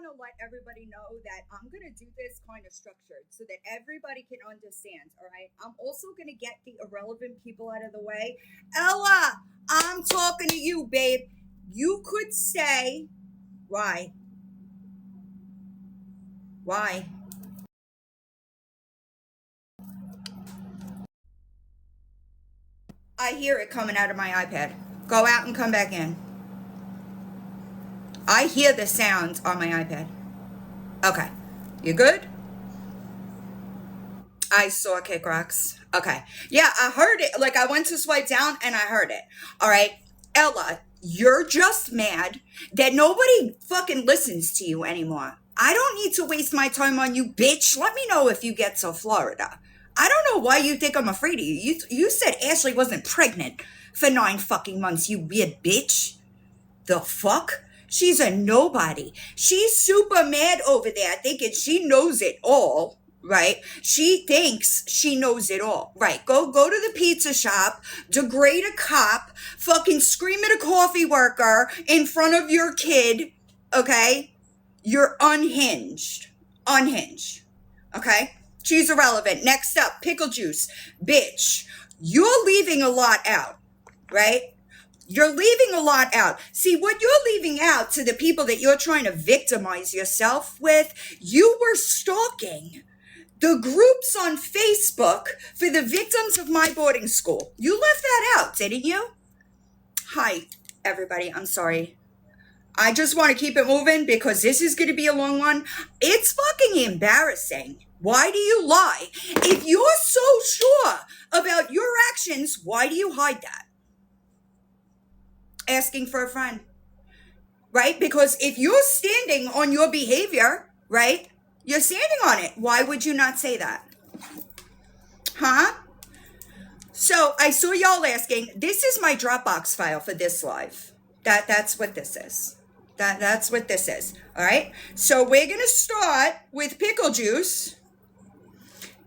to let everybody know that I'm going to do this kind of structured so that everybody can understand, all right? I'm also going to get the irrelevant people out of the way. Ella, I'm talking to you, babe. You could say, why? Why? I hear it coming out of my iPad. Go out and come back in. I hear the sounds on my iPad. Okay. You good? I saw Kick Rocks. Okay. Yeah, I heard it. Like, I went to swipe down and I heard it. All right. Ella, you're just mad that nobody fucking listens to you anymore. I don't need to waste my time on you, bitch. Let me know if you get to Florida. I don't know why you think I'm afraid of you. You said Ashley wasn't pregnant for 9 fucking months, you weird bitch. The fuck? She's a nobody. She's super mad over there thinking she knows it all, right? She thinks she knows it all, right? Go to the pizza shop, degrade a cop, fucking scream at a coffee worker in front of your kid, okay? You're unhinged. Unhinged, okay? She's irrelevant. Next up, pickle juice. Bitch, you're leaving a lot out, right? You're leaving a lot out. See, what you're leaving out to the people that you're trying to victimize yourself with, you were stalking the groups on Facebook for the victims of my boarding school. You left that out, didn't you? Hi, everybody. I'm sorry. I just want to keep it moving because this is going to be a long one. It's fucking embarrassing. Why do you lie? If you're so sure about your actions, why do you hide that? Asking for a friend, right? Because if you're standing on your behavior, right? You're standing on it. Why would you not say that? Huh? So I saw y'all asking, this is my Dropbox file for this live. That's what this is. That's what this is. All right. So we're going to start with pickle juice,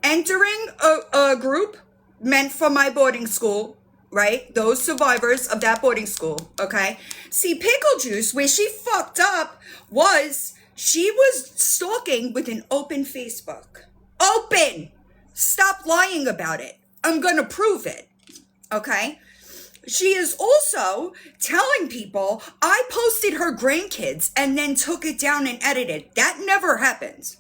entering a group meant for my boarding school, right? Those survivors of that boarding school, okay? See, pickle juice, where she fucked up was she was stalking with an open Facebook. Open! Stop lying about it. I'm going to prove it, okay? She is also telling people I posted her grandkids and then took it down and edited. That never happens.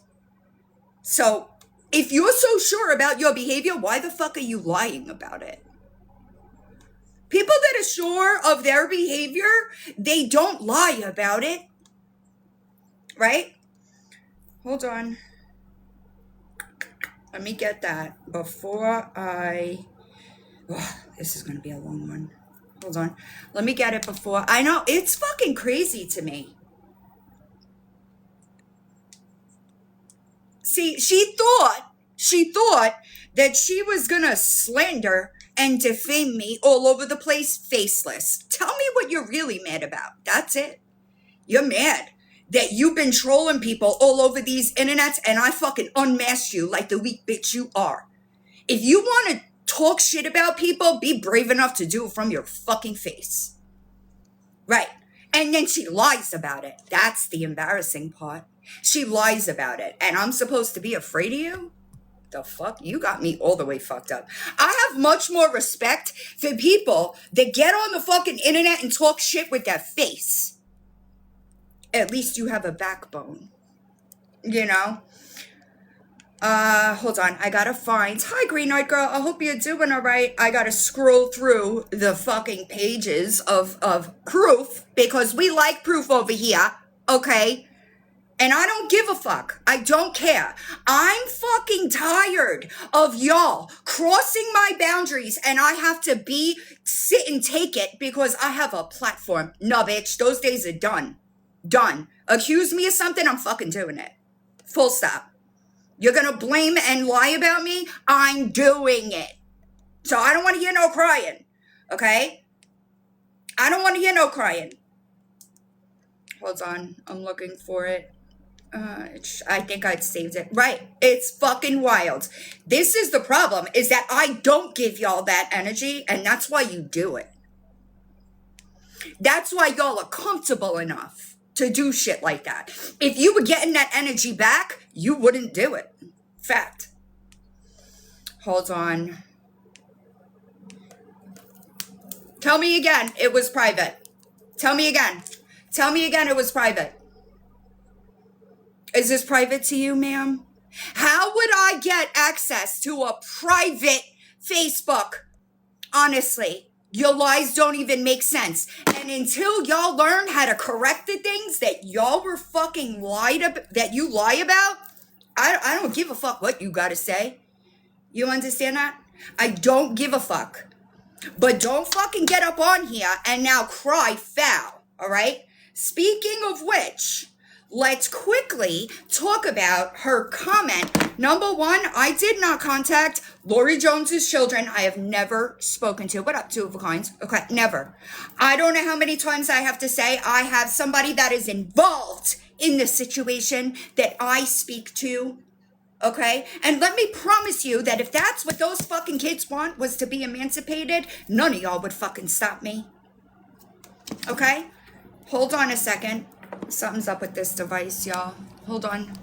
So if you're so sure about your behavior, why the fuck are you lying about it? People that are sure of their behavior, they don't lie about it. Right? Hold on. Let me get that before I... Oh, this is going to be a long one. Hold on. Let me get it before... I know, it's fucking crazy to me. See, she thought that she was going to slander and defame me all over the place faceless. Tell me what you're really mad about. That's it. You're mad that you've been trolling people all over these internets and I fucking unmasked you like the weak bitch you are. If you want to talk shit about people, be brave enough to do it from your fucking face. Right. And then she lies about it. That's the embarrassing part. She lies about it. And I'm supposed to be afraid of you? The fuck? You got me all the way fucked up. I have much more respect for people that get on the fucking internet and talk shit with their face. At least you have a backbone. You know? Hold on. I gotta find... Hi, Green Eyed Girl. I hope you're doing all right. I gotta scroll through the fucking pages of proof because we like proof over here. Okay? And I don't give a fuck. I don't care. I'm fucking tired of y'all crossing my boundaries and I have to sit and take it because I have a platform. No, bitch. Those days are done. Done. Accuse me of something, I'm fucking doing it. Full stop. You're gonna blame and lie about me? I'm doing it. So I don't want to hear no crying. Okay? I don't want to hear no crying. Hold on. I'm looking for it. I think I'd saved it. Right. It's fucking wild. This is the problem, is that I don't give y'all that energy, and that's why you do it. That's why y'all are comfortable enough to do shit like that. If you were getting that energy back, you wouldn't do it. Fact. Hold on. Tell me again it was private. Tell me again. Tell me again it was private. Is this private to you, ma'am? How would I get access to a private Facebook? Honestly, your lies don't even make sense. And until y'all learn how to correct the things that y'all were fucking that you lie about, I don't give a fuck what you gotta say. You understand that? I don't give a fuck. But don't fucking get up on here and now cry foul, all right? Speaking of which, let's quickly talk about her comment. Number one, I did not contact Lori Jones's children. I have never spoken to. What up, two of a kind? Okay, never. I don't know how many times I have to say I have somebody that is involved in the situation that I speak to. Okay? And let me promise you that if that's what those fucking kids want, was to be emancipated, none of y'all would fucking stop me. Okay? Hold on a second. Something's up with this device, y'all. Hold on.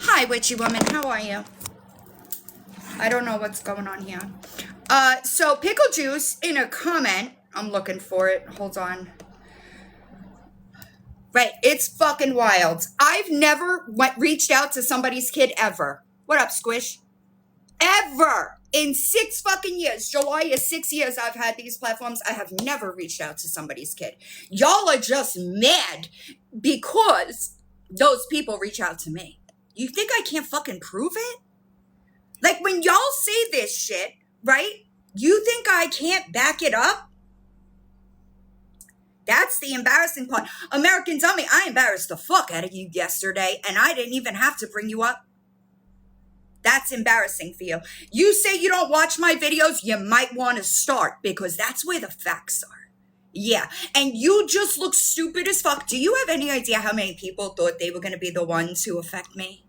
Hi, witchy woman. How are you? I don't know what's going on here. So Pickle Juice in a comment, I'm looking for it. Hold on. Right, it's fucking wild. I've never reached out to somebody's kid ever. What up, Squish? Ever. In 6 fucking years. July is 6 years I've had these platforms. I have never reached out to somebody's kid. Y'all are just mad because those people reach out to me. You think I can't fucking prove it? Like when y'all say this shit, right? You think I can't back it up? That's the embarrassing part. American Dummy, I embarrassed the fuck out of you yesterday, and I didn't even have to bring you up. That's embarrassing for you. You say you don't watch my videos, you might want to start, because that's where the facts are. Yeah, and you just look stupid as fuck. Do you have any idea how many people thought they were going to be the ones who affect me?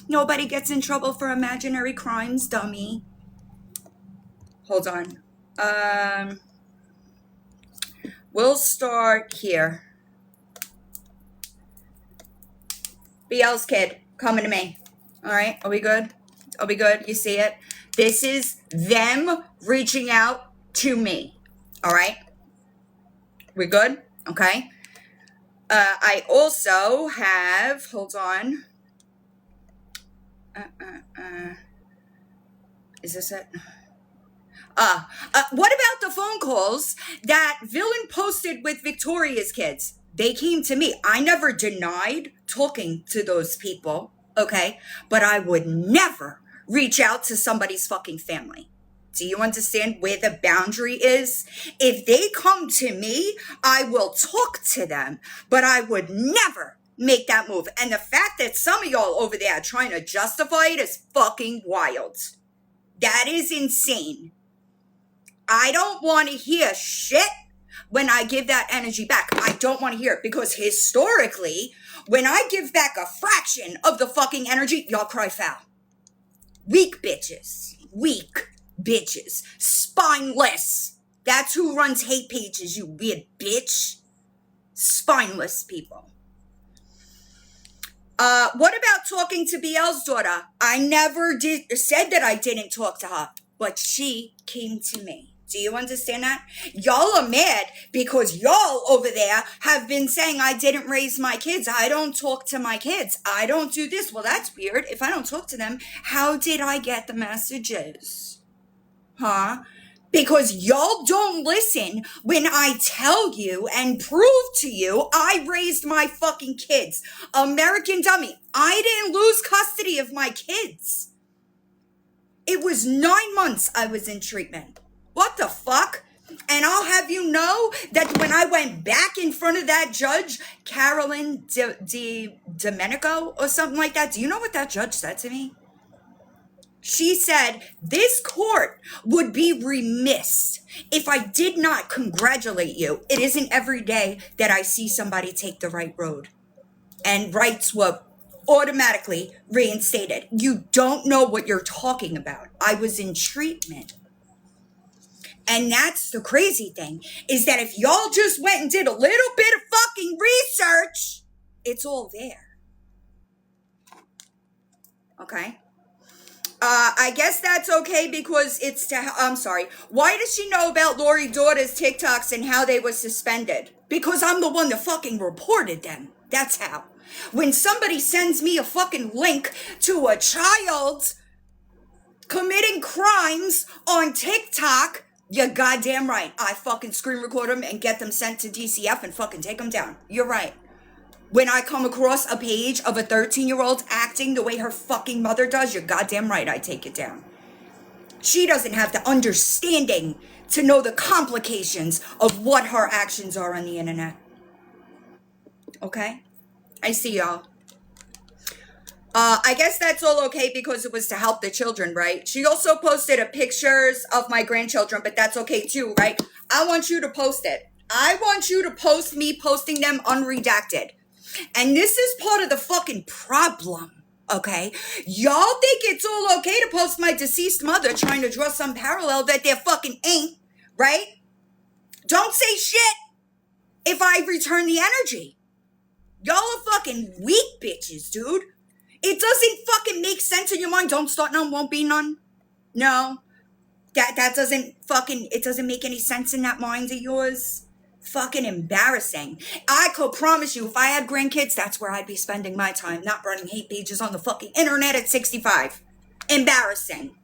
Nobody gets in trouble for imaginary crimes, dummy. Hold on. We'll start here. BL's kid coming to me. All right, are we good? Are we good? You see it? This is them reaching out to me. All right, we good? Okay. I also have, hold on. Is this it? What about the phone calls that Villain posted with Victoria's kids? They came to me. I never denied talking to those people, okay? But I would never reach out to somebody's fucking family. Do you understand where the boundary is? If they come to me, I will talk to them, but I would never make that move. And the fact that some of y'all over there are trying to justify it is fucking wild. That is insane. I don't want to hear shit when I give that energy back. I don't want to hear it because historically, when I give back a fraction of the fucking energy, y'all cry foul. Weak bitches. Weak bitches. Spineless. That's who runs hate pages, you weird bitch. Spineless people. What about talking to BL's daughter? I never said that I didn't talk to her, but she came to me. Do you understand that? Y'all are mad because y'all over there have been saying I didn't raise my kids. I don't talk to my kids. I don't do this. Well, that's weird. If I don't talk to them, how did I get the messages? Huh? Because y'all don't listen when I tell you and prove to you I raised my fucking kids. American Dummy, I didn't lose custody of my kids. It was 9 months I was in treatment. What the fuck? And I'll have you know that when I went back in front of that judge, Carolyn Domenico or something like that, do you know what that judge said to me? She said, this court would be remiss if I did not congratulate you. It isn't every day that I see somebody take the right road. And rights were automatically reinstated. You don't know what you're talking about. I was in treatment. And that's the crazy thing, is that if y'all just went and did a little bit of fucking research, it's all there. Okay? I guess that's okay because I'm sorry. Why does she know about Lori daughter's TikToks and how they were suspended? Because I'm the one that fucking reported them. That's how. When somebody sends me a fucking link to a child committing crimes on TikTok, you're goddamn right. I fucking screen record them and get them sent to DCF and fucking take them down. You're right. When I come across a page of a 13-year-old acting the way her fucking mother does, you're goddamn right I take it down. She doesn't have the understanding to know the complications of what her actions are on the internet. Okay? I see y'all. I guess that's all okay because it was to help the children, right? She also posted pictures of my grandchildren, but that's okay too, right? I want you to post it. I want you to post me posting them unredacted. And this is part of the fucking problem, okay? Y'all think it's all okay to post my deceased mother trying to draw some parallel that there fucking ain't, right? Don't say shit if I return the energy. Y'all are fucking weak bitches, dude. It doesn't fucking make sense in your mind. Don't start none, won't be none. No. That doesn't fucking, it doesn't make any sense in that mind of yours. Fucking embarrassing. I could promise you, if I had grandkids, that's where I'd be spending my time, not running hate pages on the fucking internet at 65. Embarrassing.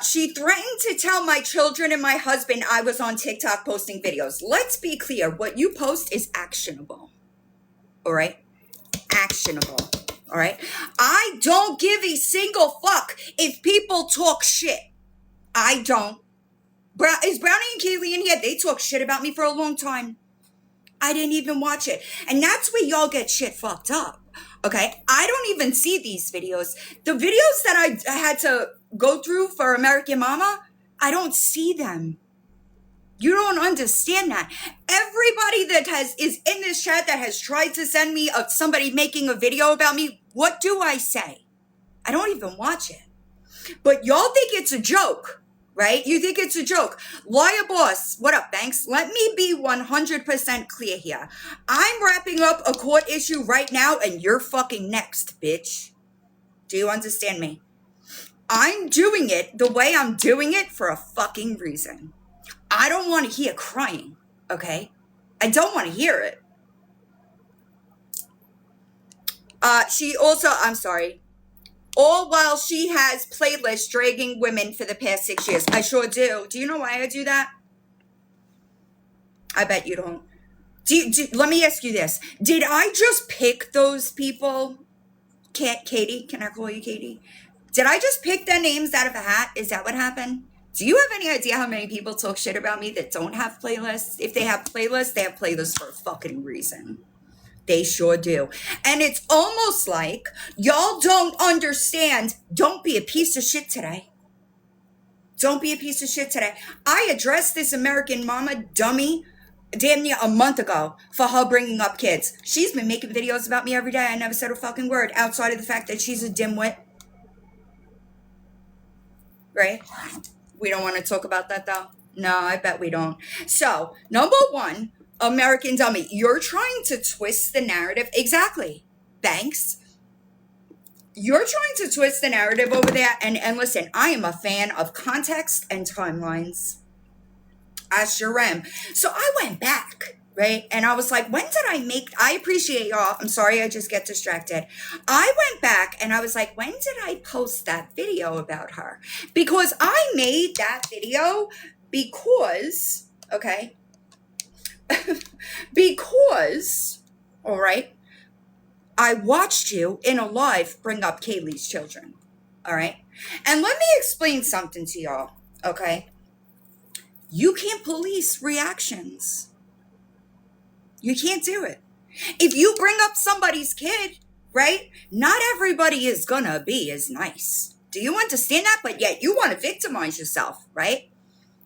She threatened to tell my children and my husband I was on TikTok posting videos. Let's be clear. What you post is actionable. All right? Actionable. All right? I don't give a single fuck if people talk shit. I don't. Is Brownie and Kaylee in here? They talk shit about me for a long time. I didn't even watch it. And that's where y'all get shit fucked up. Okay? I don't even see these videos. The videos that I had to go through for American Mama, I don't see them. You don't understand that. Everybody that is in this chat that has tried to send me somebody making a video about me, what do I say? I don't even watch it. But y'all think it's a joke, right? You think it's a joke. Lawyer Boss, what up, Banks? Let me be 100% clear here. I'm wrapping up a court issue right now, and you're fucking next, bitch. Do you understand me? I'm doing it the way I'm doing it for a fucking reason. I don't want to hear crying, okay? I don't want to hear it. She also, I'm sorry, all while she has playlists dragging women for the past 6 years. I sure do. Do you know why I do that? I bet you don't. Let me ask you this. Did I just pick those people? Katie? Can I call you Katie? Did I just pick their names out of a hat? Is that what happened? Do you have any idea how many people talk shit about me that don't have playlists? If they have playlists for a fucking reason. They sure do. And it's almost like y'all don't understand. Don't be a piece of shit today. Don't be a piece of shit today. I addressed this American Mama dummy damn near a month ago for her bringing up kids. She's been making videos about me every day. I never said a fucking word outside of the fact that she's a dimwit. Right? We don't want to talk about that though. No, I bet we don't. So, number one, American dummy, you're trying to twist the narrative. Exactly. Thanks. You're trying to twist the narrative over there. And listen, I am a fan of context and timelines. I sure am. So I went back, right? And I was like, when did I appreciate y'all. I'm sorry, I just get distracted. I went back and I was like, when did I post that video about her? Because I made that video because, okay, because, all right, I watched you in a live bring up Kaylee's children, all right? And let me explain something to y'all, okay? You can't police reactions. You can't do it. If you bring up somebody's kid, right, not everybody is gonna be as nice. Do you understand that? But yet you want to victimize yourself, right?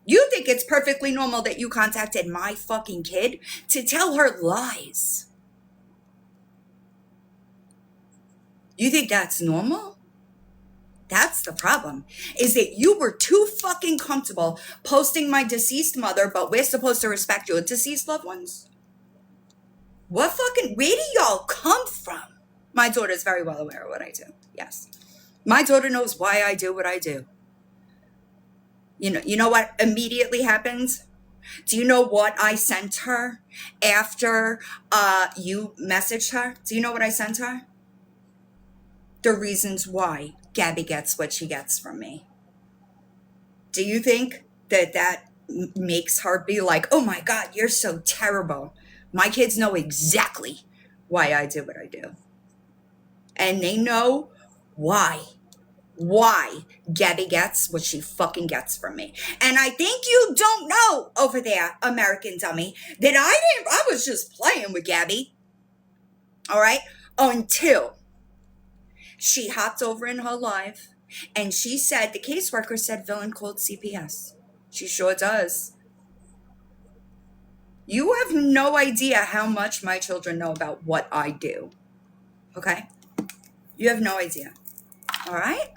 You think it's perfectly normal that you contacted my fucking kid to tell her lies. You think that's normal? That's the problem, is that you were too fucking comfortable posting my deceased mother, but we're supposed to respect your deceased loved ones? Where do y'all come from? My daughter's very well aware of what I do. Yes. My daughter knows why I do what I do. You know what immediately happens? Do you know what I sent her after you messaged her? Do you know what I sent her? The reasons why Gabby gets what she gets from me. Do you think that makes her be like, oh my God, you're so terrible? My kids know exactly why I do what I do. And they know why Gabby gets what she fucking gets from me. And I think you don't know over there, American dummy, that I was just playing with Gabby. All right? Until she hopped over in her live and she said, the caseworker said villain called CPS. She sure does. You have no idea how much my children know about what I do. Okay? You have no idea. All right?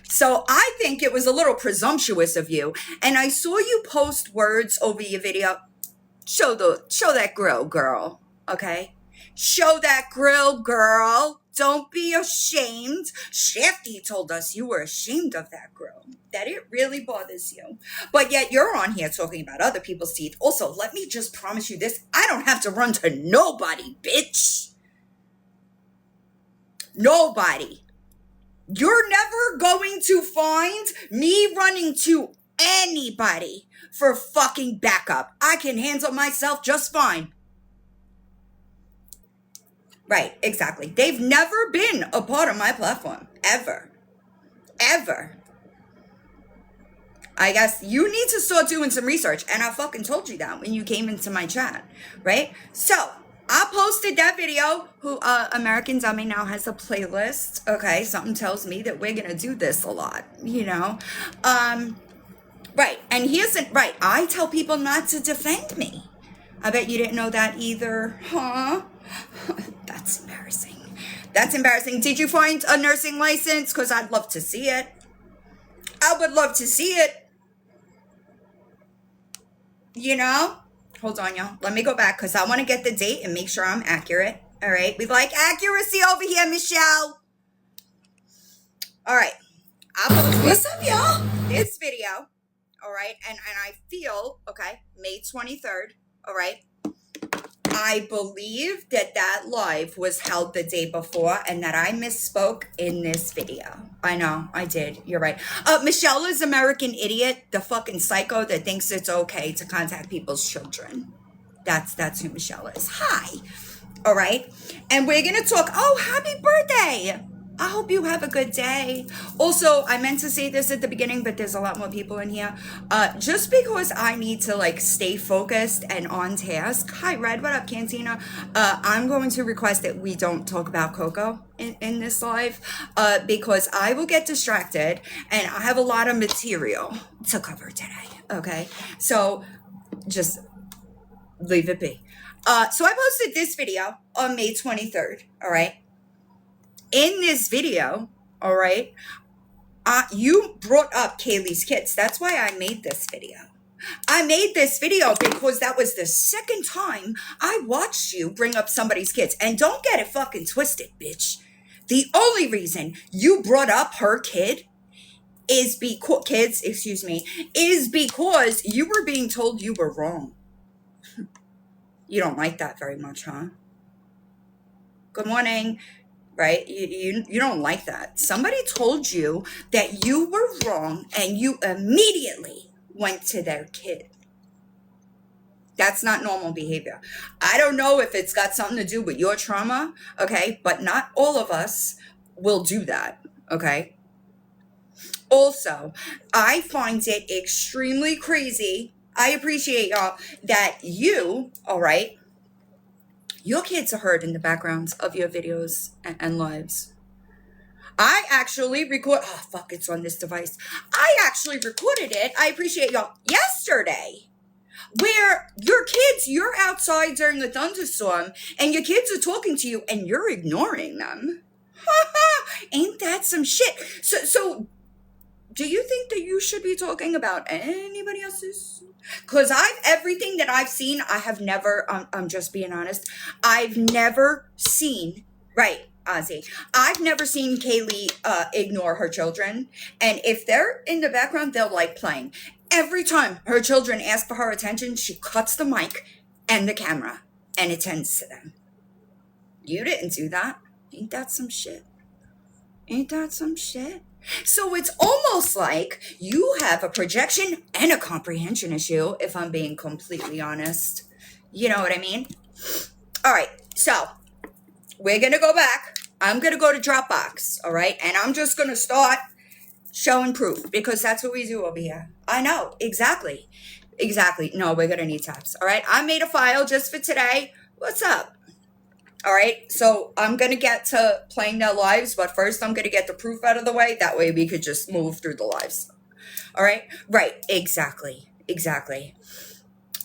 So I think it was a little presumptuous of you. And I saw you post words over your video. Show that grill, girl. Okay? Show that grill, girl. Don't be ashamed. Shafty told us you were ashamed of that grill. That it really bothers you. But yet you're on here talking about other people's teeth. Also, let me just promise you this. I don't have to run to nobody, bitch. Nobody. You're never going to find me running to anybody for fucking backup. I can handle myself just fine. Right, exactly. They've never been a part of my platform. Ever. Ever. I guess you need to start doing some research. And I fucking told you that when you came into my chat. Right? So, I posted that video. American Dummy now has a playlist. Okay, something tells me that we're gonna do this a lot, you know. Right, and right. I tell people not to defend me. I bet you didn't know that either, huh? That's embarrassing. That's embarrassing. Did you find a nursing license? Because I'd love to see it. I would love to see it. You know? Hold on, y'all. Let me go back because I want to get the date and make sure I'm accurate. All right. We like accuracy over here, Michelle. All right. What's up, y'all? This video. All right. And I feel, okay, May 23rd. All right. I believe that live was held the day before and that I misspoke in this video. I know, I did. You're right. Michelle is American Idiot, the fucking psycho that thinks it's okay to contact people's children. That's who Michelle is. Hi. All right. And we're going to talk. Oh, happy birthday. I hope you have a good day. Also, I meant to say this at the beginning, but there's a lot more people in here. Just because I need to like stay focused and on task. Hi, Red. What up, Cantina? I'm going to request that we don't talk about Coco in this live because I will get distracted and I have a lot of material to cover today. Okay. So just leave it be. So I posted this video on May 23rd. All right. In this video, all right, you brought up Kaylee's kids. That's why I made this video. I made this video because that was the second time I watched you bring up somebody's kids. And don't get it fucking twisted, bitch. The only reason you brought up her kid is because you were being told you were wrong. You don't like that very much, huh? Good morning. Right? You don't like that. Somebody told you that you were wrong and you immediately went to their kid. That's not normal behavior. I don't know if it's got something to do with your trauma, okay? But not all of us will do that, okay? Also, I find it extremely crazy. I appreciate y'all that you, all right, your kids are heard in the backgrounds of your videos and lives. I actually it's on this device. I actually recorded it. I appreciate y'all yesterday where your kids, you're outside during a thunderstorm and your kids are talking to you and you're ignoring them. Ain't that some shit? So Do you think that you should be talking about anybody else's? Because everything that I've seen, I have never, I'm just being honest, I've never seen, right, Ozzy, I've never seen Kaylee ignore her children. And if they're in the background, they'll like playing. Every time her children ask for her attention, she cuts the mic and the camera and attends to them. You didn't do that. Ain't that some shit? Ain't that some shit? So it's almost like you have a projection and a comprehension issue, if I'm being completely honest. You know what I mean? All right, so we're going to go back. I'm going to go to Dropbox, all right? And I'm just going to start showing proof because that's what we do over here. I know, exactly. Exactly. No, we're going to need tabs, all right? I made a file just for today. What's up? All right, so I'm going to get to playing their lives, but first I'm going to get the proof out of the way. That way we could just move through the lives. All right, right, exactly.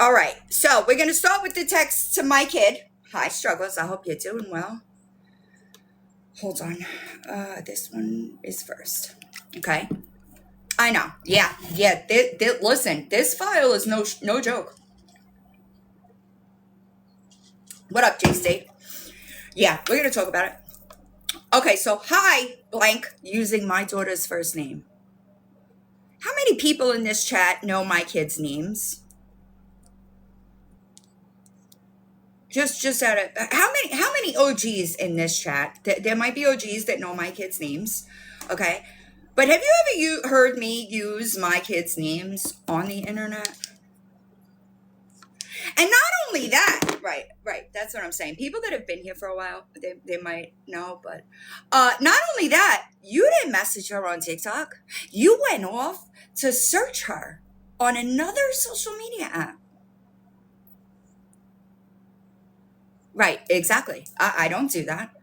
All right, so we're going to start with the text to my kid. Hi, strugglers, I hope you're doing well. Hold on, this one is first, okay? I know, yeah, listen, this file is no joke. What up, J-State? Yeah, we're going to talk about it. Okay, so hi, blank, using my daughter's first name. How many people in this chat know my kids' names? Just out of how many OGs in this chat? There might be OGs that know my kids' names, okay? But have you ever heard me use my kids' names on the internet? And not only that, right, that's what I'm saying. People that have been here for a while, they might know, but not only that, you didn't message her on TikTok. You went off to search her on another social media app. Right, exactly. I don't do that.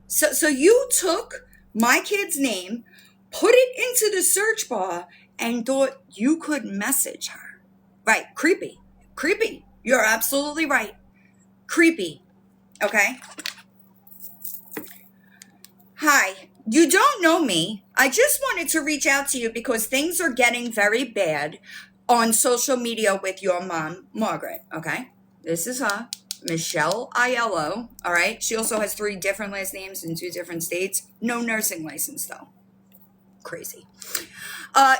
So you took my kid's name, put it into the search bar, and thought you could message her. Right, creepy. You're absolutely right. Creepy. Okay? Hi. You don't know me. I just wanted to reach out to you because things are getting very bad on social media with your mom, Margaret. Okay? This is her. Michelle Aiello. All right? She also has 3 different last names in 2 different states. No nursing license, though. Crazy.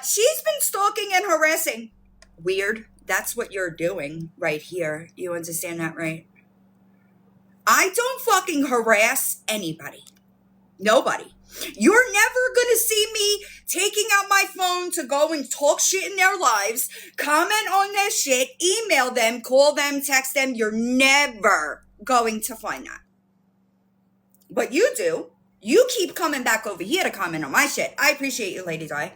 She's been stalking and harassing. Weird. That's what you're doing right here. You understand that, right? I don't fucking harass anybody. Nobody. You're never gonna see me taking out my phone to go and talk shit in their lives, comment on their shit, email them, call them, text them. You're never going to find that. But you do. You keep coming back over here to comment on my shit. I appreciate you, Lady Di.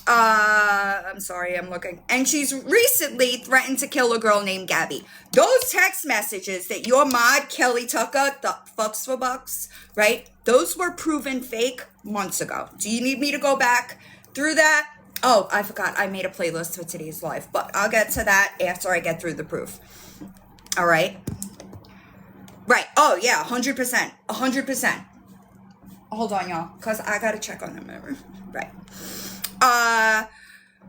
I'm sorry, I'm looking. And she's recently threatened to kill a girl named Gabby. Those text messages that your mod, Kelly Tucker, the fucks for bucks, right? Those were proven fake months ago. Do you need me to go back through that? Oh, I forgot. I made a playlist for today's live, but I'll get to that after I get through the proof. All right? Right. Oh, yeah, 100%. 100%. Hold on, y'all, because I got to check on them. Right.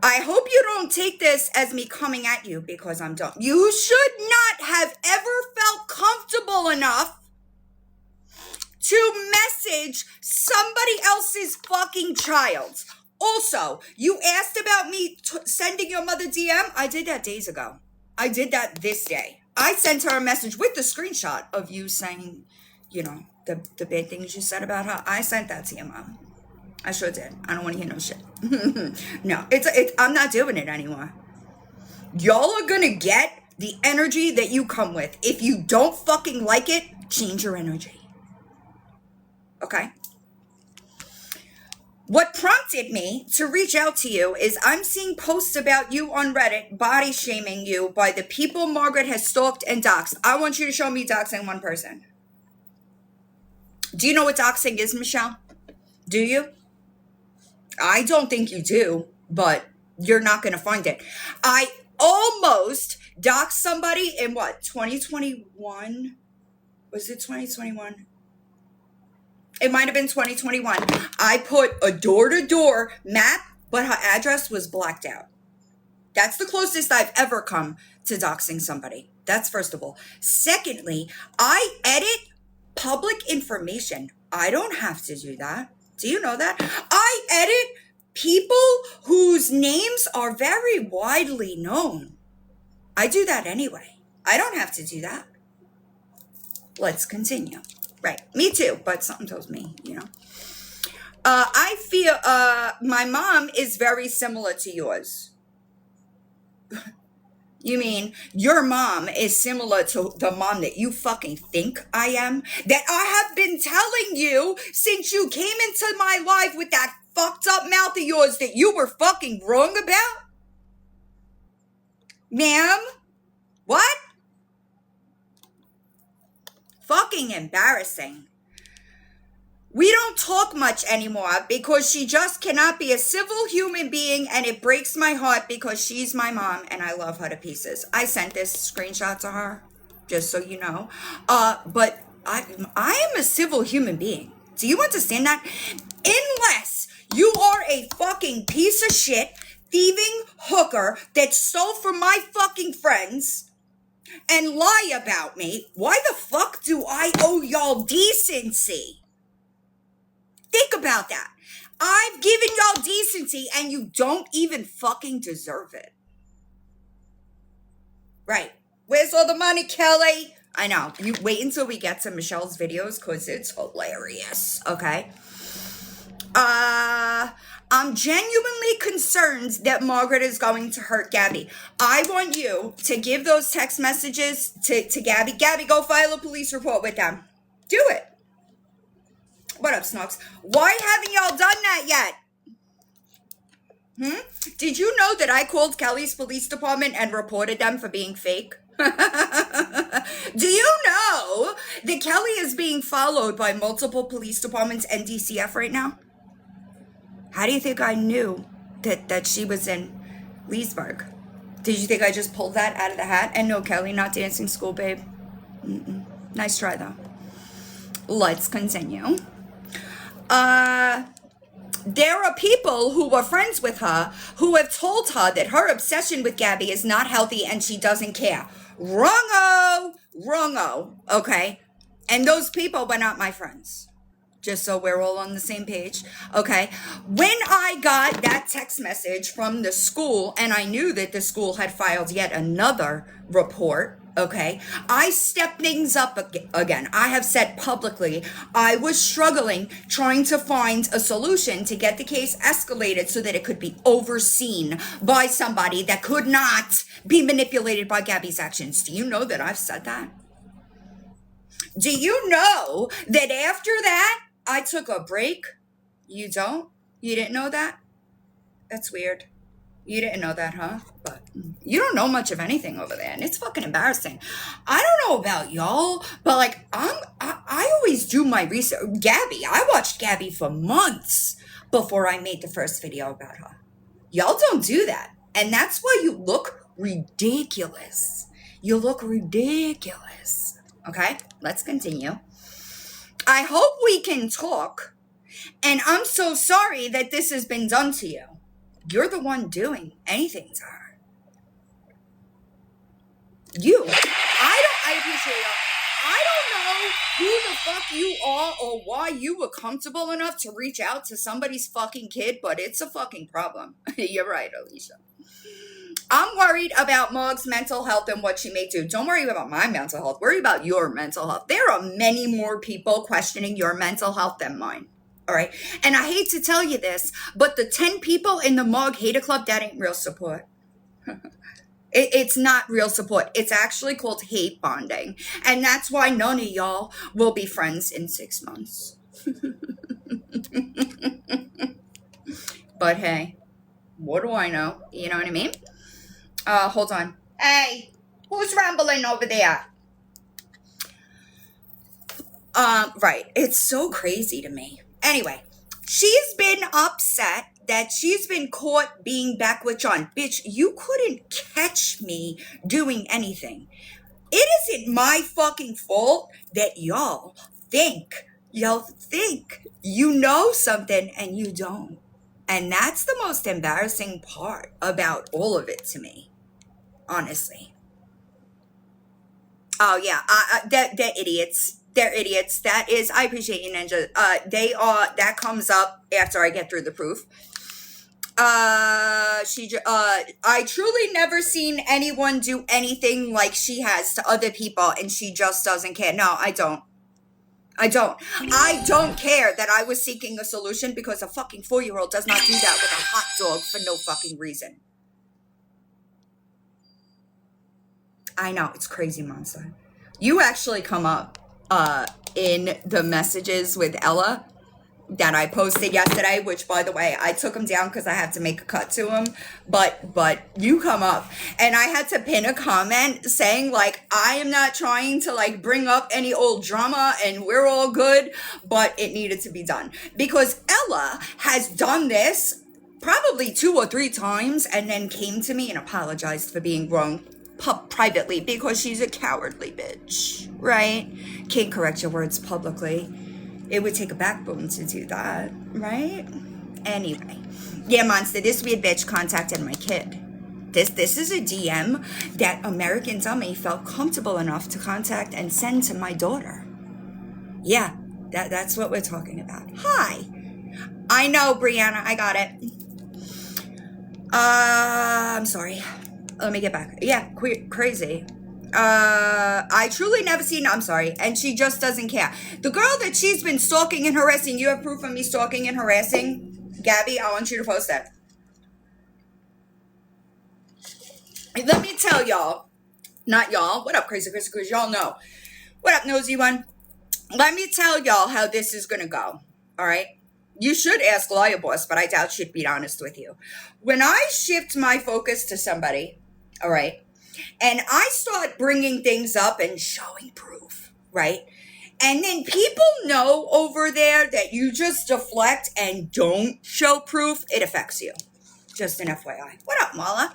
I hope you don't take this as me coming at you because I'm dumb. You should not have ever felt comfortable enough to message somebody else's fucking child. Also, you asked about me sending your mother DM. I did that days ago. I did that this day. I sent her a message with the screenshot of you saying, you know, the bad things you said about her. I sent that to your mom. I sure did. I don't want to hear no shit. No, I'm not doing it anymore. Y'all are gonna get the energy that you come with. If you don't fucking like it, change your energy. Okay? What prompted me to reach out to you is I'm seeing posts about you on Reddit body shaming you by the people Margaret has stalked and doxxed. I want you to show me doxing one person. Do you know what doxing is, Michelle? Do you? I don't think you do, but you're not going to find it. I almost doxed somebody in what, 2021? Was it 2021? It might have been 2021. I put a door-to-door map, but her address was blacked out. That's the closest I've ever come to doxing somebody. That's first of all. Secondly, I edit public information. I don't have to do that. Do you know that? I edit people whose names are very widely known. I do that anyway. I don't have to do that. Let's continue. Right. Me too, but something tells me, I feel my mom is very similar to yours. You mean your mom is similar to the mom that you fucking think I am? That I have been telling you since you came into my life with that fucked up mouth of yours that you were fucking wrong about? Ma'am? What? Fucking embarrassing. We don't talk much anymore because she just cannot be a civil human being, and it breaks my heart because she's my mom and I love her to pieces. I sent this screenshot to her, just so you know. But I am a civil human being. Do you understand that? Unless you are a fucking piece of shit, thieving hooker that stole from my fucking friends and lie about me, why the fuck do I owe y'all decency? Think about that. I've given y'all decency and you don't even fucking deserve it. Right. Where's all the money, Kelly? I know. You wait until we get to Michelle's videos because it's hilarious. Okay. I'm genuinely concerned that Margaret is going to hurt Gabby. I want you to give those text messages to Gabby. Gabby, go file a police report with them. Do it. What up, Snooks? Why haven't y'all done that yet? Did you know that I called Kelly's police department and reported them for being fake? Do you know that Kelly is being followed by multiple police departments and DCF right now? How do you think I knew that she was in Leesburg? Did you think I just pulled that out of the hat? And no, Kelly, not dancing school, babe. Nice try, though. Let's continue. There are people who were friends with her who have told her that her obsession with Gabby is not healthy and she doesn't care. Wrongo, okay? And those people were not my friends. Just so we're all on the same page, okay? When I got that text message from the school and I knew that the school had filed yet another report, okay, I stepped things up again. I have said publicly I was struggling trying to find a solution to get the case escalated so that it could be overseen by somebody that could not be manipulated by Gabby's actions. Do you know that I've said that? Do you know that after that, I took a break? You don't? You didn't know that? That's weird. You didn't know that, huh? But you don't know much of anything over there, and it's fucking embarrassing. I don't know about y'all, but like I always do my research. Gabby, I watched Gabby for months before I made the first video about her. Y'all don't do that, and that's why you look ridiculous. You look ridiculous. Okay, let's continue. I hope we can talk, and I'm so sorry that this has been done to you. You're the one doing anything to her. I appreciate you. I don't know who the fuck you are or why you were comfortable enough to reach out to somebody's fucking kid, but it's a fucking problem. You're right, Alicia. I'm worried about Mog's mental health and what she may do. Don't worry about my mental health. Worry about your mental health. There are many more people questioning your mental health than mine. All right. And I hate to tell you this, but the 10 people in the Mog Hater Club, that ain't real support. It's not real support. It's actually called hate bonding. And that's why none of y'all will be friends in 6 months. But hey, what do I know? You know what I mean? Hold on. Hey, who's rambling over there? Right. It's so crazy to me. Anyway, she's been upset that she's been caught being back with John. Bitch, you couldn't catch me doing anything. It isn't my fucking fault that y'all think You'll think you know something and you don't. And that's the most embarrassing part about all of it to me, honestly. Oh yeah, they're idiots. They're idiots. That is, I appreciate you, Ninja. They are. That comes up after I get through the proof. I truly never seen anyone do anything like she has to other people, and she just doesn't care. No, I don't. I don't. I don't care that I was seeking a solution because a fucking 4-year-old does not do that with a hot dog for no fucking reason. I know, it's crazy, monster. You actually come up in the messages with Ella that I posted yesterday, which by the way, I took them down because I had to make a cut to them. But you come up and I had to pin a comment saying like, I am not trying to like bring up any old drama and we're all good, but it needed to be done because Ella has done this probably 2 or 3 times and then came to me and apologized for being wrong privately because she's a cowardly bitch, right? Can't correct your words publicly. It would take a backbone to do that, right? Anyway. Yeah, monster, this weird bitch contacted my kid. This is a DM that American Dummy felt comfortable enough to contact and send to my daughter. Yeah, that's what we're talking about. Hi. I know, Brianna, I got it. I'm sorry. Let me get back. Yeah, crazy. I truly never seen, I'm sorry, and she just doesn't care. The girl that she's been stalking and harassing, you have proof of me stalking and harassing? Gabby, I want you to post that. Let me tell y'all, not y'all, what up, crazy Chris, because y'all know. What up, nosy one? Let me tell y'all how this is gonna go, all right? You should ask Lawyer Boss, but I doubt she'd be honest with you. When I shift my focus to somebody, all right, and I start bringing things up and showing proof, right? And then people know over there that you just deflect and don't show proof, it affects you. Just an FYI. What up, Mala?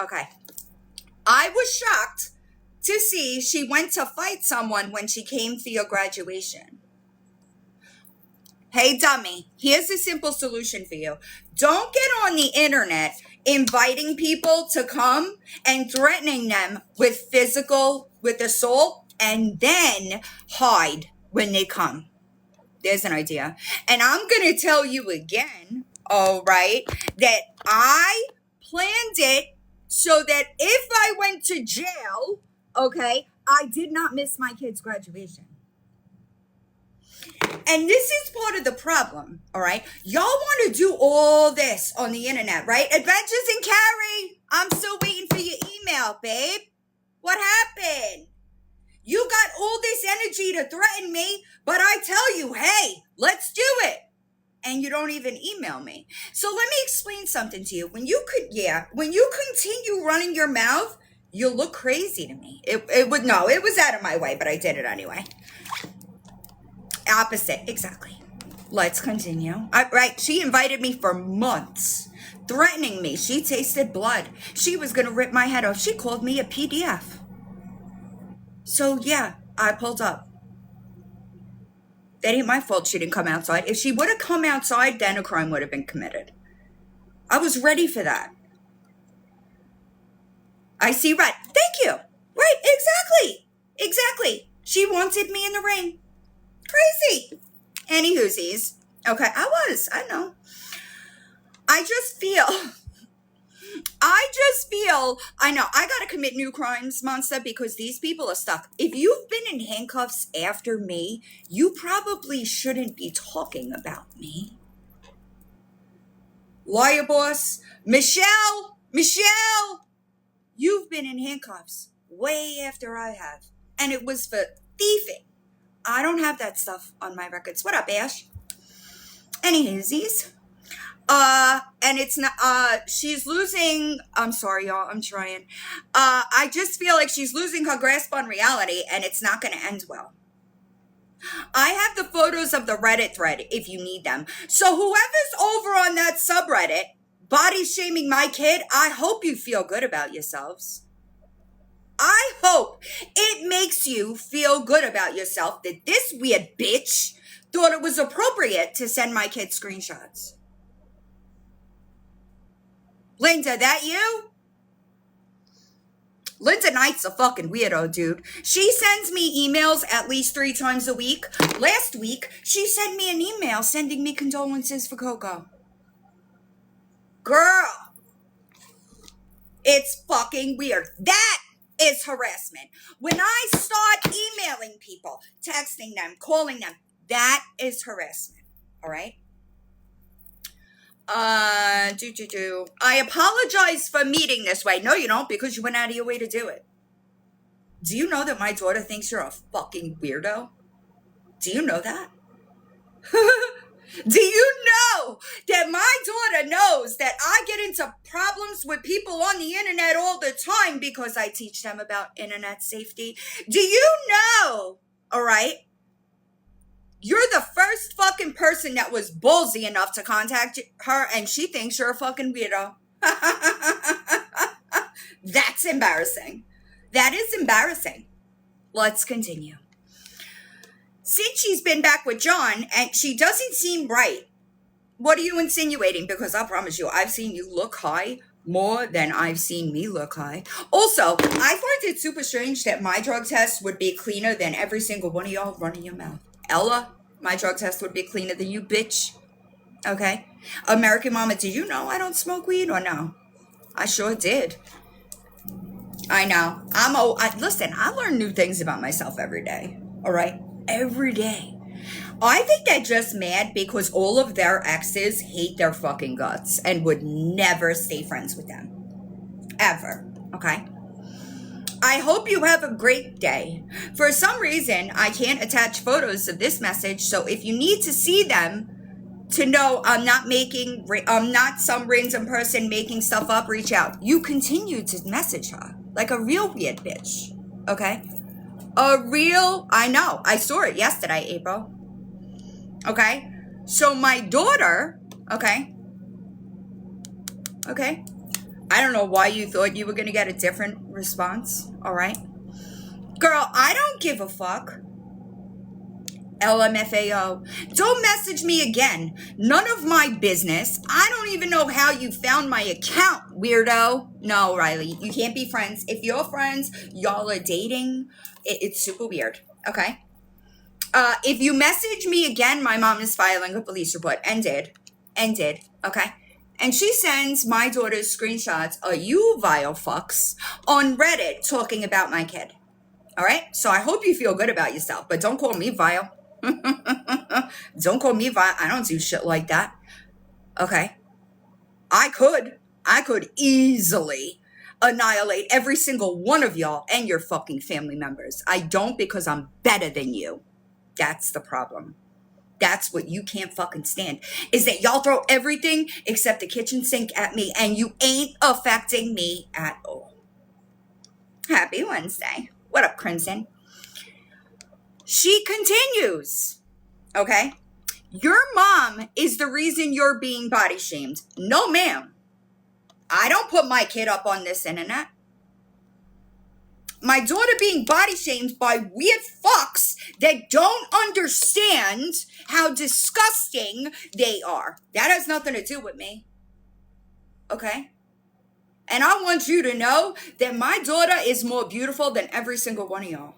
Okay. I was shocked to see she went to fight someone when she came for your graduation. Hey, dummy, here's a simple solution for you. Don't get on the internet inviting people to come and threatening them with assault and then hide when they come. There's an idea. And I'm going to tell you again, all right, that I planned it so that if I went to jail, okay, I did not miss my kid's graduation. And this is part of the problem, all right? Y'all want to do all this on the internet, right? Adventures in Carrie, I'm still waiting for your email, babe. What happened? You got all this energy to threaten me, but I tell you, hey, let's do it. And you don't even email me. So let me explain something to you. When you continue running your mouth, you look crazy to me. It was out of my way, but I did it anyway. Opposite, exactly. Let's continue. Right, she invited me for months, threatening me. She tasted blood. She was going to rip my head off. She called me a PDF. So yeah, I pulled up. That ain't my fault she didn't come outside. If she would have come outside, then a crime would have been committed. I was ready for that. I see red. Thank you. Right, exactly. She wanted me in the ring. Crazy. Anywhoosies. Okay, I know. I just feel, I know, I gotta commit new crimes, monster, because these people are stuck. If you've been in handcuffs after me, you probably shouldn't be talking about me. Lawyer Boss, Michelle, you've been in handcuffs way after I have. And it was for thieving. I don't have that stuff on my records. What up, Ash? Anyhoozies. And it's not, she's losing, I'm sorry, y'all, I'm trying. I just feel like she's losing her grasp on reality and it's not going to end well. I have the photos of the Reddit thread if you need them. So whoever's over on that subreddit, body shaming my kid, I hope you feel good about yourselves. I hope it makes you feel good about yourself that this weird bitch thought it was appropriate to send my kid screenshots. Linda, that you? Linda Knight's a fucking weirdo, dude. She sends me emails at least 3 times a week. Last week, she sent me an email sending me condolences for Coco. Girl, it's fucking weird. That is harassment. When I start emailing people, texting them, calling them, that is harassment. All right? I apologize for meeting this way. No, you don't, because you went out of your way to do it. Do you know that my daughter thinks you're a fucking weirdo? Do you know that? Do you know that my daughter knows that I get into problems with people on the internet all the time because I teach them about internet safety? Do you know, all right, you're the first fucking person that was ballsy enough to contact her, and she thinks you're a fucking weirdo. That's embarrassing. That is embarrassing. Let's continue. Since she's been back with John, and she doesn't seem right. What are you insinuating? Because I promise you, I've seen you look high more than I've seen me look high. Also, I find it super strange that my drug test would be cleaner than every single one of y'all running your mouth. Ella, my drug test would be cleaner than you, bitch. Okay? American Mama, did you know I don't smoke weed or no? I sure did. I know. Listen, I learn new things about myself every day. All right? Every day. I think they're just mad because all of their exes hate their fucking guts and would never stay friends with them. Ever. Okay? I hope you have a great day. For some reason, I can't attach photos of this message, so if you need to see them to know I'm not some random person making stuff up, reach out. You continue to message her like a real weird bitch. Okay? I know. I saw it yesterday, April. Okay? So my daughter, okay? I don't know why you thought you were going to get a different response, all right? Girl, I don't give a fuck. LMFAO. Don't message me again. None of my business. I don't even know how you found my account, weirdo. No, Riley, you can't be friends. If you're friends, y'all are dating. It's super weird, okay? If you message me again, my mom is filing a police report. And did, okay? And she sends my daughter's screenshots of you vile fucks on Reddit talking about my kid. All right? So I hope you feel good about yourself, but don't call me vile. Don't call me vile. I don't do shit like that. Okay? I could easily annihilate every single one of y'all and your fucking family members. I don't, because I'm better than you. That's the problem. That's what you can't fucking stand, is that y'all throw everything except the kitchen sink at me, and you ain't affecting me at all. Happy Wednesday. What up, Crimson? She continues, okay? Your mom is the reason you're being body shamed. No, ma'am. I don't put my kid up on this internet. My daughter being body shamed by weird fucks that don't understand how disgusting they are. That has nothing to do with me. Okay? And I want you to know that my daughter is more beautiful than every single one of y'all.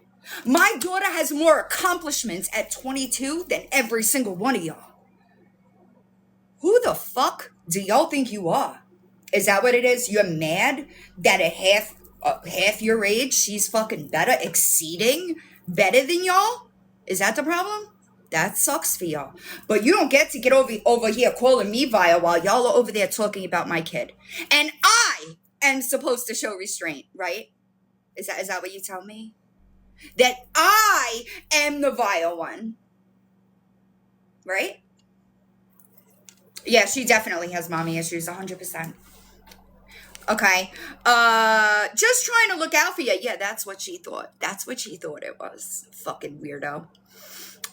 My daughter has more accomplishments at 22 than every single one of y'all. Who the fuck do y'all think you are? Is that what it is? You're mad that at half your age, she's fucking better, exceeding better than y'all? Is that the problem? That sucks for y'all. But you don't get to get over here calling me vile while y'all are over there talking about my kid. And I am supposed to show restraint, right? Is that what you tell me? That I am the vile one. Right? Yeah, she definitely has mommy issues, 100%. Okay. Just trying to look out for you. Yeah, that's what she thought. That's what she thought it was. Fucking weirdo.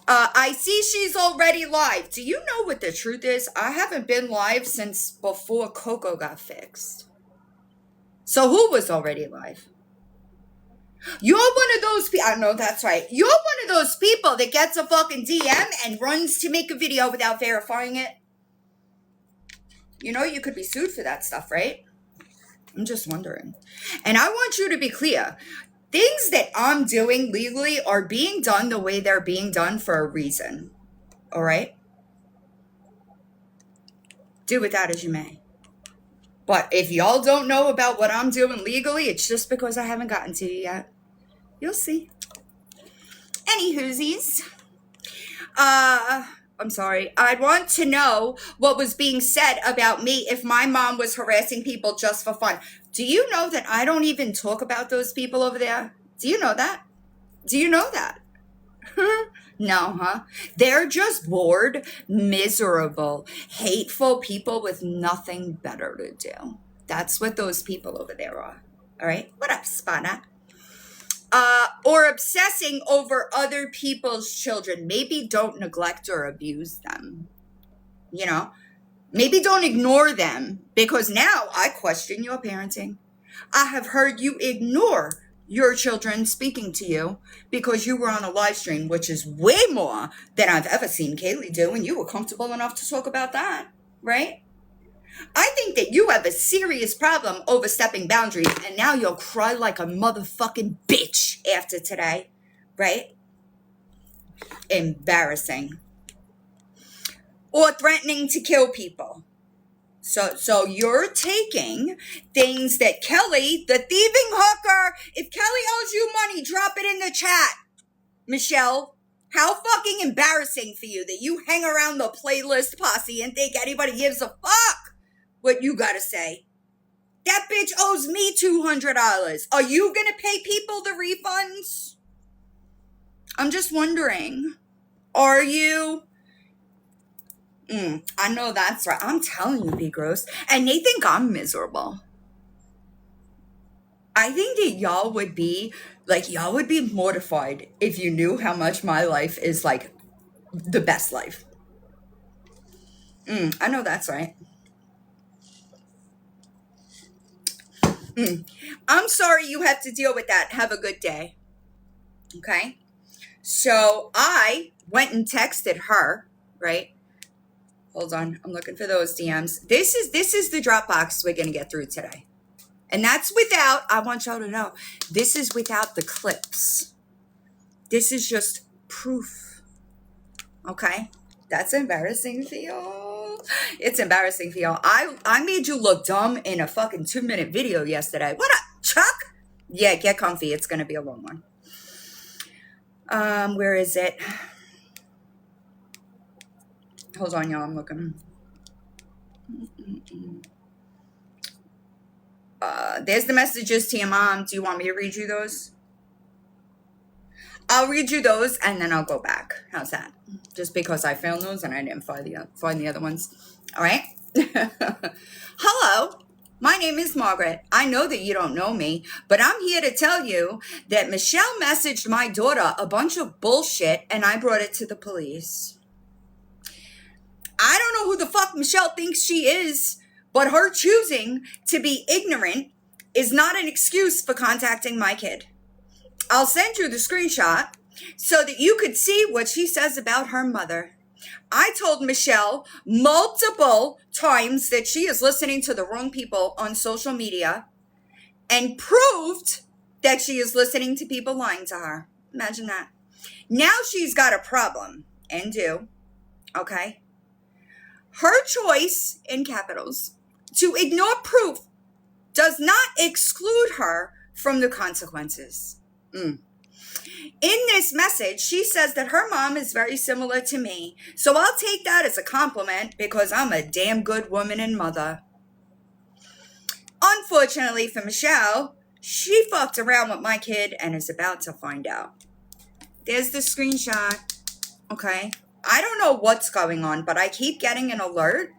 I see she's already live. Do you know what the truth is? I haven't been live since before Coco got fixed. So who was already live? You're one of those people. I know that's right. You're one of those people that gets a fucking DM and runs to make a video without verifying it. You know you could be sued for that stuff, right? I'm just wondering. And I want you to be clear. Things that I'm doing legally are being done the way they're being done for a reason. All right? Do with that as you may. But if y'all don't know about what I'm doing legally, it's just because I haven't gotten to you yet. You'll see. Any whoosies. I'm sorry. I'd want to know what was being said about me if my mom was harassing people just for fun. Do you know that I don't even talk about those people over there? Do you know that? Do you know that? No, huh? They're just bored, miserable, hateful people with nothing better to do. That's what those people over there are. All right? What up, Spanner? Or obsessing over other people's children. Maybe don't neglect or abuse them. You know? Maybe don't ignore them, because now I question your parenting. I have heard you ignore your children speaking to you because you were on a live stream, which is way more than I've ever seen Kaylee do, and you were comfortable enough to talk about that, right? I think that you have a serious problem overstepping boundaries, and now you'll cry like a motherfucking bitch after today, right? Embarrassing. Or threatening to kill people. So you're taking things that Kelly, the thieving hooker, if Kelly owes you money, drop it in the chat. Michelle, how fucking embarrassing for you that you hang around the playlist posse and think anybody gives a fuck what you gotta say. That bitch owes me $200. Are you gonna pay people the refunds? I'm just wondering. Are you? I know that's right. I'm telling you, be gross. And they think I'm miserable. I think that y'all would be mortified if you knew how much my life is like the best life. I know that's right. I'm sorry you have to deal with that. Have a good day. Okay? So I went and texted her, right? Hold on. I'm looking for those DMs. This is the Dropbox we're going to get through today. And that's without, I want y'all to know, this is without the clips. This is just proof. Okay? That's embarrassing for y'all. It's embarrassing for y'all. I made you look dumb in a fucking 2-minute video yesterday. What up, Chuck? Yeah, get comfy. It's going to be a long one. Where is it? Hold on, y'all. I'm looking. There's the messages to your mom. Do you want me to read you those? I'll read you those and then I'll go back. How's that? Just because I found those and I didn't find the other ones. All right. Hello. My name is Margaret. I know that you don't know me, but I'm here to tell you that Michelle messaged my daughter a bunch of bullshit and I brought it to the police. I don't know who the fuck Michelle thinks she is, but her choosing to be ignorant is not an excuse for contacting my kid. I'll send you the screenshot so that you could see what she says about her mother. I told Michelle multiple times that she is listening to the wrong people on social media and proved that she is listening to people lying to her. Imagine that. Now she's got a problem, and do, okay? Her choice, in capitals, to ignore proof does not exclude her from the consequences. In this message, she says that her mom is very similar to me. So I'll take that as a compliment because I'm a damn good woman and mother. Unfortunately for Michelle, she fucked around with my kid and is about to find out. There's the screenshot. Okay. I don't know what's going on, but I keep getting an alert.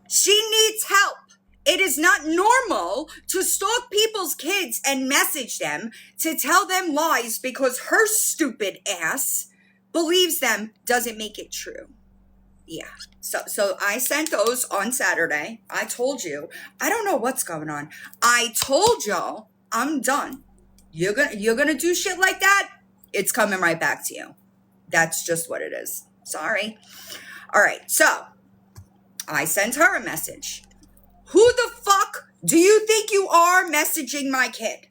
She needs help. It is not normal to stalk people's kids and message them to tell them lies because her stupid ass believes them doesn't make it true. Yeah. So I sent those on Saturday. I told you. I don't know what's going on. I told y'all I'm done. You're gonna do shit like that, it's coming right back to you. That's just what it is. Sorry. All right, so I sent her a message. Who the fuck do you think you are messaging my kid?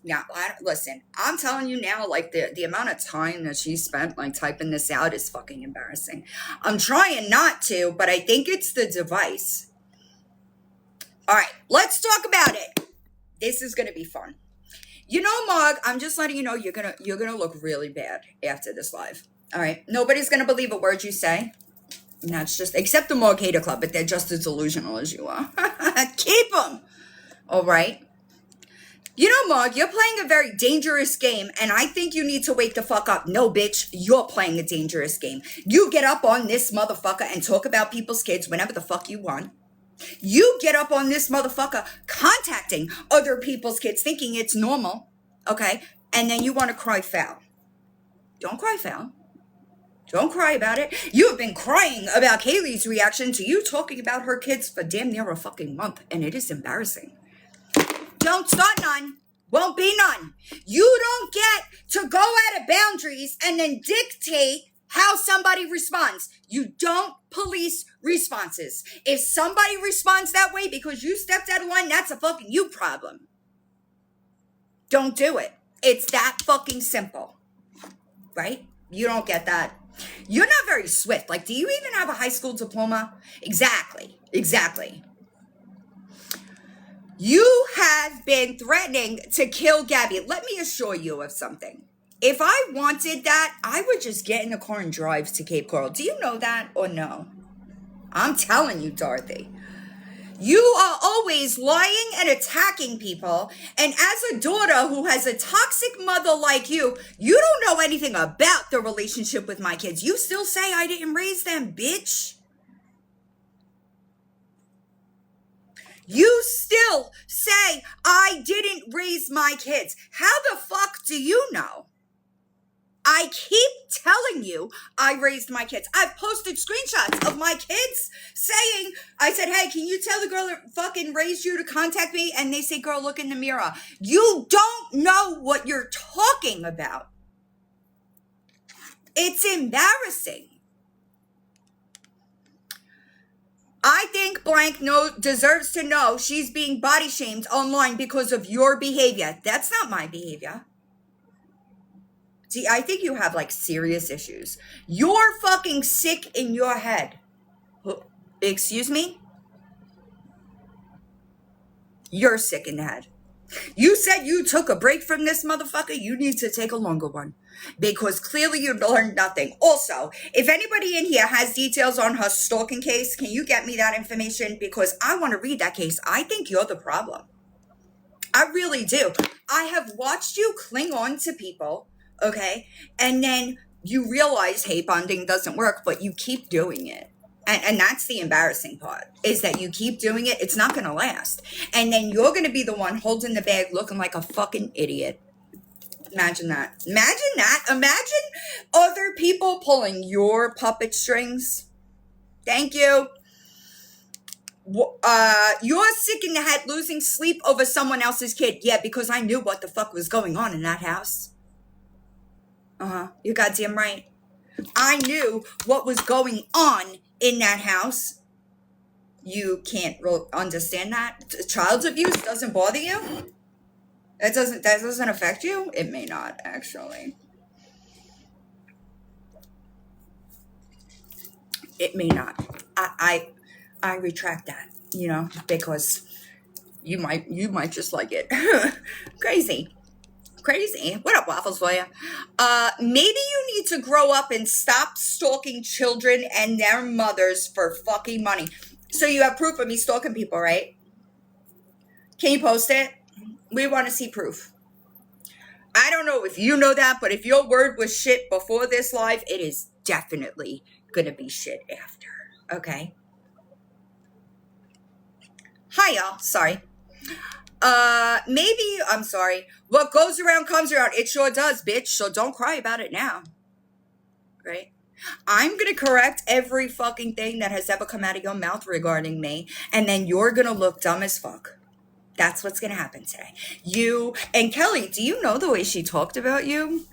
Now, listen, I'm telling you now, like, the amount of time that she spent, like, typing this out is fucking embarrassing. I'm trying not to, but I think it's the device. All right, let's talk about it. This is going to be fun. You know, Mog, I'm just letting you know you're gonna look really bad after this live. All right, nobody's gonna believe a word you say. And that's just, except the Mog Hater Club, but they're just as delusional as you are. Keep them. All right. You know, Mog, you're playing a very dangerous game, and I think you need to wake the fuck up. No, bitch, you're playing a dangerous game. You get up on this motherfucker and talk about people's kids whenever the fuck you want. You get up on this motherfucker contacting other people's kids thinking it's normal, okay? And then you want to cry foul. Don't cry foul. Don't cry about it. You have been crying about Kaylee's reaction to you talking about her kids for damn near a fucking month, and it is embarrassing. Don't start none. Won't be none. You don't get to go out of boundaries and then dictate how somebody responds. You don't police responses. If somebody responds that way because you stepped out of line, that's a fucking you problem. Don't do it. It's that fucking simple. Right? You don't get that. You're not very swift. Like, do you even have a high school diploma? Exactly. You have been threatening to kill Gabby. Let me assure you of something. If I wanted that, I would just get in the car and drive to Cape Coral. Do you know that or no? I'm telling you, Dorothy. You are always lying and attacking people. And as a daughter who has a toxic mother like you don't know anything about the relationship with my kids. You still say I didn't raise them, bitch. You still say I didn't raise my kids. How the fuck do you know? I keep telling you I raised my kids. I've posted screenshots of my kids saying, I said, hey, can you tell the girl that fucking raised you to contact me? And they say, girl, look in the mirror. You don't know what you're talking about. It's embarrassing. I think blank deserves to know she's being body shamed online because of your behavior. That's not my behavior. See, I think you have like serious issues. You're fucking sick in your head. Excuse me? You're sick in the head. You said you took a break from this motherfucker. You need to take a longer one because clearly you learned nothing. Also, if anybody in here has details on her stalking case, can you get me that information? Because I want to read that case. I think you're the problem. I really do. I have watched you cling on to people, okay? And then you realize hate bonding doesn't work, but you keep doing it. And that's the embarrassing part, is that you keep doing it. It's not going to last. And then you're going to be the one holding the bag looking like a fucking idiot. Imagine that. Imagine other people pulling your puppet strings. Thank you. You're sick in the head, losing sleep over someone else's kid. Yeah, because I knew what the fuck was going on in that house. You're goddamn right. I knew what was going on in that house. You can't understand that. Child abuse doesn't bother you? That doesn't affect you? It may not, actually. It may not. I retract that, because you might just like it. Crazy. What up, Waffles Lawyer? Maybe you need to grow up and stop stalking children and their mothers for fucking money. So you have proof of me stalking people, right? Can you post it? We want to see proof. I don't know if you know that, but if your word was shit before this live, it is definitely going to be shit after. Okay? Hi, y'all. Sorry. Maybe, I'm sorry. What goes around comes around. It sure does, bitch. So don't cry about it now. Right? I'm going to correct every fucking thing that has ever come out of your mouth regarding me. And then you're going to look dumb as fuck. That's what's going to happen today. You and Kelly, do you know the way she talked about you?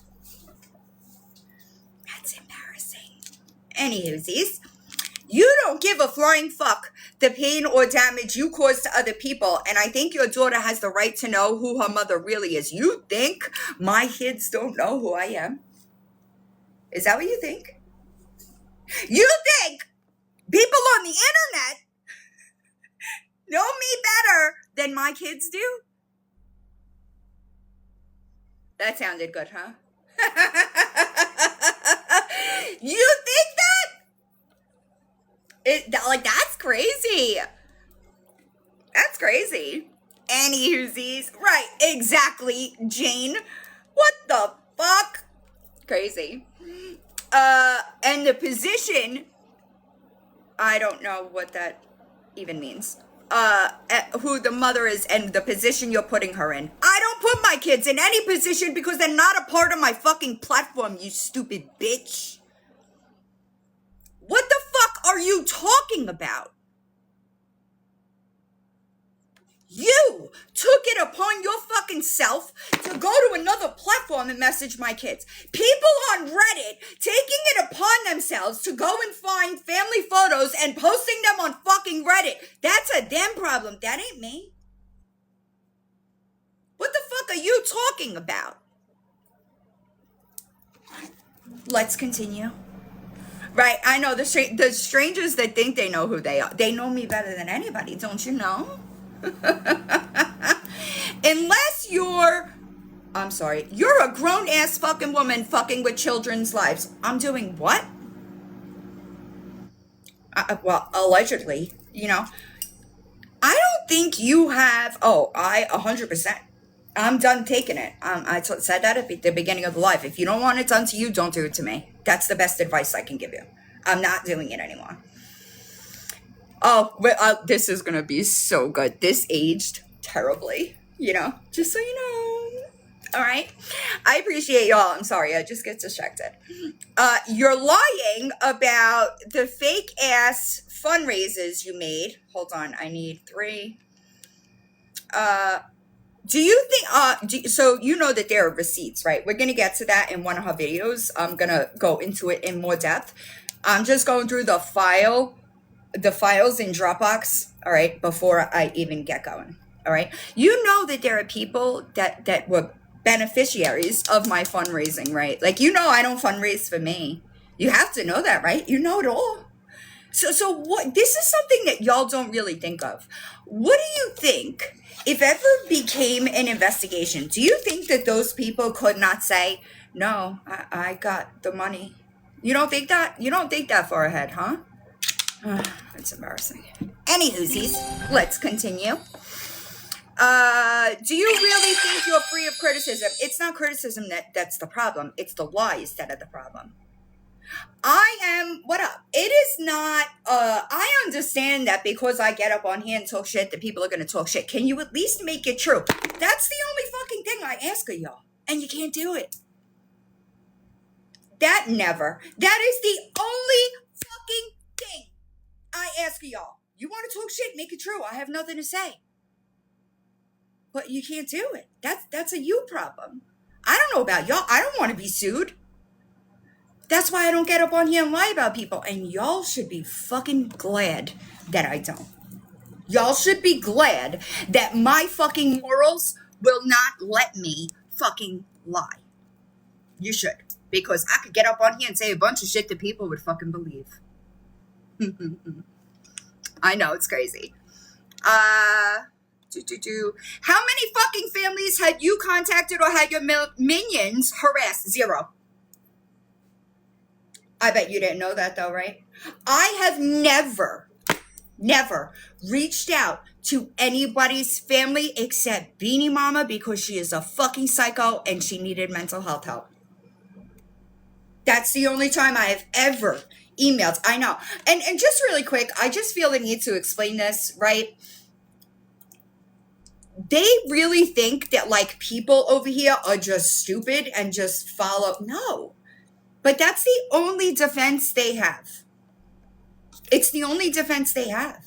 That's embarrassing. Anywhoosies, you don't give a flying fuck the pain or damage you cause to other people, and I think your daughter has the right to know who her mother really is. You think my kids don't know who I am? Is that what you think? You think people on the internet know me better than my kids do? That sounded good, huh? You think that? That's crazy. That's crazy. Anywhoosies. Right, exactly, Jane. What the fuck? Crazy. And the position, I don't know what that even means. Who the mother is and the position you're putting her in. I don't put my kids in any position because they're not a part of my fucking platform, you stupid bitch. What the fuck are you talking about? You took it upon your fucking self to go to another platform and message my kids. People on Reddit taking it upon themselves to go and find family photos and posting them on fucking Reddit. That's a them problem. That ain't me. What the fuck are you talking about? Let's continue. Right, I know the strangers that think they know who they are. They know me better than anybody, don't you know? Unless you're a grown-ass fucking woman fucking with children's lives. I'm doing what? Well, allegedly, I don't think you have, 100%. I'm done taking it. I said that at the beginning of the live. If you don't want it done to you, don't do it to me. That's the best advice I can give you. I'm not doing it anymore. Oh, but this is going to be so good. This aged terribly, just so you know. All right. I appreciate y'all. I'm sorry. I just get distracted. You're lying about the fake ass fundraisers you made. Hold on. I need 3. Do you think, so you know that there are receipts, right? We're going to get to that in one of her videos. I'm going to go into it in more depth. I'm just going through the files in Dropbox, all right, before I even get going, all right? You know that there are people that were beneficiaries of my fundraising, right? Like, I don't fundraise for me. You have to know that, right? You know it all. So what? This is something that y'all don't really think of. What do you think, if ever became an investigation, do you think that those people could not say, no, I got the money? You don't think that? You don't think that far ahead, huh? It's embarrassing. Anywhoosies, let's continue. Do you really think you're free of criticism? It's not criticism that's the problem. It's the lies that are the problem. What up? It is not, I understand that because I get up on here and talk shit, that people are going to talk shit. Can you at least make it true? That's the only fucking thing I ask of y'all. And you can't do it. That is the only fucking thing I ask of y'all. You want to talk shit, make it true. I have nothing to say. But you can't do it. That's a you problem. I don't know about y'all. I don't want to be sued. That's why I don't get up on here and lie about people. And y'all should be fucking glad that I don't. Y'all should be glad that my fucking morals will not let me fucking lie. You should. Because I could get up on here and say a bunch of shit that people would fucking believe. I know, it's crazy. How many fucking families had you contacted or had your minions harassed? 0. I bet you didn't know that though, right? I have never reached out to anybody's family except Beanie Mama because she is a fucking psycho and she needed mental health help. That's the only time I have ever emailed. I know. And just really quick, I just feel the need to explain this, right? They really think that like people over here are just stupid and just follow. No. But that's the only defense they have. It's the only defense they have.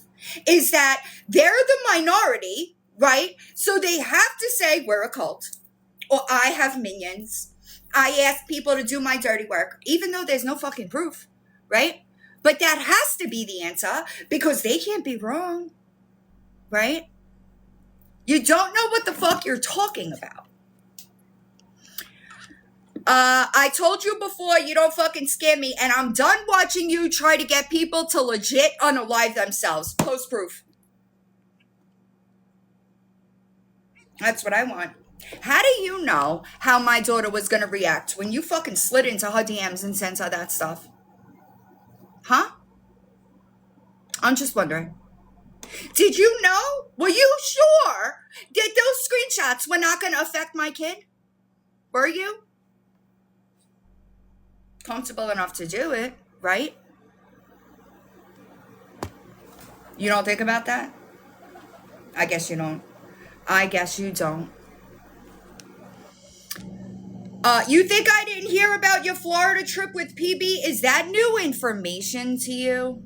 Is that they're the minority, right? So they have to say we're a cult, or I have minions. I ask people to do my dirty work, even though there's no fucking proof, right? But that has to be the answer because they can't be wrong, right? You don't know what the fuck you're talking about. I told you before, you don't fucking scare me, and I'm done watching you try to get people to legit unalive themselves. Post proof. That's what I want. How do you know how my daughter was going to react when you fucking slid into her DMs and sent her that stuff? Huh? I'm just wondering. Did you know? Were you sure that those screenshots were not going to affect my kid? Were you? Comfortable enough to do it, right? You don't think about that? I guess you don't. I guess you don't. You think I didn't hear about your Florida trip with PB? Is that new information to you?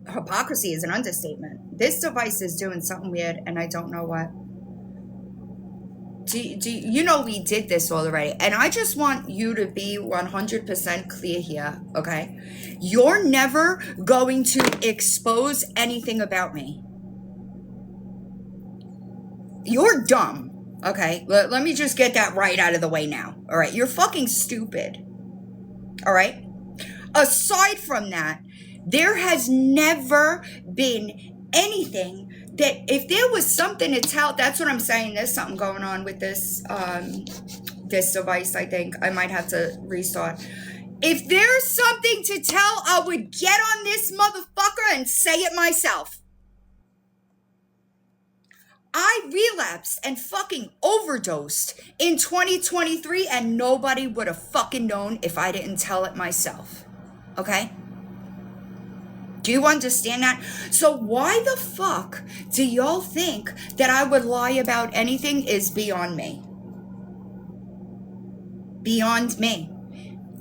Hypocrisy is an understatement. This device is doing something weird, and I don't know what. Do you know we did this already? And I just want you to be 100% clear here, okay? You're never going to expose anything about me. You're dumb, okay? Let me just get that right out of the way now, all right? You're fucking stupid, all right? Aside from that, there has never been anything that if there was something to tell, that's what I'm saying. There's something going on with this this device. I think I might have to restart. If there's something to tell, I would get on this motherfucker and say it myself. I relapsed and fucking overdosed in 2023 and nobody would have fucking known if I didn't tell it myself. Okay? Do you understand that? So why the fuck do y'all think that I would lie about anything is beyond me? Beyond me.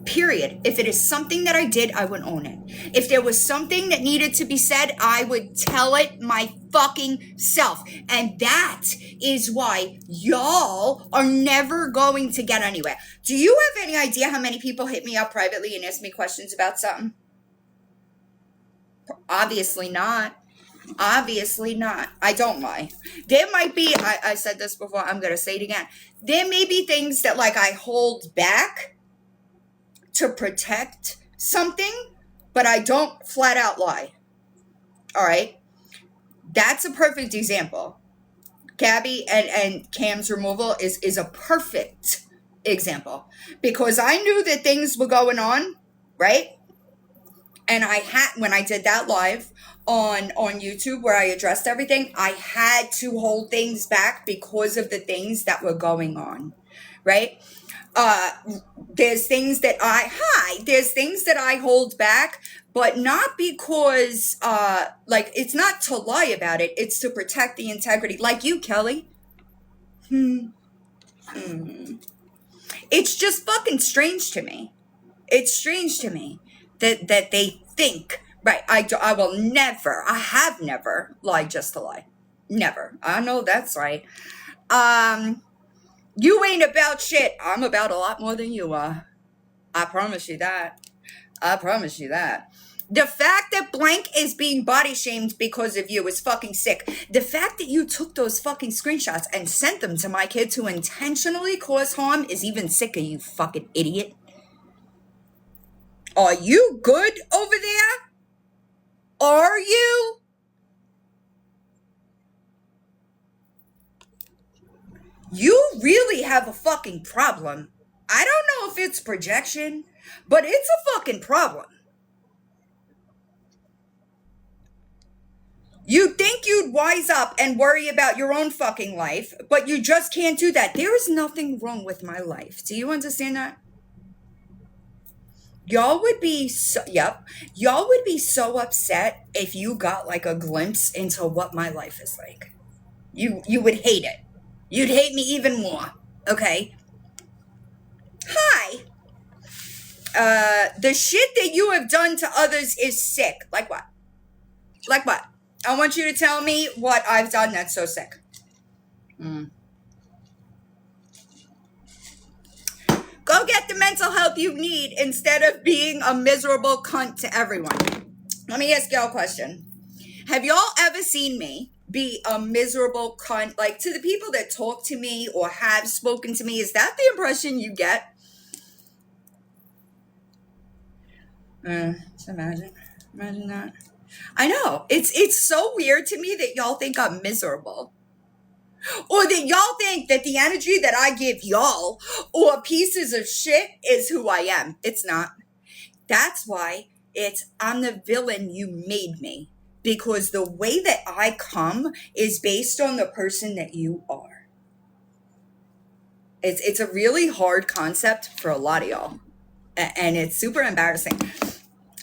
Period. If it is something that I did, I would own it. If there was something that needed to be said, I would tell it my fucking self. And that is why y'all are never going to get anywhere. Do you have any idea how many people hit me up privately and ask me questions about something? Obviously not. Obviously not. I don't lie. There might be, I said this before, I'm going to say it again. There may be things that like I hold back to protect something, but I don't flat out lie. All right? That's a perfect example. Gabby and Cam's removal is a perfect example because I knew that things were going on, right? And I had, when I did that live on YouTube where I addressed everything, I had to hold things back because of the things that were going on, right? There's things that there's things that I hold back, but not because, like, it's not to lie about it. It's to protect the integrity. Like you, Kelly. It's just fucking strange to me. It's strange to me that they think, right, I will never, I have never lied just to lie. Never. I know that's right. You ain't about shit. I'm about a lot more than you are. I promise you that. I promise you that. The fact that blank is being body shamed because of you is fucking sick. The fact that you took those fucking screenshots and sent them to my kid to intentionally cause harm is even sicker, you fucking idiot. Are you good over there? Are you? You really have a fucking problem. I don't know if it's projection, but it's a fucking problem. You'd think you'd wise up and worry about your own fucking life, but you just can't do that. There is nothing wrong with my life. Do you understand that? Y'all would be y'all would be so upset if you got like a glimpse into what my life is like. You would hate it. You'd hate me even more. Okay. Hi. The shit that you have done to others is sick. Like what? Like what? I want you to tell me what I've done that's so sick. Go get the mental help you need instead of being a miserable cunt to everyone. Let me ask y'all a question. Have y'all ever seen me be a miserable cunt? Like, to the people that talk to me or have spoken to me, is that the impression you get? Just imagine that. I know. It's so weird to me that y'all think I'm miserable. Or that y'all think that the energy that I give y'all or pieces of shit is who I am. It's not. That's why I'm the villain you made me. Because the way that I come is based on the person that you are. It's a really hard concept for a lot of y'all. And it's super embarrassing.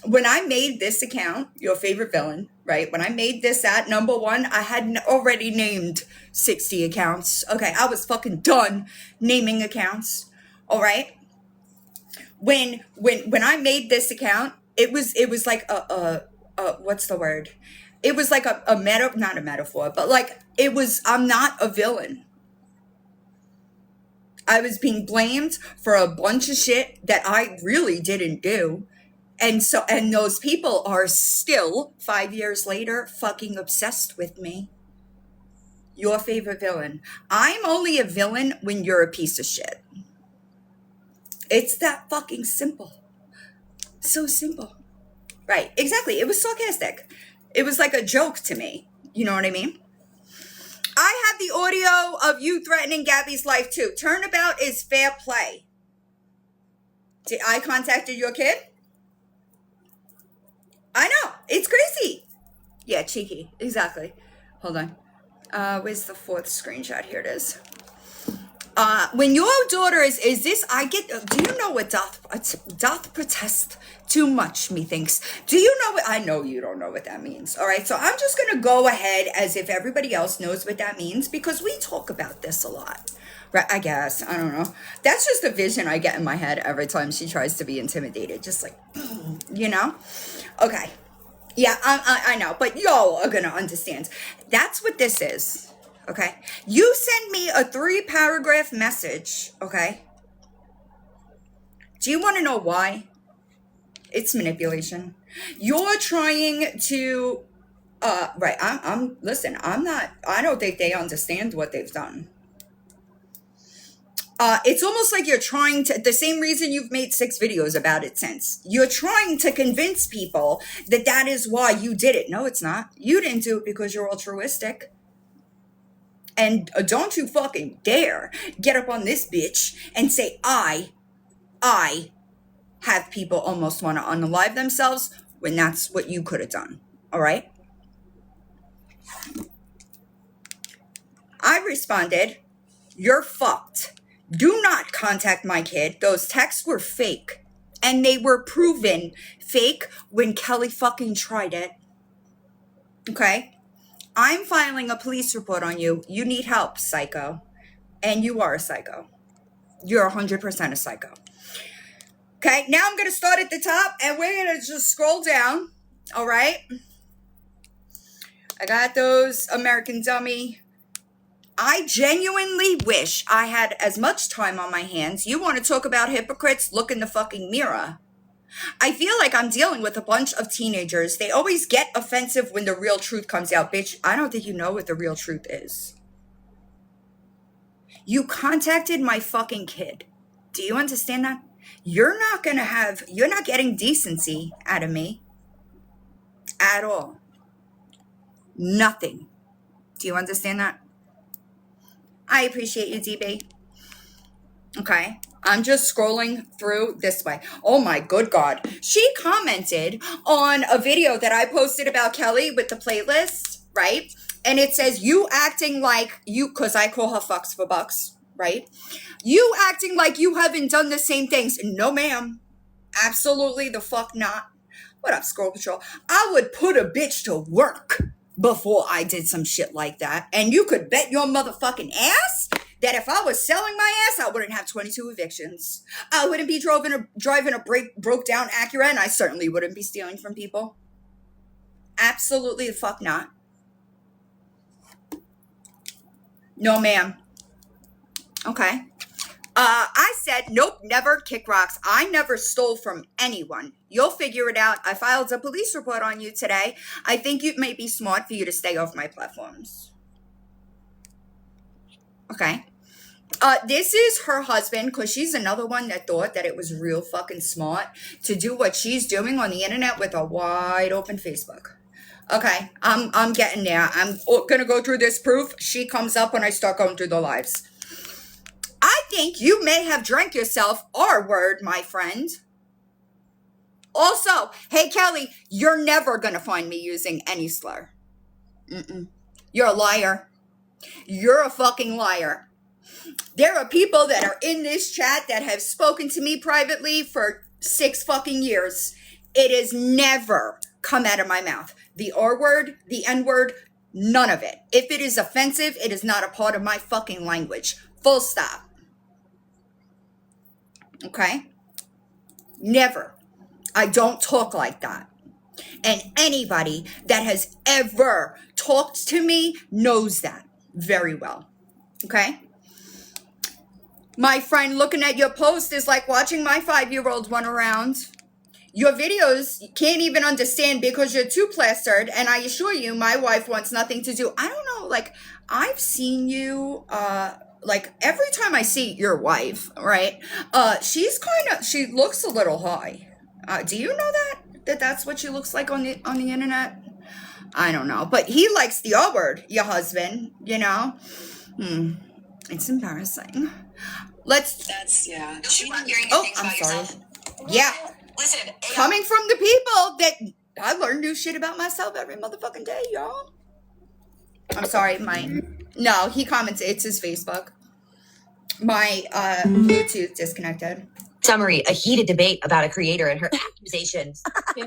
When I made this account, your favorite villain, right? When I made this at number 1, I had already named 60 accounts. Okay, I was fucking done naming accounts. All right. When I made this account, it was like a what's the word? It was like not a metaphor, but like I'm not a villain. I was being blamed for a bunch of shit that I really didn't do. And those people are still 5 years later fucking obsessed with me. Your favorite villain. I'm only a villain when you're a piece of shit. It's that fucking simple. So simple. Right, exactly. It was sarcastic. It was like a joke to me. You know what I mean? I have the audio of you threatening Gabby's life too. Turnabout is fair play. I contacted your kid? I know. It's crazy. Yeah, cheeky. Exactly. Hold on. Where's the 4th screenshot? Here it is. When your daughter is this, do you know what doth protest too much, methinks? Do you know what, I know you don't know what that means. All right. So I'm just going to go ahead as if everybody else knows what that means because we talk about this a lot. Right. I guess. I don't know. That's just a vision I get in my head every time she tries to be intimidated. Just like, you know? Okay. Yeah, I know, but y'all are going to understand. That's what this is, okay? You send me a 3-paragraph message, okay? Do you want to know why? It's manipulation. You're trying to, right, listen, I don't think they understand what they've done. It's almost like you're trying to, the same reason you've made 6 videos about it since. You're trying to convince people that is why you did it. No, it's not. You didn't do it because you're altruistic. And don't you fucking dare get up on this bitch and say, I have people almost want to unalive themselves when that's what you could have done. All right? I responded, you're fucked. Do not contact my kid. Those texts were fake. And they were proven fake when Kelly fucking tried it. Okay? I'm filing a police report on you. You need help, psycho. And you are a psycho. You're 100% a psycho. Okay? Now I'm going to start at the top and we're going to just scroll down. All right? I got those American Dummy. I genuinely wish I had as much time on my hands. You want to talk about hypocrites? Look in the fucking mirror. I feel like I'm dealing with a bunch of teenagers. They always get offensive when the real truth comes out. Bitch, I don't think you know what the real truth is. You contacted my fucking kid. Do you understand that? You're not getting decency out of me. At all. Nothing. Do you understand that? I appreciate you, DB. Okay. I'm just scrolling through this way. Oh my good God. She commented on a video that I posted about Kelly with the playlist, right? And it says, you acting like you, because I call her fucks for bucks, right? You acting like you haven't done the same things. No, ma'am. Absolutely the fuck not. What up, Scroll Patrol? I would put a bitch to work before I did some shit like that. And you could bet your motherfucking ass that if I was selling my ass, I wouldn't have 22 evictions. I wouldn't be driving a broke down Acura, and I certainly wouldn't be stealing from people. Absolutely the fuck not. No, ma'am. Okay. I said, nope, never kick rocks. I never stole from anyone. You'll figure it out. I filed a police report on you today. I think it may be smart for you to stay off my platforms. Okay. This is her husband, because she's another one that thought that it was real fucking smart to do what she's doing on the internet with a wide open Facebook. Okay, I'm getting there. I'm gonna go through this proof. She comes up when I start going through the lives. I think you may have drank yourself R word, my friend. Also, hey Kelly, you're never gonna find me using any slur. You're a liar. You're a fucking liar. There are people that are in this chat that have spoken to me privately for 6 fucking years. It has never come out of my mouth. The R word, the N word, none of it. If it is offensive, it is not a part of my fucking language. Full stop. Okay? Never. I don't talk like that. And anybody that has ever talked to me knows that very well. Okay? My friend, looking at your post is like watching my 5-year-old run around. Your videos you can't even understand because you're too plastered. And I assure you, my wife wants nothing to do. I don't know, like, I've seen you, like, every time I see your wife, right? She looks a little high. Do you know that that's what she looks like on the internet? I don't know. But he likes the R word, your husband, you know? It's embarrassing. Yeah. I'm sorry. Yeah. Listen. Coming from the people that I learn new shit about myself every motherfucking day, y'all. I'm sorry, no, he comments, it's his Facebook. My Bluetooth disconnected. Summary, a heated debate about a creator and her accusations. Hey,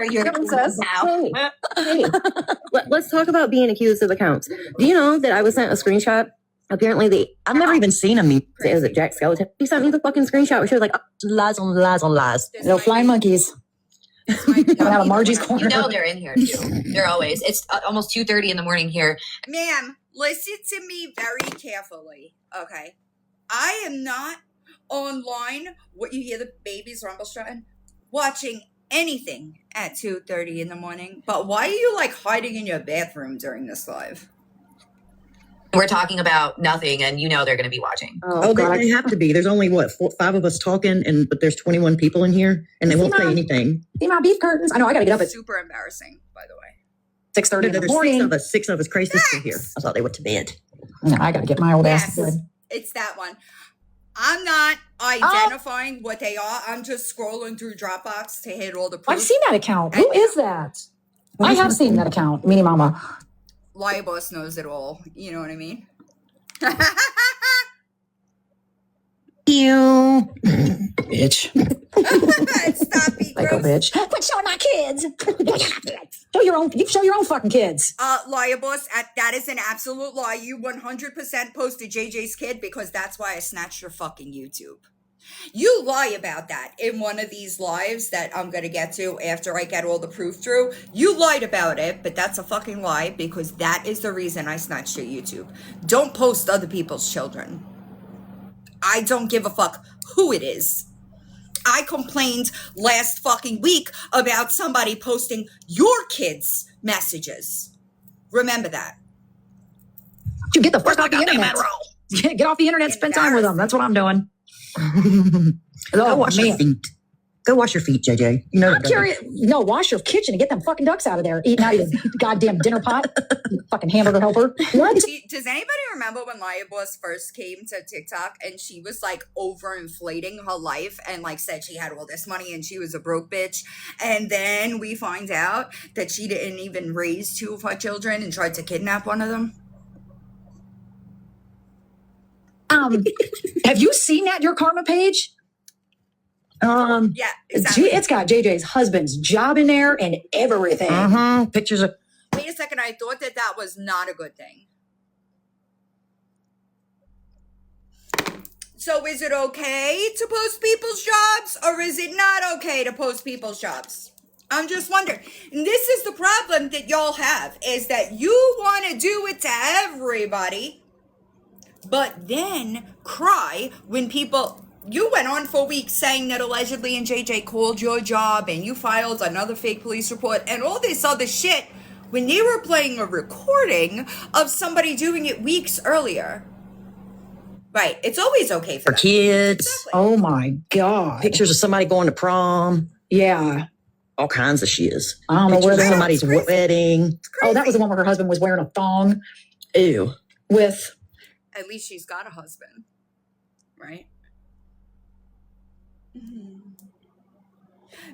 let's talk about being accused of accounts. Do you know that I was sent a screenshot? Apparently, I've never even seen him. Is it Jack Skeleton? He sent me the fucking screenshot where she was like, lies on lies on lies. No flying monkeys. Coming out of Margie's corner. You know they're in here too. They're always. It's almost 2:30 in the morning here. Ma'am, listen to me very carefully, okay? I am not online, what you hear the babies rumble strutting, watching anything at 2:30 in the morning. But why are you like hiding in your bathroom during this live? We're talking about nothing, and you know they're going to be watching. They have to be. There's only, 5 of us talking, but there's 21 people in here, and they won't say anything. See my beef curtains? I know I got to get up at Super embarrassing, by the way. 6:30 in the morning. There's 6 of us. Crazy here. I thought they went to bed. No, I got to get my old ass to bed. It's that one. I'm not identifying what they are. I'm just scrolling through Dropbox to hit all the proof. I've seen that account. Who is that? I have seen that account. Meanie Mama. Liar Boss knows it all. You know what I mean? You Bitch. Stop being Like a gross. bitch. Quit showing my kids. Show your own fucking kids. Liar Boss, that is an absolute lie. You 100% posted JJ's kid because that's why I snatched your fucking YouTube. You lie about that in one of these lives that I'm going to get to after I get all the proof through. You lied about it, but that's a fucking lie because that is the reason I snatched your YouTube. Don't post other people's children. I don't give a fuck who it is. I complained last fucking week about somebody posting your kids' messages. Remember that. You get the fuck off the internet. Get off the internet, spend time with them. That's what I'm doing. Go wash your feet. Go wash your feet, JJ. You know I'm curious. No, wash your kitchen and get them fucking ducks out of there. Eating out of your goddamn dinner pot. You fucking hamburger helper. What? Does anybody remember when Liar Boss first came to TikTok and she was like overinflating her life and like said she had all this money and she was a broke bitch? And then we find out that she didn't even raise 2 of her children and tried to kidnap one of them. Have you seen that, your karma page? Yeah, exactly. It's got JJ's husband's job in there and everything. Pictures of. Wait a second, I thought that was not a good thing. So is it okay to post people's jobs or is it not okay to post people's jobs? I'm just wondering. And this is the problem that y'all have, is that you want to do it to everybody, but then cry when people, you went on for weeks saying that allegedly and JJ called your job and you filed another fake police report and all this other shit when they were playing a recording of somebody doing it weeks earlier. Right. It's always okay for For kids. Exactly. Oh my God. Pictures of somebody going to prom. Yeah. All kinds of shiz. I don't know Pictures where of they somebody's Crazy. wedding. Oh, that was the one where her husband was wearing a thong Ew. with. At least she's got a husband. Right?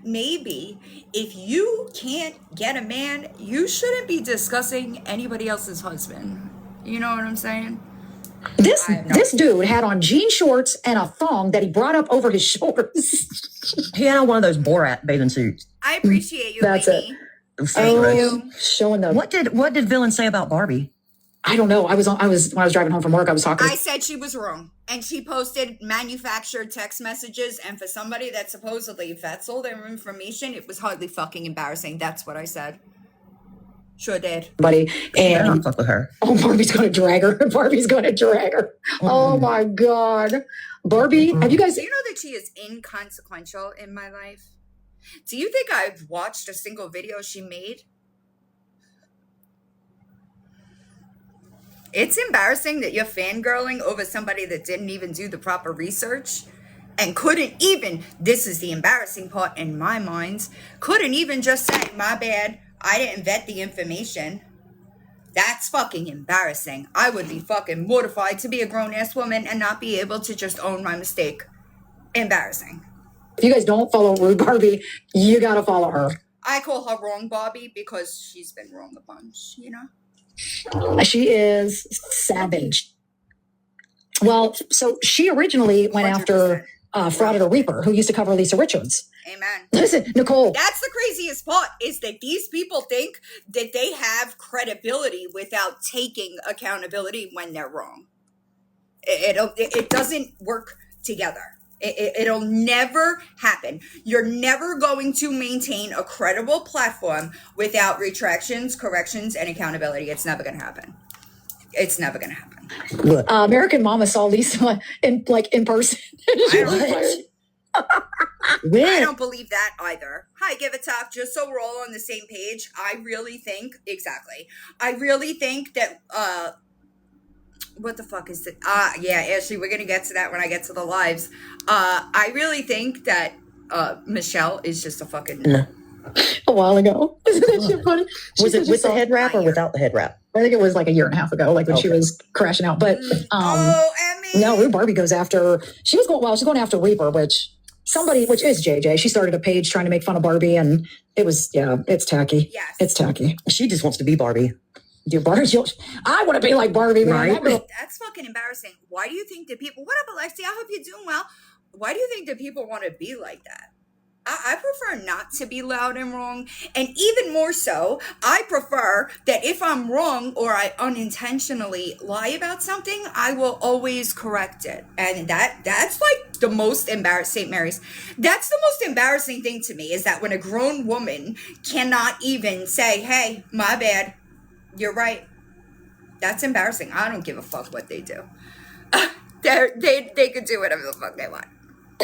Maybe if you can't get a man, you shouldn't be discussing anybody else's husband. You know what I'm saying? This dude had on jean shorts and a thong that he brought up over his shoulders. He had on one of those Borat bathing suits. I appreciate you, That's Whitney. Thank you. Showing the. What did Villain say about Barbie? I don't know. When I was driving home from work, I was talking. I said she was wrong. And she posted manufactured text messages. And for somebody that supposedly vets all their information, it was hardly fucking embarrassing. That's what I said. Sure did. Buddy, I don't and fuck with her. oh, Barbie's going to drag her. Barbie's going to drag her. Oh my God, Barbie! Have you guys? Do you know that she is inconsequential in my life? Do you think I've watched a single video she made? It's embarrassing that you're fangirling over somebody that didn't even do the proper research and couldn't even, this is the embarrassing part in my mind, couldn't even just say, my bad, I didn't vet the information. That's fucking embarrassing. I would be fucking mortified to be a grown-ass woman and not be able to just own my mistake. Embarrassing. If you guys don't follow Rude Barbie, you got to follow her. I call her wrong Barbie because she's been wrong a bunch, you know? She is savage. Well, so she originally went 100%. after Frauditer Reaper, who used to cover Lisa Richards. Amen. Listen, Nicole. That's the craziest part, is that these people think that they have credibility without taking accountability when they're wrong. It doesn't work together. It'll never happen. You're never going to maintain a credible platform without retractions, corrections, and accountability. It's never going to happen. It's never going to happen. Look, American Mama saw Lisa in person. I when? don't believe that either. Hi, Give It Talk. Just so we're all on the same page, I really think that, what the fuck is it? Yeah, Ashley, we're going to get to that when I get to the lives. I really think that Michelle is just a fucking... No. A while ago. Isn't that shit funny? Was it with the head wrap or without the head wrap? I think it was like a year and a half ago, like when she was crashing out. But Emmy! no, Rude Barbie goes after, she's going after Reaper, which is JJ. She started a page trying to make fun of Barbie, and it was, it's tacky. Yes. It's tacky. She just wants to be Barbie. Dude, Barbie, I want to be like Barbie, man. Right. That girl- That's fucking embarrassing. Why do you think that people... What up, Alexia? I hope you're doing well. Why do you think that people want to be like that? I prefer not to be loud and wrong. And even more so, I prefer that if I'm wrong or I unintentionally lie about something, I will always correct it. And that's like the most embarrassing, St. Mary's. That's the most embarrassing thing to me, is that when a grown woman cannot even say, hey, my bad, you're right. That's embarrassing. I don't give a fuck what they do. They could do whatever the fuck they want.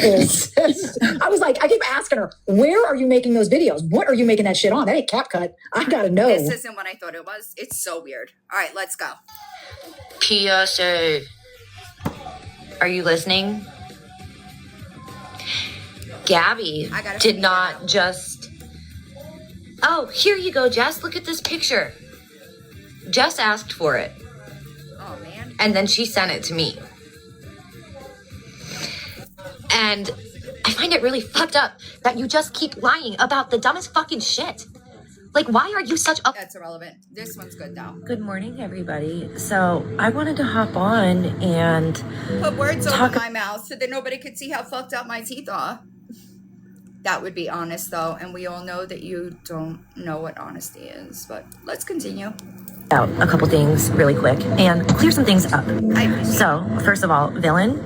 I was like, I keep asking her, where are you making those videos? What are you making that shit on? That ain't CapCut. I gotta know. This isn't what I thought it was. It's so weird. All right, let's go. PSA. Are you listening? Gabby I gotta did figure not it out. just... Oh, here you go, Jess. Look at this picture. Jess asked for it, Oh, man. and then she sent it to me. And I find it really fucked up that you just keep lying about the dumbest fucking shit. Like, why are you such a... That's irrelevant. This one's good, though. Good morning, everybody. So I wanted to hop on and Put words over my mouth so that nobody could see how fucked up my teeth are. That would be honest, though. And we all know that you don't know what honesty is. But let's continue. out a couple things really quick and clear some things up. I appreciate So, first of all, Villain,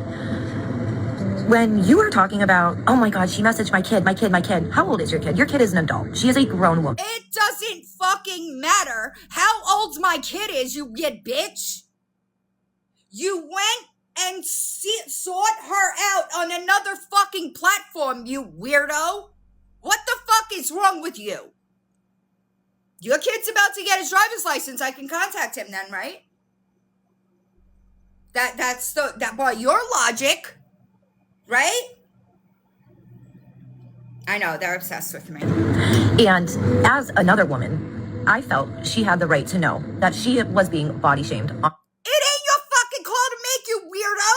when you were talking about, oh my God, she messaged my kid. How old is your kid? Your kid is an adult. She is a grown woman. It doesn't fucking matter how old my kid is, you bitch. You went and sought her out on another fucking platform, you weirdo. What the fuck is wrong with you? Your kid's about to get his driver's license. I can contact him then, right? That's by your logic, right? I know, they're obsessed with me. And as another woman, I felt she had the right to know that she was being body shamed. It ain't your fucking call to make, you weirdo.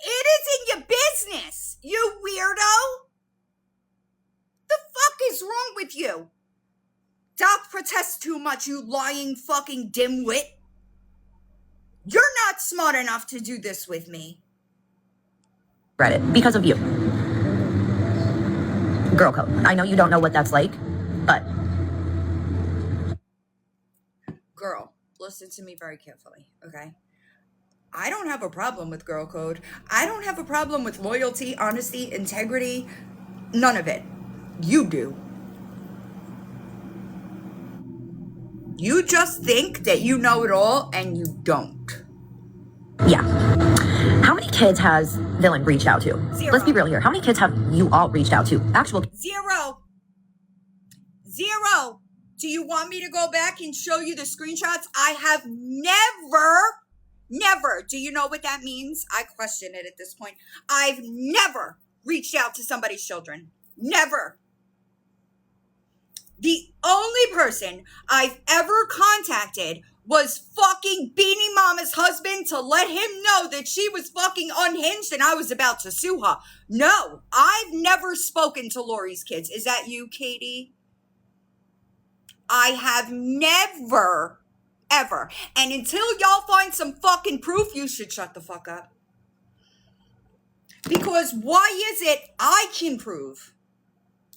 It isn't your business, you weirdo. The fuck is wrong with you? Doc protests too much, you lying fucking dimwit. You're not smart enough to do this with me. Reddit because of you. Girl code. I know you don't know what that's like, but Girl, listen to me very carefully, okay? I don't have a problem with girl code. I don't have a problem with loyalty, honesty, integrity. None of it. You do. You just think that you know it all, and you don't. yeah. How many kids has Villain reached out to? 0. Let's be real here. How many kids have you all reached out to? Actual 0. Do you want me to go back and show you the screenshots? I have never, do you know what that means? I question it at this point. I've never reached out to somebody's children. Never. The only person I've ever contacted was fucking Beanie Mama's husband to let him know that she was fucking unhinged and I was about to sue her. No, I've never spoken to Lori's kids. Is that you, Katie? I have never, ever. And until y'all find some fucking proof, you should shut the fuck up. Because why is it I can prove,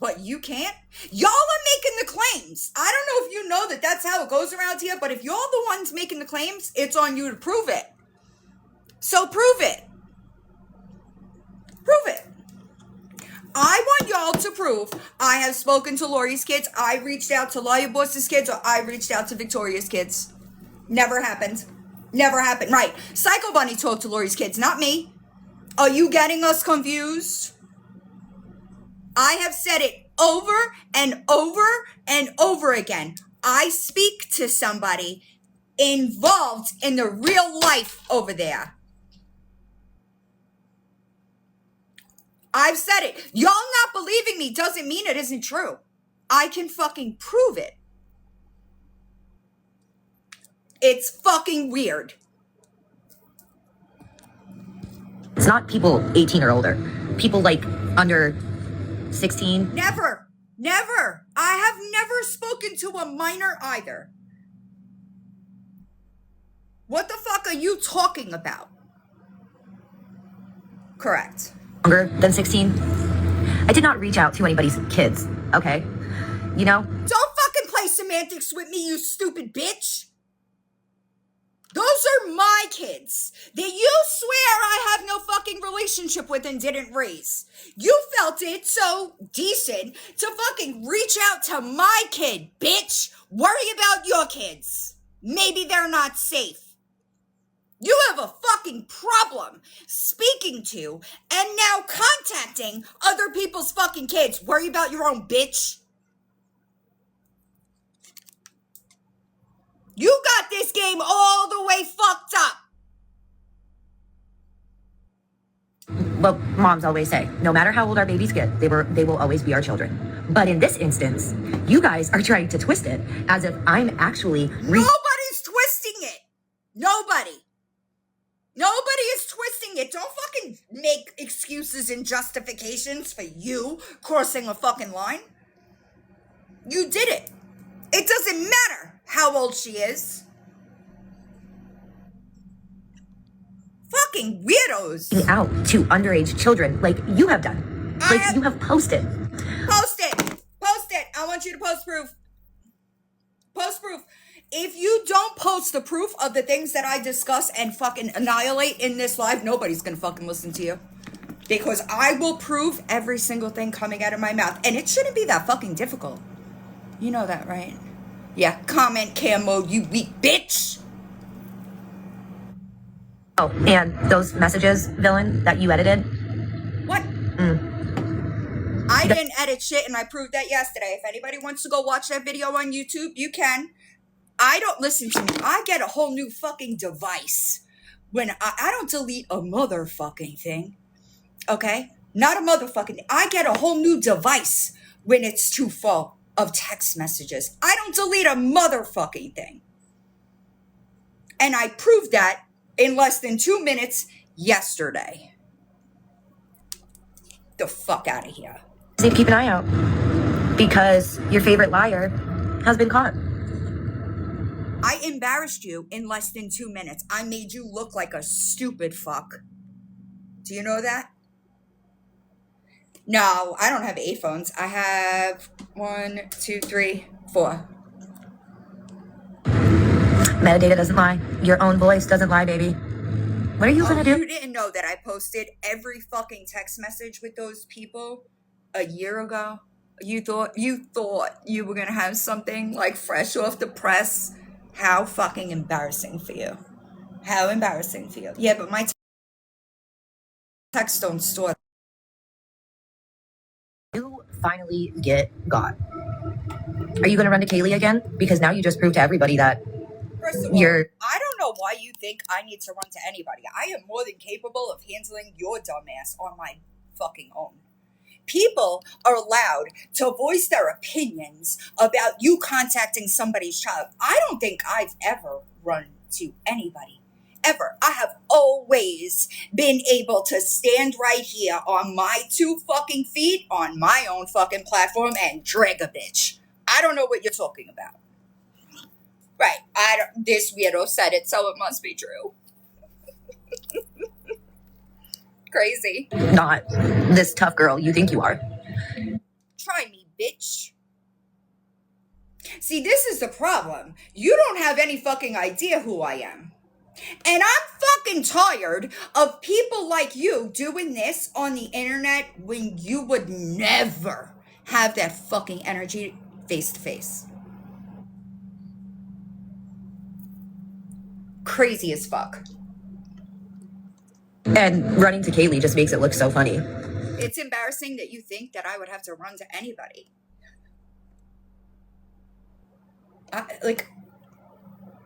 but you can't? Y'all are making the claims. I don't know if you know that that's how it goes around here, but if you're the ones making the claims, it's on you to prove it. So prove it. Prove it. I want y'all to prove I have spoken to Lori's kids, I reached out to Lawyer Boss's kids, or I reached out to Victoria's kids. Never happened. Never happened. Right. Psycho Bunny talked to Lori's kids, not me. Are you getting us confused? I have said it over and over and over again. I speak to somebody involved in the real life over there. I've said it. Y'all not believing me doesn't mean it isn't true. I can fucking prove it. It's fucking weird. It's not people 18 or older. People like under 16. Never. I have never spoken to a minor either. What the fuck are you talking about? Correct. Younger than 16. I did not reach out to anybody's kids, okay? You know? Don't fucking play semantics with me, you stupid bitch. Those are my kids that you swear I have no fucking relationship with and didn't raise. You felt it so decent to fucking reach out to my kid, bitch. Worry about your kids. Maybe they're not safe. You have a fucking problem speaking to and now contacting other people's fucking kids. Worry about your own, bitch. You got this game all the way fucked up. Well, moms always say, no matter how old our babies get, they will always be our children. But in this instance, you guys are trying to twist it as if I'm actually... Nobody's twisting it. Nobody is twisting it. Don't fucking make excuses and justifications for you crossing a fucking line. You did it. It doesn't matter how old she is. Fucking weirdos. out to underage children like you have done. You have posted. Post it. I want you to post proof. Post proof. If you don't post the proof of the things that I discuss and fucking annihilate in this live, nobody's gonna fucking listen to you. Because I will prove every single thing coming out of my mouth. And it shouldn't be that fucking difficult. You know that, right? Yeah, comment cam mode, you weak bitch. Oh, and those messages, villain, that you edited. What? I didn't edit shit, and I proved that yesterday. If anybody wants to go watch that video on YouTube, you can. I don't listen to me. I get a whole new fucking device when I don't delete a motherfucking thing. Okay? Not a motherfucking thing. I get a whole new device when it's too full of text messages. I don't delete a motherfucking thing. And I proved that in less than 2 minutes yesterday. The fuck out of here. Steve, keep an eye out. Because your favorite liar has been caught. I embarrassed you in less than 2 minutes. I made you look like a stupid fuck. Do you know that? No, I don't have 8 phones. I have 1, 2, 3, 4. Metadata doesn't lie. Your own voice doesn't lie, baby. What are you gonna do? You didn't know that I posted every fucking text message with those people a year ago? You thought you were gonna have something like fresh off the press? How fucking embarrassing for you. How embarrassing for you. Yeah, but my texts don't store. You finally get got. Are you gonna run to Kaylee again? Because now you just proved to everybody that First of all, I don't know why you think I need to run to anybody. I am more than capable of handling your dumbass on my fucking own. People are allowed to voice their opinions about you contacting somebody's child. I don't think I've ever run to anybody. Ever. I have always been able to stand right here on my 2 fucking feet on my own fucking platform and drag a bitch. I don't know what you're talking about. Right. This weirdo said it, so it must be true. Crazy. not this tough girl you think you are. Try me, bitch. See, this is the problem. You don't have any fucking idea who I am. And I'm fucking tired of people like you doing this on the internet when you would never have that fucking energy face to face. Crazy as fuck. And running to Kaylee just makes it look so funny. It's embarrassing that you think that I would have to run to anybody.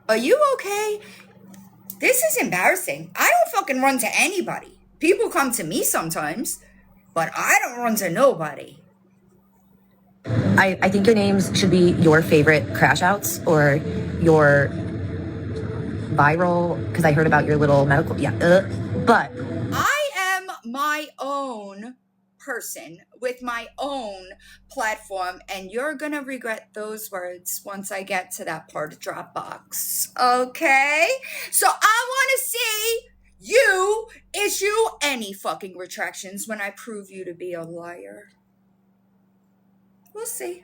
Are you okay? This is embarrassing. I don't fucking run to anybody. People come to me sometimes, but I don't run to nobody. I think your names should be your favorite crash outs or your viral, because I heard about your little medical, but I am my own person with my own platform, and you're gonna regret those words once I get to that part of Dropbox. Okay? So I want to see you issue any fucking retractions when I prove you to be a liar. We'll see.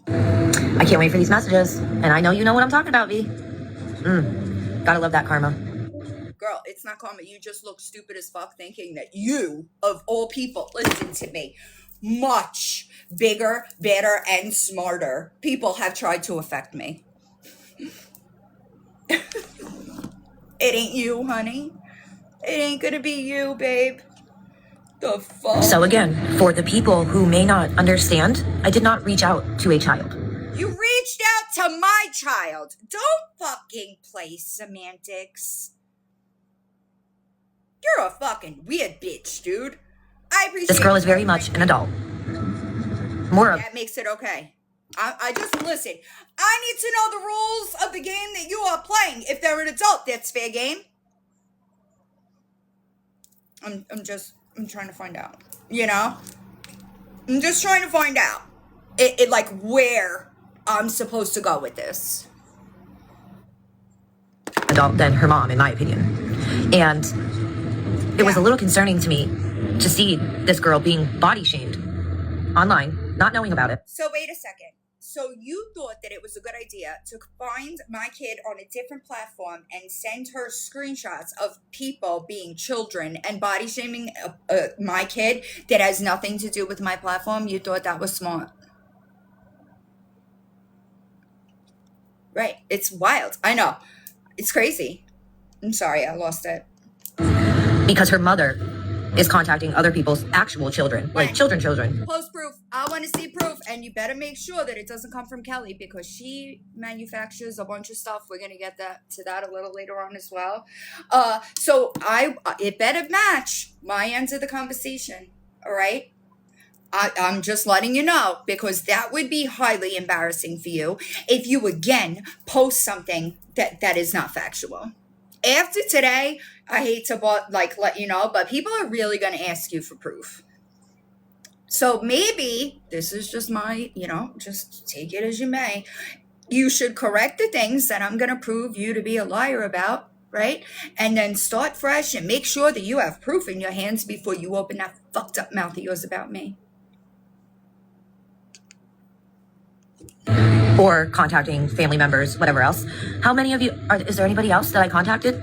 I can't wait for these messages. And I know you know what I'm talking about, V. Gotta love that karma. Girl, it's not karma. You just look stupid as fuck thinking that you, of all people, listen to me, much bigger, better, and smarter people have tried to affect me. It ain't you, honey. It ain't gonna be you, babe. The fuck? So again, for the people who may not understand, I did not reach out to a child. You reached out to my child. Don't fucking play semantics. You're a fucking weird bitch, dude. I appreciate This girl is very much an adult. More of that makes it okay. I just listen. I need to know the rules of the game that you are playing. If they're an adult, that's fair game. I'm trying to find out. You know? I'm just trying to find out. It like where I'm supposed to go with this. adult than her mom, in my opinion. And it was a little concerning to me to see this girl being body shamed online, not knowing about it. So wait a second. So you thought that it was a good idea to find my kid on a different platform and send her screenshots of people being children and body shaming my kid that has nothing to do with my platform? You thought that was smart. Right. It's wild. I know. It's crazy. I'm sorry, I lost it. Because her mother is contacting other people's actual children, like When? children. Post proof. I want to see proof, and you better make sure that it doesn't come from Kelly because she manufactures a bunch of stuff. We're gonna get to that a little later on as well. So it better match my end of the conversation. All right. I'm just letting you know because that would be highly embarrassing for you if you again post something that is not factual. After today, I hate to let you know, but people are really going to ask you for proof. So maybe this is just my, just take it as you may. You should correct the things that I'm going to prove you to be a liar about, right? And then start fresh and make sure that you have proof in your hands before you open that fucked up mouth of yours about me. Or contacting family members, whatever else. How many of you is there anybody else that I contacted?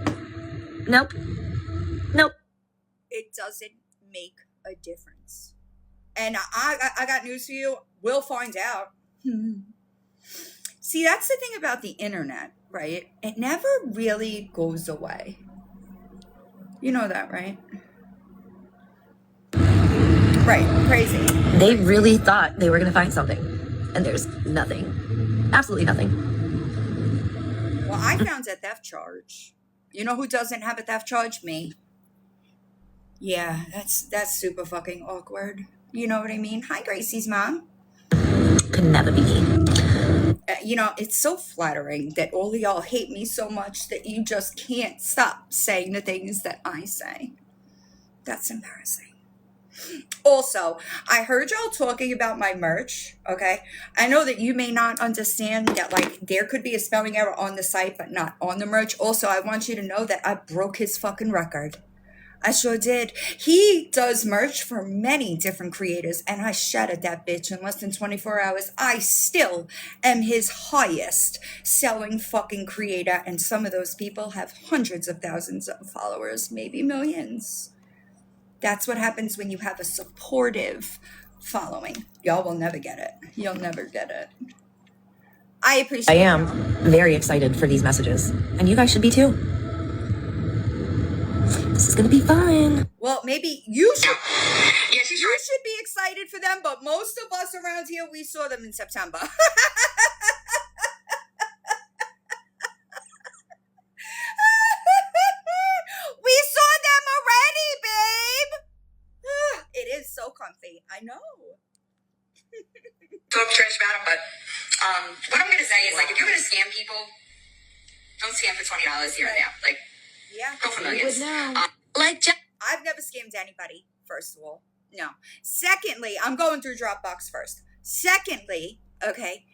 Nope. It doesn't make a difference. And I got news for you. We'll find out. See, that's the thing about the internet, right? It never really goes away. You know that, right? Right, crazy. They really thought they were going to find something. And there's nothing. Absolutely nothing. Well, I found a theft charge. You know who doesn't have a theft charge? Me. Yeah, that's super fucking awkward. You know what I mean? Hi, Gracie's mom. Could never be me. It's so flattering that all of y'all hate me so much that you just can't stop saying the things that I say. That's embarrassing. Also, I heard y'all talking about my merch, okay? I know that you may not understand that, there could be a spelling error on the site, but not on the merch. Also, I want you to know that I broke his fucking record. I sure did. He does merch for many different creators, and I shattered that bitch in less than 24 hours. I still am his highest selling fucking creator, and some of those people have hundreds of thousands of followers, maybe millions. That's what happens when you have a supportive following. Y'all will never get it. You'll never get it. I appreciate I am y'all. very excited for these messages. And you guys should be too. This is going to be fun. Well, maybe you should. You should be excited for them, but most of us around here, we saw them in September. We saw them already, babe. It is so comfy. I know. Talk trash about them, but what I'm gonna say is if you're gonna scam people, don't scam for $20 here and there. Yeah. Go for millions. I've never scammed anybody, first of all. No. Secondly, I'm going through Dropbox first. Secondly, okay,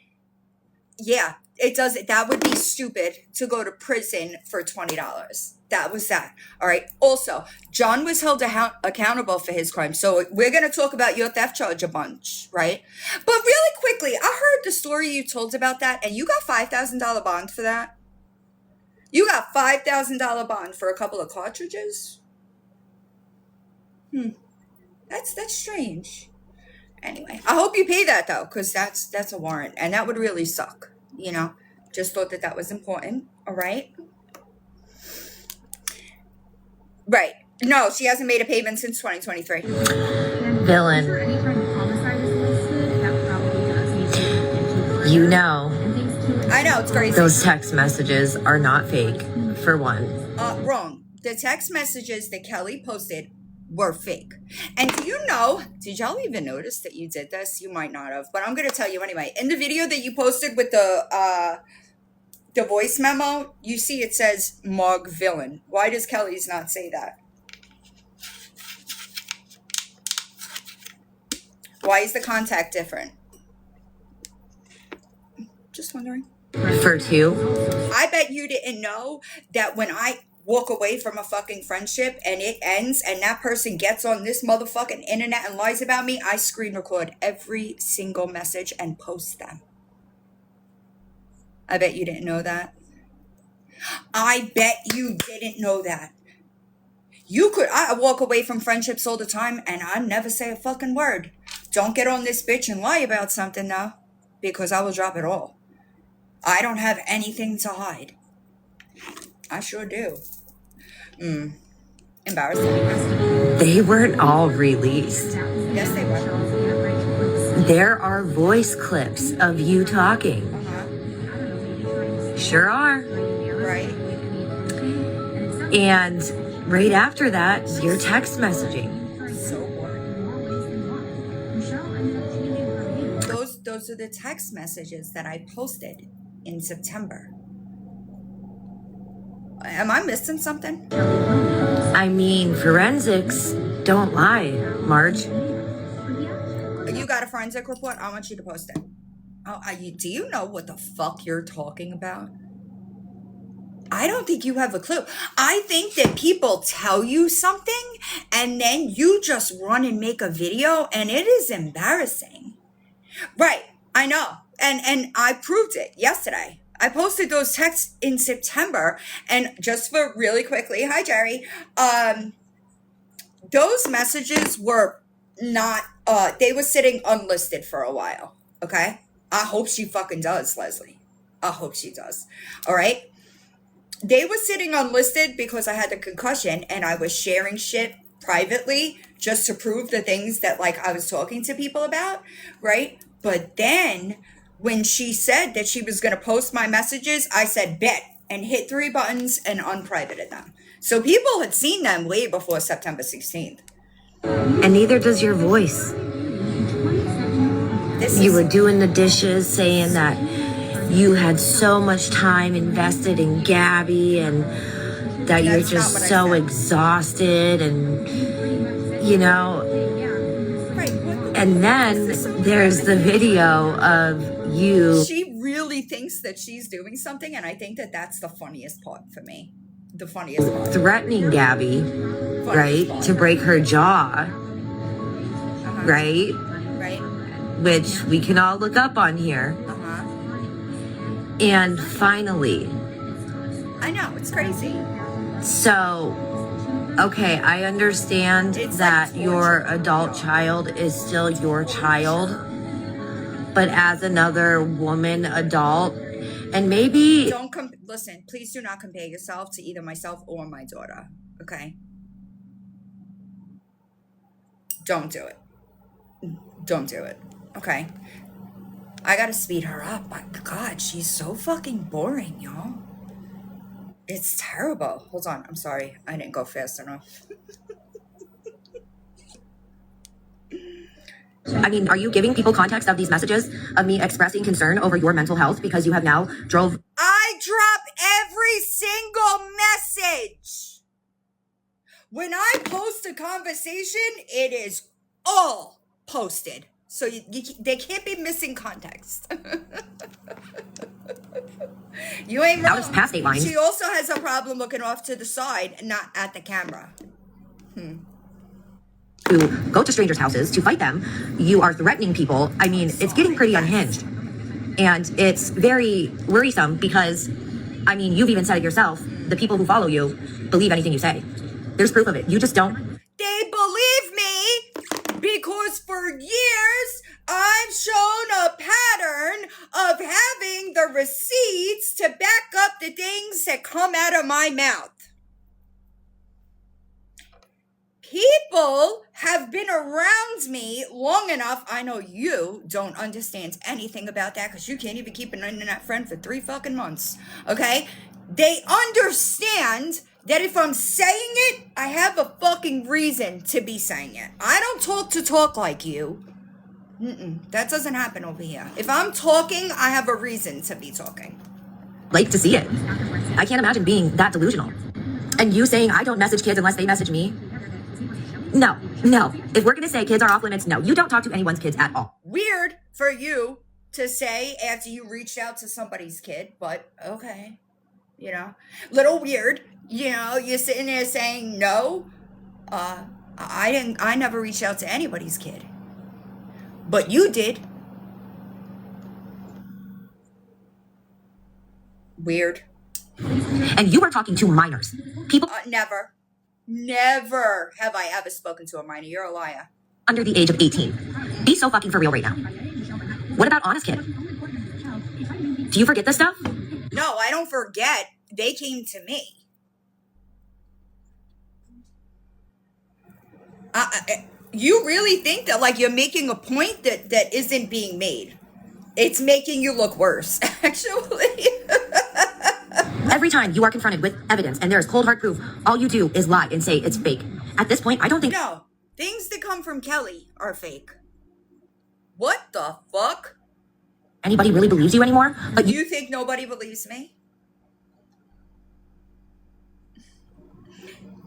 yeah, that would be stupid to go to prison for $20. That was that. All right. Also, John was held accountable for his crime. So we're going to talk about your theft charge a bunch, right? But really quickly, I heard the story you told about that, and you got $5,000 bond for that? You got $5,000 bond for a couple of cartridges? That's strange. Anyway, I hope you pay that though, because that's a warrant, and that would really suck. Just thought that was important. All right. Right. No, she hasn't made a payment since 2023. Villain. You know. I know, it's crazy. Those text messages are not fake, for one. Wrong. The text messages that Kelly posted were fake. And did y'all even notice that you did this? You might not have, but I'm going to tell you anyway. In the video that you posted with the voice memo, you see it says Mog Villain. Why does Kelly's not say that? Why is the contact different? Just wondering. For two. I bet you didn't know that when I walk away from a fucking friendship and it ends and that person gets on this motherfucking internet and lies about me, I screen record every single message and post them. I bet you didn't know that. I bet you didn't know that. I walk away from friendships all the time and I never say a fucking word. Don't get on this bitch and lie about something though, because I will drop it all. I don't have anything to hide. I sure do. Embarrassing. They weren't all released. Yes, they were. There are voice clips of you talking. Sure are. Right. And right after that, your text messaging. So boring. Those are the text messages that I posted in September. Am I missing something? I mean, forensics don't lie, Marge. You got a forensic report? I want you to post it. Oh, do you know what the fuck you're talking about? I don't think you have a clue. I think that people tell you something and then you just run and make a video, and it is embarrassing. Right. I know. And I proved it yesterday. I posted those texts in September, and just for really quickly, hi Jerry, those messages were not, they were sitting unlisted for a while, okay? I hope she fucking does, Leslie. I hope she does, all right? They were sitting unlisted because I had the concussion, and I was sharing shit privately just to prove the things that, like, I was talking to people about, right? But then when she said that she was going to post my messages, I said, bet, and hit 3 buttons and unprivated them. So people had seen them way before September 16th. And neither does your voice. You were doing the dishes, saying that you had so much time invested in Gabby and that you're just so exhausted and, you know. And then there's the video of you. She really thinks that she's doing something, and I think that that's the funniest part for me. The funniest part. Threatening Gabby, right, to break her jaw, right? Right. Which we can all look up on here. And finally. I know, it's crazy. So, okay, I understand that your adult child is still your child, but as another woman adult, and maybe... Listen, please do not compare yourself to either myself or my daughter, okay? Don't do it. Don't do it, okay? I gotta speed her up. My God, she's so fucking boring, y'all. It's terrible. Hold on, I'm sorry. I didn't go fast enough. I mean, are you giving people context of these messages of me expressing concern over your mental health because you have now drove... I drop every single message. When I post a conversation, it is all posted. So they can't be missing context. You ain't wrong. That was past 8 lines. She also has a problem looking off to the side, not at the camera. To go to strangers' houses, to fight them. You are threatening people. I mean, it's getting pretty unhinged. And it's very worrisome because, I mean, you've even said it yourself. The people who follow you believe anything you say. There's proof of it. You just don't. They believe me because for years I've shown a pattern of having the receipts to back up the things that come out of my mouth. People have been around me long enough. I know you don't understand anything about that because you can't even keep an internet friend for 3 fucking months. Okay? They understand that if I'm saying it, I have a fucking reason to be saying it. I don't talk to talk like you. That doesn't happen over here. If I'm talking, I have a reason to be talking. Like to see it. I can't imagine being that delusional. And you saying I don't message kids unless they message me. No. If we're going to say kids are off limits, no. You don't talk to anyone's kids at all. Weird for you to say after you reached out to somebody's kid, but okay. You know, little weird. You know, you're sitting there saying no. I never reached out to anybody's kid. But you did. Weird. And you were talking to minors. People Never have I ever spoken to a minor. You're a liar. Under the age of 18. Be so fucking for real right now. What about Honest Kid? Do you forget this stuff? No, I don't forget. They came to me. You really think that like you're making a point that isn't being made? It's making you look worse, actually. Every time you are confronted with evidence and there is cold hard proof, all you do is lie and say it's fake. At this point, I don't think No, things that come from Kelly are fake. What the fuck? anybody really believes you anymore. But You think nobody believes me?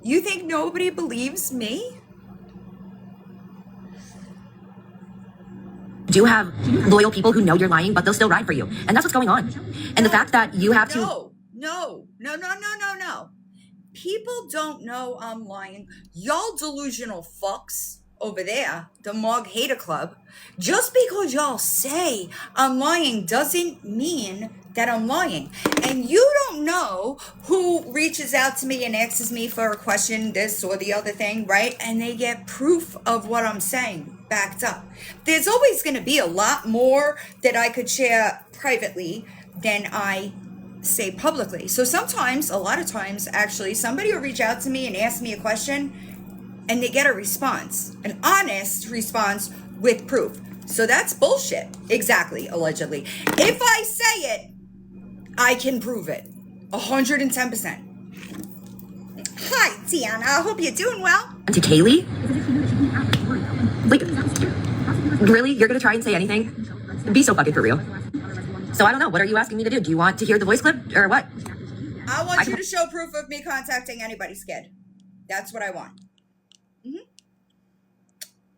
You think nobody believes me? do have loyal people who know you're lying, but they'll still ride for you. And that's what's going on. And the fact that you have to... No. People don't know I'm lying. Y'all delusional fucks over there, the Mog Hater Club. Just because y'all say I'm lying doesn't mean that I'm lying. And you don't know who reaches out to me and asks me for a question, this or the other thing, right? And they get proof of what I'm saying backed up. There's always going to be a lot more that I could share privately than I say publicly. So sometimes, a lot of times, actually, somebody will reach out to me and ask me a question and they get a response, an honest response with proof. So that's bullshit. Exactly, allegedly. If I say it, I can prove it. 110%. Hi, Deanna. I hope you're doing well. To Kaylee? Like, really? You're gonna try and say anything? Be so fucking for real. So I don't know. What are you asking me to do? Do you want to hear the voice clip or what? I want you to show proof of me contacting anybody's kid. That's what I want.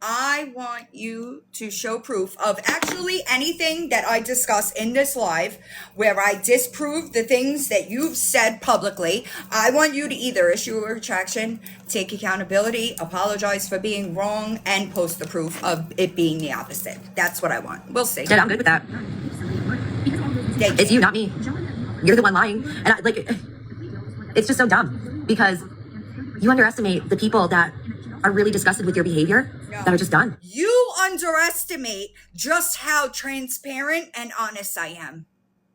I want you to show proof of actually anything that I discuss in this live where I disprove the things that you've said publicly. I want you to either issue a retraction, take accountability, apologize for being wrong, and post the proof of it being the opposite. That's what I want. We'll see. Yeah, I'm good with that. It's you, not me. You're the one lying. And it's just so dumb because you underestimate the people that are really disgusted with your behavior, that are just done. You underestimate just how transparent and honest I am.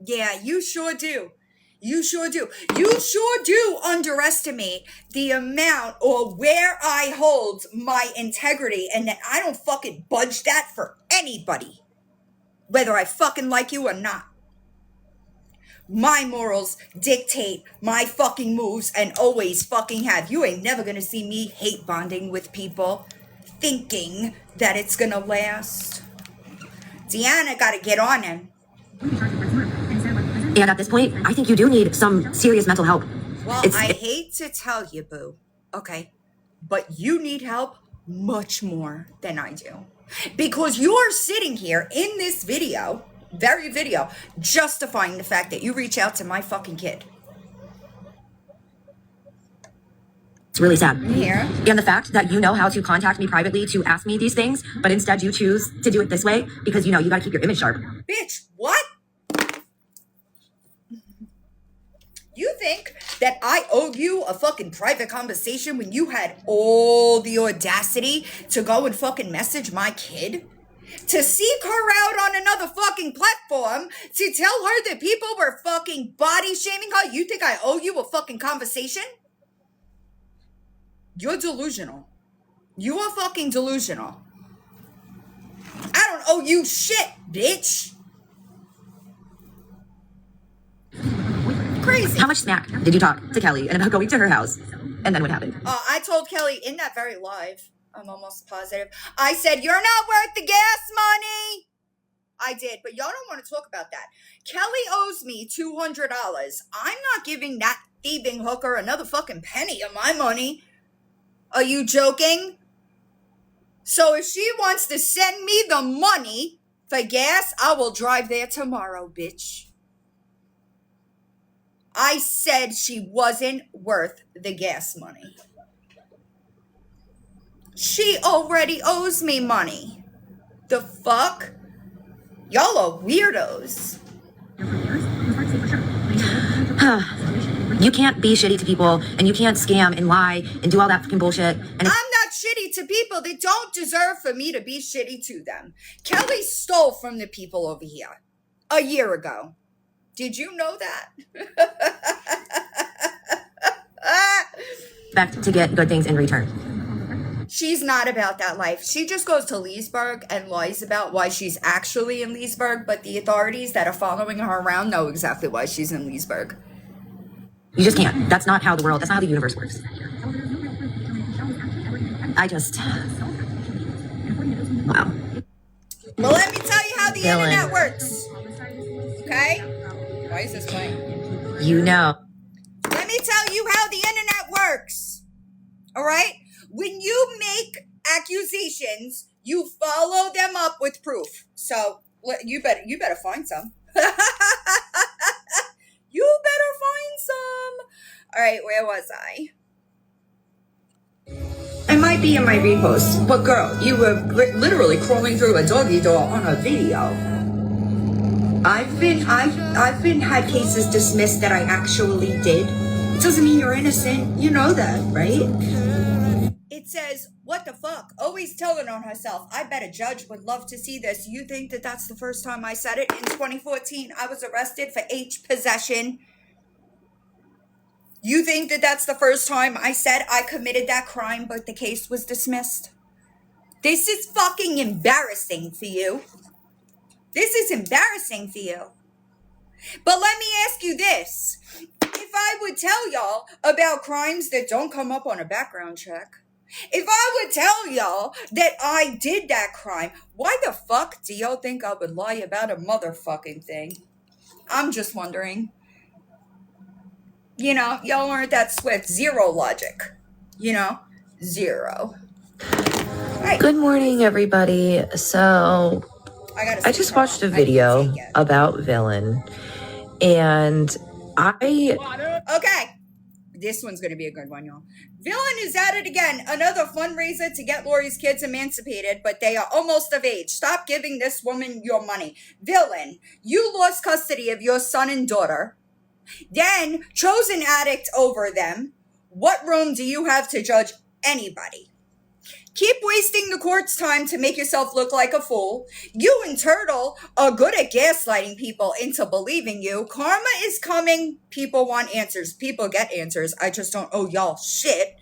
Yeah, you sure do. You sure do. You sure do underestimate the amount or where I hold my integrity and that I don't fucking budge that for anybody, whether I fucking like you or not. My morals dictate my fucking moves and always fucking have. You ain't never gonna see me hate bonding with people thinking that it's gonna last. Deanna gotta get on him. And at this point, I think you do need some serious mental help. Well, I hate to tell you, boo, okay, but you need help much more than I do. Because you're sitting here in this video, very video, justifying the fact that you reach out to my fucking kid. It's really sad. Yeah. And the fact that you know how to contact me privately to ask me these things, but instead you choose to do it this way because you know you gotta keep your image sharp. Bitch, what? You think that I owe you a fucking private conversation when you had all the audacity to go and fucking message my kid? To seek her out on another fucking platform, to tell her that people were fucking body shaming her? You think I owe you a fucking conversation? You're delusional. You are fucking delusional. I don't owe you shit, bitch. Crazy. How much smack did you talk to Kelly and about going to her house? And then what happened? I told Kelly in that very live, I'm almost positive, I said, you're not worth the gas money. I did, but y'all don't want to talk about that. Kelly owes me $200. I'm not giving that thieving hooker another fucking penny of my money. Are you joking? So if she wants to send me the money for gas, I will drive there tomorrow, bitch. I said she wasn't worth the gas money. She already owes me money. The fuck? Y'all are weirdos. You can't be shitty to people and you can't scam and lie and do all that fucking bullshit. And I'm not shitty to people that don't deserve for me to be shitty to them. Kelly stole from the people over here a year ago. Did you know that? expect to get good things in return. She's not about that life. She just goes to Leesburg and lies about why she's actually in Leesburg, but the authorities that are following her around know exactly why she's in Leesburg. You just can't. That's not how the universe works. Wow. Well, let me tell you how the internet works. Okay? Why is this playing? You know. Let me tell you how the internet works. All right? When you make accusations, you follow them up with proof. So you better find some. You better find some. All right, where was I? I might be in my repost, but girl, you were literally crawling through a doggy door on a video. I've been had cases dismissed that I actually did. It doesn't mean you're innocent. You know that, right? It says, what the fuck? Always telling on herself. I bet a judge would love to see this. You think that that's the first time I said it? In 2014, I was arrested for H possession. You think that that's the first time I said I committed that crime, but the case was dismissed? This is fucking embarrassing for you. This is embarrassing for you. But let me ask you this. If I would tell y'all about crimes that don't come up on a background check, if I would tell y'all that I did that crime, why the fuck do y'all think I would lie about a motherfucking thing? I'm just wondering. You know, y'all aren't that swift. Zero logic. You know? Zero. Right. Good morning, everybody. So, I just watched a video about Villain, and Okay. This one's going to be a good one, y'all. Villain is at it again. Another fundraiser to get Lori's kids emancipated, but they are almost of age. Stop giving this woman your money. Villain, you lost custody of your son and daughter, then chose an addict over them. What room do you have to judge anybody? Keep wasting the court's time to make yourself look like a fool. You and Turtle are good at gaslighting people into believing you. Karma is coming. People want answers. People get answers. I just don't owe y'all shit.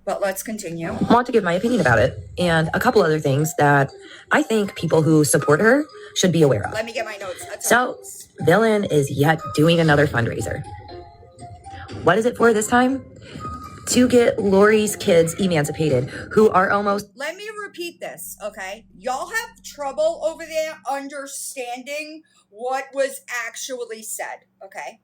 But let's continue. Want to give my opinion about it and a couple other things that I think people who support her should be aware of. Let me get my notes. So, Villain is yet doing another fundraiser. What is it for this time? To get Lori's kids emancipated, who are almost... Let me repeat this, okay? Y'all have trouble over there understanding what was actually said, okay?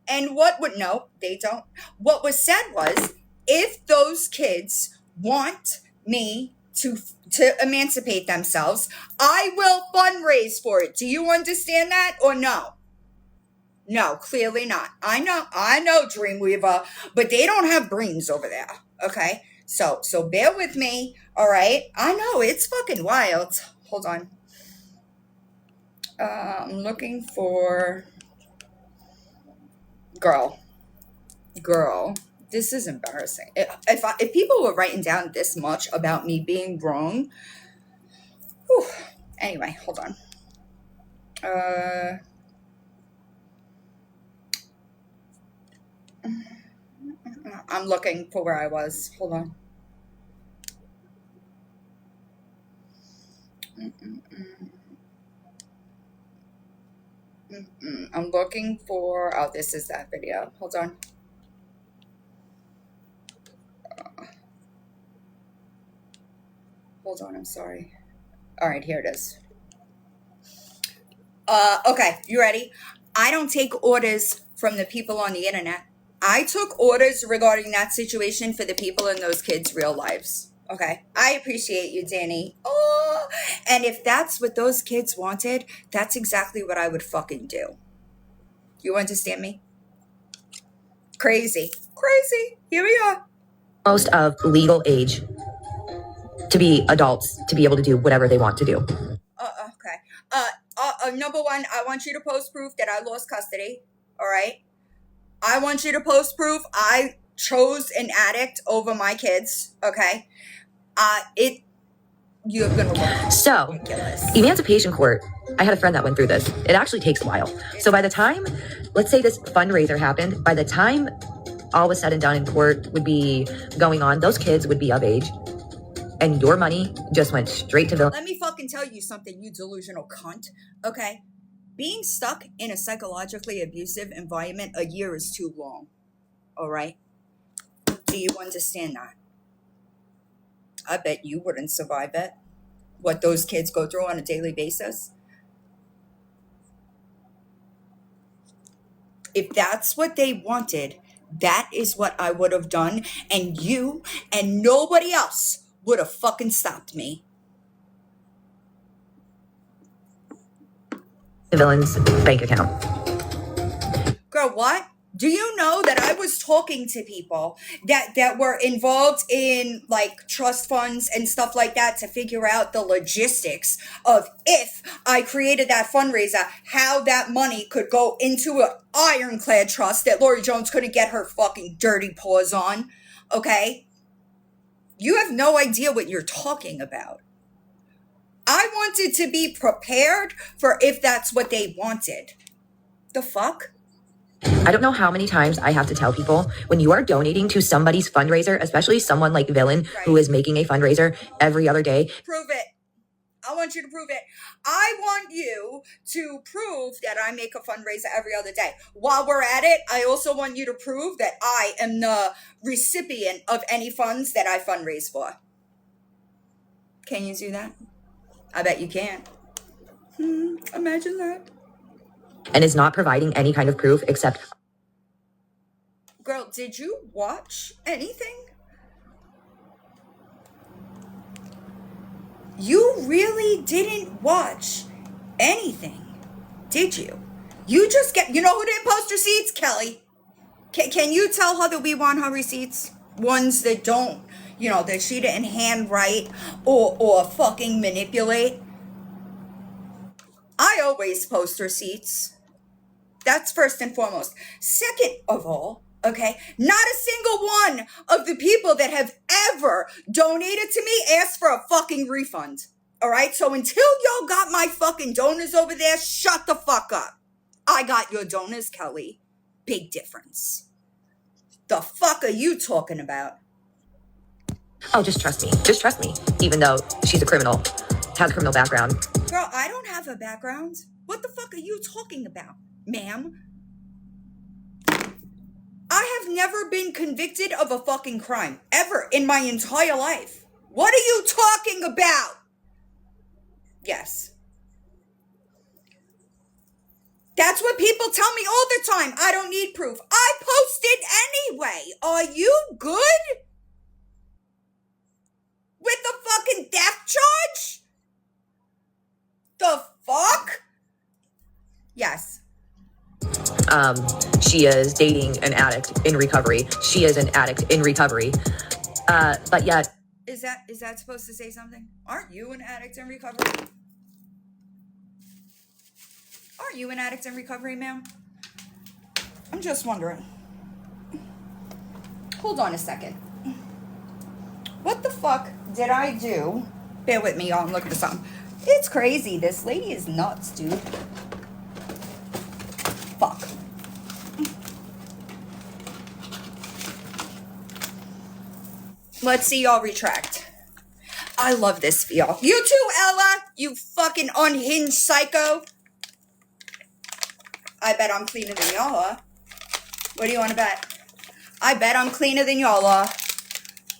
And no, they don't. What was said was, if those kids want me to emancipate themselves, I will fundraise for it. Do you understand that or no? No, clearly not. I know, Dreamweaver, but they don't have brains over there, okay? So bear with me, all right? I know, it's fucking wild. Hold on. I'm looking for... Girl. This is embarrassing. If people were writing down this much about me being wrong... Whew. Anyway, hold on. I'm looking for where I was. Hold on. I'm looking for... Oh, this is that video. Hold on. Hold on, I'm sorry. All right, here it is. Okay, you ready? I don't take orders from the people on the internet. I took orders regarding that situation for the people in those kids' real lives. Okay, I appreciate you, Danny. Oh, and if that's what those kids wanted, that's exactly what I would fucking do. You understand me? Crazy. Here we are. Most of legal age to be adults, to be able to do whatever they want to do. Okay. Number one, I want you to post proof that I lost custody. All right. I want you to post proof I chose an addict over my kids. Okay. You're gonna look so ridiculous. Emancipation court. I had a friend that went through this. It actually takes a while. So by the time, let's say this fundraiser happened, by the time all was said and done in court would be going on, those kids would be of age. and your money just went straight to Villain. Let me fucking tell you something, you delusional cunt, okay? Being stuck in a psychologically abusive environment a year is too long, all right? Do you understand that? I bet you wouldn't survive it. What those kids go through on a daily basis. If that's what they wanted, that is what I would have done, and you and nobody else would have fucking stopped me. The Villain's bank account. Girl, what? Do you know that I was talking to people that were involved in like trust funds and stuff like that to figure out the logistics of if I created that fundraiser, how that money could go into an ironclad trust that Lori Jones couldn't get her fucking dirty paws on, okay? You have no idea what you're talking about. I wanted to be prepared for if that's what they wanted. The fuck? I don't know how many times I have to tell people, when you are donating to somebody's fundraiser, especially someone like Villain, who is making a fundraiser every other day. Prove it. I want you to prove it. I want you to prove that I make a fundraiser every other day. While we're at it, I also want you to prove that I am the recipient of any funds that I fundraise for. Can you do that? I bet you can. Imagine that. And is not providing any kind of proof except... Girl, did you watch anything? You really didn't watch anything, did you? You just get... You know who didn't post receipts? Kelly. Can you tell her that we want her receipts? Ones that don't, you know, that she didn't handwrite or fucking manipulate. I always post receipts. That's first and foremost. Second of all, okay, not a single one of the people that have ever donated to me asked for a fucking refund. All right? So until y'all got my fucking donors over there, shut the fuck up. I got your donors, Kelly. Big difference. The fuck are you talking about? Oh, just trust me. Just trust me. Even though she's a criminal, has a criminal background. Girl, I don't have a background. What the fuck are you talking about, ma'am? I have never been convicted of a fucking crime, ever in my entire life. What are you talking about? Yes. That's what people tell me all the time. I don't need proof. I posted anyway. Are you good? With the fucking theft charge? The fuck? Yes. She is dating an addict in recovery. She is an addict in recovery. But yet... Is that supposed to say something? Aren't you an addict in recovery? Are you an addict in recovery, ma'am? I'm just wondering. Hold on a second. What the fuck did I do? Bear with me, y'all. I'm looking for something. It's crazy. This lady is nuts, dude. Fuck. Let's see y'all retract. I love this for y'all. You too, Ella. You fucking unhinged psycho. I bet I'm cleaner than y'all are. What do you want to bet? I bet I'm cleaner than y'all are.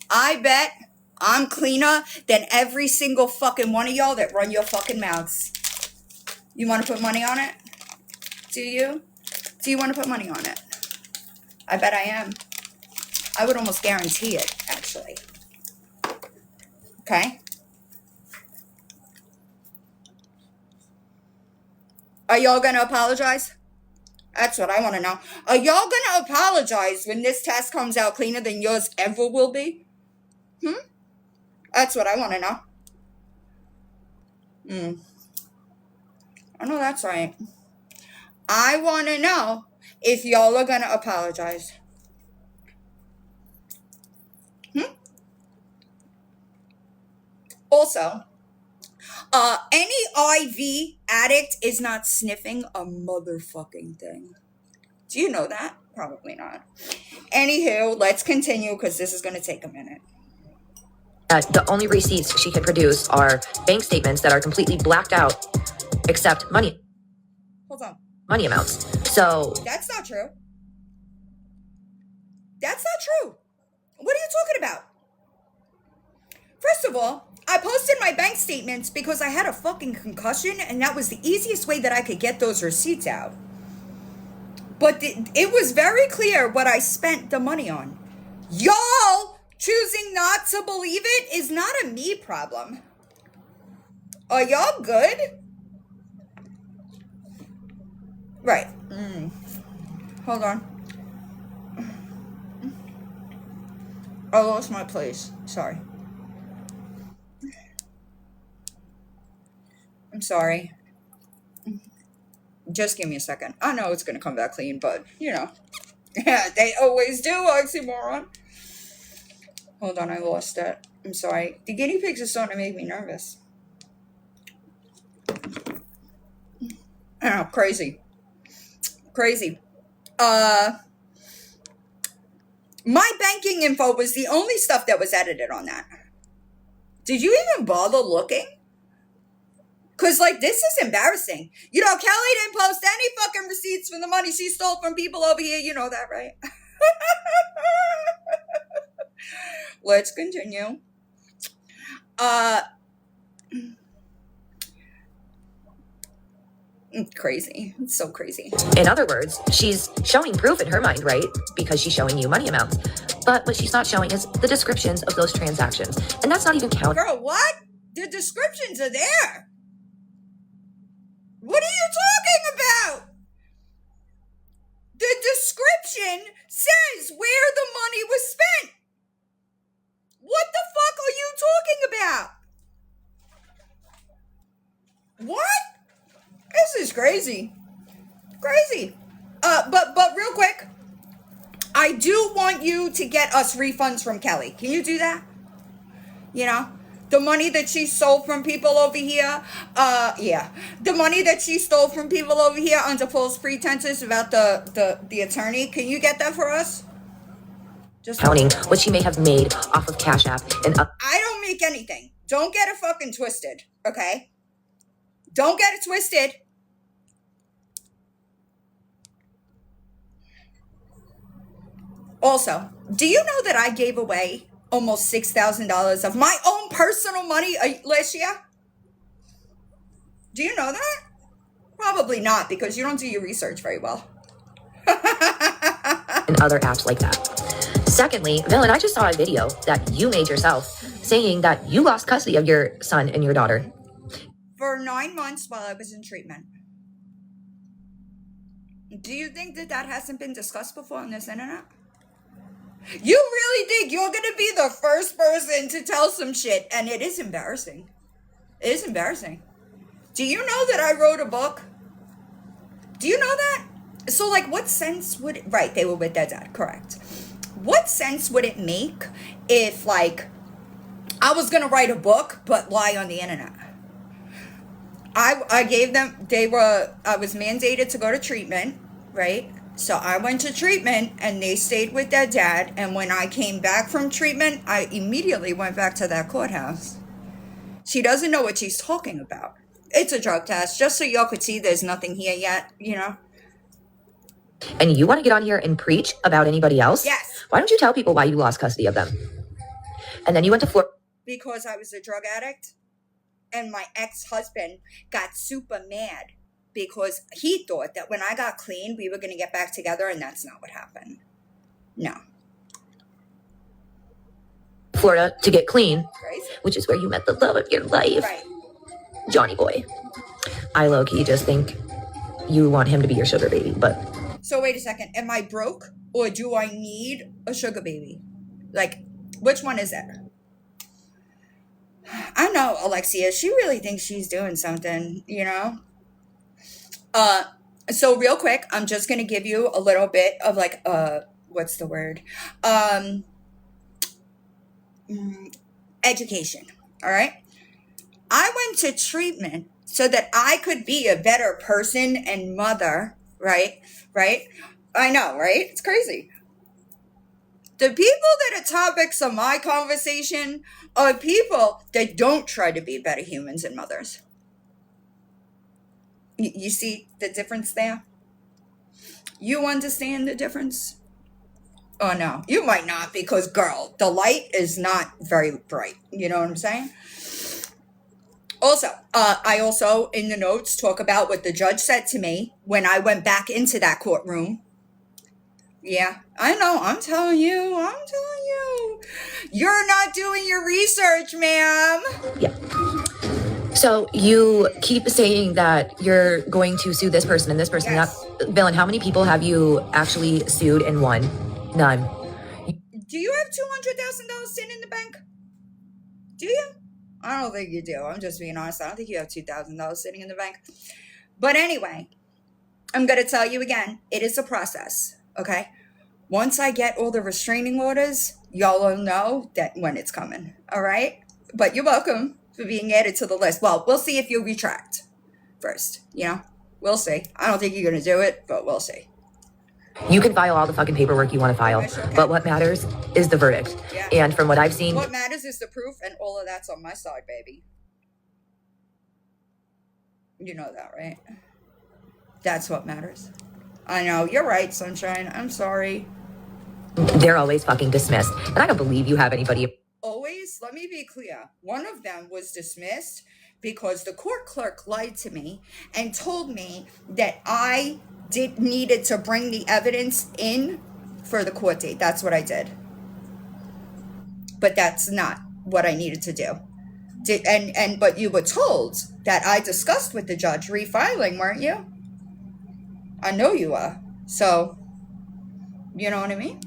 I bet I'm cleaner than every single fucking one of y'all that run your fucking mouths. You want to put money on it? Do you? Do you want to put money on it? I bet I am. I would almost guarantee it, actually. Okay? Are y'all gonna apologize? That's what I want to know. Are y'all gonna apologize when this test comes out cleaner than yours ever will be? That's what I want to know. I know that's right. I want to know if y'all are gonna apologize. Also, any IV addict is not sniffing a motherfucking thing. Do you know that? Probably not. Anywho, let's continue because this is going to take a minute. The only receipts she can produce are bank statements that are completely blacked out, except money Hold on. amounts. So That's not true. That's not true. What are you talking about? First of all, I posted my bank statements because I had a fucking concussion, and that was the easiest way that I could get those receipts out. But it was very clear what I spent the money on. Y'all choosing not to believe it is not a me problem. Are y'all good? Right. Hold on. I lost my place. Sorry. I'm sorry. Just give me a second. I know it's going to come back clean, but, you know. Yeah, they always do, oxymoron. Hold on, I lost it. I'm sorry. The guinea pigs are starting to make me nervous. Oh, crazy. Crazy. My banking info was the only stuff that was edited on that. Did you even bother looking? Because, like, this is embarrassing. You know, Kelly didn't post any fucking receipts from the money she stole from people over here. You know that, right? Let's continue. Crazy. It's so crazy. in other words, she's showing proof in her mind, right? Because she's showing you money amounts. But what she's not showing is the descriptions of those transactions. And that's not even counted. Girl, what? The descriptions are there. What are you talking about? The description says where the money was spent. What the fuck are you talking about? What? This is crazy. Crazy. But real quick, I do want you to get us refunds from Kelly. Can you do that? You know, the money that she stole from people over here. Yeah. The money that she stole from people over here under false pretenses about the attorney. Can you get that for us? Just Counting what she may have made off of Cash App and I don't make anything. Don't get it fucking twisted, okay? Don't get it twisted. Also, do you know that I gave away almost $6,000 of my own personal money last year? Do you know that? Probably not, because you don't do your research very well. and other apps like that. Secondly, Villain, I just saw a video that you made yourself saying that you lost custody of your son and your daughter. For 9 months while I was in treatment. Do you think that hasn't been discussed before on this internet? You really think you're going to be the first person to tell some shit, and it is embarrassing. It is embarrassing. Do you know that I wrote a book? Do you know that? So, like, what sense would it... Right, they were with their dad, correct. What sense would it make if, like, I was going to write a book, but lie on the internet? I gave them... I was mandated to go to treatment, right? So I went to treatment, and they stayed with their dad. And when I came back from treatment, I immediately went back to that courthouse. She doesn't know what she's talking about. It's a drug test, just so y'all could see there's nothing here yet, you know? And you want to get on here and preach about anybody else? Yes. Why don't you tell people why you lost custody of them? And then you went to Florida. Because I was a drug addict, and my ex-husband got super mad because he thought that when I got clean, we were going to get back together, and that's not what happened. No. Florida to get clean, Crazy. which is where you met the love of your life, Right. Johnny boy. I low-key just think you want him to be your sugar baby, but... So wait a second. Am I broke, or do I need a sugar baby? Like, which one is it? I know, Alexia, she really thinks she's doing something, you know? So real quick, I'm just going to give you a little bit of like, what's the word? Education. All right. I went to treatment so that I could be a better person and mother. Right. Right. I know. Right. It's crazy. The people that are topics of my conversation are people that don't try to be better humans and mothers. You see the difference there? You understand the difference? Oh, no. You might not because, girl, the light is not very bright. You know what I'm saying? Also, I also, in the notes, talk about what the judge said to me when I went back into that courtroom. Yeah, I know. I'm telling you. You're not doing your research, ma'am. Yeah. So you keep saying that you're going to sue this person and this person. Yes. Villain, how many people have you actually sued and won? None. Do you have $200,000 sitting in the bank? Do you? I don't think you do. I'm just being honest. I don't think you have $2,000 sitting in the bank. But anyway, I'm going to tell you again, it is a process, okay? Once I get all the restraining orders, y'all will know that when it's coming, all right? But you're welcome for being added to the list. Well, we'll see if you retract first, you know? We'll see. I don't think you're going to do it, but we'll see. You can file all the fucking paperwork you want to file, but what matters is the verdict. Yeah. And from what I've seen... What matters is the proof, and all of that's on my side, baby. You know that, right? That's what matters. I know. You're right, Sunshine. I'm sorry. They're always fucking dismissed. And I don't believe you have anybody... Always? Let me be clear. One of them was dismissed because the court clerk lied to me and told me that I needed to bring the evidence in for the court date. That's what I did. But that's not what I needed to do. But you were told that I discussed with the judge refiling, weren't you? I know you are. So, you know what I mean?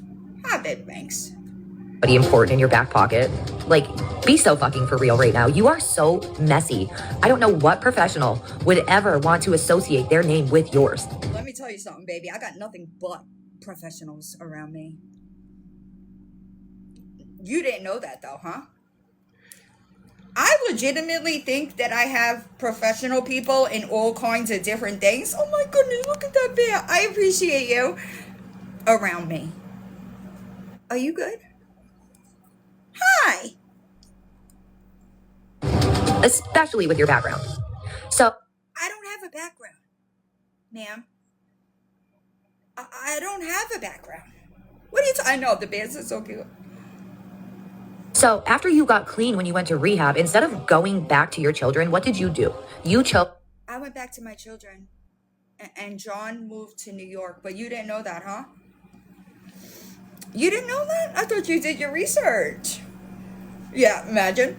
Ah, babe, thanks. Important in your back pocket. Like, be so fucking for real right now. You are so messy. I don't know what professional would ever want to associate their name with yours. Let me tell you something, baby. I got nothing but professionals around me. You didn't know that, though, huh? I legitimately think that I have professional people in all kinds of different things. Oh my goodness, look at that bear. I appreciate you around me. Are you good? Hi. Especially with your background. So... I don't have a background, ma'am. I don't have a background. What are you I know, the bears are so cute. So after you got clean when you went to rehab, instead of going back to your children, what did you do? You chose... I went back to my children. And John moved to New York. But you didn't know that, huh? You didn't know that? I thought you did your research. Yeah, imagine.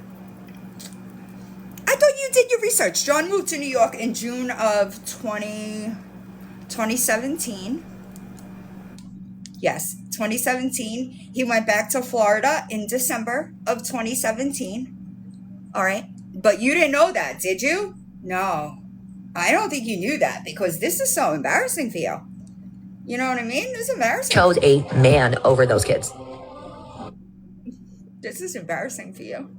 I thought you did your research. John moved to New York in June of 2017. Yes, 2017. He went back to Florida in December of 2017. All right. But you didn't know that, did you? No. I don't think you knew that because this is so embarrassing for you. You know what I mean? This is embarrassing. Chose a man over those kids. This is embarrassing for you.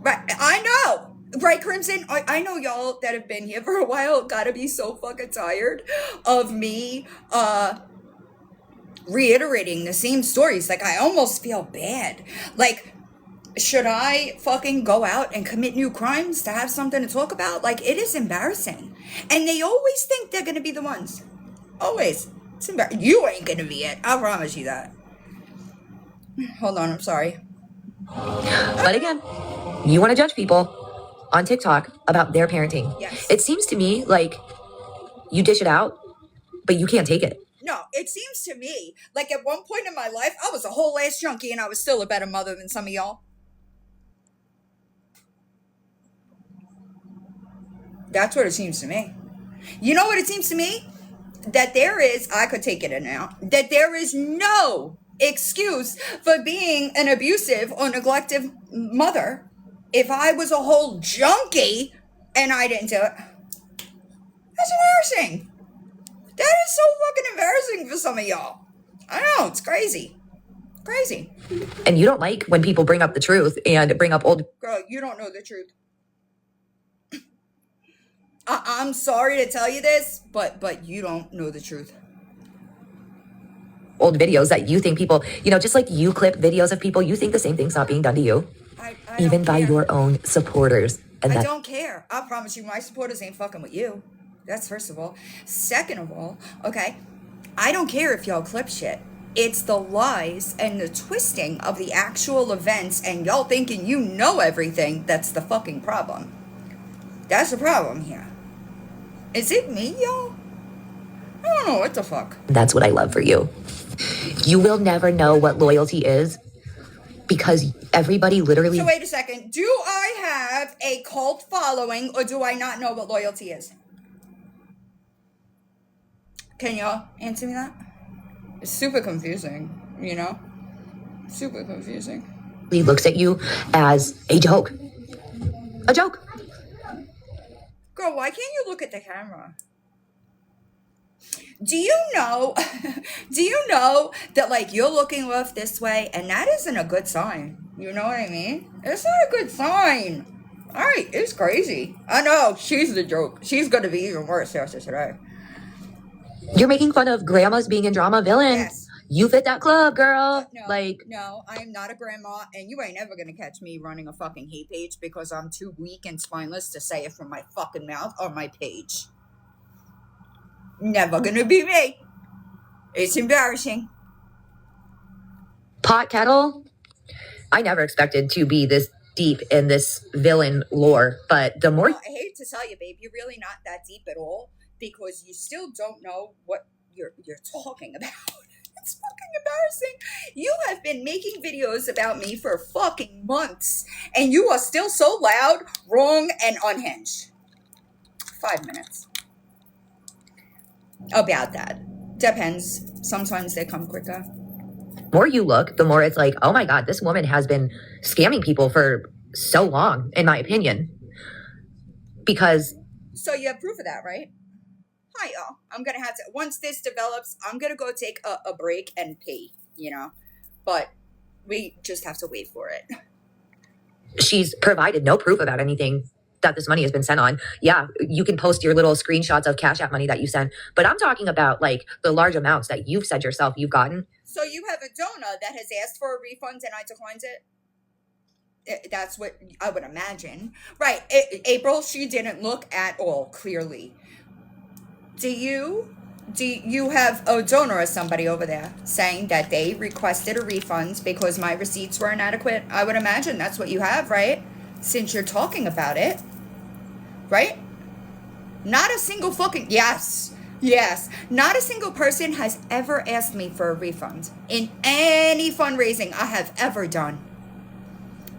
Right. I know. Right, Crimson? I know y'all that have been here for a while gotta be so fucking tired of me reiterating the same stories. Like, I almost feel bad. Like, should I fucking go out and commit new crimes to have something to talk about? Like, it is embarrassing. And they always think they're gonna be the ones. Always. It's embarrassing. You ain't gonna be it. I promise you that. Hold on, I'm sorry. But again, you want to judge people on TikTok about their parenting. Yes. It seems to me like you dish it out, but you can't take it. No, it seems to me like at one point in my life, I was a whole ass junkie and I was still a better mother than some of y'all. That's what it seems to me. You know what it seems to me? That there is, I could take it in now, that there is no excuse for being an abusive or neglective mother if I was a whole junkie and I didn't do it. That's embarrassing. That is so fucking embarrassing for some of y'all. I know, it's crazy. Crazy. And you don't like when people bring up the truth and bring up old... Girl, you don't know the truth. I'm sorry to tell you this, but you don't know the truth. old videos that you think people, just like you clip videos of people, you think the same thing's not being done to you, I even don't by care. your own supporters. And I don't care. I promise you, my supporters ain't fucking with you. That's first of all. Second of all, okay, I don't care if y'all clip shit. It's the lies and the twisting of the actual events and y'all thinking you know everything that's the fucking problem. That's the problem here. Is it me, y'all? I don't know what the fuck. that's what I love for you. You will never know what loyalty is because everybody literally. So wait a second. Do I have a cult following or do I not know what loyalty is? Can y'all answer me that? It's super confusing, Super confusing. He looks at you as a joke. A joke. Girl, why can't you look at the camera? Do you know that like you're looking left this way and that isn't a good sign? You know what I mean? It's not a good sign. All right, it's crazy. I know, she's the joke. She's going to be even worse after today. You're making fun of grandmas being in drama. Villain. Yes. You fit that club, girl. No, I am not a grandma, and you ain't never gonna catch me running a fucking hate page because I'm too weak and spineless to say it from my fucking mouth or my page. Never gonna be me. It's embarrassing. Pot kettle. I never expected to be this deep in this villain lore, but the more. Well, I hate to tell you, babe, you're really not that deep at all because you still don't know what you're talking about. It's fucking embarrassing. You have been making videos about me for fucking months, and you are still so loud, wrong, and unhinged. 5 minutes. About that. Depends. Sometimes they come quicker. The more you look, the more it's like, oh my God, this woman has been scamming people for so long, in my opinion. Because. So you have proof of that, right? Hi, y'all. I'm going to have to, once this develops, I'm going to go take a break and pee, But we just have to wait for it. She's provided no proof about anything that this money has been sent on. Yeah, you can post your little screenshots of Cash App money that you sent. But I'm talking about like the large amounts that you've said yourself you've gotten. So you have a donor that has asked for a refund and I declined it? That's what I would imagine. Right. April, she didn't look at all, clearly. Do you have a donor or somebody over there saying that they requested a refund because my receipts were inadequate? I would imagine that's what you have, right? Since you're talking about it, right? Not a single fucking, yes, not a single person has ever asked me for a refund in any fundraising I have ever done.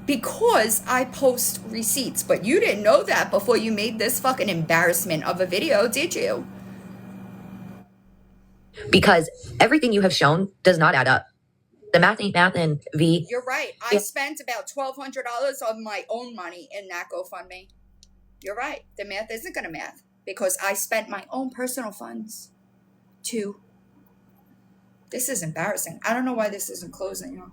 Because I post receipts, but you didn't know that before you made this fucking embarrassment of a video, did you? Because everything you have shown does not add up. The math ain't math, and V. You're right. I spent about $1,200 of my own money in that GoFundMe. You're right. The math isn't going to math because I spent my own personal funds too. This is embarrassing. I don't know why this isn't closing, y'all.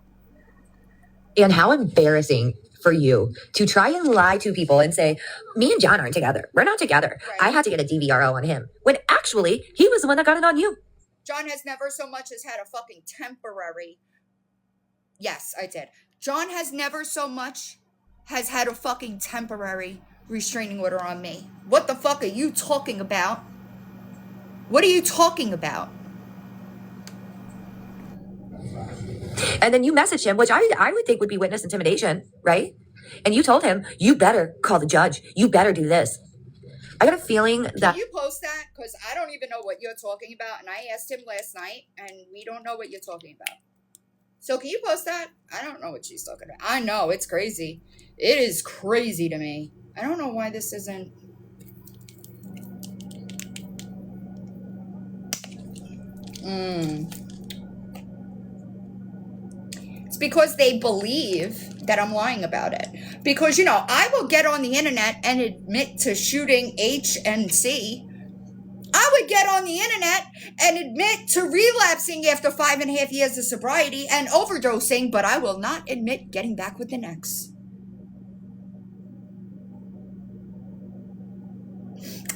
And how embarrassing for you to try and lie to people and say, me and John aren't together. We're not together. Right. I had to get a DVRO on him. When actually, he was the one that got it on you. John has never so much as had a fucking temporary. Yes, I did. John has never so much has had a fucking temporary restraining order on me. What the fuck are you talking about? What are you talking about? And then you messaged him, which I would think would be witness intimidation, right? And you told him, you better call the judge. You better do this. I got a feeling that... Can you post that? Because I don't even know what you're talking about. And I asked him last night, and we don't know what you're talking about. So can you post that? I don't know what she's talking about. I know, it's crazy. It is crazy to me. I don't know why this isn't... It's because they believe that I'm lying about it. Because, I will get on the internet and admit to shooting H and C. I would get on the internet and admit to relapsing after 5.5 years of sobriety and overdosing, but I will not admit getting back with an ex.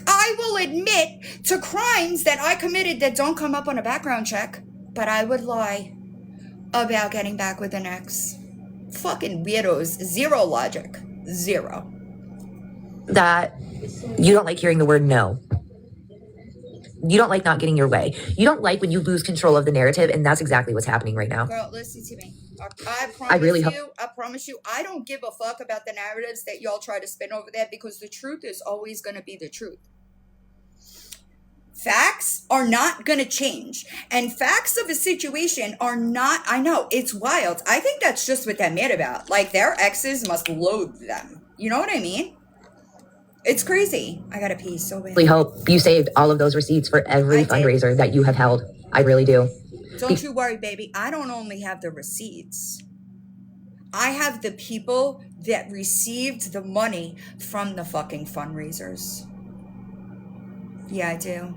I will admit to crimes that I committed that don't come up on a background check. but I would lie about getting back with an ex. Fucking weirdos. Zero logic. Zero. That you don't like hearing the word no. You don't like not getting your way. You don't like when you lose control of the narrative, and that's exactly what's happening right now. Girl, listen to me. I promise you, I don't give a fuck about the narratives that y'all try to spin over there, because the truth is always going to be the truth. Facts are not going to change. And facts of a situation are not, I know, it's wild. I think that's just what they're mad about. Like, their exes must loathe them. You know what I mean? It's crazy. I gotta pee so bad. I really hope you saved all of those receipts for every fundraiser that you have held. I really do. Don't you worry, baby. I don't only have the receipts. I have the people that received the money from the fucking fundraisers. Yeah, I do.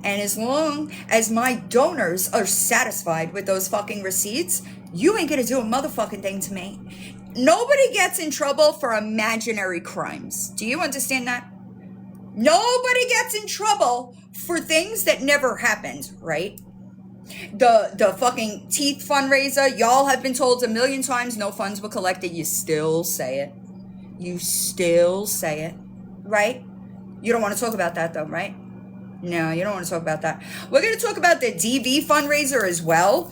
And as long as my donors are satisfied with those fucking receipts, you ain't gonna do a motherfucking thing to me. Nobody gets in trouble for imaginary crimes. Do you understand that? Nobody gets in trouble for things that never happened, right? The fucking teeth fundraiser, y'all have been told a million times no funds were collected. You still say it. You still say it, right? You don't want to talk about that though, right? No, you don't want to talk about that. We're going to talk about the DV fundraiser as well,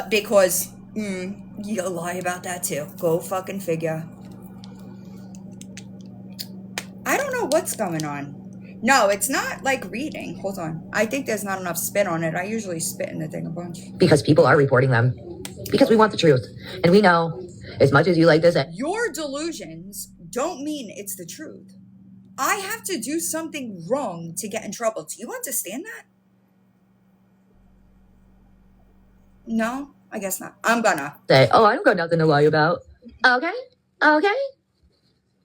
because you lie about that too. Go fucking figure. I don't know what's going on. No, it's not like reading. Hold on. I think there's not enough spit on it. I usually spit in the thing a bunch. Because people are reporting them. Because we want the truth. And we know, as much as you like this... Your delusions don't mean it's the truth. I have to do something wrong to get in trouble. Do you understand that? No, I guess not. I'm gonna say, oh, I don't got nothing to lie about. Okay. Do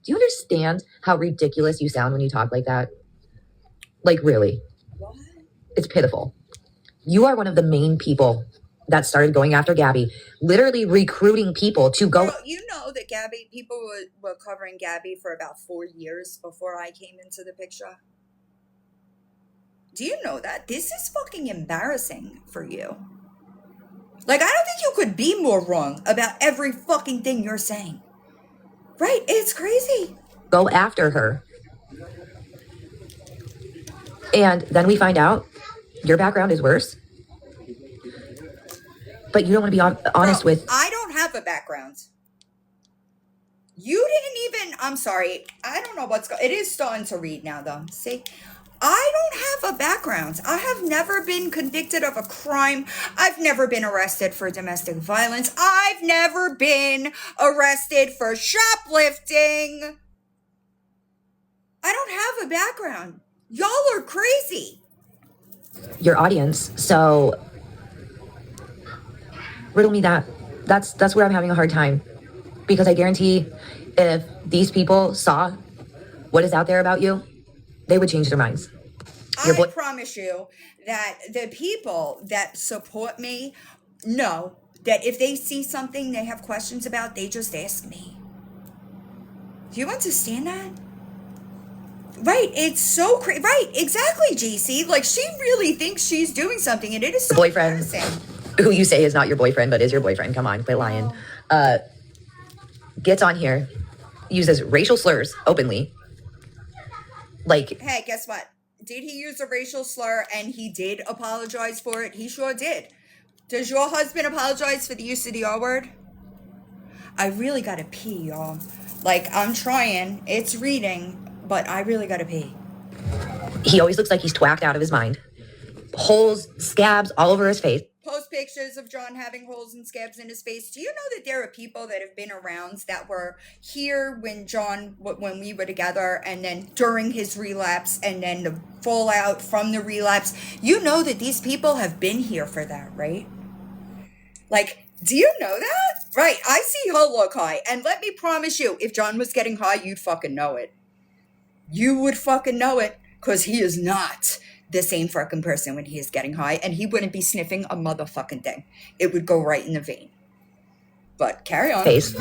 you understand how ridiculous you sound when you talk like that? Like, really? What? It's pitiful. You are one of the main people that started going after Gabby, literally recruiting people to go. Girl, you know that Gabby, people were covering Gabby for about 4 years before I came into the picture. Do you know that? This is fucking embarrassing for you. Like, I don't think you could be more wrong about every fucking thing you're saying. Right? It's crazy. Go after her. And then we find out your background is worse. But you don't want to be honest with... I don't have a background. You didn't even... I'm sorry. I don't know what's going... It is starting to read now, though. See? I don't have a background. I have never been convicted of a crime. I've never been arrested for domestic violence. I've never been arrested for shoplifting. I don't have a background. Y'all are crazy. Your audience, so... Riddle me that. That's where I'm having a hard time. Because I guarantee if these people saw what is out there about you, they would change their minds. I promise you that the people that support me know that if they see something they have questions about, they just ask me. Do you understand that? Right, it's so crazy. Right, exactly, JC. Like, she really thinks she's doing something, and it is so boyfriend, embarrassing. Who you say is not your boyfriend, but is your boyfriend. Come on, quit lying. Gets on here, uses racial slurs openly. Like, hey, guess what? Did he use a racial slur and he did apologize for it? He sure did. Does your husband apologize for the use of the R word? I really gotta pee, y'all. Like, I'm trying. It's reading, but I really gotta pee. He always looks like he's twacked out of his mind. Holes, scabs all over his face. Post pictures of John having holes and scabs in his face. Do you know that there are people that have been around that were here when we were together, and then during his relapse, and then the fallout from the relapse? You know that these people have been here for that, right? Like, do you know that? Right, I see her look high, and let me promise you, if John was getting high, you'd fucking know it. You would fucking know it, because he is not the same fucking person when he is getting high, and he wouldn't be sniffing a motherfucking thing. It would go right in the vein. But carry on. Face.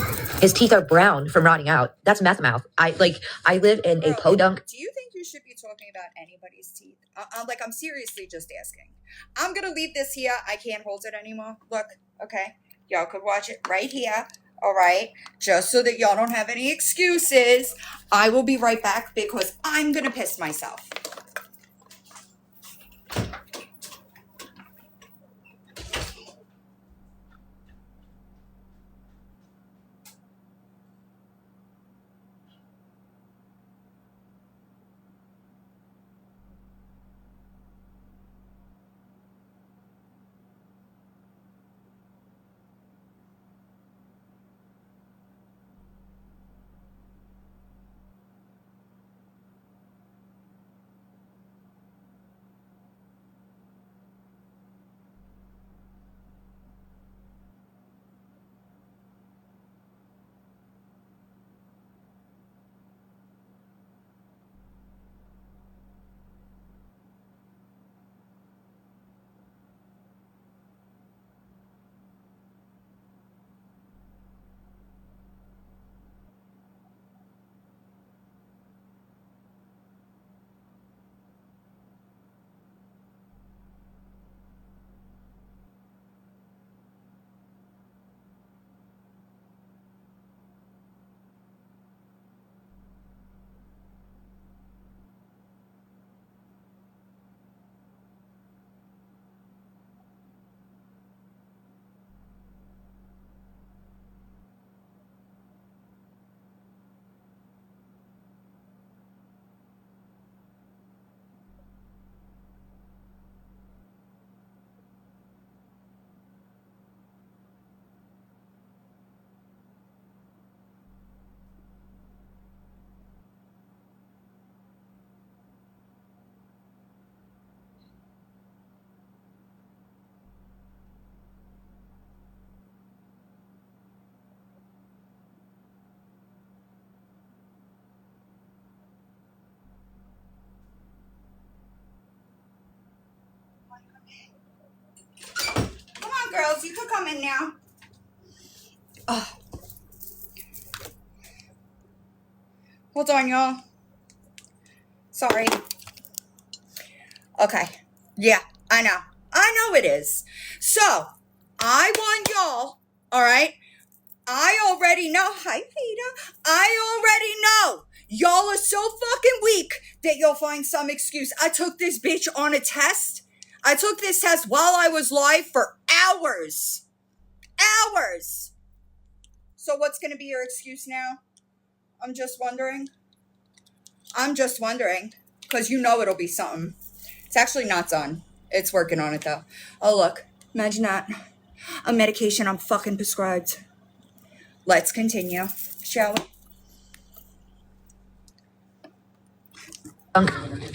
His teeth are brown from rotting out. That's meth mouth. I live in a podunk. Do you think you should be talking about anybody's teeth. I'm seriously just asking. I'm going to leave this here. I can't hold it anymore. Look, okay? Y'all could watch it right here. All right? Just so that y'all don't have any excuses. I will be right back because I'm going to piss myself. Come on, girls. You can come in now. Oh. Hold on, y'all. Sorry. Okay. Yeah, I know. I know it is. So, I want y'all, all right? I already know. Hi, Peter. I already know. Y'all are so fucking weak that you'll find some excuse. I took this bitch on a test. I took this test while I was live for hours. Hours. So what's going to be your excuse now? I'm just wondering. Because you know it'll be something. It's actually not done. It's working on it, though. Oh, look. Imagine that. A medication I'm fucking prescribed. Let's continue, shall we?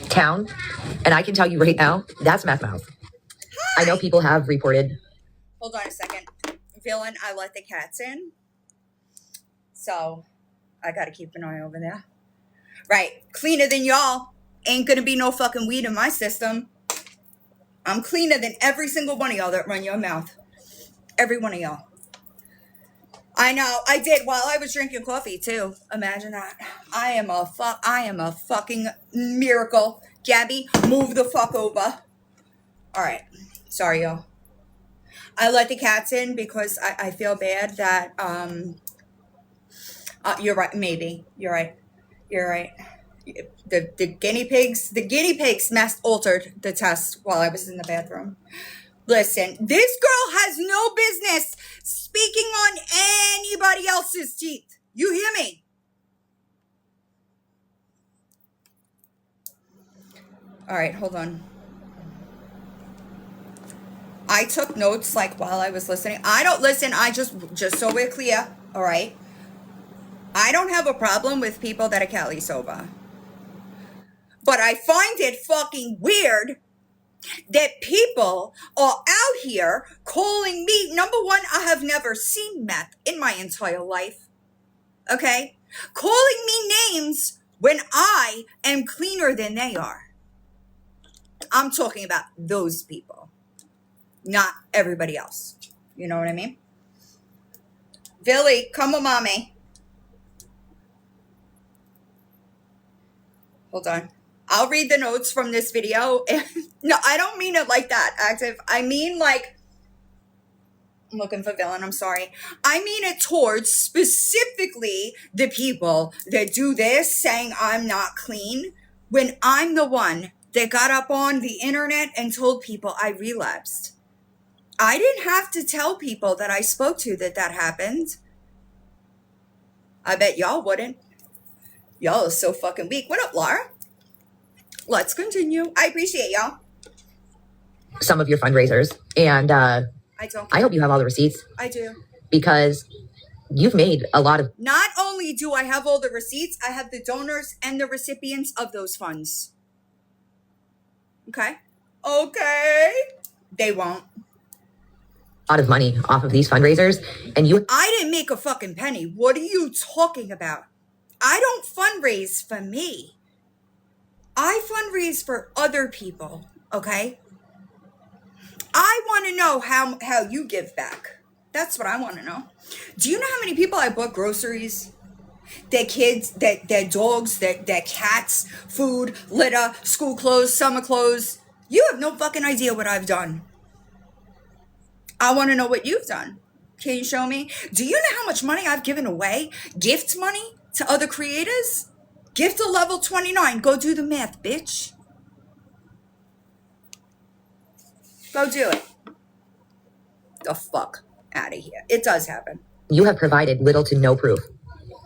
Town, and I can tell you right now, that's meth mouth. I know people have reported. Hold on a second. Villain, I let the cats in. So, I gotta keep an eye over there. Right. Cleaner than y'all. Ain't gonna be no fucking weed in my system. I'm cleaner than every single one of y'all that run your mouth. Every one of y'all. I know. I did while I was drinking coffee too. Imagine that. I am a fucking miracle. Gabby, move the fuck over. All right. Sorry, y'all. I let the cats in because I feel bad that you're right. Maybe you're right. The guinea pigs altered the test while I was in the bathroom. Listen, this girl has no business speaking on anybody else's teeth. You hear me? All right, hold on. I took notes like while I was listening. I don't listen. I just so we're clear. All right. I don't have a problem with people that are Cali sober. But I find it fucking weird that people are out here calling me. Number one, I have never seen meth in my entire life. Okay? Calling me names when I am cleaner than they are. I'm talking about those people, not everybody else. You know what I mean? Billy, come with mommy. Hold on. I'll read the notes from this video. No, I don't mean it like that, Active. I mean like, I'm looking for villain, I'm sorry. I mean it towards specifically the people that do this, saying I'm not clean, when I'm the one that got up on the internet and told people I relapsed. I didn't have to tell people that I spoke to that happened. I bet y'all wouldn't. Y'all are so fucking weak. What up, Laura? Let's continue. I appreciate y'all. Some of your fundraisers. And I hope you have all the receipts. I do. Because you've made a lot of... Not only do I have all the receipts, I have the donors and the recipients of those funds. Okay? Okay. They won't. A lot of money off of these fundraisers. And you... I didn't make a fucking penny. What are you talking about? I don't fundraise for me. I fundraise for other people, okay? I want to know how you give back. That's what I want to know. Do you know how many people I bought groceries? Their kids, their dogs, their cats, food, litter, school clothes, summer clothes. You have no fucking idea what I've done. I want to know what you've done. Can you show me? Do you know how much money I've given away? Gift money to other creators? Gift to level 29. Go do the math, bitch. Go do it. The fuck out of here. It does happen. You have provided little to no proof.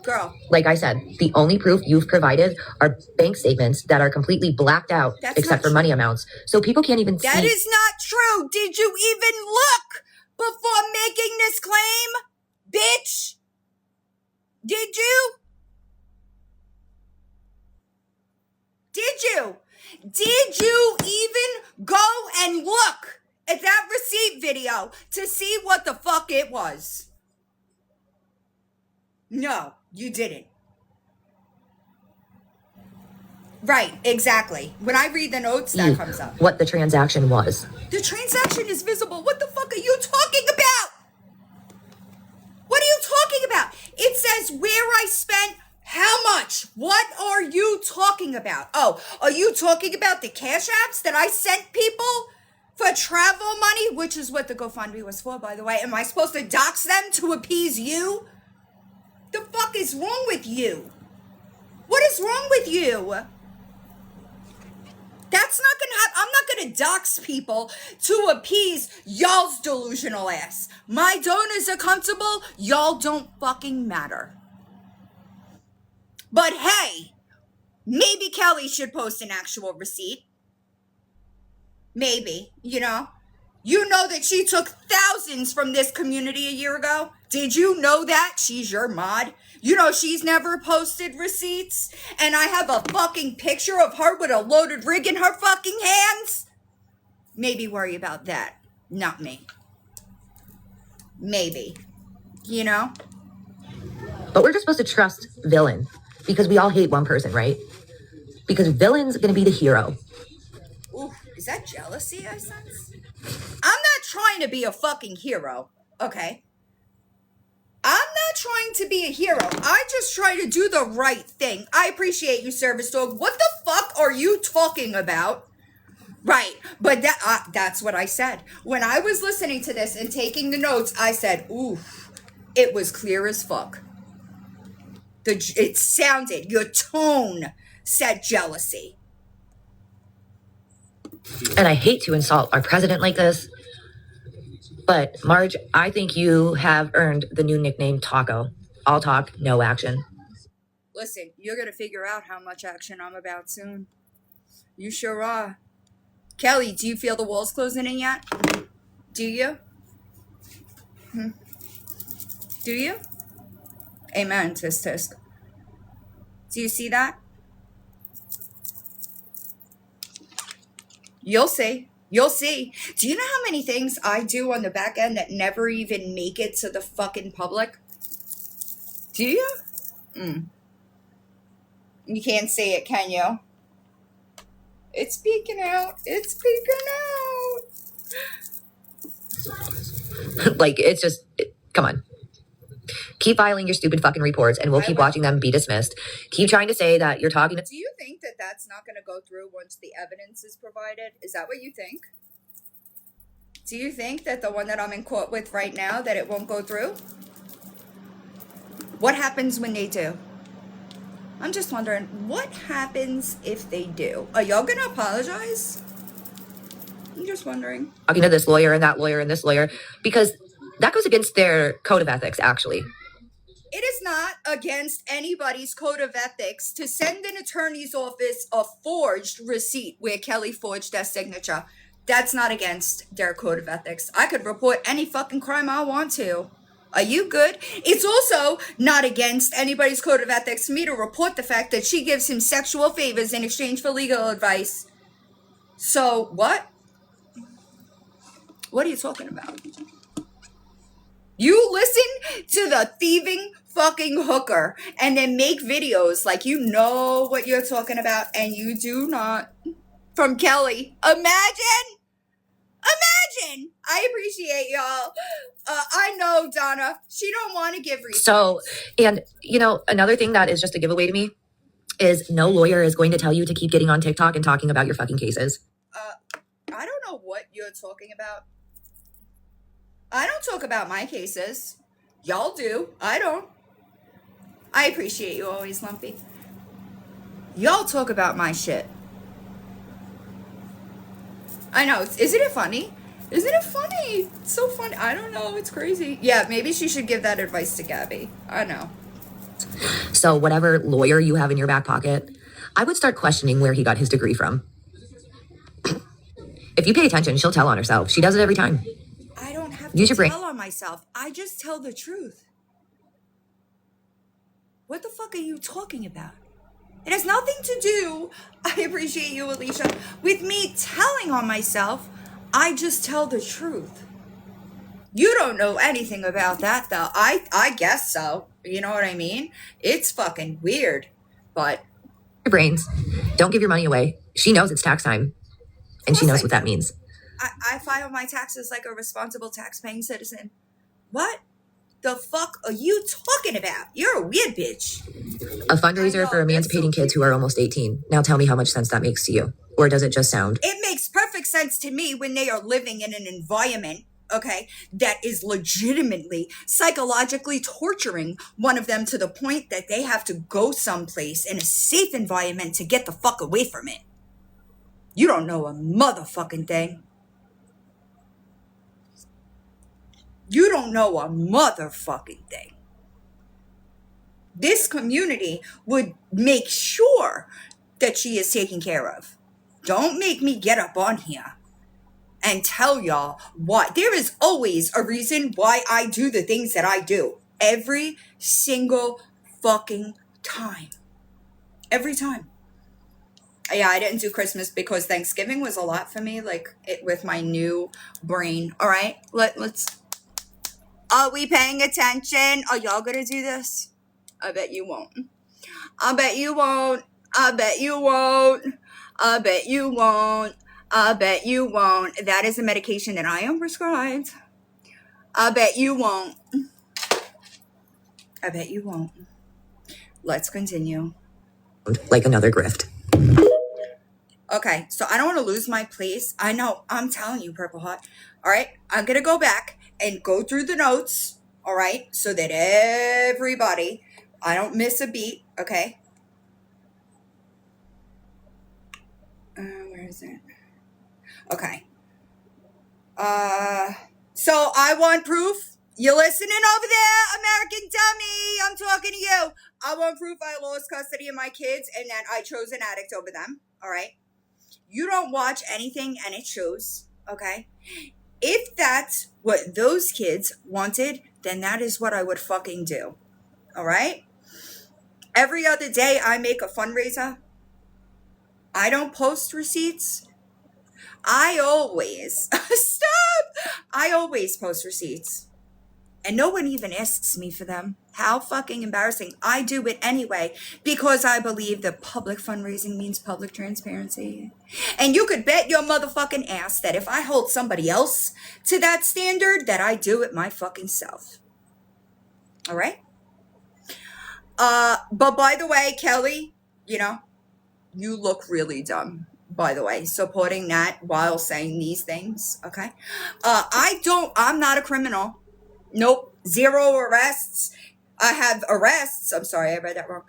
Girl. Like I said, the only proof you've provided are bank statements that are completely blacked out, except for money amounts. So people can't even see. That is not true. Did you even look before making this claim? Bitch. Did you? Did you? Did you even go and look at that receipt video to see what the fuck it was? No, you didn't. Right, exactly. When I read the notes, that comes up. What the transaction was. The transaction is visible. What the fuck are you talking about? What are you talking about? It says where I spent how much. What are you talking about? Oh, are you talking about the cash apps that I sent people for travel money, which is what the GoFundMe was for, by the way? Am I supposed to dox them to appease you? The fuck is wrong with you? What is wrong with you? That's not gonna happen. I'm not gonna dox people to appease y'all's delusional ass. My donors are comfortable. Y'all don't fucking matter. But hey, maybe Kelly should post an actual receipt. Maybe, you know. You know that she took thousands from this community a year ago? Did you know that? She's your mod. You know she's never posted receipts? And I have a fucking picture of her with a loaded rig in her fucking hands? Maybe worry about that. Not me. Maybe. You know? But we're just supposed to trust Villain. Because we all hate one person, right? Because Villain's gonna be the hero. Ooh, is that jealousy I sense? I'm not trying to be a fucking hero, okay? I'm not trying to be a hero. I just try to do the right thing. I appreciate you, Service Dog. What the fuck are you talking about? Right, but that's what I said. When I was listening to this and taking the notes, I said, ooh, it was clear as fuck. It sounded, your tone said jealousy. And I hate to insult our president like this, but Marge, I think you have earned the new nickname Taco. All talk, no action. Listen, you're going to figure out how much action I'm about soon. You sure are. Kelly, do you feel the walls closing in yet? Do you? Do you? Amen, tisk tisk. Do you see that? You'll see. You'll see. Do you know how many things I do on the back end that never even make it to the fucking public? Do you? You can't see it, can you? It's peeking out. It's peeking out. Like, it's just, come on. Keep filing your stupid fucking reports and we'll keep watching them be dismissed. Keep trying to say that you're talking to... Do you think that that's not going to go through once the evidence is provided? Is that what you think? Do you think that the one that I'm in court with right now, that it won't go through? What happens when they do? I'm just wondering, what happens if they do? Are y'all gonna apologize? I'm just wondering. Talking to this lawyer and that lawyer and this lawyer, because that goes against their code of ethics, actually. It is not against anybody's code of ethics to send an attorney's office a forged receipt where Kelly forged their signature. That's not against their code of ethics. I could report any fucking crime I want to. Are you good? It's also not against anybody's code of ethics for me to report the fact that she gives him sexual favors in exchange for legal advice. So, what? What are you talking about? You listen to the thieving fucking hooker and then make videos like you know what you're talking about, and you do not. From Kelly. Imagine. I appreciate y'all. I know Donna, she don't want to give receipts. So, and you know, another thing that is just a giveaway to me is no lawyer is going to tell you to keep getting on TikTok and talking about your fucking cases. I don't know what you're talking about. I don't talk about my cases. Y'all do. I don't. I appreciate you always, Lumpy. Y'all talk about my shit. I know. Isn't it funny? Isn't it funny? It's so funny. I don't know. It's crazy. Yeah, maybe she should give that advice to Gabby. I know. So whatever lawyer you have in your back pocket, I would start questioning where he got his degree from. If you pay attention, she'll tell on herself. She does it every time. I don't have Use to your brain. tell on myself. I just tell the truth. What the fuck are you talking about? It has nothing to do, I appreciate you, Alicia, with me telling on myself. I just tell the truth. You don't know anything about that, though. I guess so. You know what I mean? It's fucking weird, but... Your brains. Don't give your money away. She knows it's tax time, and she knows what that means. I file my taxes like a responsible tax-paying citizen. What the fuck are you talking about? You're a weird bitch. A fundraiser for emancipating kids who are almost 18. Now tell me how much sense that makes to you. Or does it just sound? It makes perfect sense to me when they are living in an environment, okay, that is legitimately psychologically torturing one of them to the point that they have to go someplace in a safe environment to get the fuck away from it. You don't know a motherfucking thing. You don't know a motherfucking thing. This community would make sure that she is taken care of. Don't make me get up on here and tell y'all why. There is always a reason why I do the things that I do. Every single fucking time. Every time. Yeah, I didn't do Christmas because Thanksgiving was a lot for me, like it with my new brain. All right, let's. Are we paying attention? Are y'all gonna do this? I bet you won't. I bet you won't. I bet you won't. I bet you won't. I bet you won't. That is a medication that I am prescribed. I bet you won't. I bet you won't. Let's continue. Like another grift. Okay, so I don't want to lose my place. I know, I'm telling you, Purple Heart. All right, I'm going to go back and go through the notes, all right, so that everybody, I don't miss a beat, okay? Where is it? Okay. So I want proof. You listening over there, American dummy? I'm talking to you. I want proof I lost custody of my kids and that I chose an addict over them, all right? You don't watch anything and it shows, okay? If that's what those kids wanted, then that is what I would fucking do, all right? Every other day I make a fundraiser. I don't post receipts. I always, stop! I always post receipts. And no one even asks me for them. How fucking embarrassing. I do it anyway because I believe that public fundraising means public transparency. And you could bet your motherfucking ass that if I hold somebody else to that standard, that I do it my fucking self. All right? But by the way, Kelly, you know, You look really dumb, by the way, supporting that while saying these things, okay? I'm not a criminal. Nope. 0 arrests. I have arrests. I'm sorry, I read that wrong.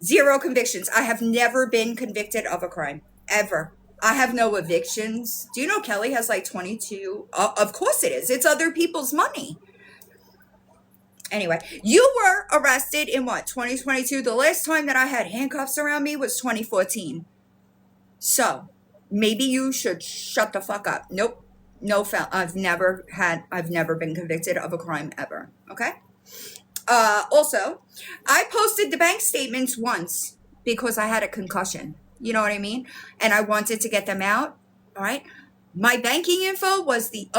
0 convictions. I have never been convicted of a crime, ever. I have no evictions. Do you know Kelly has like 22? Of course it is. It's other people's money. Anyway, you were arrested in what, 2022? The last time that I had handcuffs around me was 2014. So maybe you should shut the fuck up. Nope. No, I've never been convicted of a crime ever. Okay. Also, I posted the bank statements once because I had a concussion. You know what I mean? And I wanted to get them out. All right. My banking info was the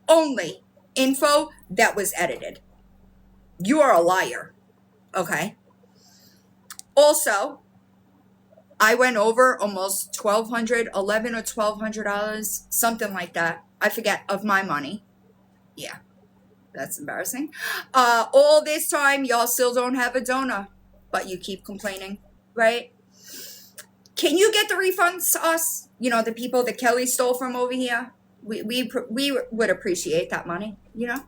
only info that was edited. You are a liar. Okay. Also, I went over almost $1,200, $1,100 or $1,200, something like that. I forget, of my money. Yeah, that's embarrassing. All this time, y'all still don't have a donor, but you keep complaining, right? Can you get the refunds to us? You know, the people that Kelly stole from over here. We would appreciate that money, you know?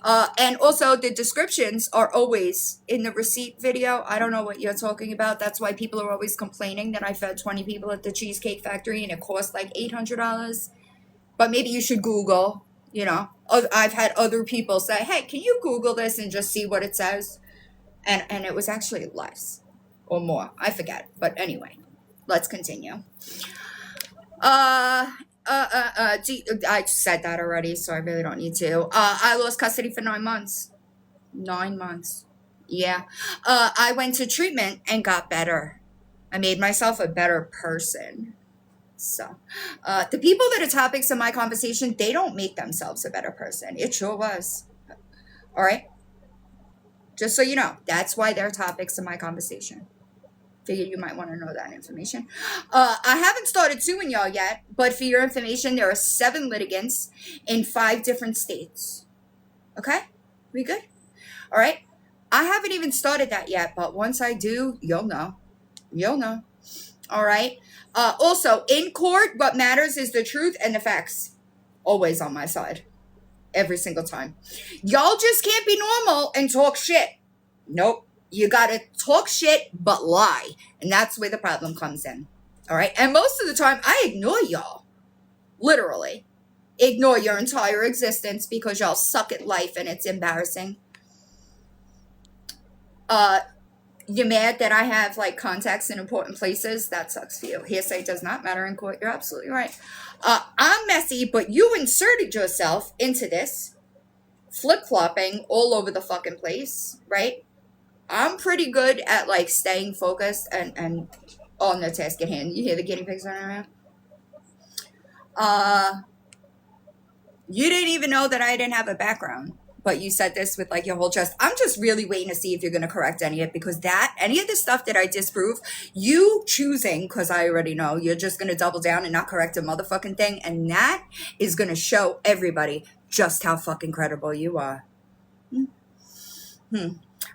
And also the descriptions are always in the receipt video. I don't know what you're talking about. That's why people are always complaining that I fed 20 people at the Cheesecake Factory and it cost like $800. But maybe you should Google, you know. I've had other people say, hey, can you Google this and just see what it says? And it was actually less or more. I forget. But anyway, let's continue. I said that already, so I really don't need to. I lost custody for 9 months. 9 months. Yeah. I went to treatment and got better. I made myself a better person. So, the people that are topics of my conversation, they don't make themselves a better person. It sure was. All right. Just so you know, that's why they're topics of my conversation. Figured you might want to know that information. I haven't started suing y'all yet, but for your information, there are 7 litigants in 5 different states. Okay? We good? All right. I haven't even started that yet, but once I do, you'll know. You'll know. All right. Also, in court, what matters is the truth and the facts. Always on my side. Every single time. Y'all just can't be normal and talk shit. Nope. You gotta talk shit, but lie. And that's where the problem comes in. All right? And most of the time, I ignore y'all. Literally. Ignore your entire existence because y'all suck at life and it's embarrassing. You're mad that I have, like, contacts in important places? That sucks for you. Hearsay does not matter in court. You're absolutely right. I'm messy, but you inserted yourself into this. Flip-flopping all over the fucking place, right? I'm pretty good at, like, staying focused and on the task at hand. You hear the guinea pigs running around? You didn't even know that I didn't have a background, but you said this with, like, your whole chest. I'm just really waiting to see if you're going to correct any of it, because any of the stuff that I disprove, you choosing, because I already know, you're just going to double down and not correct a motherfucking thing, and that is going to show everybody just how fucking credible you are.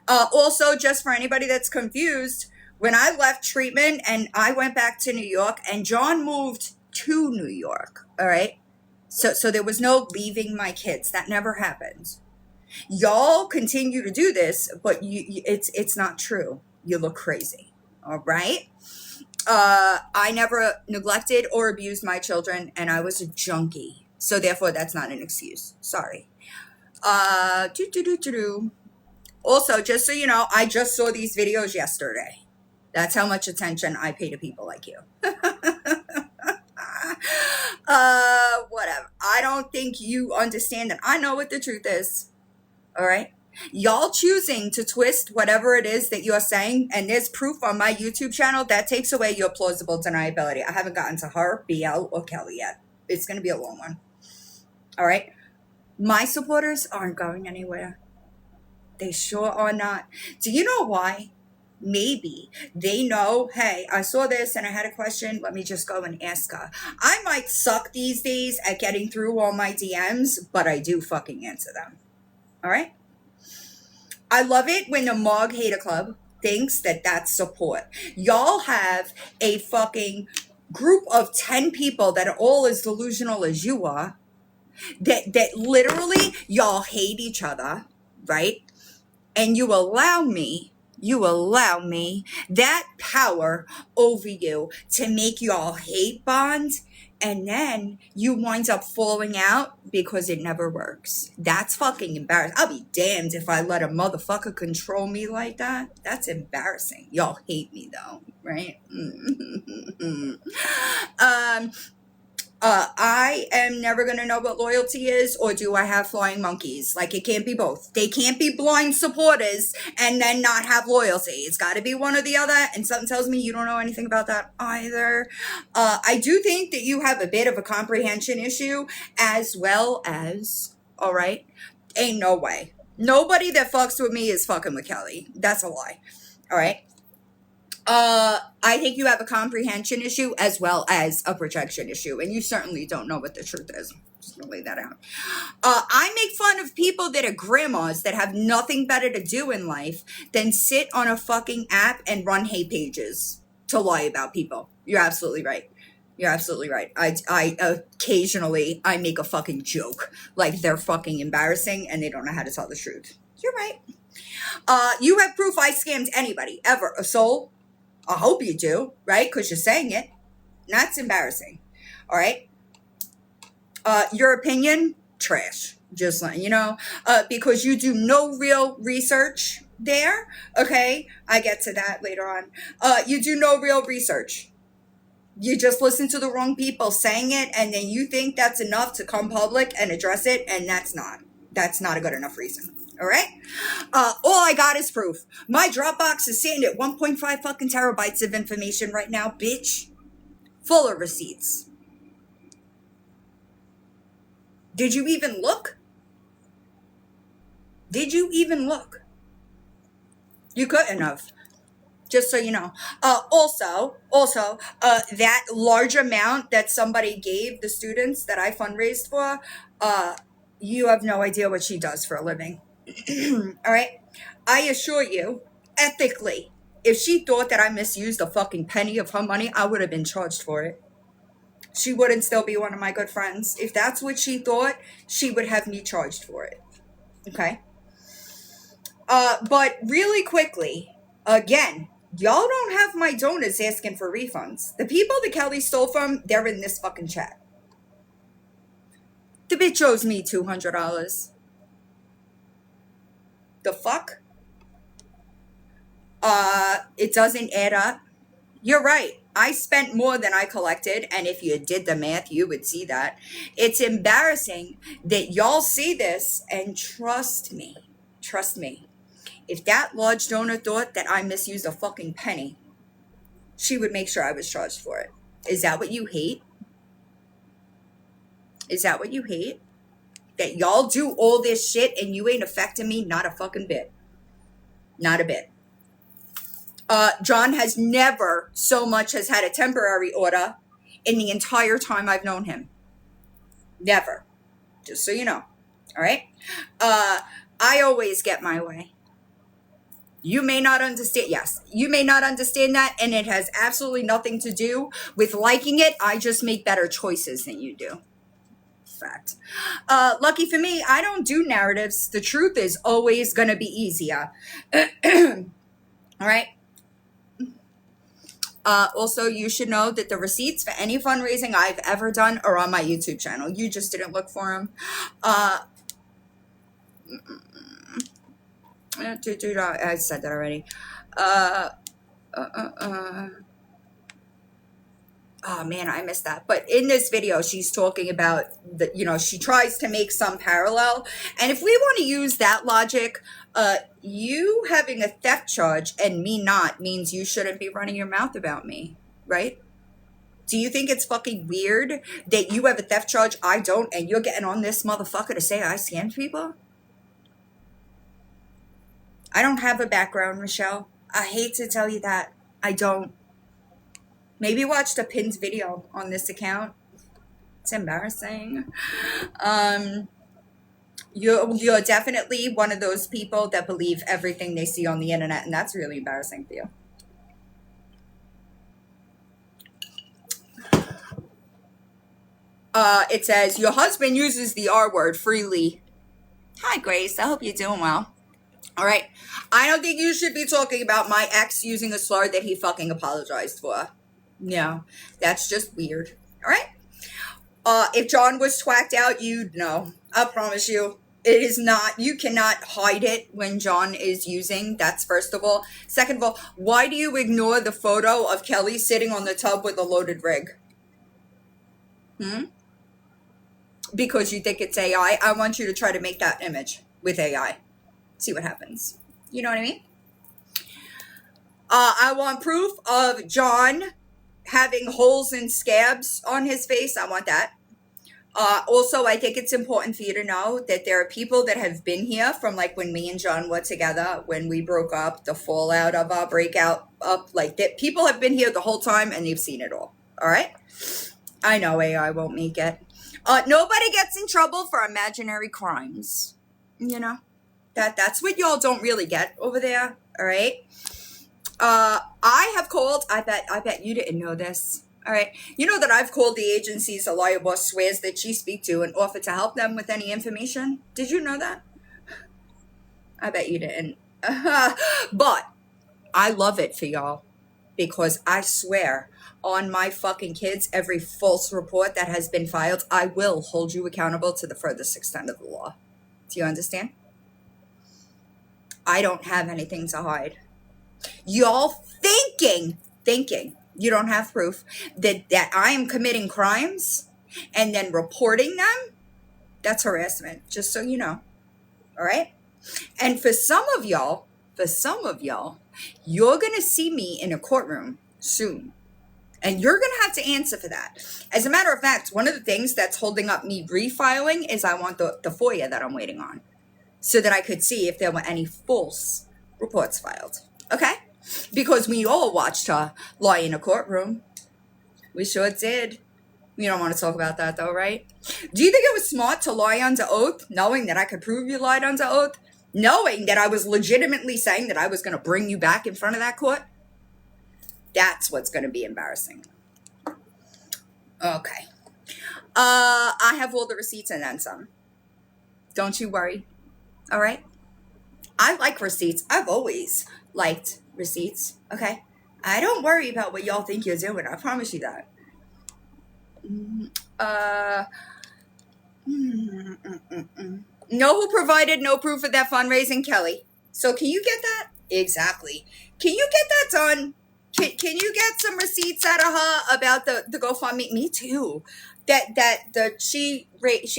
Also, just for anybody that's confused, when I left treatment and I went back to New York, and John moved to New York, all right? So there was no leaving my kids. That never happened. Y'all continue to do this, but it's not true. You look crazy, all right? I never neglected or abused my children, and I was a junkie. So therefore, that's not an excuse. Sorry. Also, just so you know, I just saw these videos yesterday. That's how much attention I pay to people like you. Whatever. I don't think you understand that. I know what the truth is. All right? Y'all choosing to twist whatever it is that you're saying, and there's proof on my YouTube channel, that takes away your plausible deniability. I haven't gotten to her, BL, or Kelly yet. It's going to be a long one. All right? My supporters aren't going anywhere. They sure are not. Do you know why? Maybe they know, hey, I saw this and I had a question. Let me just go and ask her. I might suck these days at getting through all my DMs, but I do fucking answer them. All right? I love it when the Mog Hater Club thinks that that's support. Y'all have a fucking group of 10 people that are all as delusional as you are, that literally y'all hate each other, right? And you allow me that power over you to make y'all hate bonds, and then you wind up falling out because it never works. That's fucking embarrassing. I'll be damned if I let a motherfucker control me like that. That's embarrassing. Y'all hate me though, right? I am never going to know what loyalty is, or do I have flying monkeys? Like, it can't be both. They can't be blind supporters and then not have loyalty. It's got to be one or the other, and something tells me you don't know anything about that either. I do think that you have a bit of a comprehension issue as well as, all right, ain't no way. Nobody that fucks with me is fucking with Kelly. That's a lie. All right. I think you have a comprehension issue as well as a projection issue, and you certainly don't know what the truth is. Just gonna lay that out. I make fun of people that are grandmas that have nothing better to do in life than sit on a fucking app and run hate pages to lie about people. You're absolutely right. You're absolutely right. I occasionally I make a fucking joke like they're fucking embarrassing and they don't know how to tell the truth. You're right. You have proof I scammed anybody ever. A soul? I hope you do, right? Because you're saying it. That's embarrassing. All right. Your opinion, trash. Just letting you know. Because you do no real research there. Okay. I get to that later on. You do no real research. You just listen to the wrong people saying it, and then you think that's enough to come public and address it, and that's not. That's not a good enough reason. All right. All I got is proof. My Dropbox is sitting at 1.5 fucking terabytes of information right now, bitch. Full of receipts. Did you even look? Did you even look? You couldn't have. Just so you know. Also, that large amount that somebody gave the students that I fundraised for, you have no idea what she does for a living. All right. I assure you, ethically, if she thought that I misused a fucking penny of her money, I would have been charged for it. She wouldn't still be one of my good friends. If that's what she thought, she would have me charged for it. Okay. But really quickly, again, y'all don't have my donors asking for refunds. The people that Kelly stole from, they're in this fucking chat. The bitch owes me $200. The fuck? It doesn't add up. You're right. I spent more than I collected, and if you did the math, you would see that. It's embarrassing that y'all see this, and trust me, if that large donor thought that I misused a fucking penny, she would make sure I was charged for it. Is that what you hate? Is that what you hate? That y'all do all this shit and you ain't affecting me? Not a fucking bit. Not a bit. John has never so much as had a temporary order in the entire time I've known him. Never. Just so you know. All right? I always get my way. You may not understand. Yes, you may not understand that, and it has absolutely nothing to do with liking it. I just make better choices than you do. Fact. Lucky for me, I don't do narratives. The truth is always going to be easier. All right? Also, you should know that the receipts for any fundraising I've ever done are on my YouTube channel. You just didn't look for them. I said that already. Oh man, I missed that. But in this video, she's talking about she tries to make some parallel. And if we want to use that logic, you having a theft charge and me not means you shouldn't be running your mouth about me, right? Do you think it's fucking weird that you have a theft charge, I don't, and you're getting on this motherfucker to say I scammed people? I don't have a background, Michelle. I hate to tell you that. I don't. Maybe watch the pinned video on this account. It's embarrassing. You're definitely one of those people that believe everything they see on the internet, and that's really embarrassing for you. It says, your husband uses the R word freely. Hi, Grace. I hope you're doing well. All right. I don't think you should be talking about my ex using a slur that he fucking apologized for. No, that's just weird. All right. If John was twacked out, you'd know. I promise you. It is not, you cannot hide it when John is using. That's first of all. Second of all, why do you ignore the photo of Kelly sitting on the tub with a loaded rig? Because you think it's AI. I want you to try to make that image with AI. See what happens. You know what I mean? I want proof of John having holes and scabs on his face. I want that. Also, I think it's important for you to know that there are people that have been here from like when me and John were together, when we broke up, the fallout of our breakout up, like that. People have been here the whole time and they've seen it all. All right. I know AI won't make it. Nobody gets in trouble for imaginary crimes. You know, that's what y'all don't really get over there. All right. I have called, I bet you didn't know this. All right. You know that I've called the agencies a lawyer boss swears that she speak to and offered to help them with any information. Did you know that? I bet you didn't. But I love it for y'all because I swear on my fucking kids, every false report that has been filed, I will hold you accountable to the furthest extent of the law. Do you understand? I don't have anything to hide. Y'all thinking you don't have proof that I am committing crimes and then reporting them, that's harassment, just so you know. All right? And for some of y'all, you're going to see me in a courtroom soon. And you're going to have to answer for that. As a matter of fact, one of the things that's holding up me refiling is I want the FOIA that I'm waiting on so that I could see if there were any false reports filed. Okay? Because we all watched her lie in a courtroom. We sure did. We don't want to talk about that though, right? Do you think it was smart to lie under oath, knowing that I could prove you lied under oath? Knowing that I was legitimately saying that I was going to bring you back in front of that court? That's what's going to be embarrassing. Okay. I have all the receipts and then some. Don't you worry. All right? I like receipts. I've always liked receipts. Okay? I don't worry about what y'all think you're doing. I promise you that. Know who provided no proof of that fundraising? Kelly. So can you get that? Exactly. Can you get that done? Can you get some receipts out of her about the GoFundMe? Me too. She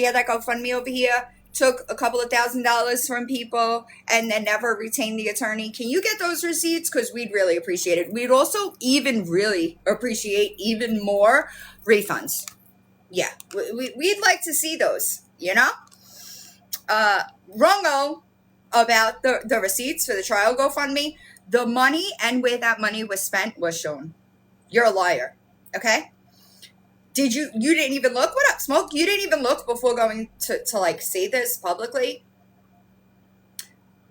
had that GoFundMe over here, took a couple of $1,000s from people, and then never retained the attorney. Can you get those receipts? Because we'd really appreciate it. We'd also even really appreciate even more refunds. Yeah, we'd like to see those, you know? Wrongo about the receipts for the trial GoFundMe. The money and where that money was spent was shown. You're a liar, okay? You didn't even look? What up, Smoke? You didn't even look before going to like say this publicly?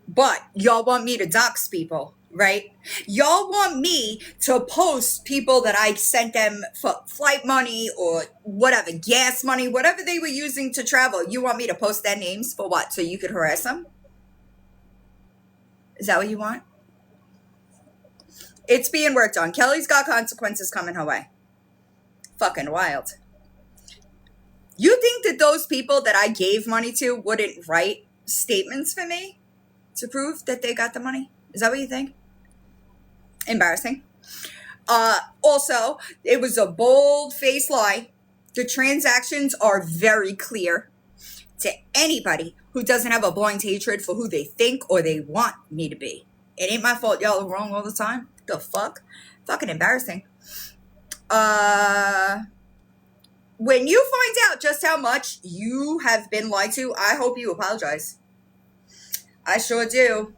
But y'all want me to dox people, right? Y'all want me to post people that I sent them for flight money or whatever, gas money, whatever they were using to travel. You want me to post their names for what? So you could harass them? Is that what you want? It's being worked on. Kelly's got consequences coming her way. Fucking wild. You think that those people that I gave money to wouldn't write statements for me to prove that they got the money? Is that what you think? Embarrassing. Also, it was a bold-faced lie. The transactions are very clear to anybody who doesn't have a blind hatred for who they think or they want me to be. It ain't my fault y'all are wrong all the time. The fuck? Fucking embarrassing. When you find out just how much you have been lied to, I hope you apologize. I sure do.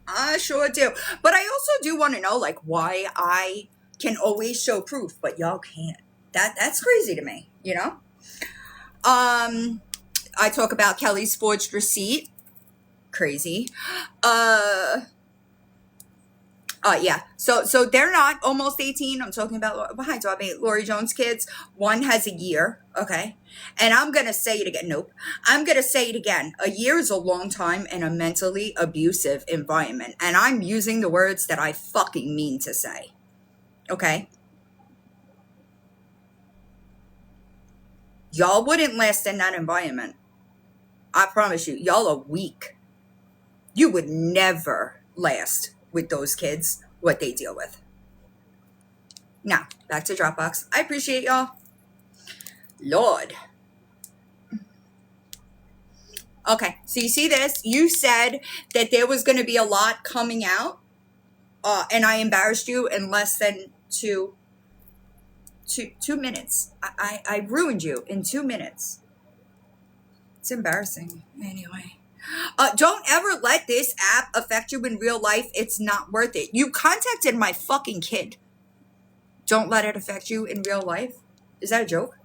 But I also do want to know, like, why I can always show proof, but y'all can't. That's crazy to me, you know? I talk about Kelly's forged receipt. Crazy. Yeah. So they're not almost 18. I'm talking about behind Lori Jones' kids. One has a year. Okay. And I'm going to say it again. Nope. I'm going to say it again. A year is a long time in a mentally abusive environment. And I'm using the words that I fucking mean to say. Okay. Y'all wouldn't last in that environment. I promise you. Y'all are weak. You would never last with those kids, what they deal with. Now, back to Dropbox. I appreciate y'all. Lord. Okay, so you see this? You said that there was going to be a lot coming out, and I embarrassed you in less than two minutes. I ruined you in 2 minutes. It's embarrassing. Anyway. Don't ever let this app affect you in real life. It's not worth it. You contacted my fucking kid. Don't let it affect you in real life? Is that a joke?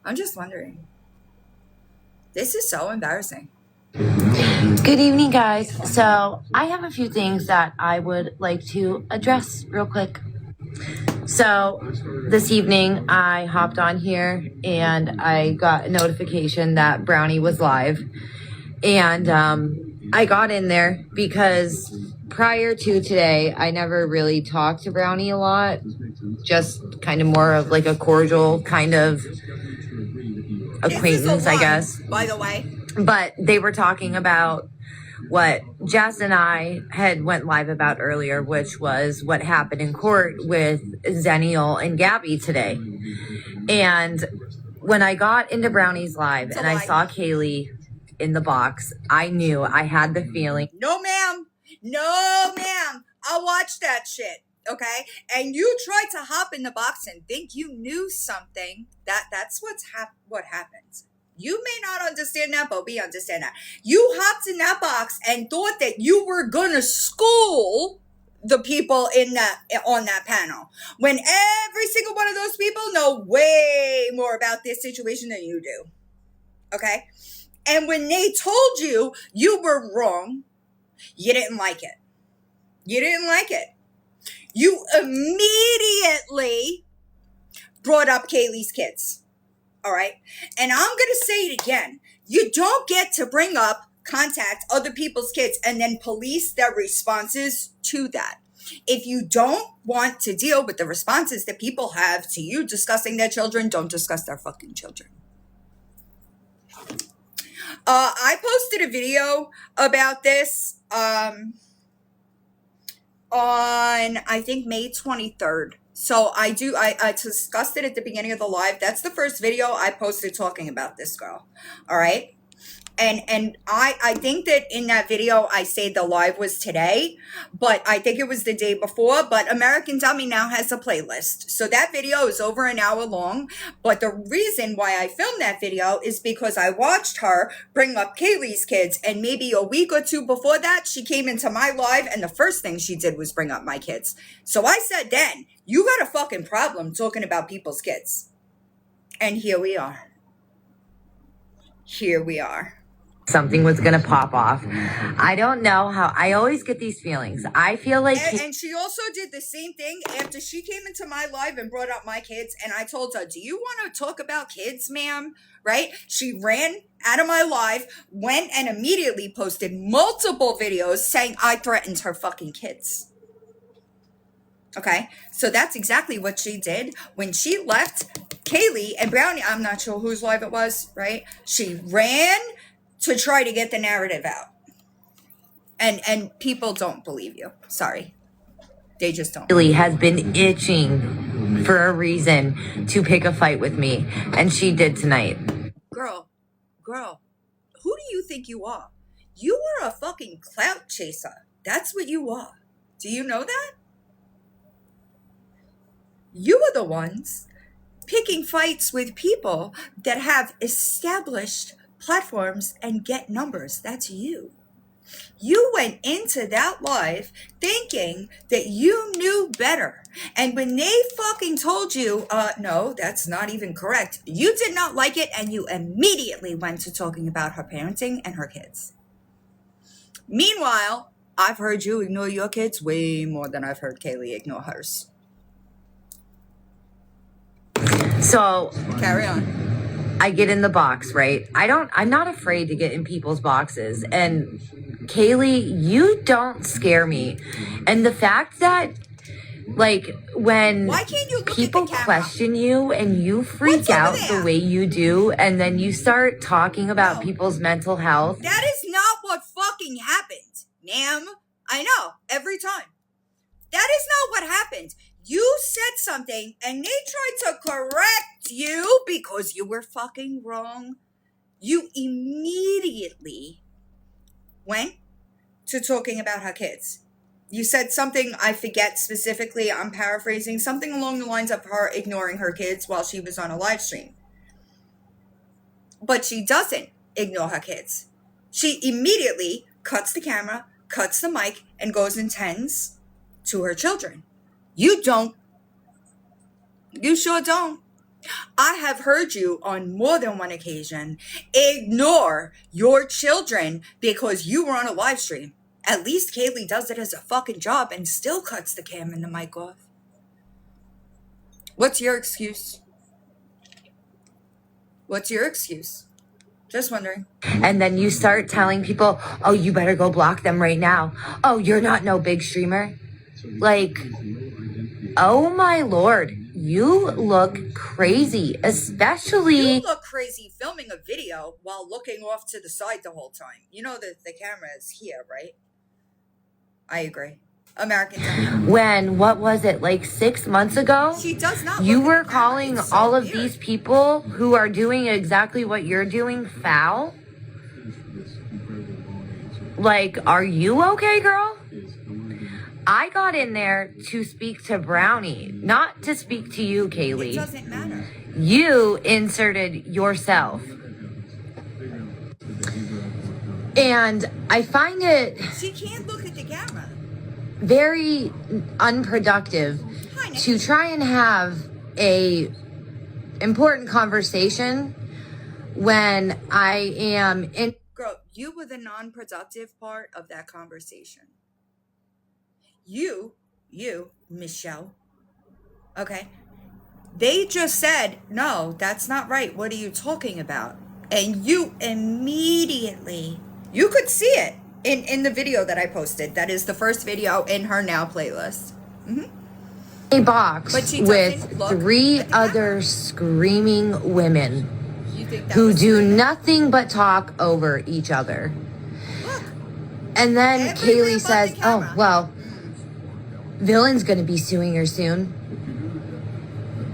I'm just wondering. This is so embarrassing. Good evening, guys. So I have a few things that I would like to address real quick. So this evening I hopped on here and I got a notification that Brownie was live. And I got in there because prior to today, I never really talked to Brownie a lot. Just kind of more of like a cordial kind of acquaintance, I guess. By the way. But they were talking about what Jess and I had went live about earlier, which was what happened in court with Yall and Gabby today. And when I got into Brownie's live and I saw Kaylee in the box, I knew, I had the feeling. No, ma'am. No, ma'am. I watched that shit. Okay. And you tried to hop in the box and think you knew something. That's what happens. You may not understand that, but we understand that. You hopped in that box and thought that you were gonna school the people on that panel, when every single one of those people know way more about this situation than you do. Okay? And when they told you you were wrong, you didn't like it. You didn't like it. You immediately brought up Kaylee's kids. All right. And I'm going to say it again. You don't get to bring up, contact other people's kids and then police their responses to that. If you don't want to deal with the responses that people have to you discussing their children, don't discuss their fucking children. I posted a video about this on, I think, May 23rd. So I discussed it at the beginning of the live. That's the first video I posted talking about this girl. All right. And I think that in that video, I say the live was today, but I think it was the day before. But American Dummy now has a playlist. So that video is over an hour long. But the reason why I filmed that video is because I watched her bring up Kaylee's kids. And maybe a week or two before that, she came into my live. And the first thing she did was bring up my kids. So I said then, you got a fucking problem talking about people's kids. And here we are. Here we are. Something was going to pop off. I don't know how. I always get these feelings. I feel like... And she also did the same thing after she came into my live and brought up my kids. And I told her, do you want to talk about kids, ma'am? Right? She ran out of my live, went and immediately posted multiple videos saying I threatened her fucking kids. Okay? So that's exactly what she did. When she left Kaylee and Brownie, I'm not sure whose live it was, right? She ran to try to get the narrative out. And people don't believe you. Sorry. They just don't. Really has been itching for a reason to pick a fight with me. And she did tonight. Girl, who do you think you are? You are a fucking clout chaser. That's what you are. Do you know that? You are the ones picking fights with people that have established platforms and get numbers. That's you. You went into that live thinking that you knew better. And when they fucking told you, no, that's not even correct, you did not like it, and you immediately went to talking about her parenting and her kids. Meanwhile, I've heard you ignore your kids way more than I've heard Kaylee ignore hers. So Carry on. I get in the box, right? I'm not afraid to get in people's boxes. And Kaylee, you don't scare me. And the fact that, like, when Why can't you look people at the camera? question you and you freak What's over out there? the way you do, and then you start talking about people's mental health. That is not what fucking happened, ma'am. I know, every time. That is not what happened. You said something and they tried to correct you because you were fucking wrong. You immediately went to talking about her kids. You said something, I forget specifically, I'm paraphrasing, something along the lines of her ignoring her kids while she was on a live stream. But she doesn't ignore her kids. She immediately cuts the camera, cuts the mic, and goes and tends to her children. You don't. You sure don't. I have heard you on more than one occasion ignore your children because you were on a live stream. At least Kaylee does it as a fucking job and still cuts the camera and the mic off. What's your excuse? What's your excuse? Just wondering. And then you start telling people, oh, you better go block them right now. Oh, you're not no big streamer. Like, oh my Lord, you look crazy, especially. You look crazy filming a video while looking off to the side the whole time. You know that the camera is here, right? I agree. American time. When, what was it, like 6 months ago? She does not. You look at were the camera. calling It's so all of weird. these people who are doing exactly what you're doing foul? Like, are you okay, girl? I got in there to speak to Brownie, not to speak to you, It Kaylee. doesn't matter. You inserted yourself. And I find it She can't look at the camera. very unproductive Hi, Nick. to try and have a important conversation when I am in. Girl, you were the non-productive part of that conversation. You, Michelle. Okay. They just said, no, that's not right. What are you talking about? And you immediately, you could see it in the video that I posted. That is the first video in her Now playlist. A box But she with doesn't look 3 at the camera. other screaming women You think that who was do screaming? nothing but talk over each other. Look, And then everywhere Kaylee but says, the oh, camera. well, Villain's going to be suing her soon.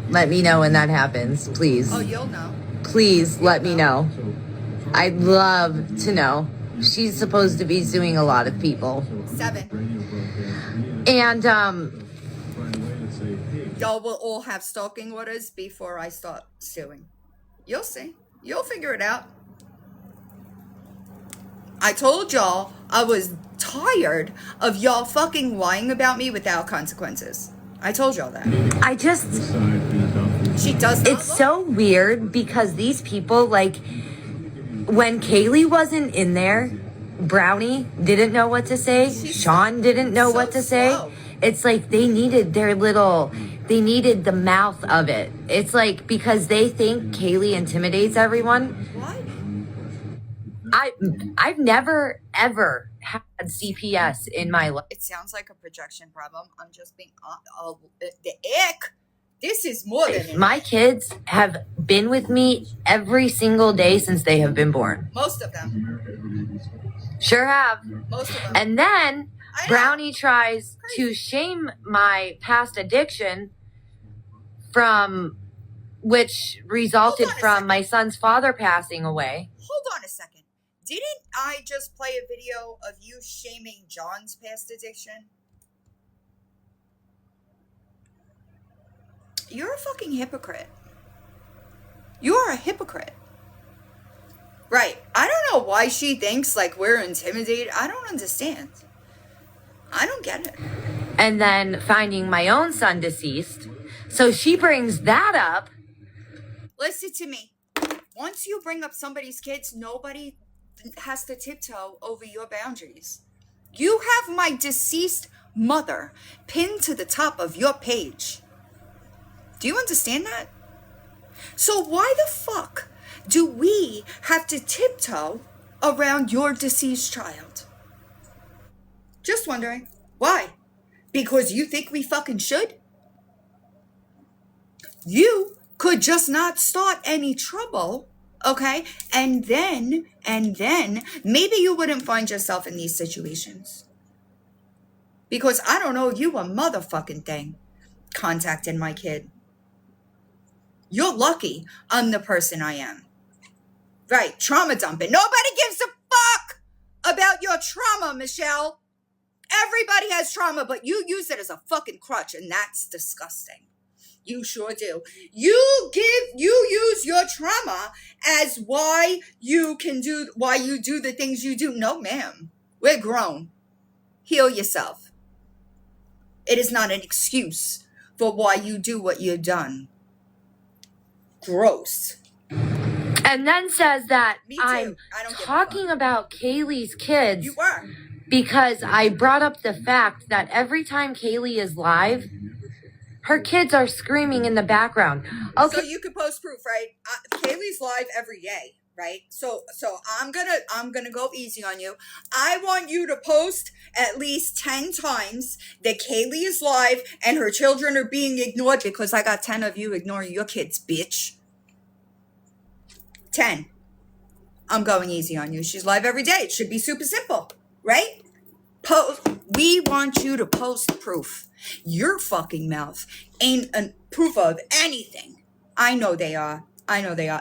Let me know when that happens, please. Oh, you'll know. Please let me know. I'd love to know. She's supposed to be suing a lot of people. 7. And Y'all will all have stalking orders before I start suing. You'll see. You'll figure it out. I told y'all I was tired of y'all fucking lying about me without consequences. I told y'all that. I just, She does not it's look. so weird because these people, like, when Kaylee wasn't in there, Brownie didn't know what to say. Sean didn't know so what to say. slow. It's like they needed they needed the mouth of it. It's like because they think Kaylee intimidates everyone. What? I've never ever had CPS in my life. It sounds like a projection problem. I'm just being the ick. This is more than My kids have been with me every single day since they have been born. most of them. Sure have. Most of them. And then I know. Brownie tries to shame my past addiction from which resulted Hold on a from second. my son's father passing away. Hold on a second. Didn't I just play a video of you shaming John's past addiction? You're a fucking hypocrite. You are a hypocrite. Right. I don't know why she thinks like we're intimidated. I don't understand. I don't get it. And then finding my own son deceased. So she brings that up. Listen to me. Once you bring up somebody's kids, nobody has to tiptoe over your boundaries. You have my deceased mother pinned to the top of your page. Do you understand that? So why the fuck do we have to tiptoe around your deceased child? Just wondering. Why? Because you think we fucking should? You could just not start any trouble, okay? And then maybe you wouldn't find yourself in these situations. Because I don't know you a motherfucking thing contacting my kid. You're lucky I'm the person I am. Right, trauma dumping. Nobody gives a fuck about your trauma, Michelle. Everybody has trauma, but you use it as a fucking crutch, and that's disgusting. You sure do. You use your trauma as why you do the things you do. No, ma'am. We're grown. Heal yourself. It is not an excuse for why you do what you've done. Gross. And then says that Me too. I'm I don't give a talking fuck. about Kaylee's kids You were. because I brought up the fact that every time Kaylee is live, her kids are screaming in the background. Okay. So you could post proof, right? Kaylee's live every day, right? So I'm gonna go easy on you. I want you to post at least 10 times that Kaylee is live and her children are being ignored because I got 10 of you ignoring your kids, bitch. 10. I'm going easy on you. She's live every day. It should be super simple, right? We want you to post proof. Your fucking mouth ain't a proof of anything. I know they are.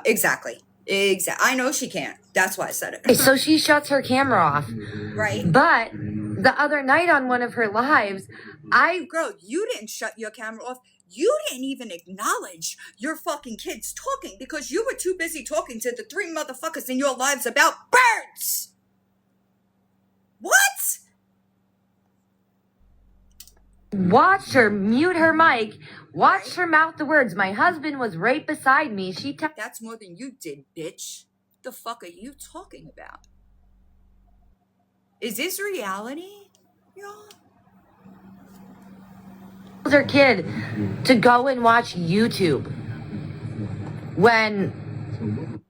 Exactly. I know she can't. That's why I said it. So she shuts her camera off. Right? But the other night on one of her lives, Girl, you didn't shut your camera off. You didn't even acknowledge your fucking kids talking because you were too busy talking to the 3 motherfuckers in your lives about birds. What? watched her mute her mic, watched her mouth the words. My husband was right beside me. That's more than you did, bitch. The fuck are you talking about? Is this reality, y'all? tells her kid to go and watch YouTube when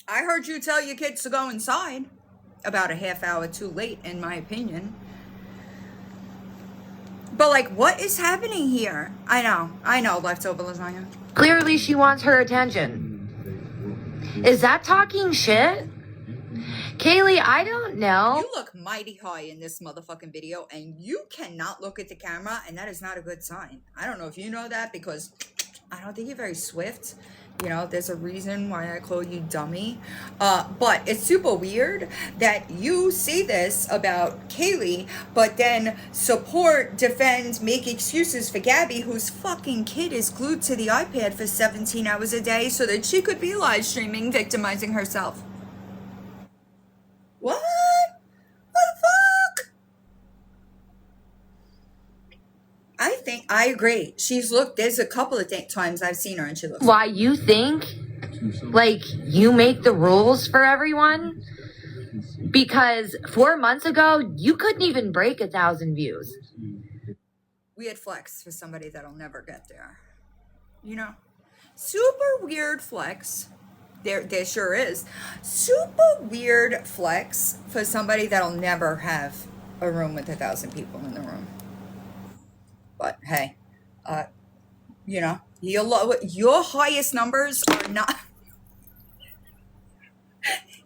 I heard you tell your kids to go inside about a half hour too late, in my opinion. But like, what is happening here? I know, leftover lasagna. clearly she wants her attention. Is that talking shit? Kaylee, I don't know. You look mighty high in this motherfucking video, and you cannot look at the camera, and that is not a good sign. I don't know if you know that, because I don't think you're very swift. You know, there's a reason why I call you dummy. But it's super weird that you say this about Kaylee, but then support, defend, make excuses for Gabby, whose fucking kid is glued to the iPad for 17 hours a day so that she could be live streaming, victimizing herself. What? What the fuck? I agree. There's a couple of times I've seen her and she looks. Why you think like you make the rules for everyone? Because 4 months ago, you couldn't even break 1,000 views. Weird flex for somebody that'll never get there. You know? Super weird flex. There sure is. Super weird flex for somebody that'll never have a room with 1,000 people in the room. But hey, you know, your highest numbers are not.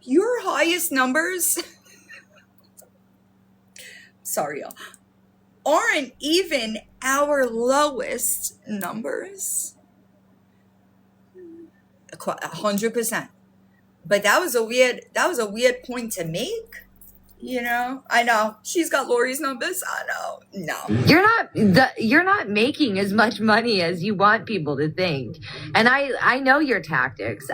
Your highest numbers, sorry, y'all, aren't even our lowest numbers. 100%. But that was a weird point to make. You know, I know she's got Lori's numbers. I know. No, You're not making as much money as you want people to think. And I know your tactics.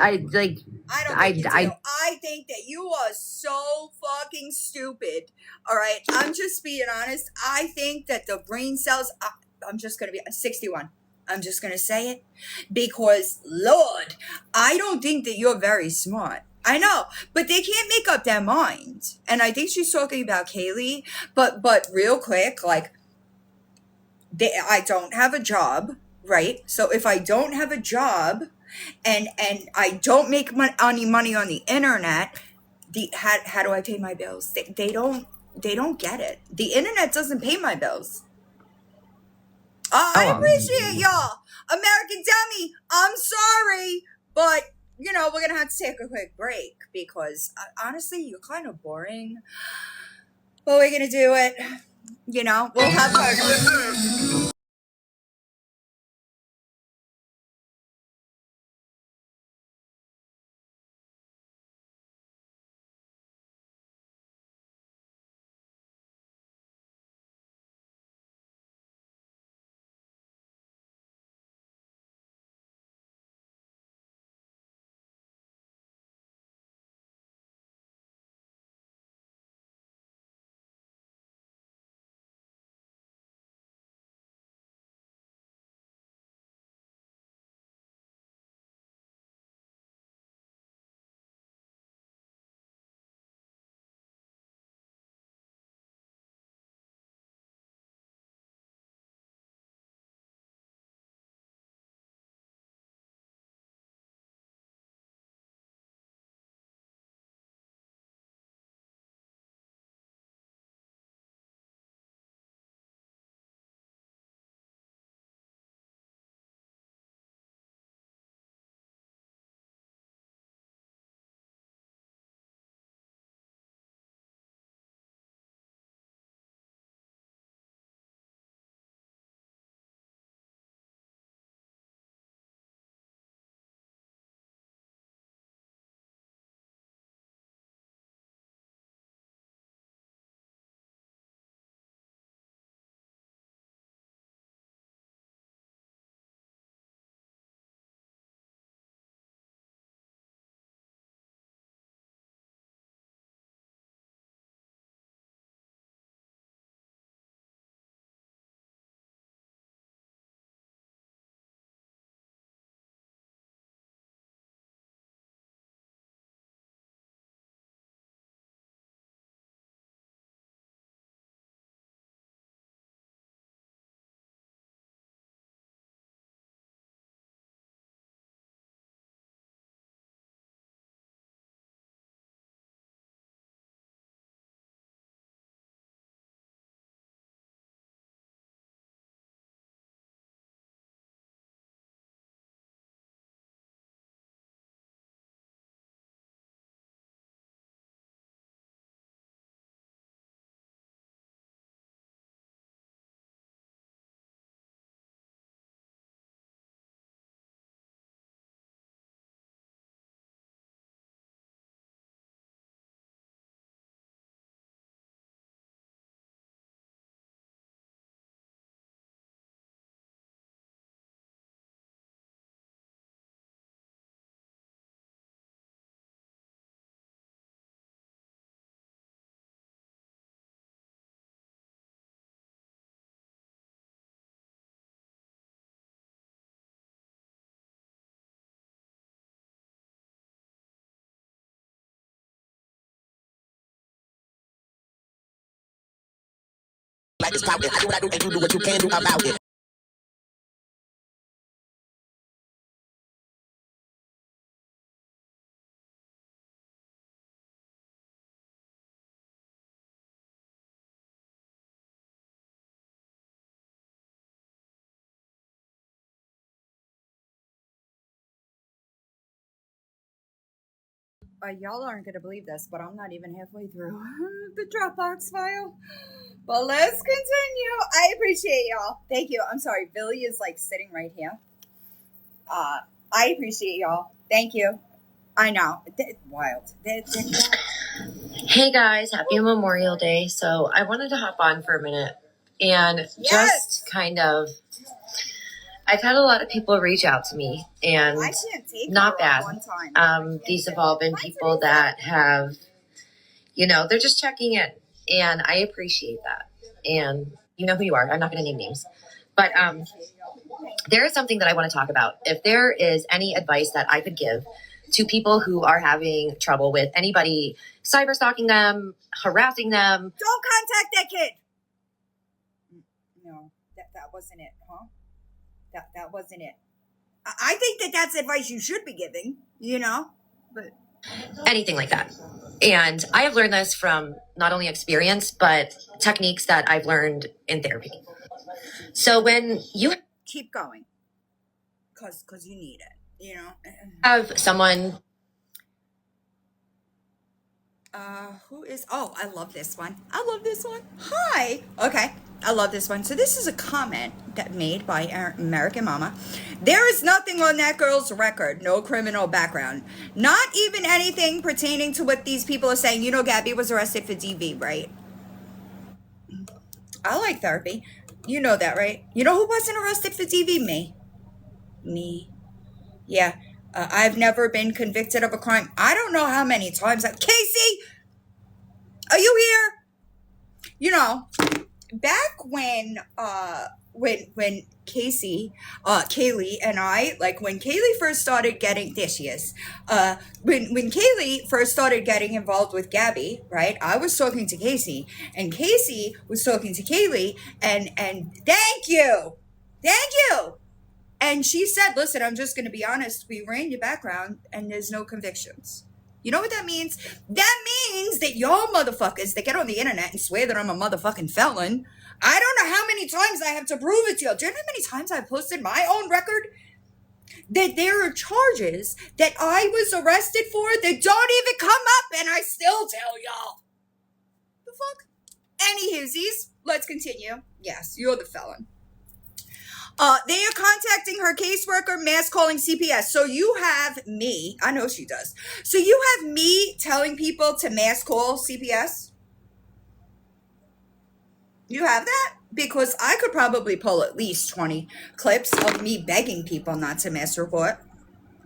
I don't think you do. I think that you are so fucking stupid. All right, I'm just being honest. I think that the brain cells. I'm just gonna be 61. I'm just gonna say it because Lord, I don't think that you're very smart. I know, but they can't make up their mind. And I think she's talking about Kaylee. But real quick, like, I don't have a job, right? So if I don't have a job, and I don't make any money on the internet, how do I pay my bills? They don't get it. The internet doesn't pay my bills. I appreciate y'all. American Dummy, I'm sorry, but you know, we're gonna have to take a quick break because honestly, you're kind of boring. But we're gonna do it. You know, we'll have fun. Like it's power. I do what I do, and you do what you can do about it. Y'all aren't gonna believe this, but I'm not even halfway through the Dropbox file. But let's continue. I appreciate y'all. Thank you. I'm sorry, Billy is like sitting right here. I appreciate y'all. Thank you. I know. Wild. Hey guys, happy Memorial Day. So I wanted to hop on for a minute and just kind of, I've had a lot of people reach out to me and not bad. These have all been people that have, they're just checking in and I appreciate that. And you know who you are. I'm not going to name names, but there is something that I want to talk about. If there is any advice that I could give to people who are having trouble with anybody cyber stalking them, harassing them. Don't contact that kid. No, that wasn't it, huh? That wasn't it. I think that's advice you should be giving, but anything like that. And I have learned this from not only experience, but techniques that I've learned in therapy. So when you keep going, because you need it, have someone. Who is, I love this one. Hi. Okay. I love this one. So this is a comment that made by American Mama. There is nothing on that girl's record. No criminal background. Not even anything pertaining to what these people are saying. Gabby was arrested for DV, right? I like therapy. You know that, right? You know who wasn't arrested for DV? Me. Yeah. I've never been convicted of a crime. I don't know how many times. Casey, are you here? Back when Kaylee and I, like when Kaylee first started getting, there she is. When Kaylee first started getting involved with Gabby, right? I was talking to Casey, and Casey was talking to Kaylee, and thank you. And she said, listen, I'm just going to be honest. We ran your background and there's no convictions. You know what that means? That means that y'all motherfuckers that get on the internet and swear that I'm a motherfucking felon, I don't know how many times I have to prove it to y'all. Do you know how many times I've posted my own record? That there are charges that I was arrested for that don't even come up and I still tell y'all. The fuck? Anywhoosies, let's continue. Yes, you're the felon. They are contacting her caseworker, mass calling CPS. So you have me, I know she does. So you have me telling people to mass call CPS? You have that? Because I could probably pull at least 20 clips of me begging people not to mass report.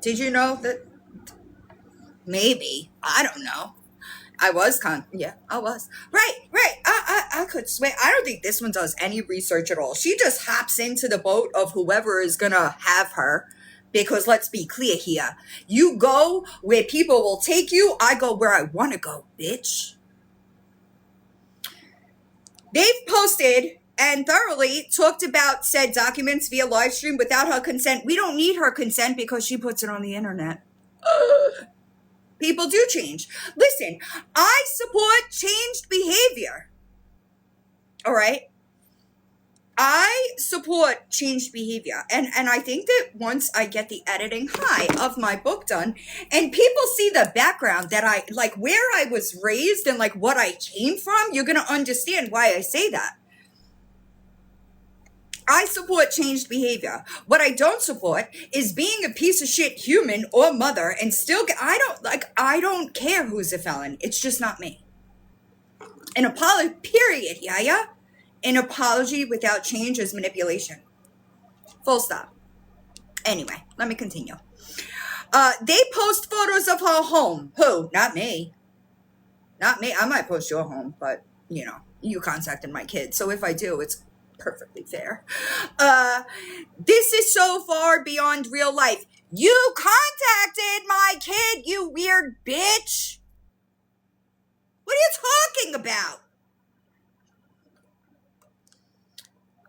Did you know that? Maybe. I don't know. I was I was. Right. I could swear. I don't think this one does any research at all. She just hops into the boat of whoever is gonna have her. Because let's be clear here. You go where people will take you. I go where I want to go, bitch. They've posted and thoroughly talked about said documents via live stream without her consent. We don't need her consent because she puts it on the internet. People do change. Listen, I support changed behavior. All right? I support changed behavior. And I think that once I get the editing of my book done and people see the background that I, like where I was raised and like what I came from, you're going to understand why I say that. I support changed behavior. What I don't support is being a piece of shit human or mother and still I don't care who's a felon. It's just not me. An apology, period, yeah? An apology without change is manipulation. Full stop. Anyway, let me continue. They post photos of her home. Who? Not me. Not me. I might post your home, but you contacted my kid. So if I do, it's perfectly fair. This is so far beyond real life. You contacted my kid, you weird bitch. What are you talking about?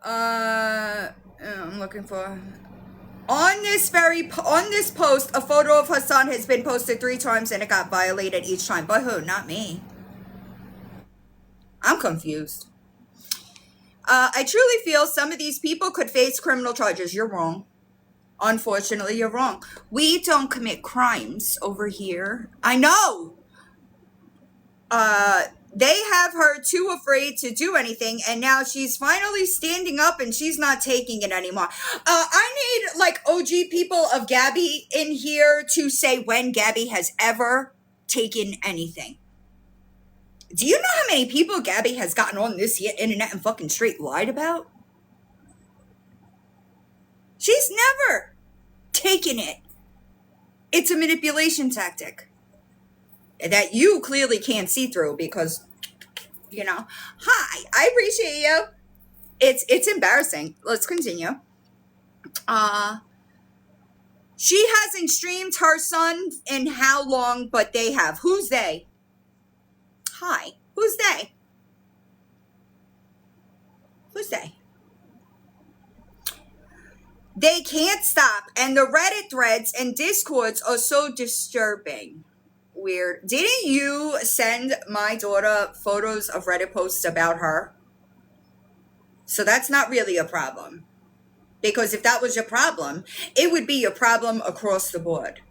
I'm looking for. On this post, a photo of her son has been posted 3 times and it got violated each time. But who? Not me. I'm confused. I truly feel some of these people could face criminal charges. You're wrong. Unfortunately, you're wrong. We don't commit crimes over here. I know. They have her too afraid to do anything, and now she's finally standing up and she's not taking it anymore. I need like OG people of Gabby in here to say when Gabby has ever taken anything. Do you know how many people Gabby has gotten on this here internet and fucking straight lied about? She's never taken it. It's a manipulation tactic that you clearly can't see through because, hi, I appreciate you. It's embarrassing. Let's continue. She hasn't streamed her son in how long, but they have. Who's they? Hi, who's they? Who's they? They can't stop, and the Reddit threads and discords are so disturbing. Weird. Didn't you send my daughter photos of Reddit posts about her? So that's not really a problem. Because if that was your problem, it would be your problem across the board.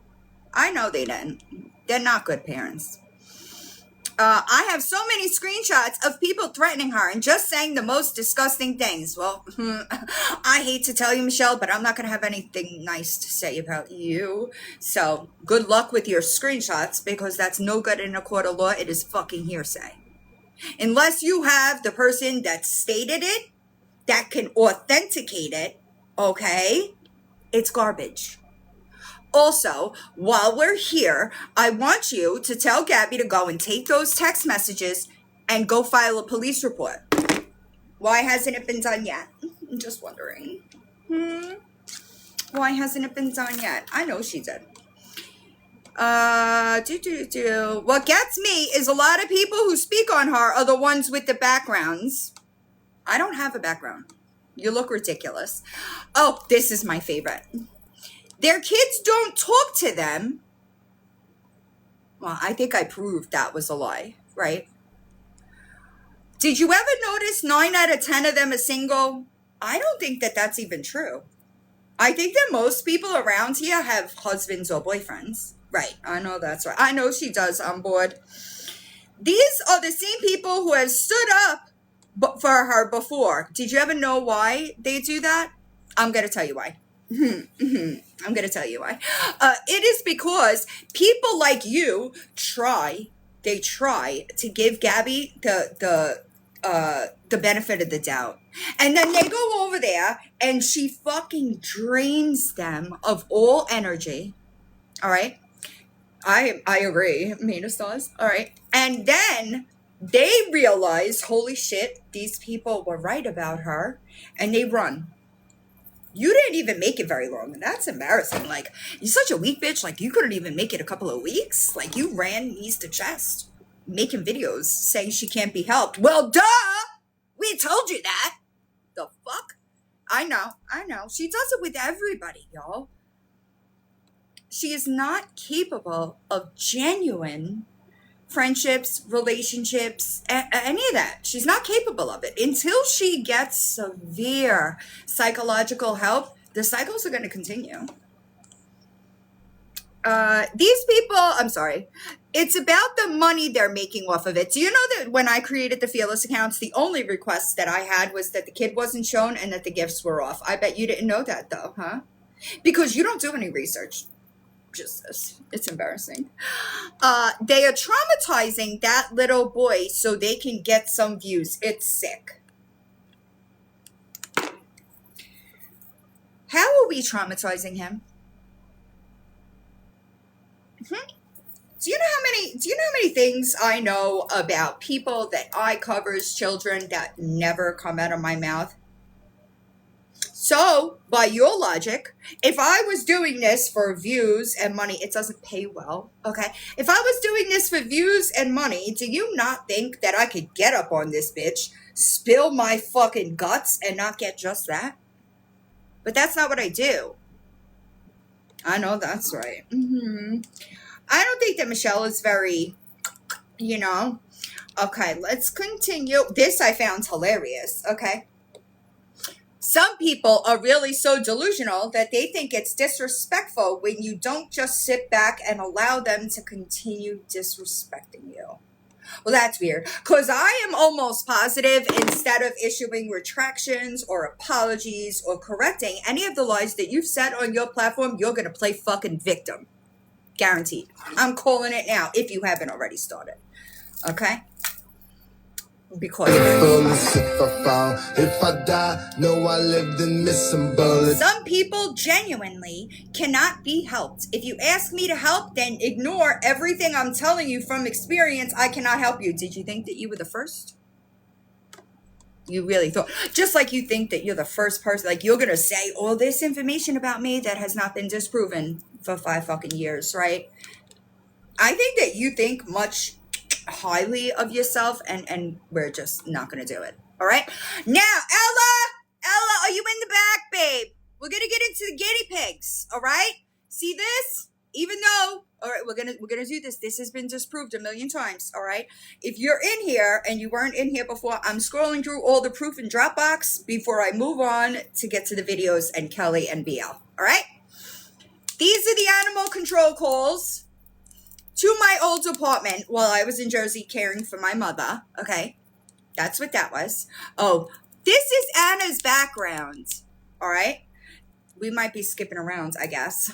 I know they didn't. They're not good parents. I have so many screenshots of people threatening her and just saying the most disgusting things. Well, I hate to tell you, Michelle, but I'm not going to have anything nice to say about you. So good luck with your screenshots because that's no good in a court of law. It is fucking hearsay. Unless you have the person that stated it, that can authenticate it, okay? It's garbage. Also, while we're here, I want you to tell Gabby to go and take those text messages and go file a police report. Why hasn't it been done yet? I'm just wondering. Why hasn't it been done yet? I know she did. What gets me is a lot of people who speak on her are the ones with the backgrounds. I don't have a background. You look ridiculous. Oh, this is my favorite. Their kids don't talk to them. Well, I think I proved that was a lie, right? Did you ever notice 9 out of 10 of them are single? I don't think that that's even true. I think that most people around here have husbands or boyfriends. Right, I know that's right. I know she does on board. These are the same people who have stood up for her before. Did you ever know why they do that? I'm going to tell you why. I'm going to tell you why. It is because people like you try to give Gabby the benefit of the doubt. And then they go over there and she fucking drains them of all energy. All right. I agree. Mina stars. All right. And then they realize, holy shit, these people were right about her. And they run. You didn't even make it very long. And that's embarrassing. Like, you're such a weak bitch. Like, you couldn't even make it a couple of weeks. Like, you ran knees to chest, making videos saying she can't be helped. Well, duh! We told you that. The fuck? I know. She does it with everybody, y'all. She is not capable of genuine friendships, relationships, any of that. She's not capable of it. Until she gets severe psychological help, the cycles are going to continue. These people, I'm sorry, it's about the money they're making off of it. Do you know that when I created the Fearless accounts, the only request that I had was that the kid wasn't shown and that the gifts were off? I bet you didn't know that though, huh? Because you don't do any research. Just this. It's embarrassing. They are traumatizing that little boy so they can get some views. It's sick. How are we traumatizing him? Do you know how many things I know about people that I cover as children that never come out of my mouth? So, by your logic, if I was doing this for views and money, it doesn't pay well, okay? If I was doing this for views and money, do you not think that I could get up on this bitch, spill my fucking guts, and not get just that? But that's not what I do. I know that's right. I don't think that Michelle is very, Okay, let's continue. This I found hilarious, okay? Some people are really so delusional that they think it's disrespectful when you don't just sit back and allow them to continue disrespecting you. Well, that's weird, because I am almost positive instead of issuing retractions or apologies or correcting any of the lies that you've said on your platform, you're going to play fucking victim. Guaranteed. I'm calling it now if you haven't already started. Okay? because if I die, know I lived and missed some bullets. some people genuinely cannot be helped. If you ask me to help, then ignore everything I'm telling you from experience. I cannot help you. Did you think that you were the first? You really thought, just like you think that you're the first person, like you're going to say all this information about me that has not been disproven for 5 fucking years, right? I think that you think much highly of yourself, and we're just not going to do it. All right. Now, Ella, are you in the back, babe? We're going to get into the guinea pigs. All right. See this? Even though, all right, we're gonna do this. This has been disproved a million times. All right. If you're in here and you weren't in here before, I'm scrolling through all the proof in Dropbox before I move on to get to the videos and Kelly and BL. All right. These are the animal control calls to my old apartment while I was in Jersey caring for my mother. Okay. That's what that was. Oh, this is Anna's background. All right. We might be skipping around, I guess.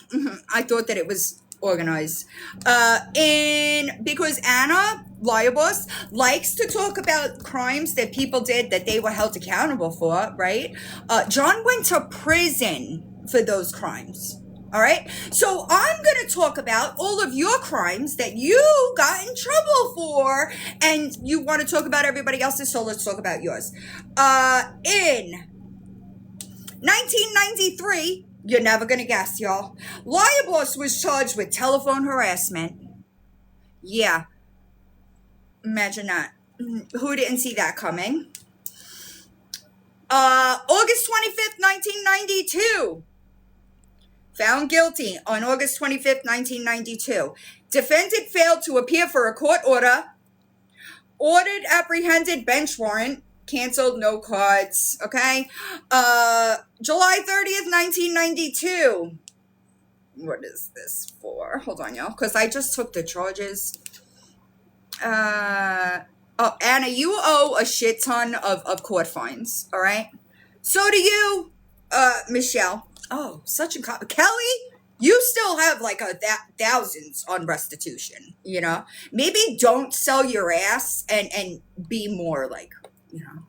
I thought that it was organized. Because Anna, Liar Boss, likes to talk about crimes that people did that they were held accountable for, right? John went to prison for those crimes. All right. So I'm going to talk about all of your crimes that you got in trouble for, and you want to talk about everybody else's. So let's talk about yours. In 1993, you're never going to guess, y'all. Liar Boss was charged with telephone harassment. Yeah. Imagine that. Who didn't see that coming? August 25th, 1992. Found guilty on August 25th, 1992. Defendant failed to appear for a court order. Ordered apprehended bench warrant. Canceled, no cards. Okay. July 30th, 1992. What is this for? Hold on, y'all. Because I just took the charges. Anna, you owe a shit ton of court fines. All right. So do you, Michelle. Oh, such a Kelly, you still have like thousands on restitution, you know? Maybe don't sell your ass and be more like, you know.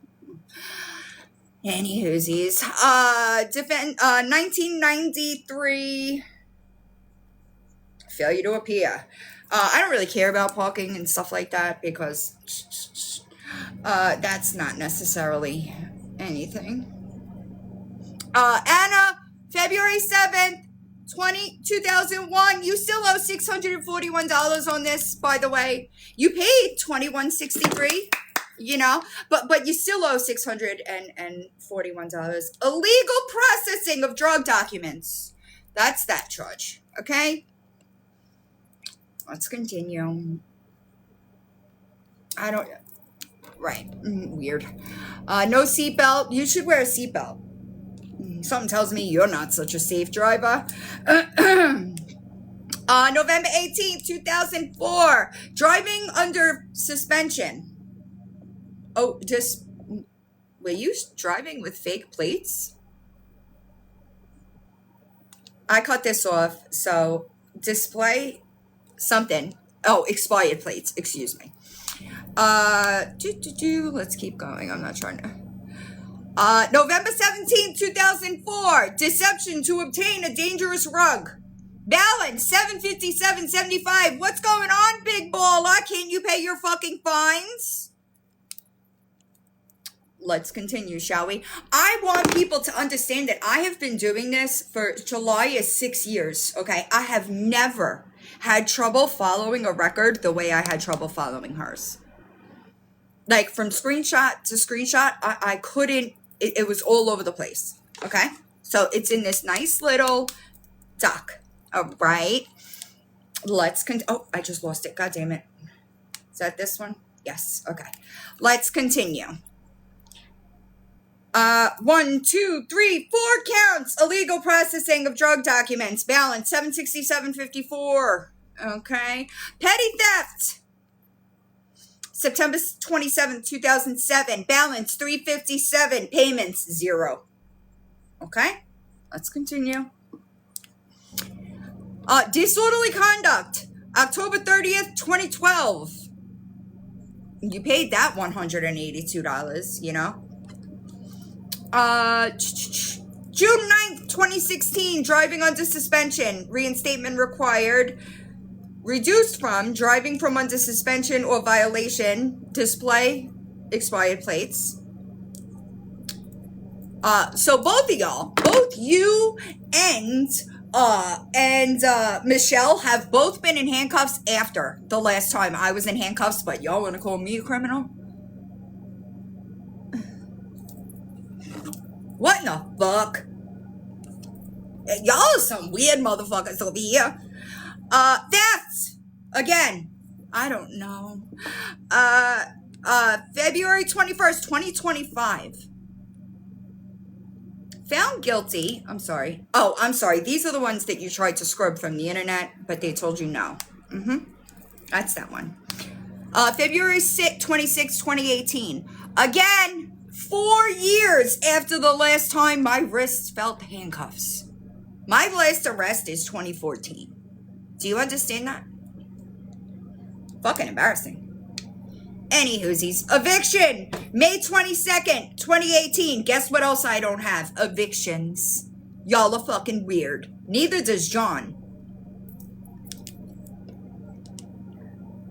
Any whoosies. 1993, failure to appear. I don't really care about parking and stuff like that because that's not necessarily anything. Anna, February 7th, 2001. You still owe $641 on this, by the way. You paid $21.63, you know, but you still owe $641. Illegal processing of drug documents. That's that charge, okay? Let's continue. Right, weird. No seatbelt. You should wear a seatbelt. Something tells me you're not such a safe driver. November 18th, 2004. Driving under suspension. Oh, were you driving with fake plates? I cut this off. So display something. Oh, expired plates. Excuse me. Let's keep going. I'm not trying to. November 17th, 2004. Deception to obtain a dangerous rug. Balance, $757.75. What's going on, big baller? Can't you pay your fucking fines? Let's continue, shall we? I want people to understand that I have been doing this for July is 6 years, okay? I have never had trouble following a record the way I had trouble following hers. Like from screenshot to screenshot, I couldn't. It was all over the place. Okay. So it's in this nice little doc. All right. Let's oh, I just lost it. God damn it. Is that this one? Yes. Okay. Let's continue. 1, 2, 3, 4 counts. Illegal processing of drug documents. Balance $767.54. Okay. Petty theft. September 27th, 2007. Balance $357. Payments 0. Okay. Let's continue. Disorderly conduct. October 30th, 2012. You paid that $182, you know? June 9th, 2016, driving under suspension. Reinstatement required. Reduced from driving from under suspension or violation. Display expired plates. So both of y'all, both you and Michelle have both been in handcuffs after the last time I was in handcuffs, but y'all want to call me a criminal? What in the fuck? Y'all are some weird motherfuckers over here. Thefts. Again, I don't know. February 21st, 2025. Found guilty. I'm sorry. Oh, I'm sorry. These are the ones that you tried to scrub from the internet, but they told you no. That's that one. February 26th, 2018. Again, 4 years after the last time my wrists felt handcuffs. My last arrest is 2014. Do you understand that? Fucking embarrassing. Anywhoosies. Eviction. May 22nd, 2018. Guess what else I don't have? Evictions. Y'all are fucking weird. Neither does John.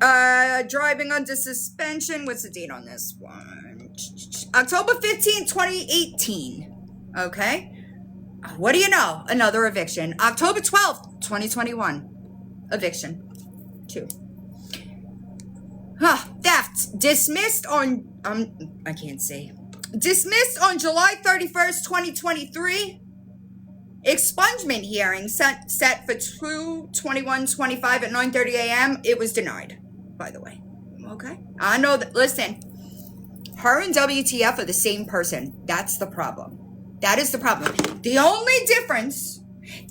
Driving under suspension. What's the date on this one? October 15th, 2018. Okay. What do you know? Another eviction. October 12th, 2021. Eviction. 2. Theft. Dismissed on, I can't see. Dismissed on July 31st, 2023. Expungement hearing set for 2/21/25 at 9:30 a.m. It was denied, by the way. Okay. I know that, listen, her and WTF are the same person. That's the problem. That is the problem. The only difference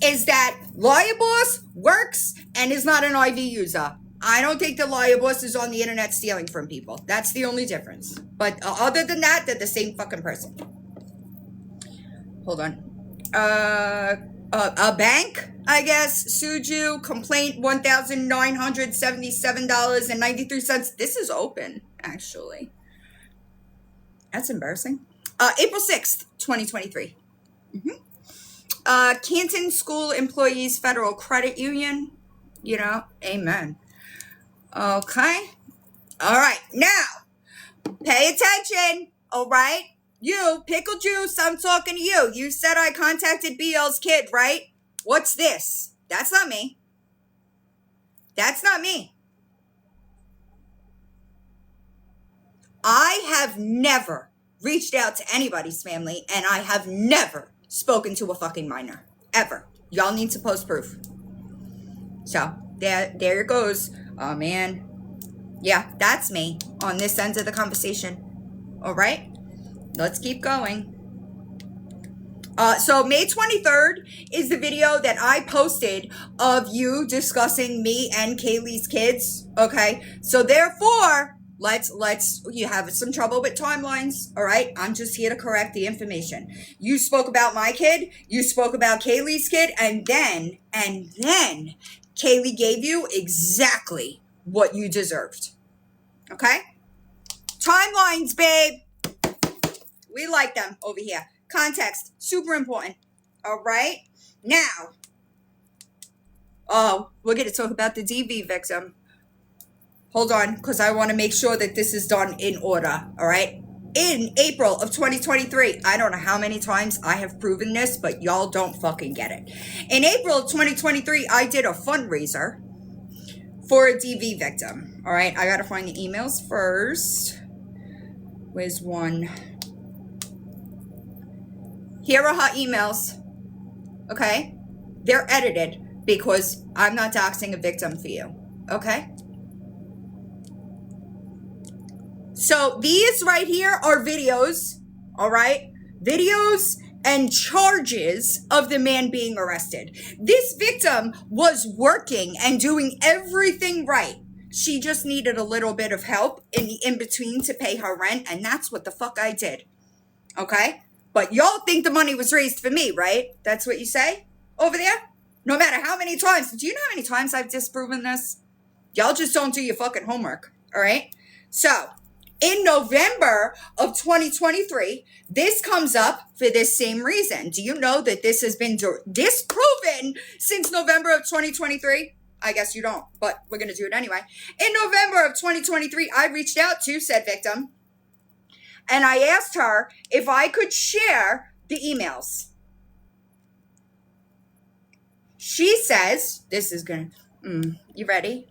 is that Lawyer Boss works and is not an IV user. I don't think the Lawyer Boss is on the internet stealing from people. That's the only difference. But other than that, they're the same fucking person. Hold on. A bank, I guess, sued you. Complaint $1,977.93. This is open, actually. That's embarrassing. April 6th, 2023. Canton School Employees Federal Credit Union. You know, amen. Okay. All right. Now, pay attention. All right. You, Pickle Juice, I'm talking to you. You said I contacted BL's kid, right? What's this? That's not me. That's not me. I have never reached out to anybody's family, and I have never spoken to a fucking minor. Ever. Y'all need to post proof. So, there it goes. Oh, man. Yeah, that's me on this end of the conversation. All right? Let's keep going. So May 23rd is the video that I posted of you discussing me and Kaylee's kids. Okay. So therefore, you have some trouble with timelines. All right. I'm just here to correct the information. You spoke about my kid. You spoke about Kaylee's kid. And then Kaylee gave you exactly what you deserved. Okay. Timelines, babe. We like them over here. Context, super important. All right. Now, we're going to talk about the DV victim. Hold on, because I want to make sure that this is done in order. All right. In April of 2023, I don't know how many times I have proven this, but y'all don't fucking get it. In April of 2023, I did a fundraiser for a DV victim. All right. I got to find the emails first. Where's one? Here are her emails, okay? They're edited because I'm not doxing a victim for you, okay? So these right here are videos, all right? Videos and charges of the man being arrested. This victim was working and doing everything right. She just needed a little bit of help in the in-between to pay her rent, and that's what the fuck I did, okay? But y'all think the money was raised for me, right? That's what you say over there? No matter how many times. Do you know how many times I've disproven this? Y'all just don't do your fucking homework, all right? So, In November of 2023, this comes up for this same reason. Do you know that this has been disproven since November of 2023? I guess you don't, but we're going to do it anyway. In November of 2023, I reached out to said victim and I asked her if I could share the emails. She says, this is going to, you ready?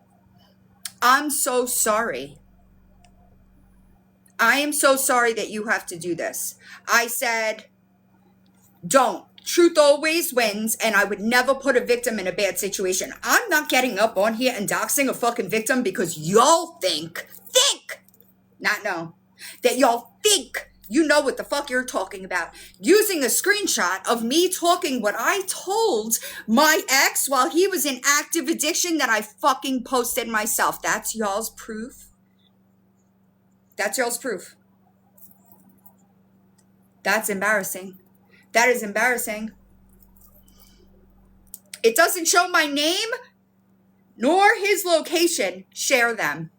I'm so sorry. I am so sorry that you have to do this. I said, don't. Truth always wins, and I would never put a victim in a bad situation. I'm not getting up on here and doxing a fucking victim because y'all think, not know, that y'all think you know what the fuck you're talking about. Using a screenshot of me talking what I told my ex while he was in active addiction that I fucking posted myself. That's y'all's proof. That's y'all's proof. That's embarrassing. That is embarrassing. It doesn't show my name nor his location. Share them.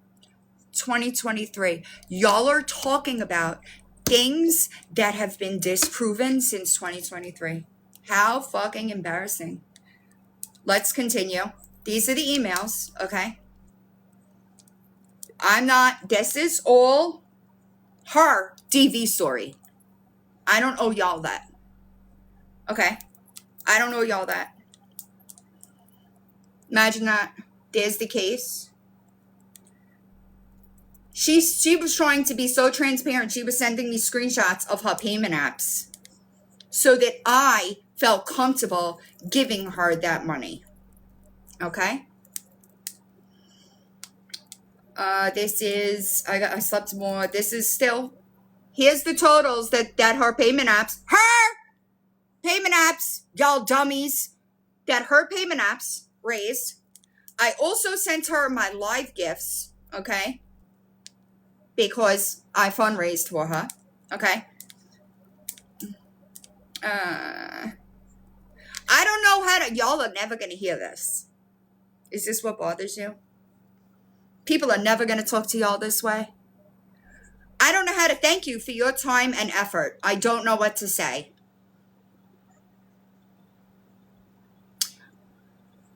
2023. Y'all are talking about things that have been disproven since 2023. How fucking embarrassing. Let's continue. These are the emails, okay? This is all her DV story. I don't owe y'all that. Okay? I don't owe y'all that. Imagine that. There's the case. She was trying to be so transparent. She was sending me screenshots of her payment apps so that I felt comfortable giving her that money. Okay? This is, I slept more. This is still, here's the totals that her payment apps, y'all dummies, that her payment apps raised. I also sent her my live gifts, okay? Because I fundraised for her, okay? I don't know how to, y'all are never going to hear this. Is this what bothers you? People are never going to talk to y'all this way. I don't know how to thank you for your time and effort. I don't know what to say.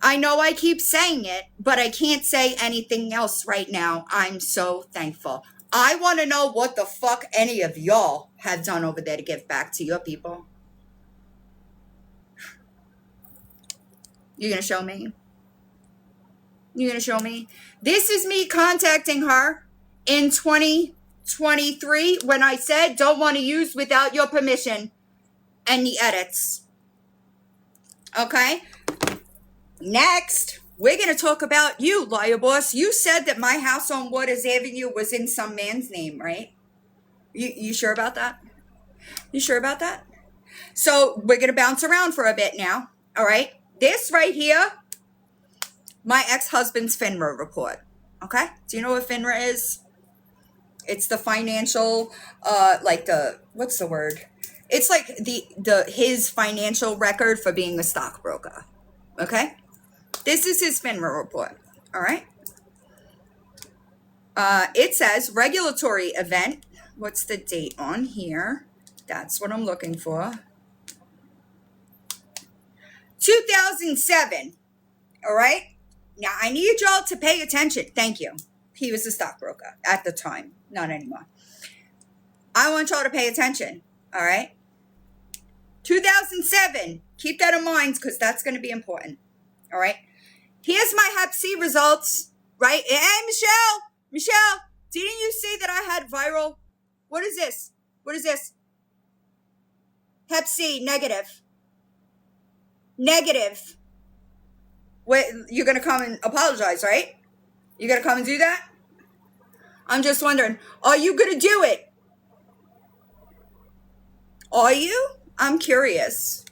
I know I keep saying it, but I can't say anything else right now. I'm so thankful. I want to know what the fuck any of y'all have done over there to give back to your people. You're going to show me? You're going to show me? This is me contacting her in 2023 when I said don't want to use without your permission any edits. Okay? Next, we're going to talk about you, liar boss. You said that my house on Waters Avenue was in some man's name, right? You sure about that? You sure about that? So we're going to bounce around for a bit now. All right? This right here, my ex-husband's FINRA report. Okay? Do you know what FINRA is? It's the financial, what's the word? It's like his financial record for being a stockbroker. Okay? This is his FINRA report. All right? It says regulatory event. What's the date on here? That's what I'm looking for. 2007. All right? Now, I need y'all to pay attention. Thank you. He was a stockbroker at the time. Not anymore. I want y'all to pay attention. All right? 2007. Keep that in mind because that's going to be important. All right? Here's my Hep C results. Right? Hey, Michelle, didn't you see that I had viral? What is this? What is this? Hep C, negative. Negative. Wait, you're going to come and apologize, right? You're going to come and do that? I'm just wondering, are you going to do it? Are you? I'm curious.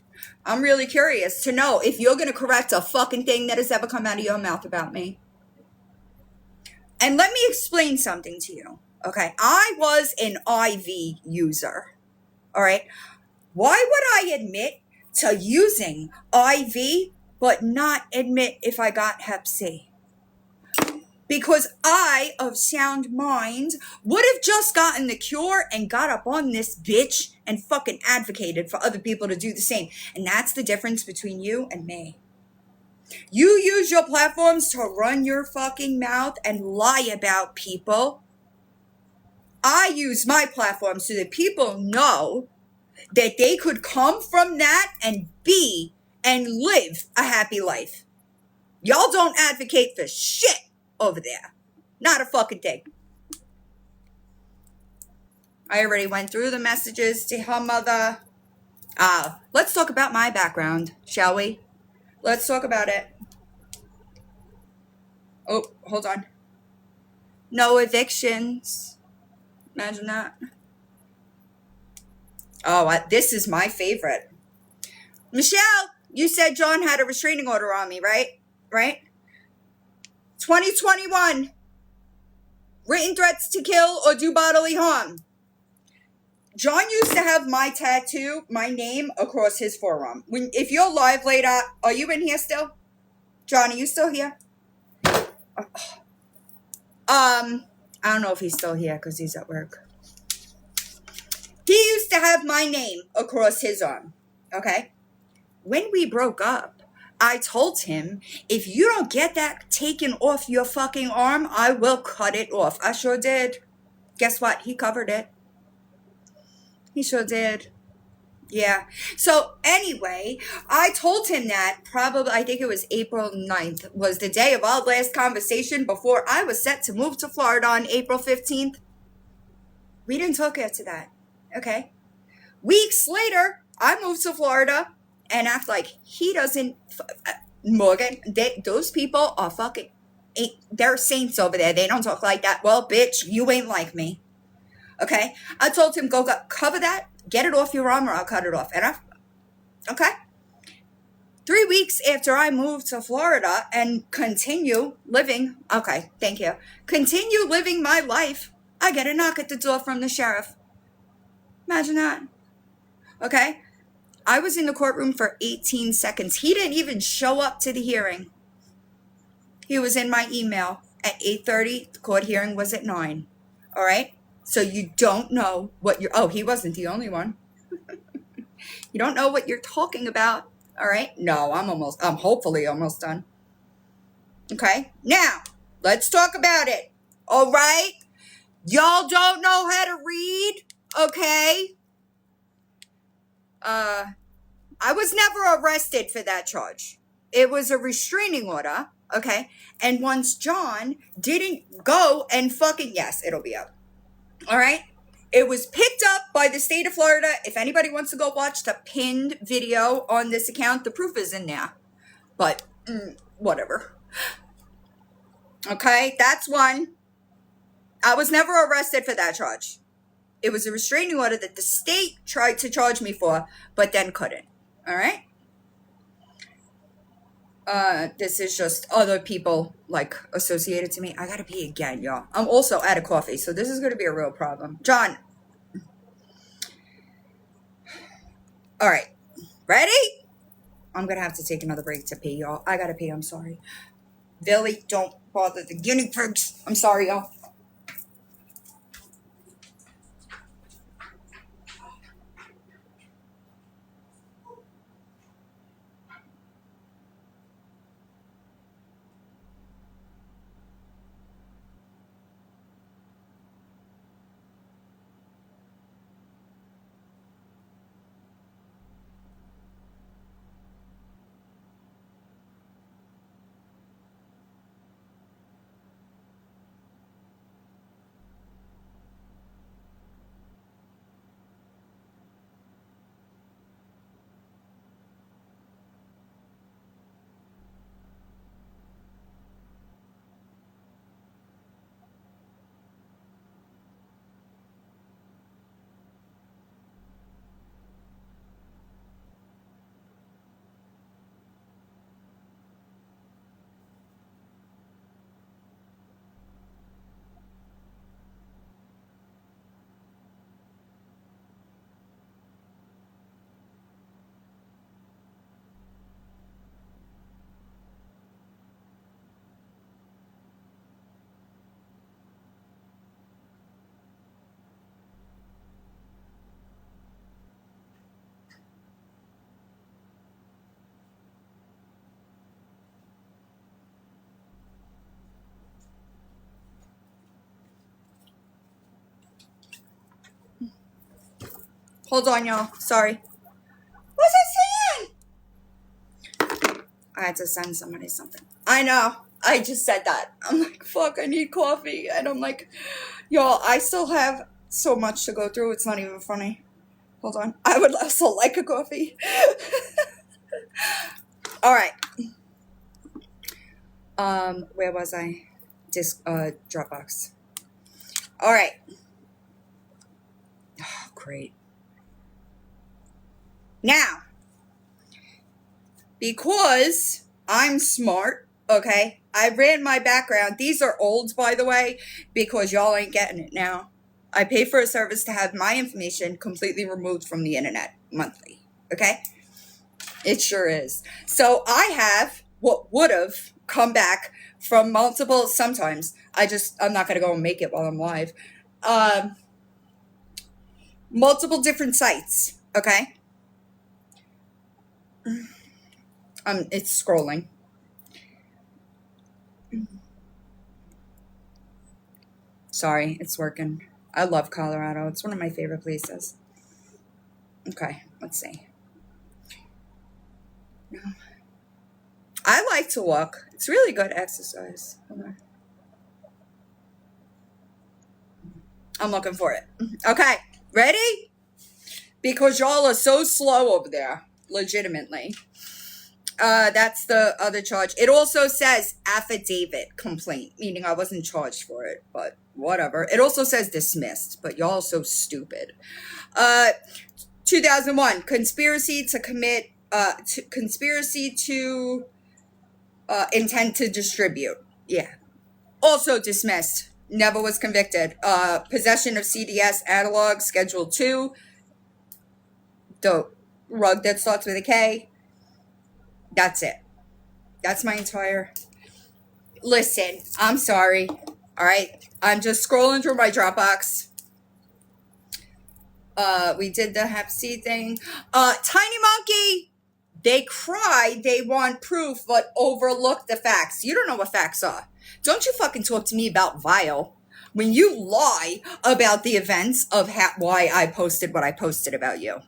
I'm really curious to know if you're going to correct a fucking thing that has ever come out of your mouth about me. And let me explain something to you. Okay, I was an IV user. All right. Why would I admit to using IV but not admit if I got Hep C? because I, of sound mind, would have just gotten the cure and got up on this bitch and fucking advocated for other people to do the same. And that's the difference between you and me. You use your platforms to run your fucking mouth and lie about people. I use my platform so that people know that they could come from that and be and live a happy life. Y'all don't advocate for shit over there. Not a fucking thing. I already went through the messages to her mother. Let's talk about my background, shall we? Let's talk about it. Oh, hold on. No evictions. Imagine that. Oh, this is my favorite. Michelle, you said John had a restraining order on me, right? Right? 2021. Written threats to kill or do bodily harm. John used to have my tattoo, my name, across his forearm. If you're live later, are you in here still? John, are you still here? I don't know if he's still here because he's at work. He used to have my name across his arm, okay? When we broke up, I told him, if you don't get that taken off your fucking arm, I will cut it off. I sure did. Guess what? He covered it. He sure did. Yeah. So anyway, I told him that probably, I think it was April 9th, was the day of our last conversation before I was set to move to Florida on April 15th. We didn't talk after that. Okay. Weeks later, I moved to Florida and act like he doesn't, Morgan, those people are fucking, they're saints over there. They don't talk like that. Well, bitch, you ain't like me. Okay. I told him, go cover that, get it off your arm or I'll cut it off. And okay. 3 weeks after I moved to Florida and continue living, okay, thank you. Continue living my life, I get a knock at the door from the sheriff. Imagine that. Okay. I was in the courtroom for 18 seconds. He didn't even show up to the hearing. He was in my email at 8:30. The court hearing was at 9. All right. So you don't know what he wasn't the only one. You don't know what you're talking about. All right. No, I'm hopefully almost done. Okay. Now, let's talk about it. All right. Y'all don't know how to read. Okay. I was never arrested for that charge. It was a restraining order. Okay. And once John didn't go and fucking, yes, it'll be up. All right. It was picked up by the state of Florida. If anybody wants to go watch the pinned video on this account, the proof is in there. But whatever. Okay, that's one. I was never arrested for that charge. It was a restraining order that the state tried to charge me for, but then couldn't. All right. This is just other people like associated to me. I gotta pee again, y'all. I'm also out of coffee, so this is gonna be a real problem. John. All right. Ready? I'm gonna have to take another break to pee, y'all. I gotta pee. I'm sorry. Billy, don't bother the guinea pigs. I'm sorry, y'all. Hold on, y'all. Sorry. What's it saying? I had to send somebody something. I know. I just said that. I'm like, fuck, I need coffee. And I'm like, y'all, I still have so much to go through. It's not even funny. Hold on. I would also like a coffee. All right. Where was I? Dropbox. All right. Oh, great. Now, because I'm smart, okay, I ran my background. These are old, by the way, because y'all ain't getting it now. I pay for a service to have my information completely removed from the internet monthly, okay? It sure is. So I have what would have come back from multiple, sometimes, I'm not going to go and make it while I'm live, multiple different sites, okay? It's scrolling. Sorry, it's working. I love Colorado. It's one of my favorite places. Okay, let's see. No. I like to walk. It's really good exercise. Hold on. I'm looking for it. Okay, ready? Because y'all are so slow over there, legitimately. That's the other charge. It also says affidavit complaint, meaning I wasn't charged for it, but whatever. It also says dismissed, but y'all are so stupid. 2001, conspiracy to commit, conspiracy to intent to distribute. Yeah. Also dismissed. Never was convicted. Possession of CDS analog, Schedule 2. The rug that starts with a K. That's it. That's my entire... Listen, I'm sorry. All right? I'm just scrolling through my Dropbox. We did the Hep C thing. Tiny Monkey, they cry, they want proof, but overlook the facts. You don't know what facts are. Don't you fucking talk to me about Vile. When you lie about the events of why I posted what I posted about you.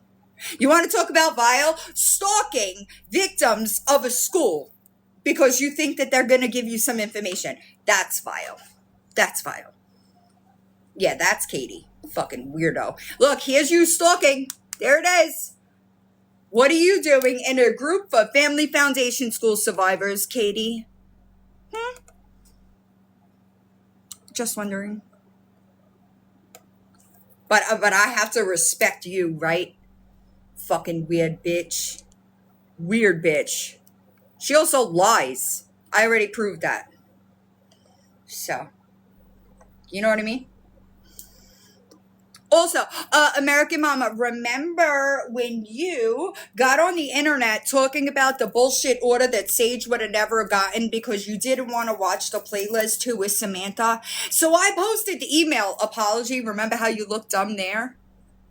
You want to talk about Vile? Stalking victims of a school because you think that they're going to give you some information. That's Vile. That's Vile. Yeah, that's Katie. Fucking weirdo. Look, here's you stalking. There it is. What are you doing in a group of Family Foundation School survivors, Katie? Just wondering. But I have to respect you, right? Fucking weird bitch. Weird bitch. She also lies. I already proved that. So, you know what I mean? Also, American Mama, remember when you got on the internet talking about the bullshit order that Sage would have never gotten because you didn't want to watch the playlist Who is Samantha? So I posted the email apology. Remember how you looked dumb there?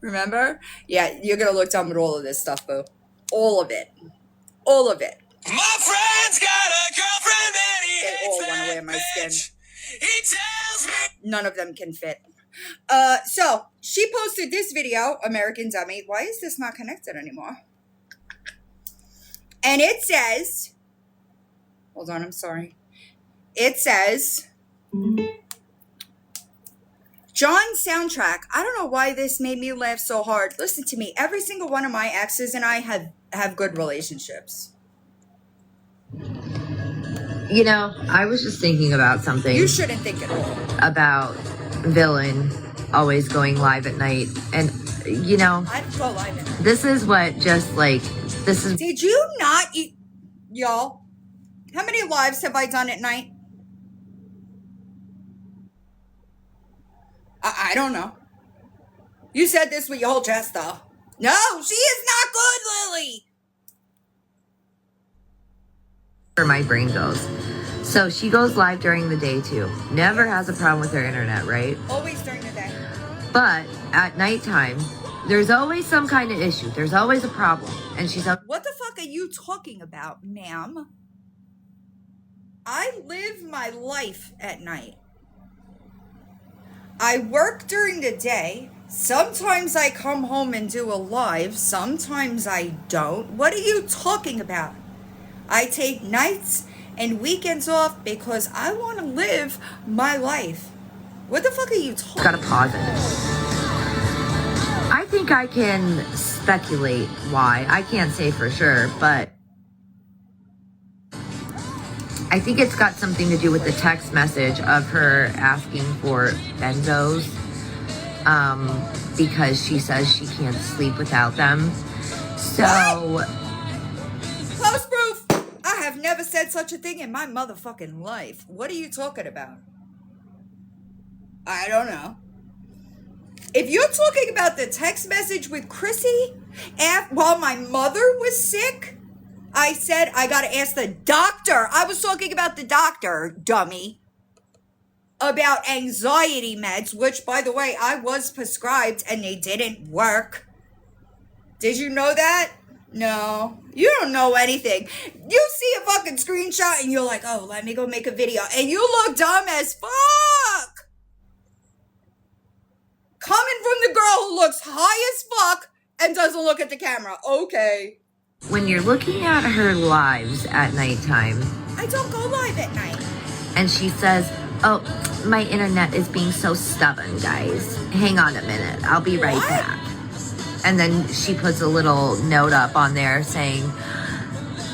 Remember? Yeah, you're going to look dumb with all of this stuff, boo. All of it. All of it. My friend's got a girlfriend and he They all hates want to wear that my skin. bitch. He tells me. None of them can fit. So she posted this video, American Dummy. Why is this not connected anymore? And it says, hold on, I'm sorry. It says, John's soundtrack. I don't know why this made me laugh so hard. Listen to me. Every single one of my exes and I have good relationships. You know, I was just thinking about something. You shouldn't think at all. About Villain always going live at night. And, you know, I'd go live at night. this is what just like, this is... Did you not eat, y'all? How many lives have I done at night? I don't know. You said this with your whole chest, though. No, she is not good, Lily. Where my brain goes. So she goes live during the day too. Never has a problem with her internet, right? Always during the day. But at nighttime, there's always some kind of issue. There's always a problem. And she's up. What the fuck are you talking about, ma'am? I live my life at night. I work during the day. Sometimes I come home and do a live. Sometimes I don't. What are you talking about? I take nights and weekends off because I want to live my life. What the fuck are you talking Gotta pause it. I think I can speculate why. I can't say for sure, but I think it's got something to do with the text message of her asking for benzos, because she says she can't sleep without them. So, Close proof! I have never said such a thing in my motherfucking life. What are you talking about? I don't know. If you're talking about the text message with Chrissy, while my mother was sick, I said I gotta ask the doctor. I was talking about the doctor, dummy. About anxiety meds, which, by the way, I was prescribed and they didn't work. Did you know that? No. You don't know anything. You see a fucking screenshot and you're like, oh, let me go make a video. And you look dumb as fuck. Coming from the girl who looks high as fuck and doesn't look at the camera. Okay. when you're looking at her lives at nighttime, I don't go live at night. and she says, oh, my internet is being so stubborn, guys. Hang on a minute. I'll be right What? back. And then she puts a little note up on there saying,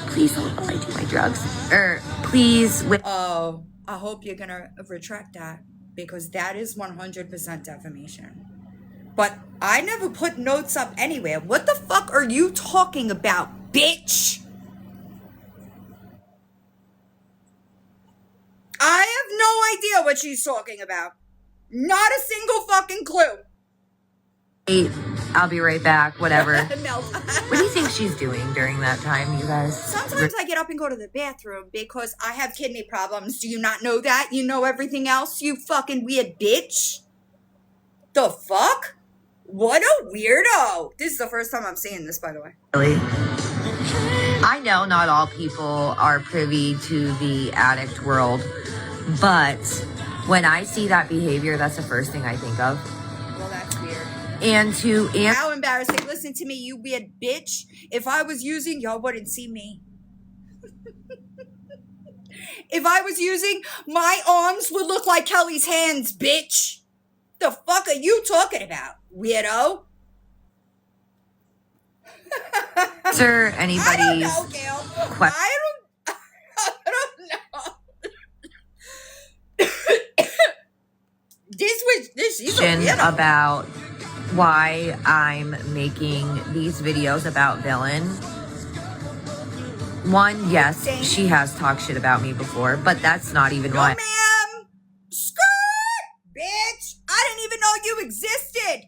please hold while I do my drugs. Or please wait. Oh, I hope you're gonna retract that, because that is 100% defamation. But I never put notes up anywhere. What the fuck are you talking about, bitch? I have no idea what she's talking about. Not a single fucking clue. I'll be right back, whatever. No. What do you think she's doing during that time, you guys? Sometimes I get up and go to the bathroom because I have kidney problems. Do you not know that? You know everything else, you fucking weird bitch? The fuck? What a weirdo. This is the first time I'm seeing this, by the way. Really? I know not all people are privy to the addict world, but when I see that behavior, that's the first thing I think of. Well, that's weird. And How embarrassing. Listen to me, you weird bitch. If I was using, y'all wouldn't see me. If I was using, my arms would look like Kelly's hands, bitch. The fuck are you talking about, weirdo? answer I don't anybody's know, Gail. question. I don't know. She's a weirdo. About why I'm making these videos about Villain. One, yes, she has talked shit about me before, but that's not even No, why. ma'am. Skirt, bitch. I didn't even know you existed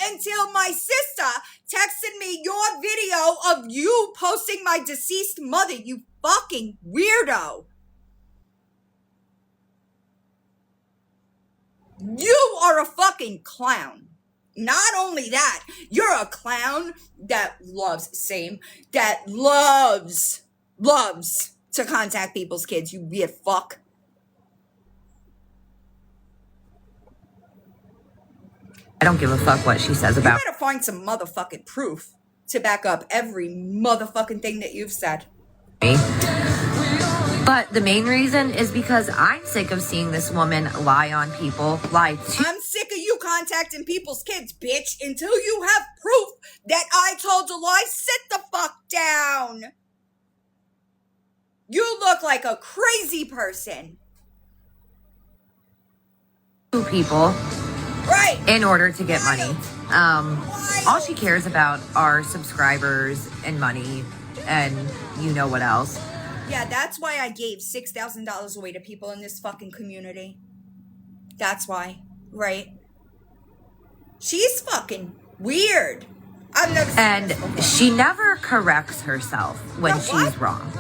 until my sister texted me your video of you posting my deceased mother, you fucking weirdo. You are a fucking clown. Not only that, you're a clown that loves to contact people's kids, you weird fuck. I don't give a fuck what she says You about better find some motherfucking proof to back up every motherfucking thing that you've said. me. But the main reason is because I'm sick of seeing this woman lie on people, lie to I'm sick of you contacting people's kids, bitch. Until you have proof that I told a lie, sit the fuck down. You look like a crazy person. people Right. in order to get money. All she cares about are subscribers and money and you know what else. Yeah, that's why I gave $6,000 away to people in this fucking community. That's why, right? She's fucking weird. I've never seen And this before. she never corrects herself when No, she's what? wrong.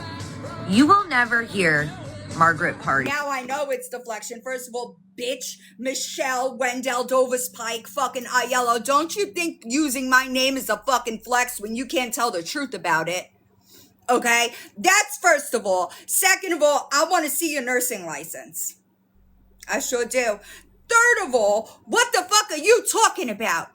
You will never hear Margaret Party. Now I know it's deflection. First of all, bitch, Michelle Wendell Dovis Pike, fucking Yall, don't you think using my name is a fucking flex when you can't tell the truth about it? Okay? That's first of all. Second of all, I want to see your nursing license. I sure do. Third of all, what the fuck are you talking about?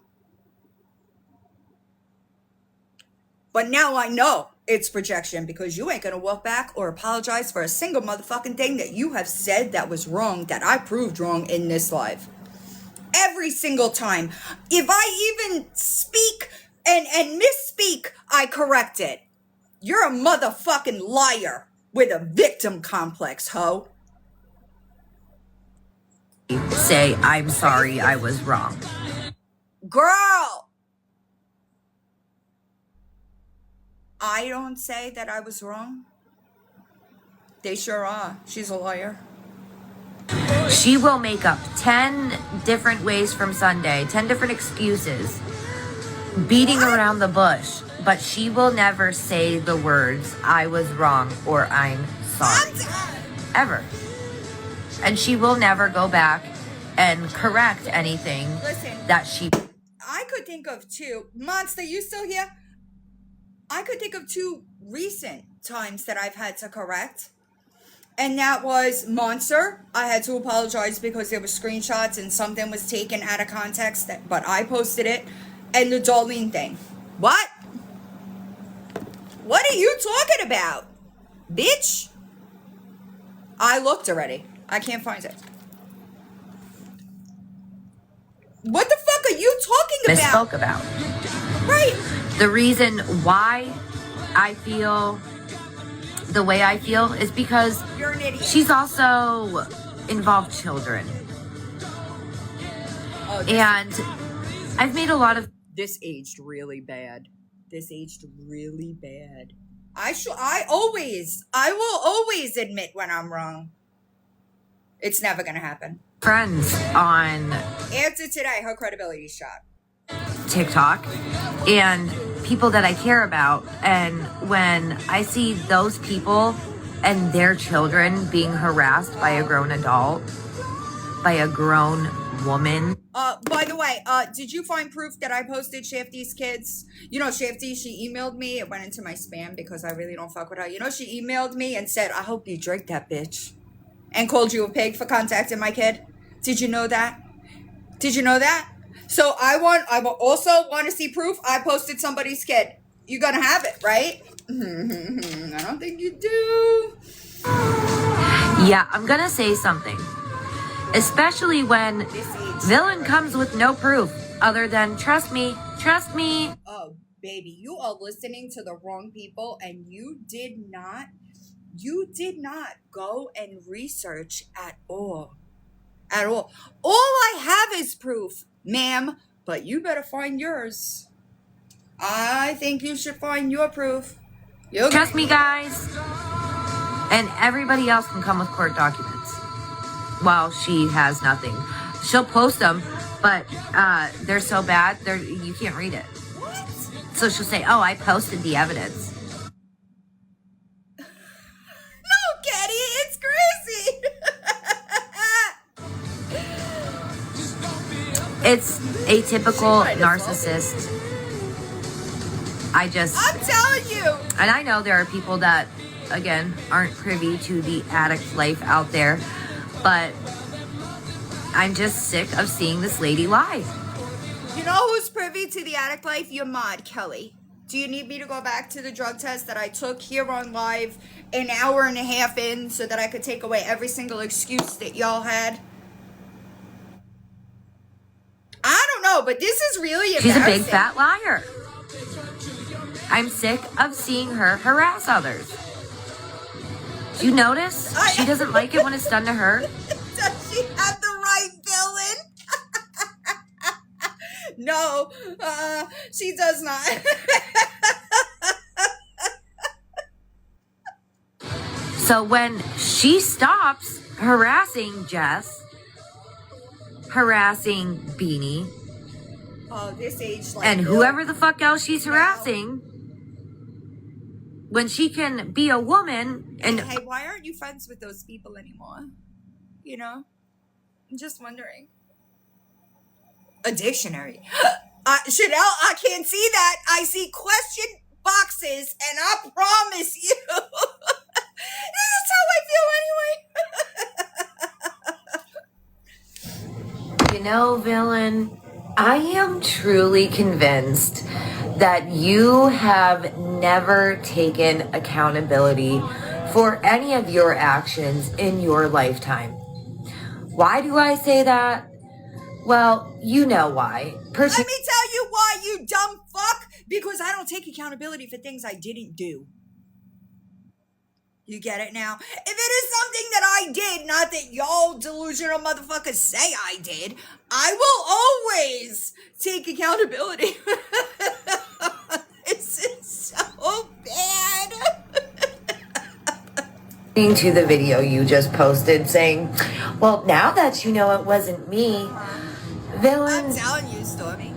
But now I know it's projection because you ain't gonna walk back or apologize for a single motherfucking thing that you have said that was wrong, that I proved wrong in this live. Every single time. If I even speak and misspeak, I correct it. You're a motherfucking liar with a victim complex, ho. Say, I'm sorry, I was wrong. Girl! I don't say that I was wrong. They sure are. She's a liar. She will make up 10 different ways from Sunday, 10 different excuses, beating around the bush, but she will never say the words, I was wrong or I'm sorry. Ever. And she will never go back and correct anything that she... I could think of two. Monster, you still here? I could think of two recent times that I've had to correct. And that was Monster. I had to apologize because there were screenshots and something was taken out of context, but I posted it. And the Darlene thing. What? What are you talking about? Bitch? I looked already. I can't find it. What the fuck are you talking about? Misspoke about. Right. The reason why I feel the way I feel is because You're an idiot. she's also involved children. Oh, And I've made a lot of... This aged really bad. This aged really bad. I will always admit when I'm wrong. It's never gonna happen. friends on Answer today, her credibility shot. TikTok and people that I care about. And when I see those people and their children being harassed by a grown adult, by a grown woman. By the way, did you find proof that I posted Shafty's kids? You know, Shafty, she emailed me. It went into my spam because I really don't fuck with her. You know, she emailed me and said, I hope you drink that bitch. And called you a pig for contacting my kid. Did you know that? Did you know that? So I also want to see proof I posted somebody's kid. You're gonna have it, right? I don't think you do. Yeah, I'm gonna say something. Especially when villain comes with no proof other than trust me. Oh, baby, you are listening to the wrong people, and you did not go and research at all. At all. All I have is proof, ma'am, but you better find yours. I think you should find your proof. Trust me, guys. And everybody else can come with court documents. While she has nothing. She'll post them, but they're so bad, you can't read it. What? So she'll say, oh, I posted the evidence. No, Kenny, it's crazy. It's a typical narcissist. I'm telling you. And I know there are people that, again, aren't privy to the addict life out there, but I'm just sick of seeing this lady lie. You know who's privy to the addict life? Your mod, Kelly. Do you need me to go back to the drug test that I took here on live an hour and a half in so that I could take away every single excuse that y'all had? I don't know, but this is really embarrassing. She's a big fat liar. I'm sick of seeing her harass others. Do you notice she doesn't like it when it's done to her? Does she have the right villain? No, she does not. So when she stops harassing Jess, harassing Beanie, This age, like, and whoever the fuck else she's harassing, when she can be a woman and... Hey, why aren't you friends with those people anymore? You know? I'm just wondering. A dictionary. Chanel, I can't see that. I see question boxes, and I promise you, this is how I feel anyway. know, villain, I am truly convinced that you have never taken accountability for any of your actions in your lifetime. Why do I say that? Well, you know why. Let me tell you why, you dumb fuck. Because I don't take accountability for things I didn't do. You get it now? If it is something that I did, not that y'all delusional motherfuckers say I did, I will always take accountability. It's so bad. To the video you just posted saying, well, now that you know it wasn't me, villain, I'm telling you, Stormy.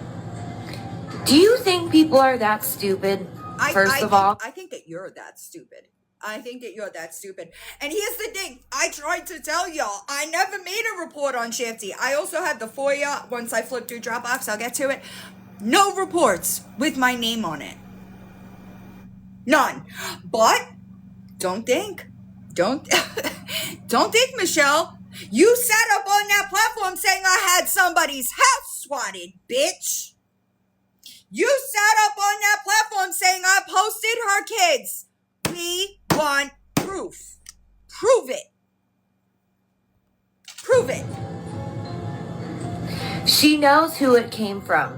do you think people are that stupid? First of all, I think that you're that stupid. I think that you're that stupid. And here's the thing. I tried to tell y'all, I never made a report on Shafty. I also had the FOIA. Once I flip through Dropbox, I'll get to it. No reports with my name on it. None. But don't think, Michelle, you sat up on that platform saying I had somebody's house swatted, bitch. You sat up on that platform saying I posted her kids. We want proof. Prove it. Prove it. she knows who it came from,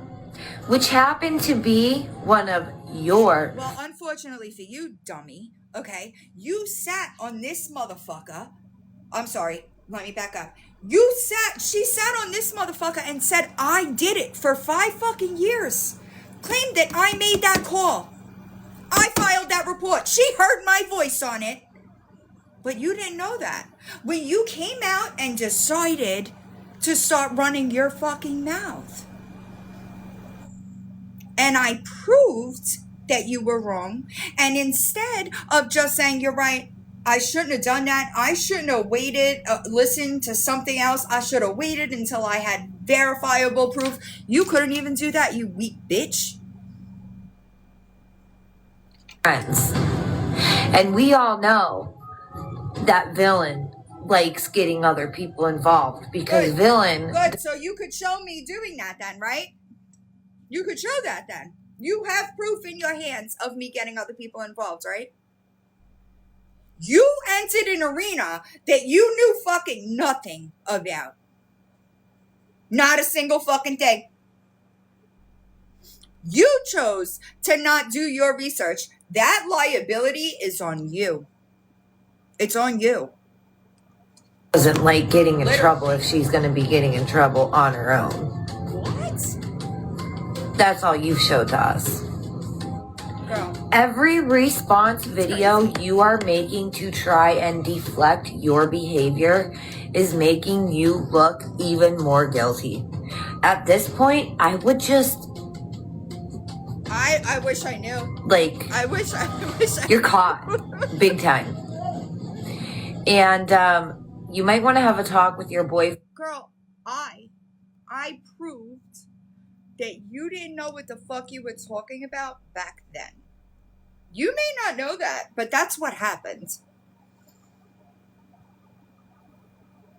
which happened to be one of your... Well, unfortunately for you, dummy, okay, you sat on this motherfucker. I'm sorry, let me back up. She sat on this motherfucker and said, I did it for 5 fucking years. Claimed that I made that call. I filed that report. She heard my voice on it. But you didn't know that. When you came out and decided to start running your fucking mouth. And I proved that you were wrong. And instead of just saying, you're right, I shouldn't have done that. I shouldn't have waited, listened to something else. I should have waited until I had verifiable proof. You couldn't even do that, you weak bitch. Friends. And we all know that villain likes getting other people involved because villain... Good, so you could show me doing that then, right? You could show that then. You have proof in your hands of me getting other people involved, right? You entered an arena that you knew fucking nothing about. Not a single fucking thing. You chose to not do your research. That liability is on you. It's on you. Doesn't like getting in trouble if she's going to be getting in trouble on her own. What? That's all you've showed to us. Girl. Every response video you are making to try and deflect your behavior is making you look even more guilty. At this point, I would just... I wish I knew. Like... I wish I You're caught. Big time. And, you might want to have a talk with your boyfriend. Girl, I proved that you didn't know what the fuck you were talking about back then. You may not know that, but that's what happened.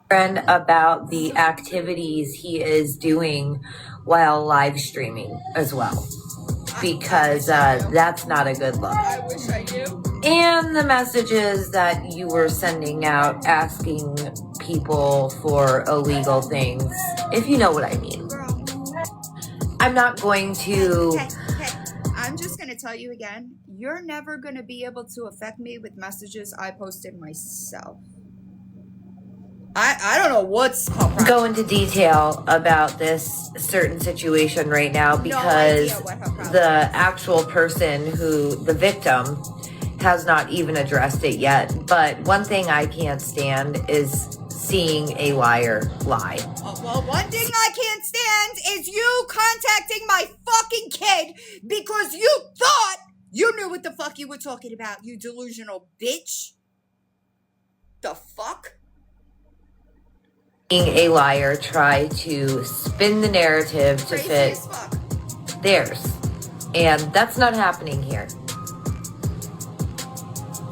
About the activities he is doing while live streaming as well. Because that's not a good look. I wish I knew. And the messages that you were sending out asking people for illegal things, if you know what I mean. Girl. I'm not going to... Okay. I'm just going to tell you again, you're never going to be able to affect me with messages I posted myself. I don't know what's called go into detail about this certain situation right now because the actual person the victim has not even addressed it yet. But one thing I can't stand is seeing a liar lie. Well, one thing I can't stand is you contacting my fucking kid because you thought you knew what the fuck you were talking about, you delusional bitch. The fuck? Being a liar, try to spin the narrative to fit theirs. And that's not happening here.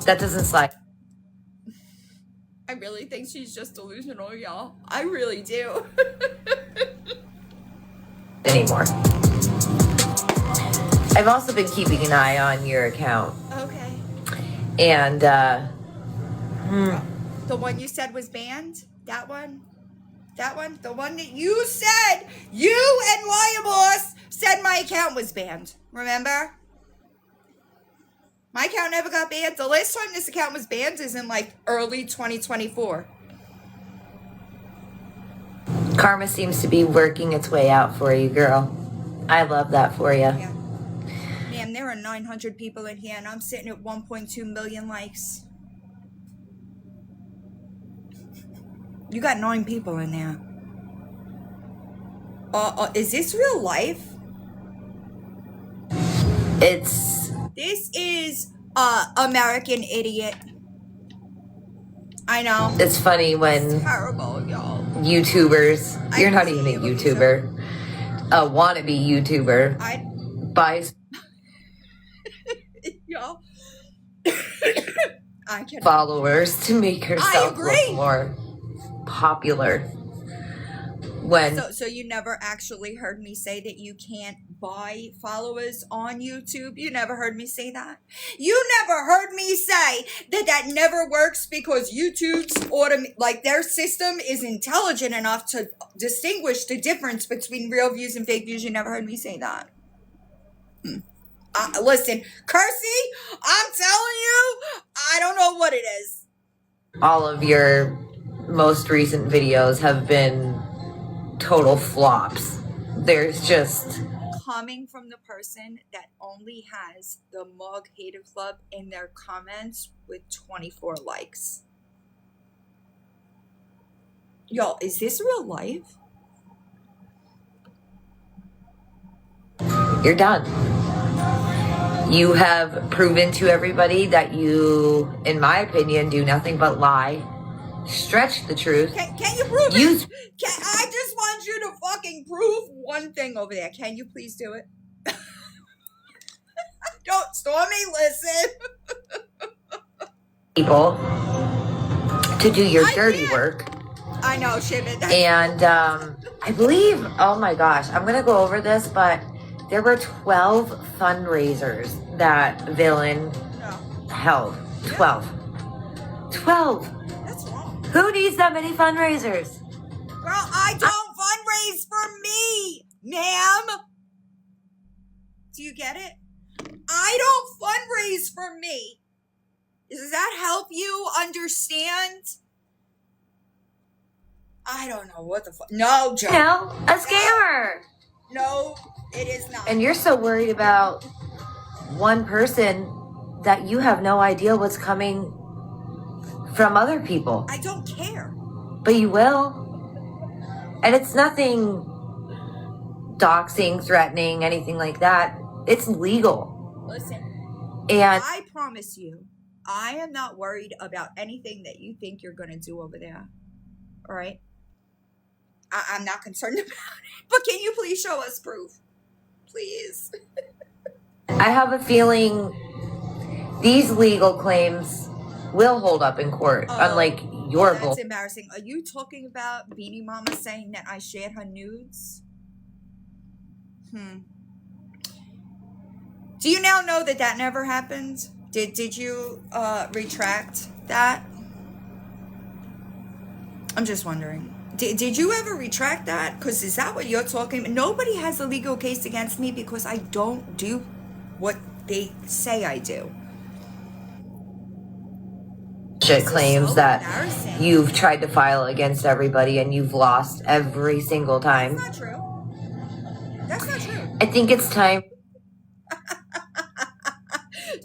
That doesn't slide. I really think she's just delusional, y'all. I really do. Anymore. I've also been keeping an eye on your account. Okay. And, The one you said was banned? That one? That one? The one that you said, you and Wire Boss said my account was banned. Remember? My account never got banned. The last time this account was banned is in like early 2024. karma seems to be working its way out for you, girl. I love that for you. Yeah. Man, there are 900 people in here and I'm sitting at 1.2 million likes. You got 9 people in there. Is this real life? This is American Idiot. I know. It's funny when It's terrible, y'all. YouTubers, you're not even a YouTuber, a wannabe YouTuber, buys y'all. I can followers to make herself look more popular. When so you never actually heard me say that you can't buy followers on YouTube? You never heard me say that? You never heard me say that never works because YouTube's their system is intelligent enough to distinguish the difference between real views and fake views. You never heard me say that. Listen, Kersey, I'm telling you, I don't know what it is. all of your most recent videos have been total flops. There's just Coming from the person that only has the Mug Hater Club in their comments with 24 likes. Y'all, is this real life? you're done. You have proven to everybody that you, in my opinion, do nothing but lie, stretch the truth. Can you prove it? I just want you to fucking prove one thing over there. Can you please do it? Don't, Stormy, listen. People to do your dirty work. I know, Shivit. And I believe, oh my gosh, I'm going to go over this, but there were 12 fundraisers that Villain held. 12. 12. That's wrong. Who needs that many fundraisers? Girl, I don't fundraise for me, ma'am. Do you get it? I don't fundraise for me. Does that help you understand? I don't know what the fuck. No, Joe. No, a scammer. No, it is not. And you're so worried about one person that you have no idea what's coming from other people. I don't care. But you will. And it's nothing doxing, threatening, anything like that. It's legal. Listen, and I promise you, I am not worried about anything that you think you're going to do over there. All right? I'm not concerned about it. But can you please show us proof? Please. I have a feeling these legal claims will hold up in court, unlike your bull. That's embarrassing. Are you talking about Beanie Mama saying that I shared her nudes? Do you now know that never happened? Did you retract that? I'm just wondering. Did you ever retract that? Because is that what you're talking about? Nobody has a legal case against me because I don't do what they say I do. Shit claims that you've tried to file against everybody and you've lost every single time. That's not true. That's not true. I think it's time.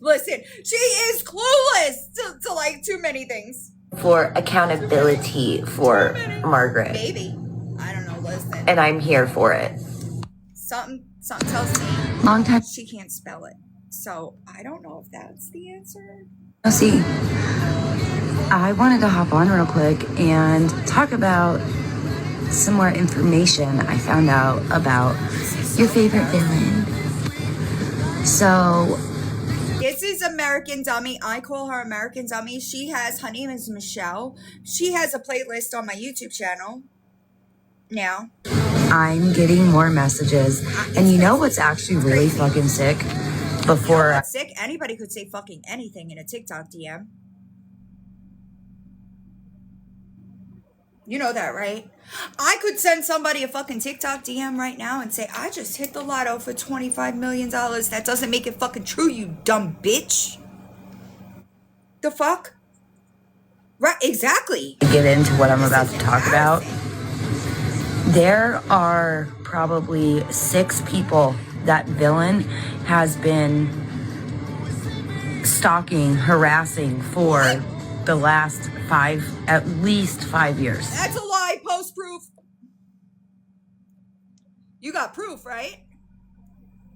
Listen, she is clueless to like too many things. For accountability for Margaret. Maybe. I don't know, listen. And I'm here for it. Something tells me Long time. she can't spell it. So I don't know if that's the answer. See, I wanted to hop on real quick and talk about some more information I found out about your favorite villain. So, This is American Dummy. I call her American Dummy. Her name is Michelle. She has a playlist on my YouTube channel now. I'm getting more messages. And you know what's actually really fucking sick? Before what's sick? Anybody could say fucking anything in a TikTok DM. You know that, right? I could send somebody a fucking TikTok DM right now and say, I just hit the lotto for $25 million. That doesn't make it fucking true, you dumb bitch. The fuck? Right, exactly. get into what I'm about to talk about, there are probably 6 people that villain has been stalking, harassing for the last at least 5 years. That's a lie. Post proof. You got proof, right?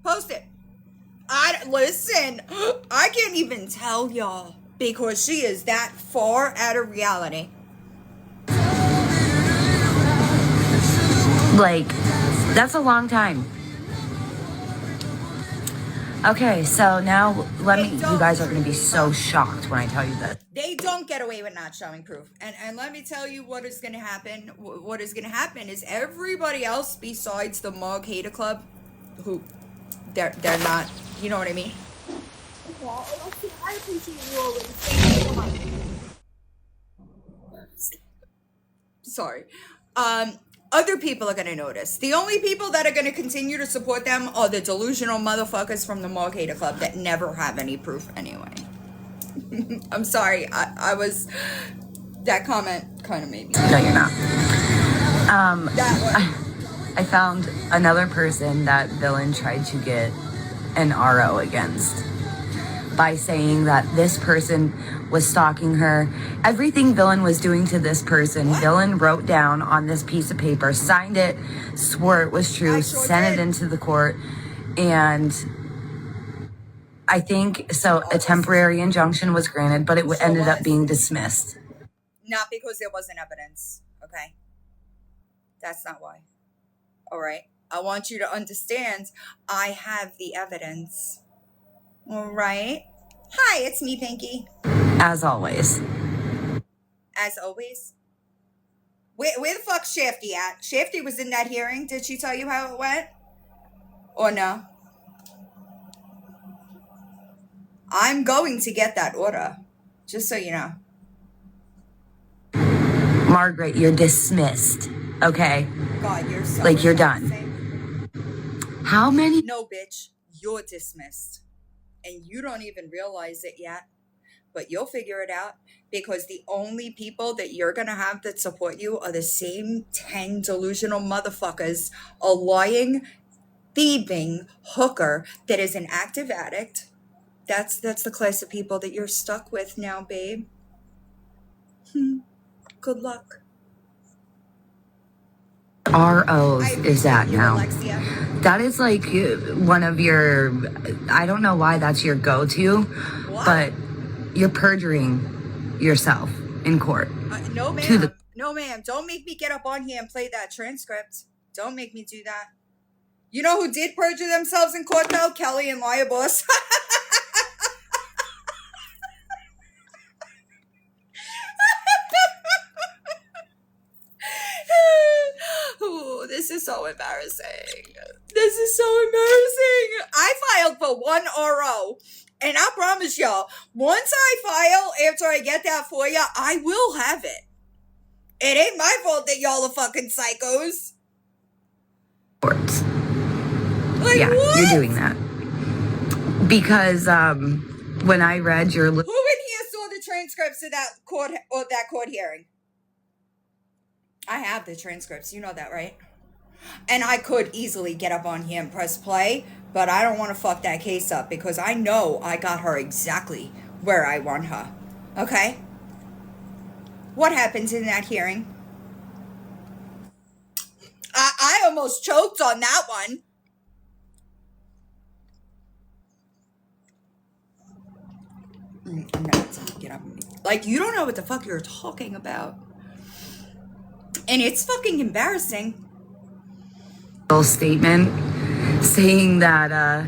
Post it. Listen, I can't even tell y'all because she is that far out of reality. Like, that's a long time. Okay, so now you guys are going to be so shocked when I tell you this. They don't get away with not showing proof. And let me tell you what is going to happen. What is going to happen is everybody else besides the Mug Hater Club, who they're not, you know what I mean? Well, I appreciate you already. Sorry. Other people are going to notice. The only people that are going to continue to support them are the delusional motherfuckers from the Mug Hater Club that never have any proof anyway. I'm sorry. That comment kind of made me. No, you're not. I found another person that villain tried to get an RO against by saying that this person was stalking her. Everything villain was doing to this person, villain wrote down on this piece of paper, signed it, swore it was true, sent it into the court, and I think so a temporary injunction was granted, but it ended up being dismissed. Not because there wasn't evidence, okay? That's not why. All right? I want you to understand, I have the evidence. All right? Hi, it's me, Pinky. As always. As always? Where the fuck's Shafty at? Shafty was in that hearing. Did she tell you how it went? Or no? I'm going to get that order. Just so you know. Margaret, you're dismissed. Okay? God, you're so like, you're done. How many? No, bitch. You're dismissed. And you don't even realize it yet. But you'll figure it out. Because the only people that you're going to have that support you are the same 10 delusional motherfuckers. A lying, thieving hooker that is an active addict. That's the class of people that you're stuck with now, babe. Good luck. ROs is that now? Alexia. That is like one of your, I don't know why that's your go-to, but you're perjuring yourself in court. No, ma'am. No, ma'am. Don't make me get up on here and play that transcript. Don't make me do that. You know who did perjure themselves in court, though? Kelly and Liar Boss. Ooh, this is so embarrassing. This is so embarrassing. I filed for 1 RO. And I promise y'all, once I file, after I get that for you, I will have it. It ain't my fault that y'all are fucking psychos. Like, yeah, what? You're doing that. Because when I read your... Who in here saw the transcripts of that court hearing? I have the transcripts. You know that, right? And I could easily get up on here and press play, but I don't want to fuck that case up because I know I got her exactly where I want her. Okay? What happens in that hearing? I almost choked on that one. I'm gonna have to get up. Like, you don't know what the fuck you're talking about. And it's fucking embarrassing. Statement saying that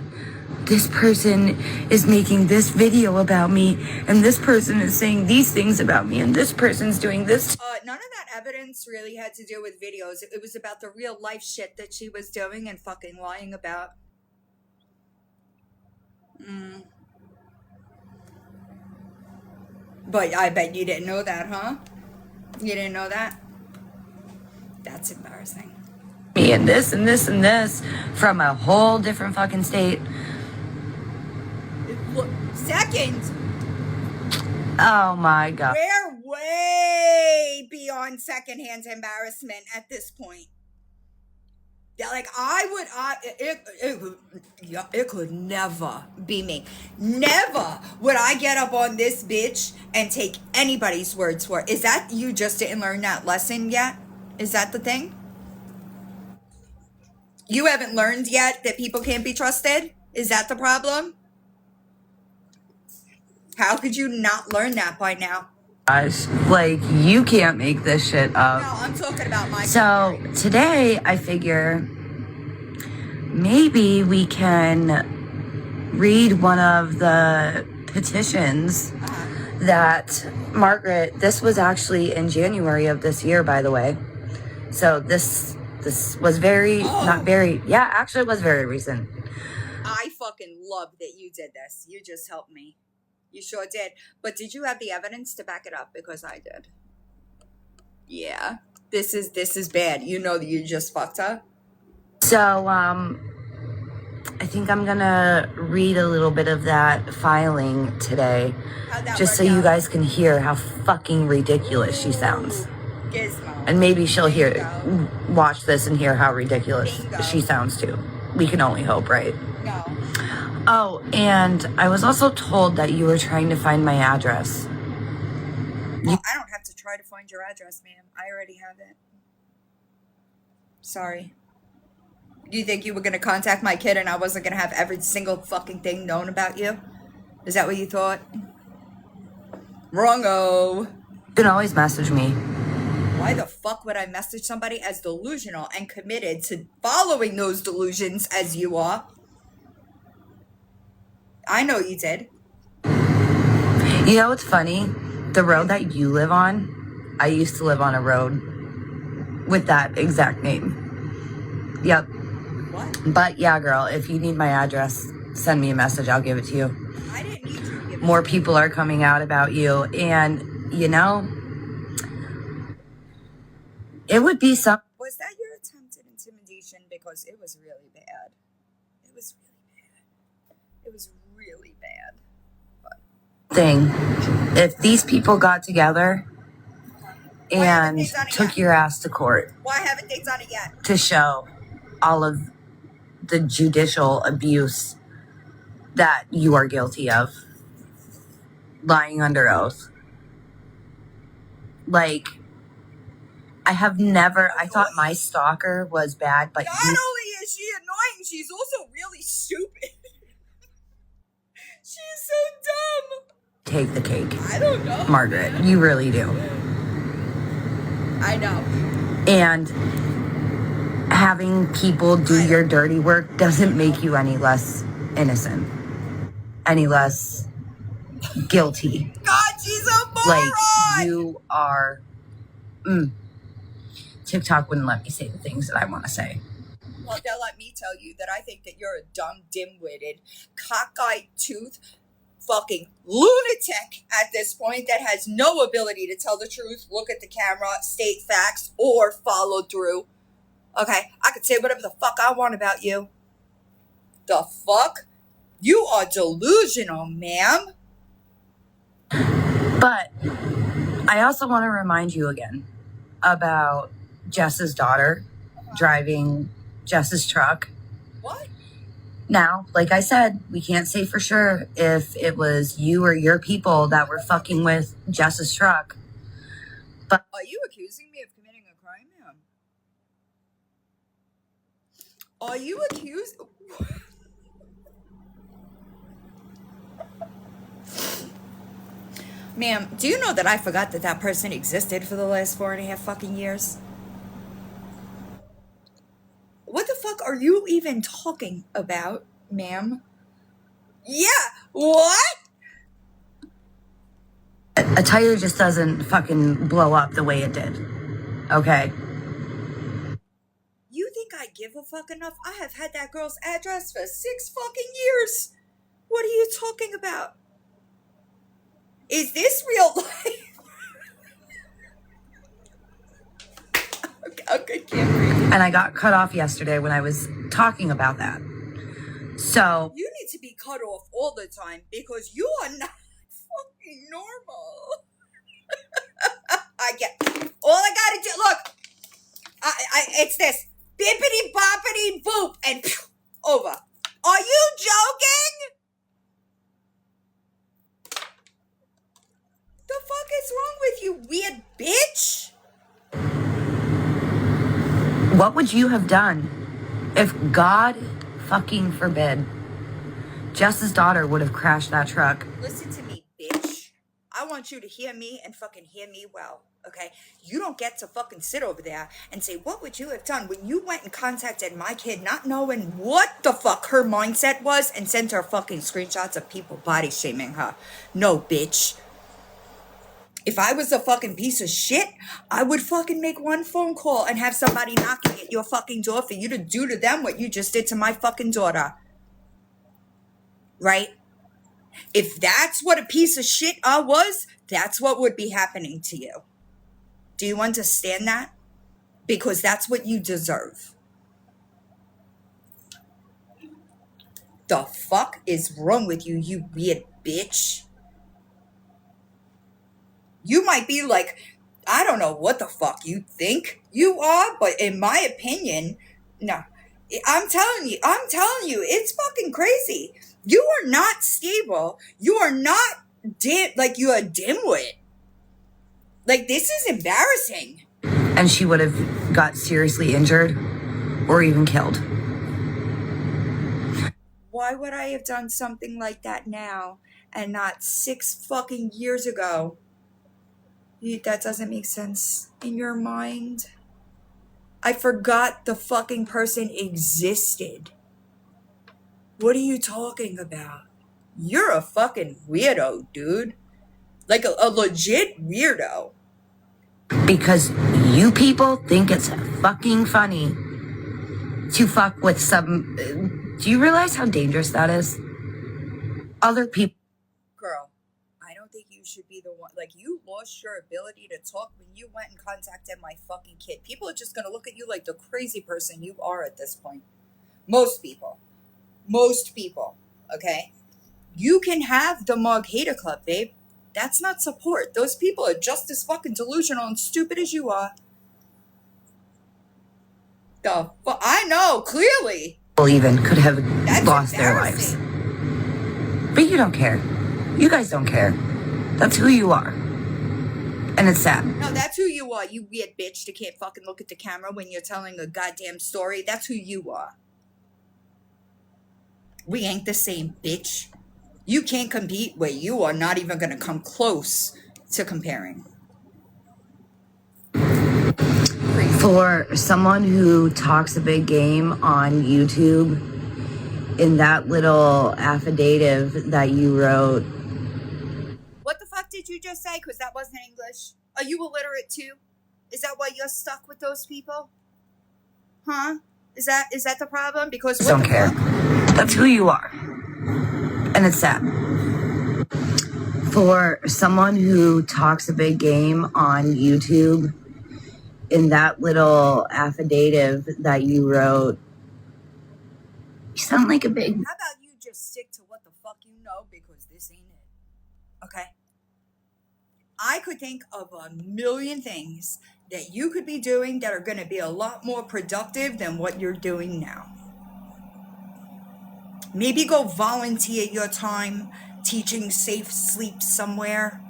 this person is making this video about me, and this person is saying these things about me, and this person's doing this. None of that evidence really had to do with videos. It was about the real life shit that she was doing and fucking lying about. But I bet you didn't know that, huh? You didn't know that? That's embarrassing. Me and this and this and this from a whole different fucking state. Look, second, Oh my God. we're way beyond secondhand embarrassment at this point. Yeah, like it could never be me. Never would I get up on this bitch and take anybody's words for it. Is that you just didn't learn that lesson yet? Is that the thing? You haven't learned yet that people can't be trusted? Is that the problem? How could you not learn that by now? Gosh, like, you can't make this shit up. No, I'm talking about my So today I figure maybe we can read one of the petitions that Margaret, this was actually in January of this year, by the way. So this was actually it was very recent. I fucking love that you did this. You just helped me. You sure did. But did you have the evidence to back it up? Because I did. Yeah. This is bad. You know that you just fucked up. So I think I'm gonna read a little bit of that filing today, How'd that just so work you out? guys can hear how fucking ridiculous she sounds. Gizmo. And maybe she'll There you watch this and hear how ridiculous Bingo. she sounds too. We can only hope, right? No. Oh, and I was also told that you were trying to find my address. Well, I don't have to try to find your address, ma'am. I already have it. Sorry. Do you think you were going to contact my kid and I wasn't going to have every single fucking thing known about you? Is that what you thought? Wrongo. You can always message me. Why the fuck would I message somebody as delusional and committed to following those delusions as you are? I know you did. You know what's funny? The road that you live on, I used to live on a road with that exact name. Yep. What? But yeah, girl, if you need my address, send me a message. I'll give it to you. I didn't need you to give More me people are coming out about you. And, you know, it would be something. Was that your attempted intimidation? Because it was really bad. It was really bad. It was really bad. If these people got together haven't and they done it took yet? your ass to court Why haven't they done it yet? to show all of the judicial abuse that you are guilty of, lying under oath. Like, I thought my stalker was bad, but Not you, only is she annoying, she's also really stupid. She's so dumb. take the cake. I don't know. Margaret, you really do. I know. And having people do your dirty work doesn't make you any less innocent, any less guilty. God, she's a moron. Like, you are... TikTok wouldn't let me say the things that I want to say. Well, they'll let me tell you that I think that you're a dumb, dim-witted, cockeyed tooth, fucking lunatic at this point that has no ability to tell the truth, look at the camera, state facts, or follow through. Okay, I could say whatever the fuck I want about you. The fuck? You are delusional, ma'am. But I also want to remind you again about Jess's daughter driving Jess's truck. What? Now, like I said, we can't say for sure if it was you or your people that were fucking with Jess's truck. But Are you accusing me of committing a crime, ma'am? Are you accused? Ma'am, do you know that I forgot that that person existed for the last 4.5 fucking years? What the fuck are you even talking about, ma'am? Yeah, what? A tire just doesn't fucking blow up the way it did. Okay? You think I give a fuck enough? I have had that girl's address for 6 fucking years. What are you talking about? Is this real life? Okay, can't breathe. And I got cut off yesterday when I was talking about that. So You need to be cut off all the time because you are not fucking normal. I get all I gotta do. Look, it's this bippity boppity boop and phew, over. Are you joking? The fuck is wrong with you, weird bitch? what would you have done if God fucking forbid Jess's daughter would have crashed that truck? Listen to me, bitch. I want you to hear me and fucking hear me well, okay? You don't get to fucking sit over there and say, what would you have done when you went and contacted my kid not knowing what the fuck her mindset was and sent her fucking screenshots of people body shaming her? No, bitch. If I was a fucking piece of shit, I would fucking make one phone call and have somebody knocking at your fucking door for you to do to them what you just did to my fucking daughter. Right? If that's what a piece of shit I was, that's what would be happening to you. Do you understand that? Because that's what you deserve. The fuck is wrong with you, you weird bitch? You might be like, I don't know what the fuck you think you are, but in my opinion, no. I'm telling you, it's fucking crazy. You are not stable. You are not like you're a dimwit. Like, this is embarrassing. And she would have got seriously injured or even killed. Why would I have done something like that now and not 6 fucking years ago? That doesn't make sense in your mind. I forgot the fucking person existed. What are you talking about? You're a fucking weirdo, dude. Like a legit weirdo. Because you people think it's fucking funny to fuck with some... Do you realize how dangerous that is? Other people... Girl, I don't think you should be the one. Like, you lost your ability to talk when you went and contacted my fucking kid. People are just gonna look at you like the crazy person you are at this point. Most people, okay? You can have the Mug Hater Club, babe. That's not support. Those people are just as fucking delusional and stupid as you are. I know, clearly. People even could have lost their lives. embarrassing. But you don't care. You guys don't care. That's who you are. And it's sad. No, that's who you are, you weird bitch that can't fucking look at the camera when you're telling a goddamn story. That's who you are. We ain't the same, bitch. You can't compete where you are not even gonna come close to comparing. For someone who talks a big game on YouTube, in that little affidavit that you wrote... What the fuck did you just say? Because that wasn't English. Are you illiterate too? Is that why you're stuck with those people? Huh? Is that the problem? Because what don't the care. fuck? That's who you are. And it's sad. For someone who talks a big game on YouTube, in that little affidavit that you wrote, you sound like a big... How about you just stick to what the fuck you know, because this ain't it. Okay? I could think of a million things that you could be doing that are going to be a lot more productive than what you're doing now. Maybe go volunteer your time teaching safe sleep somewhere.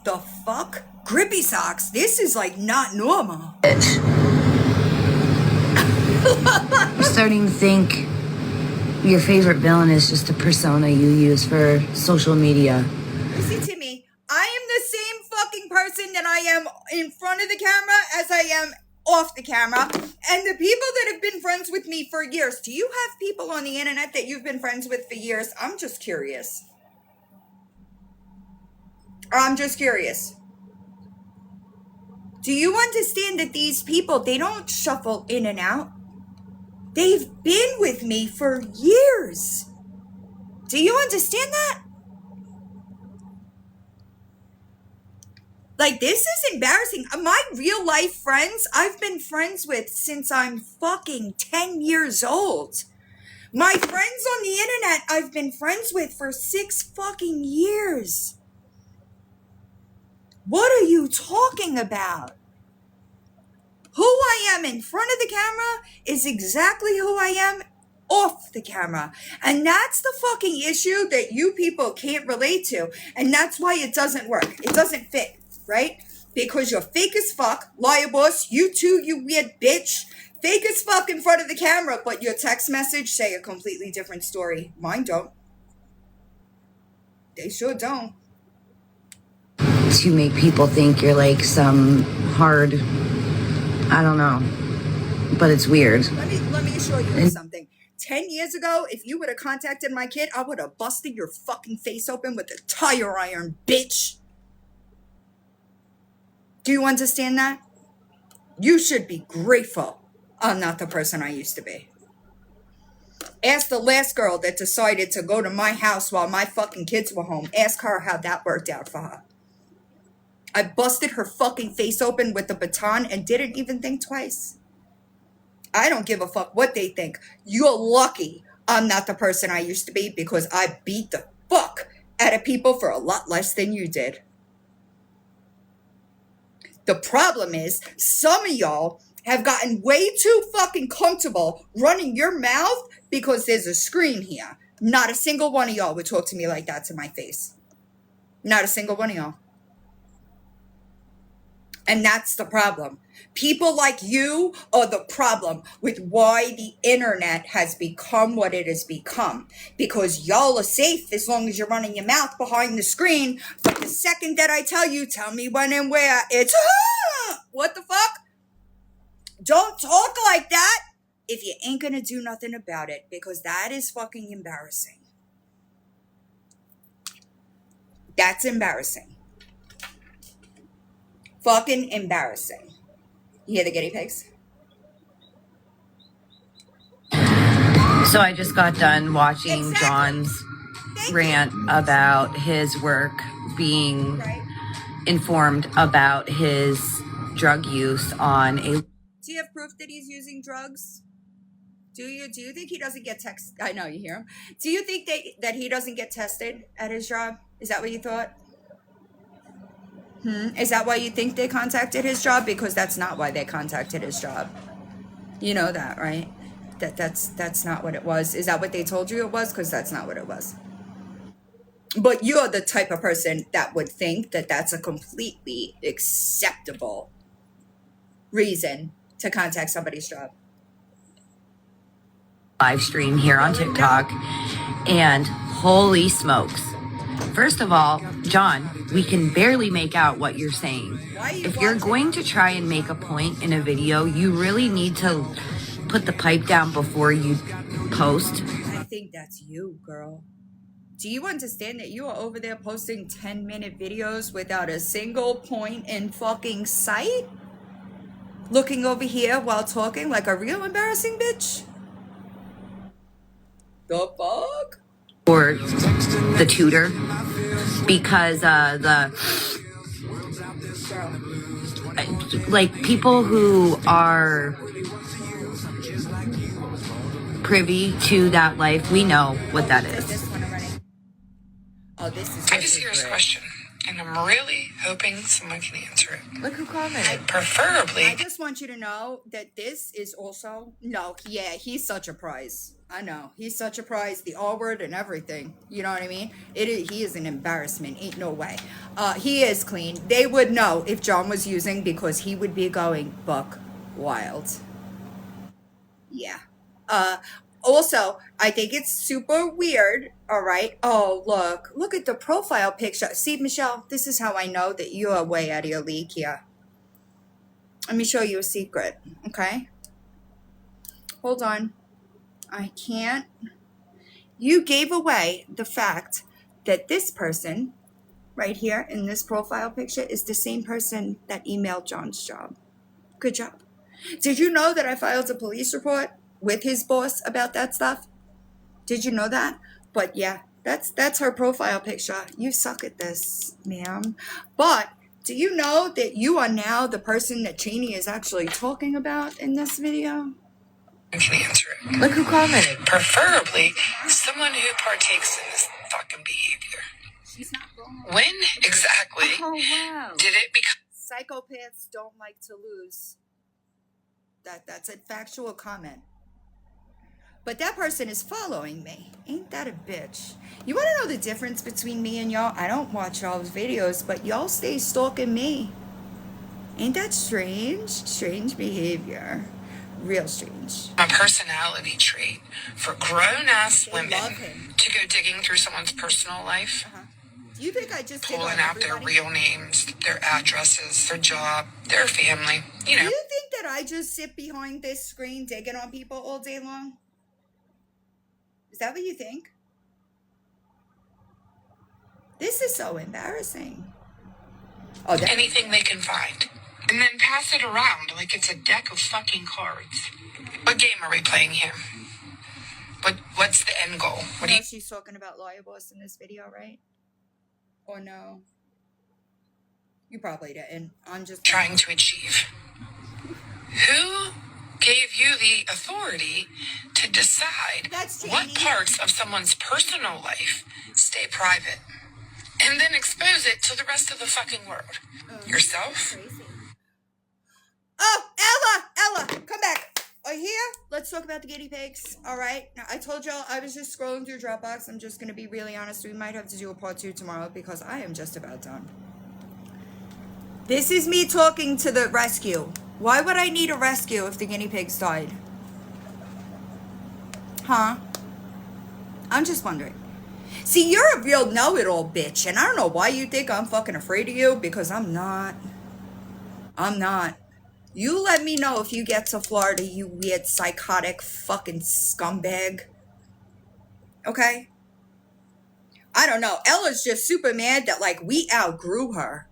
The fuck? Grippy socks, this is like not normal. You're starting to think your favorite villain is just a persona you use for social media. Listen to me. I am the same fucking person that I am in front of the camera as I am off the camera. And the people that have been friends with me for years, do you have people on the internet that you've been friends with for years? I'm just curious. Do you understand that these people, they don't shuffle in and out? They've been with me for years. Do you understand that? Like, this is embarrassing. My real life friends, I've been friends with since I'm fucking 10 years old. My friends on the internet, I've been friends with for 6 fucking years. What are you talking about? Who I am in front of the camera is exactly who I am off the camera. And that's the fucking issue that you people can't relate to. And that's why it doesn't work. It doesn't fit, right? Because you're fake as fuck. Liar boss, you too, you weird bitch. Fake as fuck in front of the camera, but your text message say a completely different story. Mine don't. They sure don't. To make people think you're like some hard, I don't know, but it's weird. Let me assure you of something. 10 years ago, if you would have contacted my kid, I would have busted your fucking face open with a tire iron, bitch. Do you understand that? You should be grateful I'm not the person I used to be. Ask the last girl that decided to go to my house while my fucking kids were home. Ask her how that worked out for her. I busted her fucking face open with a baton and didn't even think twice. I don't give a fuck what they think. You're lucky I'm not the person I used to be because I beat the fuck out of people for a lot less than you did. The problem is some of y'all have gotten way too fucking comfortable running your mouth because there's a screen here. Not a single one of y'all would talk to me like that to my face. Not a single one of y'all. And that's the problem. People like you are the problem with why the internet has become what it has become. Because y'all are safe as long as you're running your mouth behind the screen. But the second that I tell you, tell me when and where, it's, what the fuck? Don't talk like that if you ain't gonna do nothing about it. Because that is fucking embarrassing. That's embarrassing. Fucking embarrassing. You hear the guinea pigs? So I just got done watching John's rant about his work being informed about his drug use on a... Do you have proof that he's using drugs? Do you think he doesn't get tested? I know, you hear him. Do you think that he doesn't get tested at his job? Is that what you thought? Is that why you think they contacted his job? Because that's not why they contacted his job. You know that, right? That's not what it was. Is that what they told you it was? Because that's not what it was. But you're the type of person that would think that that's a completely acceptable reason to contact somebody's job. Live stream here on TikTok, and holy smokes. First of all, John, we can barely make out what you're saying. If you're going to try and make a point in a video, you really need to put the pipe down before you post. I think that's you, girl. Do you understand that you are over there posting 10-minute videos without a single point in fucking sight? Looking over here while talking like a real embarrassing bitch? The fuck? Or the tutor, because like people who are privy to that life, we know what that is. Oh, this is I have a serious question, and I'm really hoping someone can answer it. Look who commented. Preferably. I just want you to know that this is also... No, yeah, he's such a prize. I know. He's such a prize. The R word and everything. You know what I mean? He is an embarrassment. Ain't no way. He is clean. They would know if John was using because he would be going buck wild. Yeah. Also, I think it's super weird. All right. Oh, look at the profile picture. See, Michelle, this is how I know that you are way out of your league here. Let me show you a secret, okay? Hold on. I can't. You gave away the fact that this person right here in this profile picture is the same person that emailed John's job. Good job. Did you know that I filed a police report with his boss about that stuff? Did you know that? But yeah, that's her profile picture. You suck at this, ma'am. But do you know that you are now the person that Cheney is actually talking about in this video? Can answer it. Look who commented. Preferably someone who partakes in this fucking behavior. She's not wrong. When exactly Oh, wow. did it become? Psychopaths don't like to lose. That's a factual comment. But that person is following me. Ain't that a bitch? You want to know the difference between me and y'all? I don't watch y'all's videos, but y'all stay stalking me. Ain't that strange? Strange behavior. Real strange. A personality trait for grown-ass They women love him. to go digging through someone's personal life, Do you think I just dig pulling on out their everybody? real names, their addresses, their job, their family, you Do know. you think that I just sit behind this screen digging on people all day long? Is that what you think? This is so embarrassing. Oh, that, Anything they can find. And then pass it around like it's a deck of fucking cards. What game are we playing here? What's the end goal? What do you... she's talking about Lawyer Boss in this video, right? Or no? You probably didn't. I'm just trying to achieve? Who gave you the authority to decide what parts of someone's personal life stay private and then expose it to the rest of the fucking world? Yourself? Crazy. Oh, Ella, come back. Are you here? Let's talk about the guinea pigs. All right. Now, I told y'all I was just scrolling through Dropbox. I'm just going to be really honest. We might have to do a part 2 tomorrow because I am just about done. This is me talking to the rescue. Why would I need a rescue if the guinea pigs died? Huh? I'm just wondering. See, you're a real know-it-all bitch, and I don't know why you think I'm fucking afraid of you, because I'm not. I'm not. You let me know if you get to Florida, you weird, psychotic, fucking scumbag. Okay? I don't know. Ella's just super mad that, like, we outgrew her.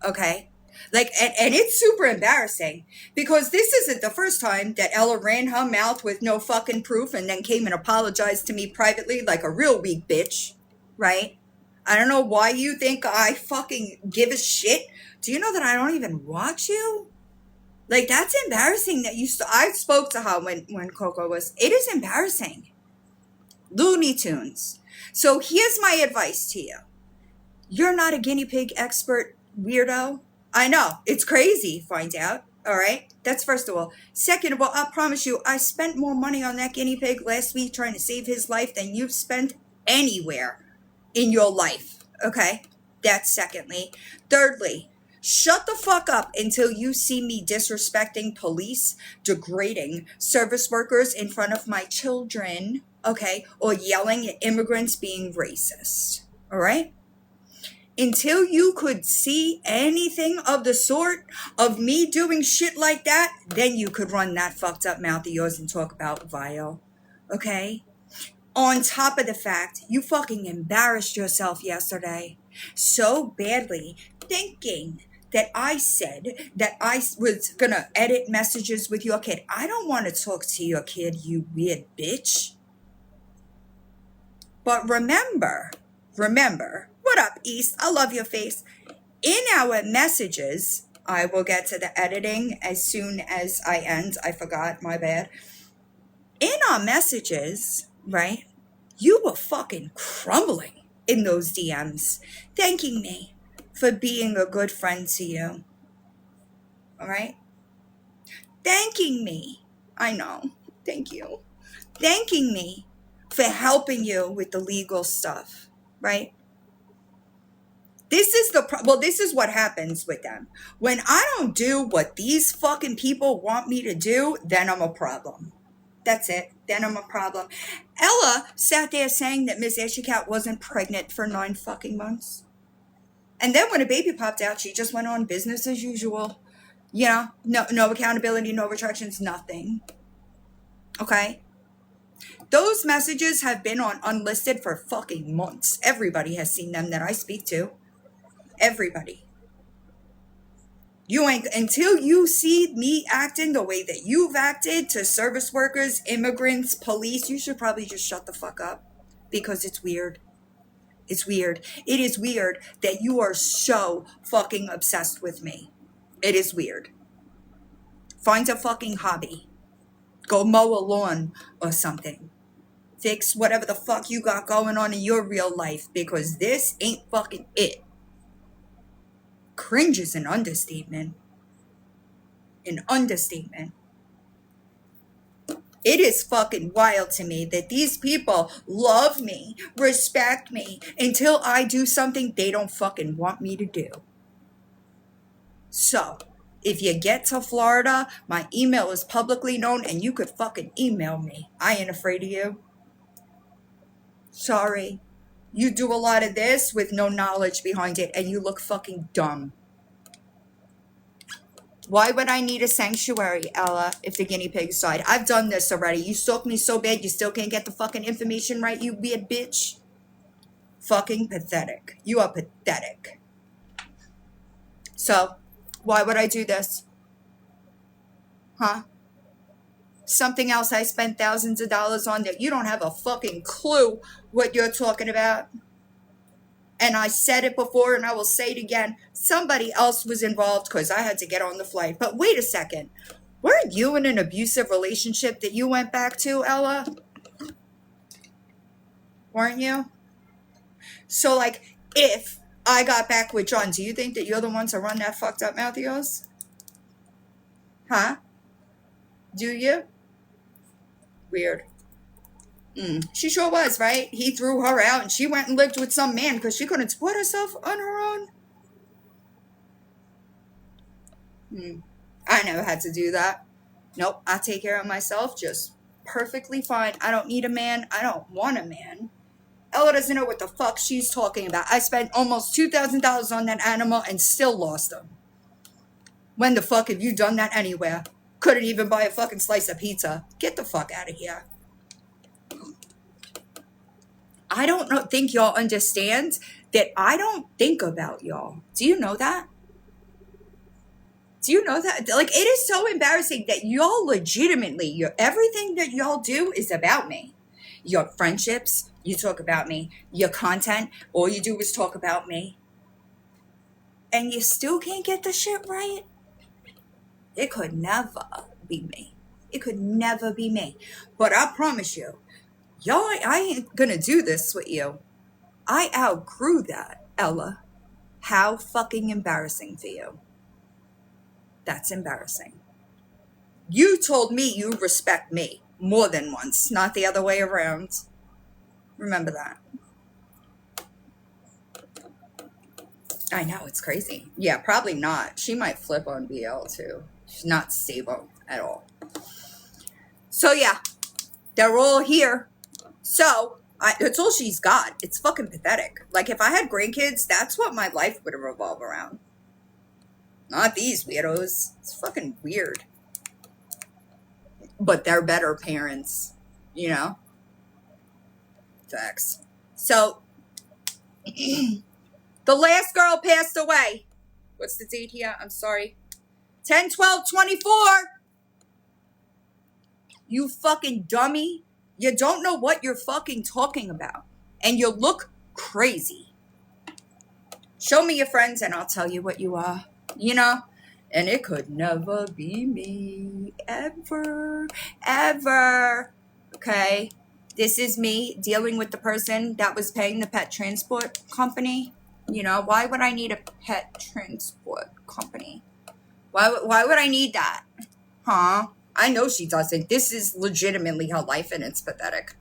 Okay? Like, and it's super embarrassing, because this isn't the first time that Ella ran her mouth with no fucking proof and then came and apologized to me privately like a real weak bitch. Right? I don't know why you think I fucking give a shit. Do you know that I don't even watch you? Like, that's embarrassing that I spoke to her when Coco was. It is embarrassing. Looney Tunes. So here's my advice to you. You're not a guinea pig expert, weirdo. I know. It's crazy, find out. All right? That's first of all. Second of all, I promise you, I spent more money on that guinea pig last week trying to save his life than you've spent anywhere in your life. Okay? That's secondly. Thirdly, shut the fuck up until you see me disrespecting police, degrading service workers in front of my children, okay, or yelling at immigrants being racist, all right? Until you could see anything of the sort of me doing shit like that, then you could run that fucked up mouth of yours and talk about vile, okay? On top of the fact, you fucking embarrassed yourself yesterday so badly, thinking that I said that I was going to edit messages with your kid. I don't want to talk to your kid, you weird bitch. But remember, what up, East? I love your face. In our messages, I will get to the editing as soon as I end. I forgot, my bad. In our messages, right, you were fucking crumbling in those DMs, thanking me for being a good friend to you. All right? Thanking me. I know. Thank you. Thanking me for helping you with the legal stuff, right? This is this is what happens with them. When I don't do what these fucking people want me to do, then I'm a problem. That's it. Then I'm a problem. Ella sat there saying that Miss Ashley Cat wasn't pregnant for 9 fucking months. And then when a baby popped out, she just went on business as usual. Yeah, no accountability, no retractions, nothing. Okay? Those messages have been on unlisted for fucking months. Everybody has seen them that I speak to. Everybody. You ain't, until you see me acting the way that you've acted to service workers, immigrants, police, you should probably just shut the fuck up, because it's weird. It's weird. It is weird that you are so fucking obsessed with me. It is weird. Find a fucking hobby. Go mow a lawn or something. Fix whatever the fuck you got going on in your real life, because this ain't fucking it. Cringe is an understatement. An understatement. It is fucking wild to me that these people love me, respect me, until I do something they don't fucking want me to do. So, if you get to Florida, my email is publicly known and you could fucking email me. I ain't afraid of you. Sorry. You do a lot of this with no knowledge behind it and you look fucking dumb. Why would I need a sanctuary, Ella, if the guinea pigs died? I've done this already. You stalked me so bad you still can't get the fucking information right, you weird bitch. Fucking pathetic. You are pathetic. So, why would I do this? Huh? Something else I spent thousands of dollars on that you don't have a fucking clue what you're talking about. And I said it before and I will say it again. Somebody else was involved because I had to get on the flight. But wait a second. Weren't you in an abusive relationship that you went back to, Ella? Weren't you? So, like, if I got back with John, do you think that you're the one to run that fucked up mouth of yours? Huh? Do you? Weird. She sure was, right? He threw her out and she went and lived with some man because she couldn't support herself on her own. I never had to do that. Nope, I take care of myself just perfectly fine. I don't need a man. I don't want a man. Ella doesn't know what the fuck she's talking about. I spent almost $2,000 on that animal and still lost him. When the fuck have you done that anywhere? Couldn't even buy a fucking slice of pizza. Get the fuck out of here. I don't think y'all understand that I don't think about y'all. Do you know that? Do you know that? Like, it is so embarrassing that y'all legitimately, everything that y'all do is about me. Your friendships, you talk about me. Your content, all you do is talk about me. And you still can't get the shit right? It could never be me. It could never be me. But I promise you, y'all, I ain't gonna do this with you. I outgrew that, Ella. How fucking embarrassing for you. That's embarrassing. You told me you respect me more than once, not the other way around. Remember that. I know, it's crazy. Yeah, probably not. She might flip on BL too. She's not stable at all. So yeah, they're all here. So it's all she's got. It's fucking pathetic. Like, if I had grandkids, that's what my life would revolve around. Not these weirdos. It's fucking weird. But they're better parents, you know? Facts. So, the last girl passed away. What's the date here? I'm sorry. 10/12/24. You fucking dummy. You don't know what you're fucking talking about. And you look crazy. Show me your friends and I'll tell you what you are. You know? And it could never be me. Ever. Ever. Okay? This is me dealing with the person that was paying the pet transport company. You know, why would I need a pet transport company? Why would I need that? Huh? I know she doesn't. This is legitimately her life and it's pathetic.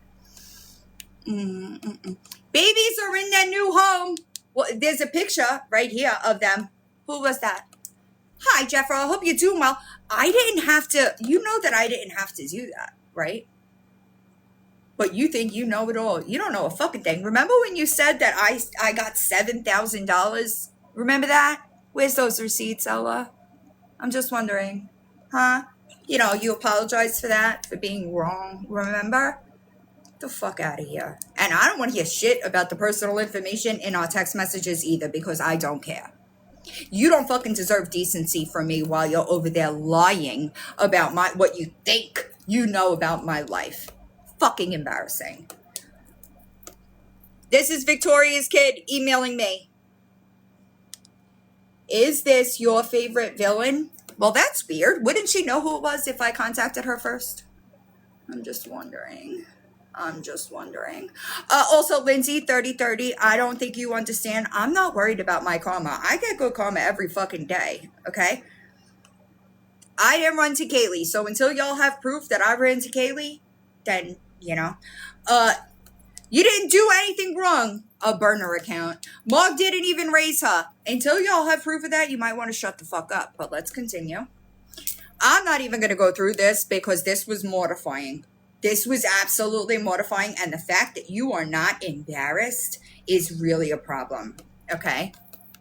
Babies are in their new home. Well, there's a picture right here of them. Who was that? Hi, Jeffro. I hope you're doing well. I didn't have to, you know that I didn't have to do that, right? But you think you know it all. You don't know a fucking thing. Remember when you said that I got $7,000? Remember that? Where's those receipts, Ella? I'm just wondering. Huh? You know, you apologize for that, for being wrong, remember? Get the fuck out of here. And I don't want to hear shit about the personal information in our text messages either, because I don't care. You don't fucking deserve decency from me while you're over there lying about what you think you know about my life. Fucking embarrassing. This is Victoria's kid emailing me. Is this your favorite villain? Well, that's weird. Wouldn't she know who it was if I contacted her first? I'm just wondering. Also, Lindsay, 3030, I don't think you understand. I'm not worried about my karma. I get good karma every fucking day, okay? I didn't run to Kaylee, so until y'all have proof that I ran to Kaylee, then, you know. You didn't do anything wrong. A burner account. Mog didn't even raise her. Until y'all have proof of that, you might want to shut the fuck up. But let's continue. I'm not even going to go through this because this was mortifying. This was absolutely mortifying. And the fact that you are not embarrassed is really a problem. Okay?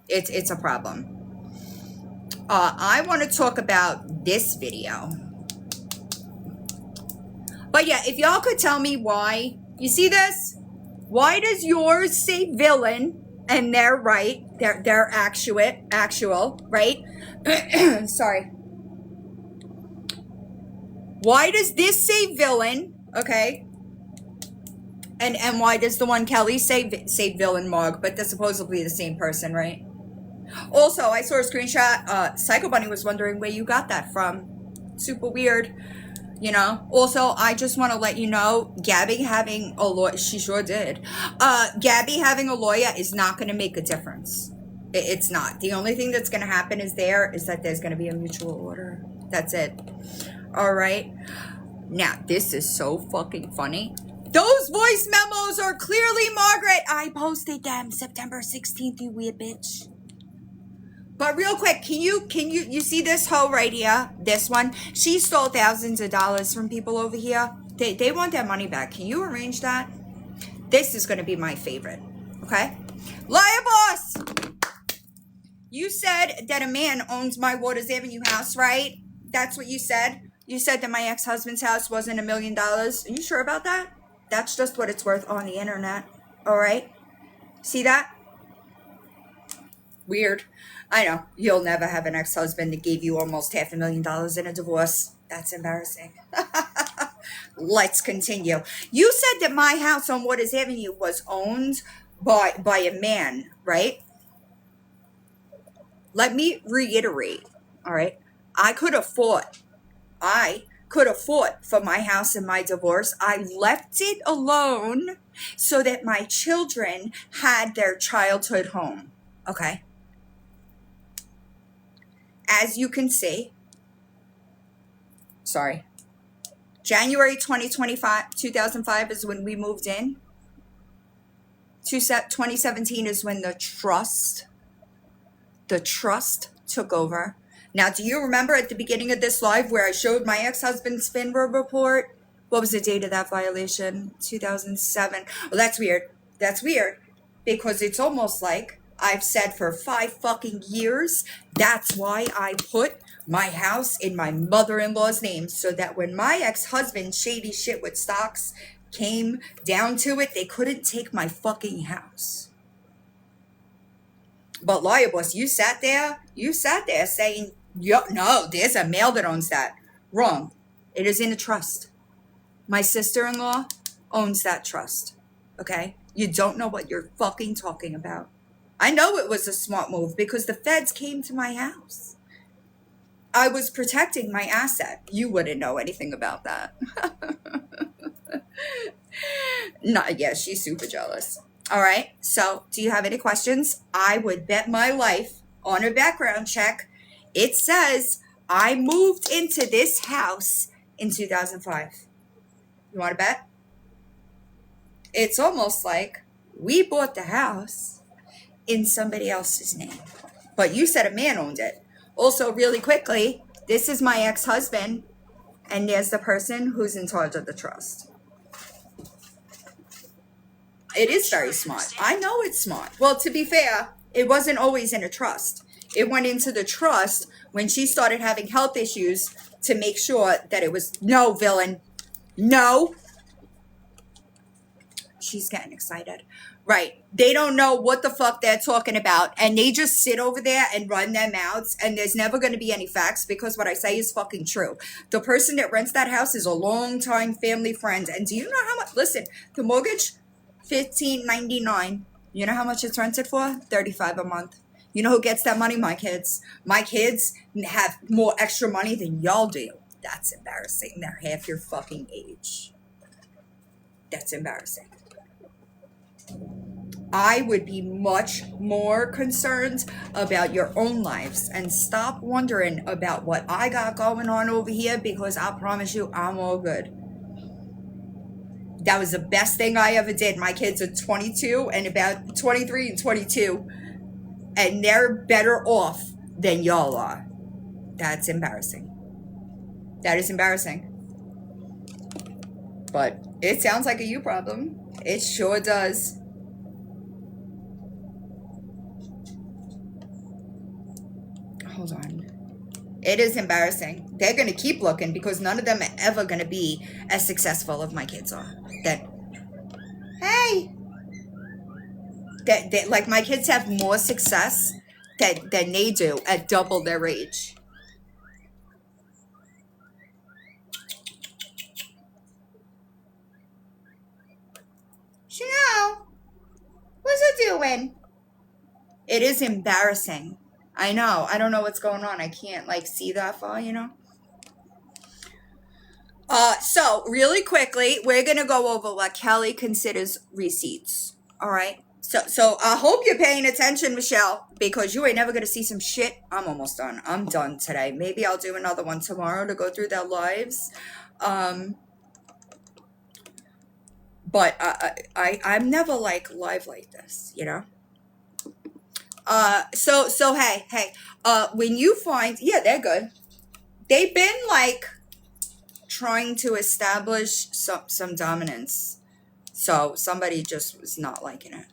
It's a problem. I want to talk about this video. But yeah, if y'all could tell me why. You see this? Why does yours say villain and they're right? They're actual, right? Sorry. Why does this say villain? Okay. And why does the one Kelly say villain Mog? But they're supposedly the same person, right? Also, I saw a screenshot. Psycho Bunny was wondering where you got that from. Super weird. You know, also, I just want to let you know, Gabby having a lawyer, she sure did. Gabby having a lawyer is not going to make a difference. It's not. The only thing that's going to happen is that there's going to be a mutual order. That's it. All right. Now, this is so fucking funny. Those voice memos are clearly Margaret. I posted them September 16th, you weird bitch. But real quick, can you see this hoe right here? This one? She stole thousands of dollars from people over here. They want their money back. Can you arrange that? This is going to be my favorite. Okay? Liar boss! You said that a man owns my Waters Avenue house, right? That's what you said? You said that my ex-husband's house wasn't $1 million. Are you sure about that? That's just what it's worth on the internet. All right? See that? Weird. I know. You'll never have an ex-husband that gave you almost $500,000 in a divorce. That's embarrassing. Let's continue. You said that my house on Waters Avenue was owned by a man, right? Let me reiterate, all right? I could have fought for my house and my divorce. I left it alone so that my children had their childhood home, okay? As you can see, January 2005 is when we moved in. 2017 is when the trust took over. Now, do you remember at the beginning of this live where I showed my ex-husband's FINRA report? What was the date of that violation? 2007. Well, that's weird. That's weird because it's almost like I've said for 5 fucking years, that's why I put my house in my mother-in-law's name, so that when my ex-husband's shady shit with stocks came down to it, they couldn't take my fucking house. But Lawyer Boss, you sat there saying, no, there's a male that owns that. Wrong. It is in a trust. My sister-in-law owns that trust. Okay? You don't know what you're fucking talking about. I know it was a smart move because the feds came to my house. I was protecting my asset. You wouldn't know anything about that. She's super jealous. All right. So do you have any questions? I would bet my life on a background check. It says I moved into this house in 2005. You want to bet? It's almost like we bought the house in somebody else's name. But you said a man owned it. Also, really quickly, this is my ex-husband, and there's the person who's in charge of the trust. It is very smart. I know it's smart. Well, to be fair, it wasn't always in a trust. It went into the trust when she started having health issues to make sure that it was, no, villain, no. She's getting excited. Right. They don't know what the fuck they're talking about. And they just sit over there and run their mouths. And there's never going to be any facts because what I say is fucking true. The person that rents that house is a long-time family friend. And do you know how much? Listen, the mortgage, $15.99. You know how much it's rented for? $35 a month. You know who gets that money? My kids. My kids have more extra money than y'all do. That's embarrassing. They're half your fucking age. That's embarrassing. I would be much more concerned about your own lives and stop wondering about what I got going on over here because I promise you I'm all good. That was the best thing I ever did. My kids are 22 and about 23 and 22 and they're better off than y'all are. That's embarrassing. That is embarrassing. But it sounds like a you problem. It sure does. Hold on. It is embarrassing. They're going to keep looking because none of them are ever going to be as successful as my kids are. Hey. That like my kids have more success than they do at double their age. Chanel, what's it doing? It is embarrassing. I know. I don't know what's going on. I can't like see that far, you know. So really quickly, we're gonna go over what Kelly considers receipts. All right. So I hope you're paying attention, Michelle, because you ain't never gonna see some shit. I'm almost done. I'm done today. Maybe I'll do another one tomorrow to go through their lives. But I'm never like live like this, you know. So hey, when you find, yeah, they're good. They've been like trying to establish some dominance. So somebody just was not liking it.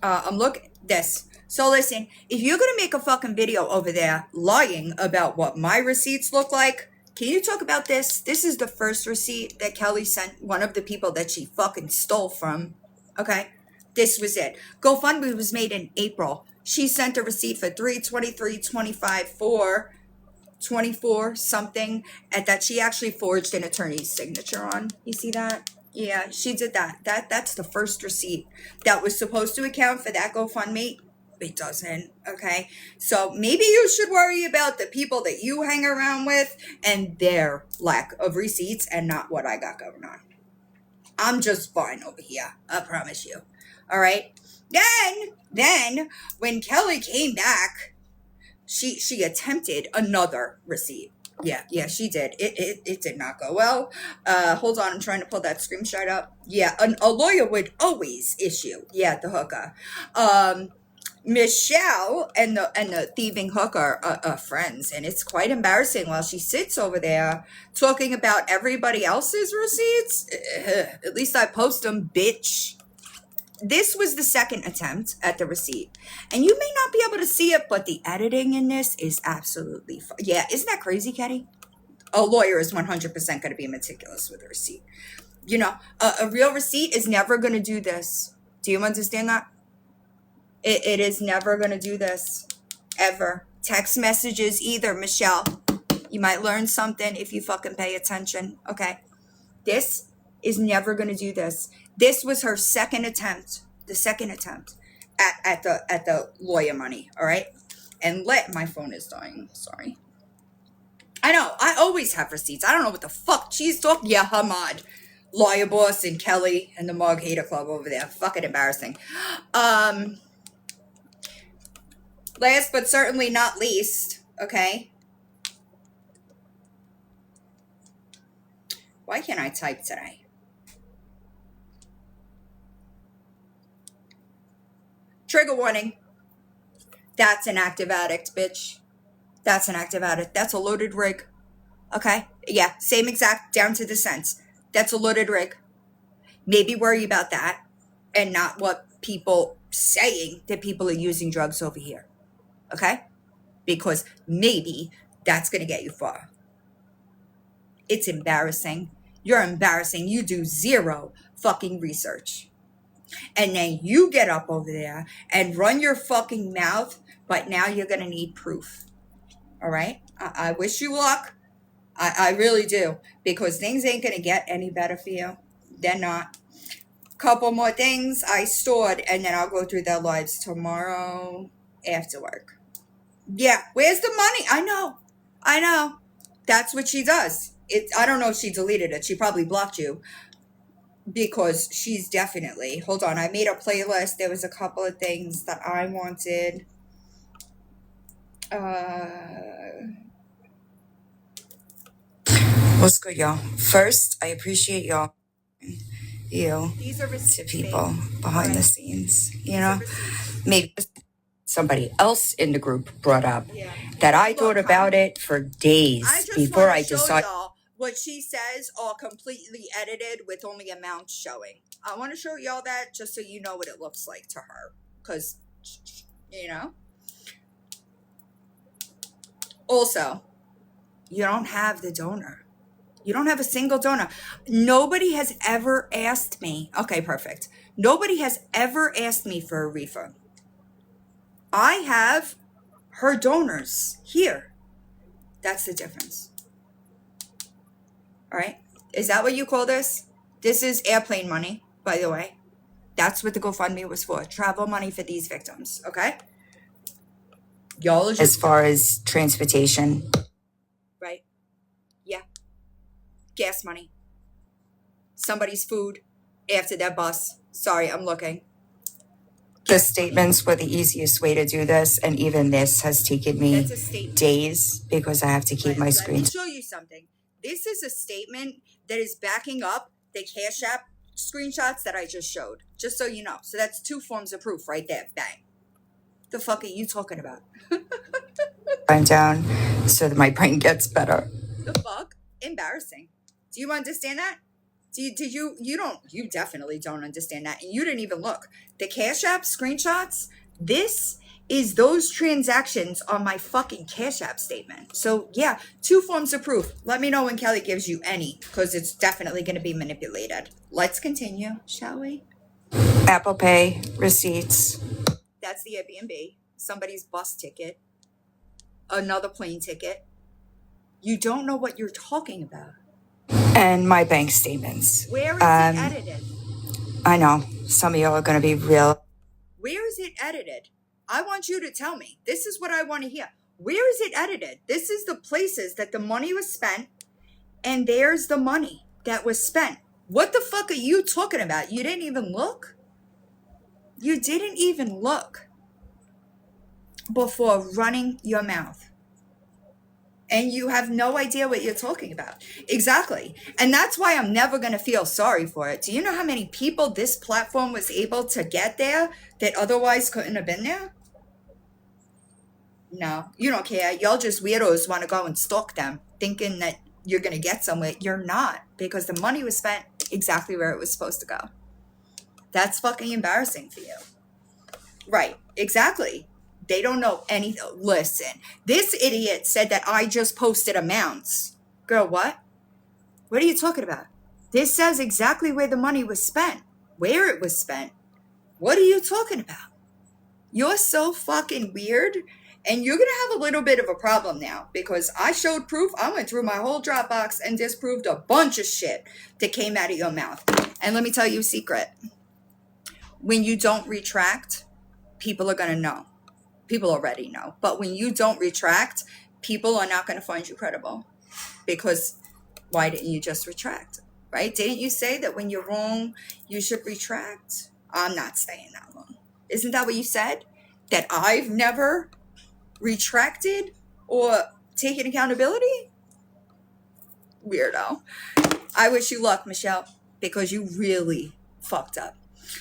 I'm looking this. So listen, if you're gonna make a fucking video over there lying about what my receipts look like, can you talk about this? This is the first receipt that Kelly sent one of the people that she fucking stole from. Okay. This was it. GoFundMe was made in April. She sent a receipt for $323.25 for 24 something, and that she actually forged an attorney's signature on. You see that? Yeah, she did that. That's the first receipt that was supposed to account for that GoFundMe. It doesn't. Okay, so maybe you should worry about the people that you hang around with and their lack of receipts and not what I got going on. I'm just fine over here. I promise you. All right. Then when Kelly came back, she attempted another receipt. Yeah, she did. It did not go well. Hold on, I'm trying to pull that screenshot up. Yeah, a lawyer would always issue. Yeah, the hooker. Michelle and the thieving hooker are friends, and it's quite embarrassing while she sits over there talking about everybody else's receipts. At least I post them, bitch. This was the second attempt at the receipt, and you may not be able to see it, but the editing in this is absolutely yeah. Isn't that crazy, Ketty? A lawyer is 100% going to be meticulous with a receipt. You know, a real receipt is never going to do this. Do you understand that? It is never going to do this ever. Text messages either, Michelle. You might learn something if you fucking pay attention. Okay, this is never going to do this. This was her second attempt, the second attempt at the lawyer money, all right? And my phone is dying, sorry. I know, I always have receipts. I don't know what the fuck she's talking. Yeah, Hamad, Lawyer Boss and Kelly and the Mug Hater Club over there. Fucking embarrassing. Last but certainly not least, okay? Why can't I type today? Trigger warning. That's an active addict, bitch. That's an active addict. That's a loaded rig. Okay? Yeah, same exact, down to the cents. That's a loaded rig. Maybe worry about that and not what people saying that people are using drugs over here. okay? Because maybe that's going to get you far. It's embarrassing. You're embarrassing. You do zero fucking research. And then you get up over there and run your fucking mouth, but now you're going to need proof. All right? I wish you luck. I really do. Because things ain't going to get any better for you. They're not. Couple more things I stored, and then I'll go through their lives tomorrow after work. Yeah, where's the money? I know. That's what she does. I don't know if she deleted it. She probably blocked you because she's definitely. Hold on, I made a playlist. There was a couple of things that I wanted. What's good, y'all? First, I appreciate y'all. These are to people behind the scenes, maybe somebody else in the group brought up that I thought about it for days before I decided. What she says are completely edited with only amounts showing. I want to show y'all that just so you know what it looks like to her, because also, you don't have the donor. You don't have a single donor. Nobody has ever asked me. Okay, perfect. Nobody has ever asked me for a refund. I have her donors here. That's the difference. All right. Is that what you call this? This is airplane money, by the way. That's what the GoFundMe was for. Travel money for these victims. Okay. Y'all as far as transportation. Right. Yeah. Gas money. Somebody's food after their bus. Sorry, I'm looking. The statements were the easiest way to do this, and even this has taken me days because I have to keep my screen. Let me show you something. This is a statement that is backing up the Cash App screenshots that I just showed, just so you know. So that's 2 forms of proof right there. Bang. The fuck are you talking about? I'm down so that my brain gets better. The fuck? Embarrassing. Do you understand that? You definitely don't understand that. And you didn't even look. The Cash App screenshots, this is those transactions on my fucking Cash App statement. So yeah, 2 forms of proof. Let me know when Kelly gives you any, because it's definitely going to be manipulated. Let's continue, shall we? Apple Pay, receipts. That's the Airbnb. Somebody's bus ticket. Another plane ticket. You don't know what you're talking about. And my bank statements. Where is it edited? I know. Some of y'all are going to be real. Where is it edited? I want you to tell me. This is what I want to hear. Where is it edited? This is the places that the money was spent, and there's the money that was spent. What the fuck are you talking about? You didn't even look? You didn't even look before running your mouth. And you have no idea what you're talking about. Exactly. And that's why I'm never going to feel sorry for it. Do you know how many people this platform was able to get there that otherwise couldn't have been there? No, you don't care. Y'all just weirdos want to go and stalk them, thinking that you're going to get somewhere. You're not, because the money was spent exactly where it was supposed to go. That's fucking embarrassing for you. Right. Exactly. They don't know anything. Listen, this idiot said that I just posted amounts. Girl, what? What are you talking about? This says exactly where the money was spent, where it was spent. What are you talking about? You're so fucking weird, and you're going to have a little bit of a problem now, because I showed proof. I went through my whole Dropbox and disproved a bunch of shit that came out of your mouth. And let me tell you a secret. When you don't retract, people are going to know. People already know. But when you don't retract, people are not going to find you credible. Because why didn't you just retract? Right? Didn't you say that when you're wrong, you should retract? I'm not saying that long. Isn't that what you said? That I've never retracted or taken accountability? Weirdo. I wish you luck, Michelle, because you really fucked up.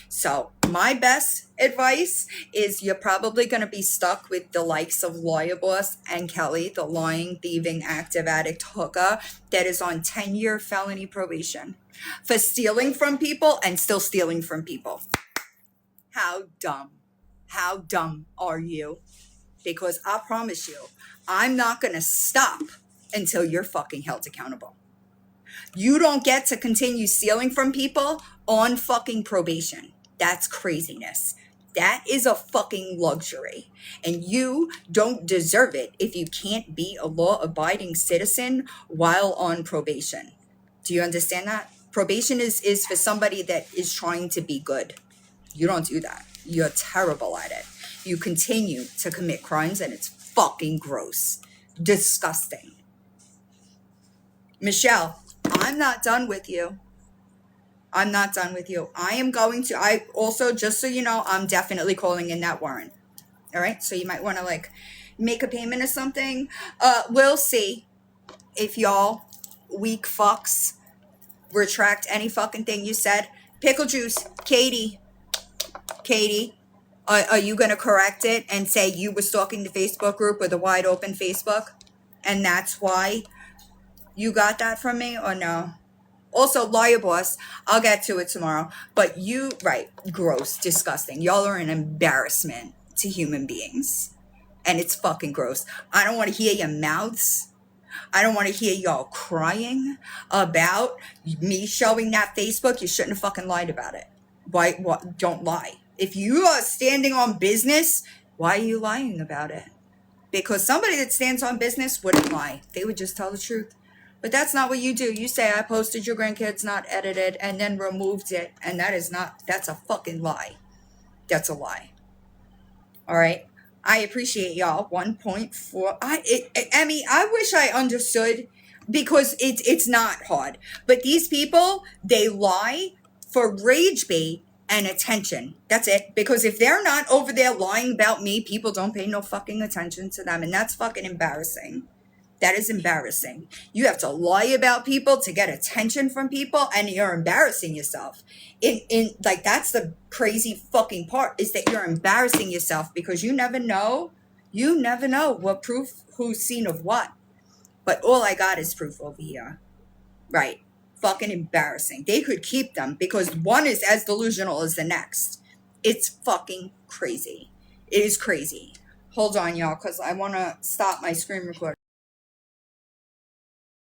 So my best advice is you're probably going to be stuck with the likes of Lawyer Boss and Kelly, the lying, thieving, active addict hooker that is on 10-year felony probation for stealing from people and still stealing from people. How dumb? How dumb are you? because I promise you, I'm not going to stop until you're fucking held accountable. You don't get to continue stealing from people on fucking probation. That's craziness. That is a fucking luxury. And you don't deserve it if you can't be a law-abiding citizen while on probation. Do you understand that? Probation is for somebody that is trying to be good. You don't do that. You're terrible at it. You continue to commit crimes, and it's fucking gross. Disgusting. Michelle, I'm not done with you. I'm not done with you. I also, just so you know, I'm definitely calling in that warrant. All right? So you might want to, like, make a payment or something. We'll see if y'all weak fucks retract any fucking thing you said. Pickle Juice, Katie, are you going to correct it and say you were stalking the Facebook group with a wide open Facebook? And that's why you got that from me, or no? Also, Lawyer Boss, I'll get to it tomorrow. But you, right, gross, disgusting. Y'all are an embarrassment to human beings. And it's fucking gross. I don't want to hear your mouths. I don't want to hear y'all crying about me showing that Facebook. You shouldn't have fucking lied about it. Why? Don't lie. If you are standing on business, why are you lying about it? Because somebody that stands on business wouldn't lie. They would just tell the truth. But that's not what you do. You say, I posted your grandkids not edited and then removed it. And that's a fucking lie. That's a lie. All right. I appreciate y'all. 1.4. Emmy, I wish I understood, because it's not hard. But these people, they lie for rage bait and attention. That's it. Because if they're not over there lying about me, people don't pay no fucking attention to them. And that's fucking embarrassing. That is embarrassing. You have to lie about people to get attention from people, and you're embarrassing yourself. Like, that's the crazy fucking part, is that you're embarrassing yourself, because you never know what proof, who's seen of what. But all I got is proof over here. Right. Fucking embarrassing. They could keep them, because one is as delusional as the next. It's fucking crazy. It is crazy. Hold on, y'all, because I want to stop my screen recording.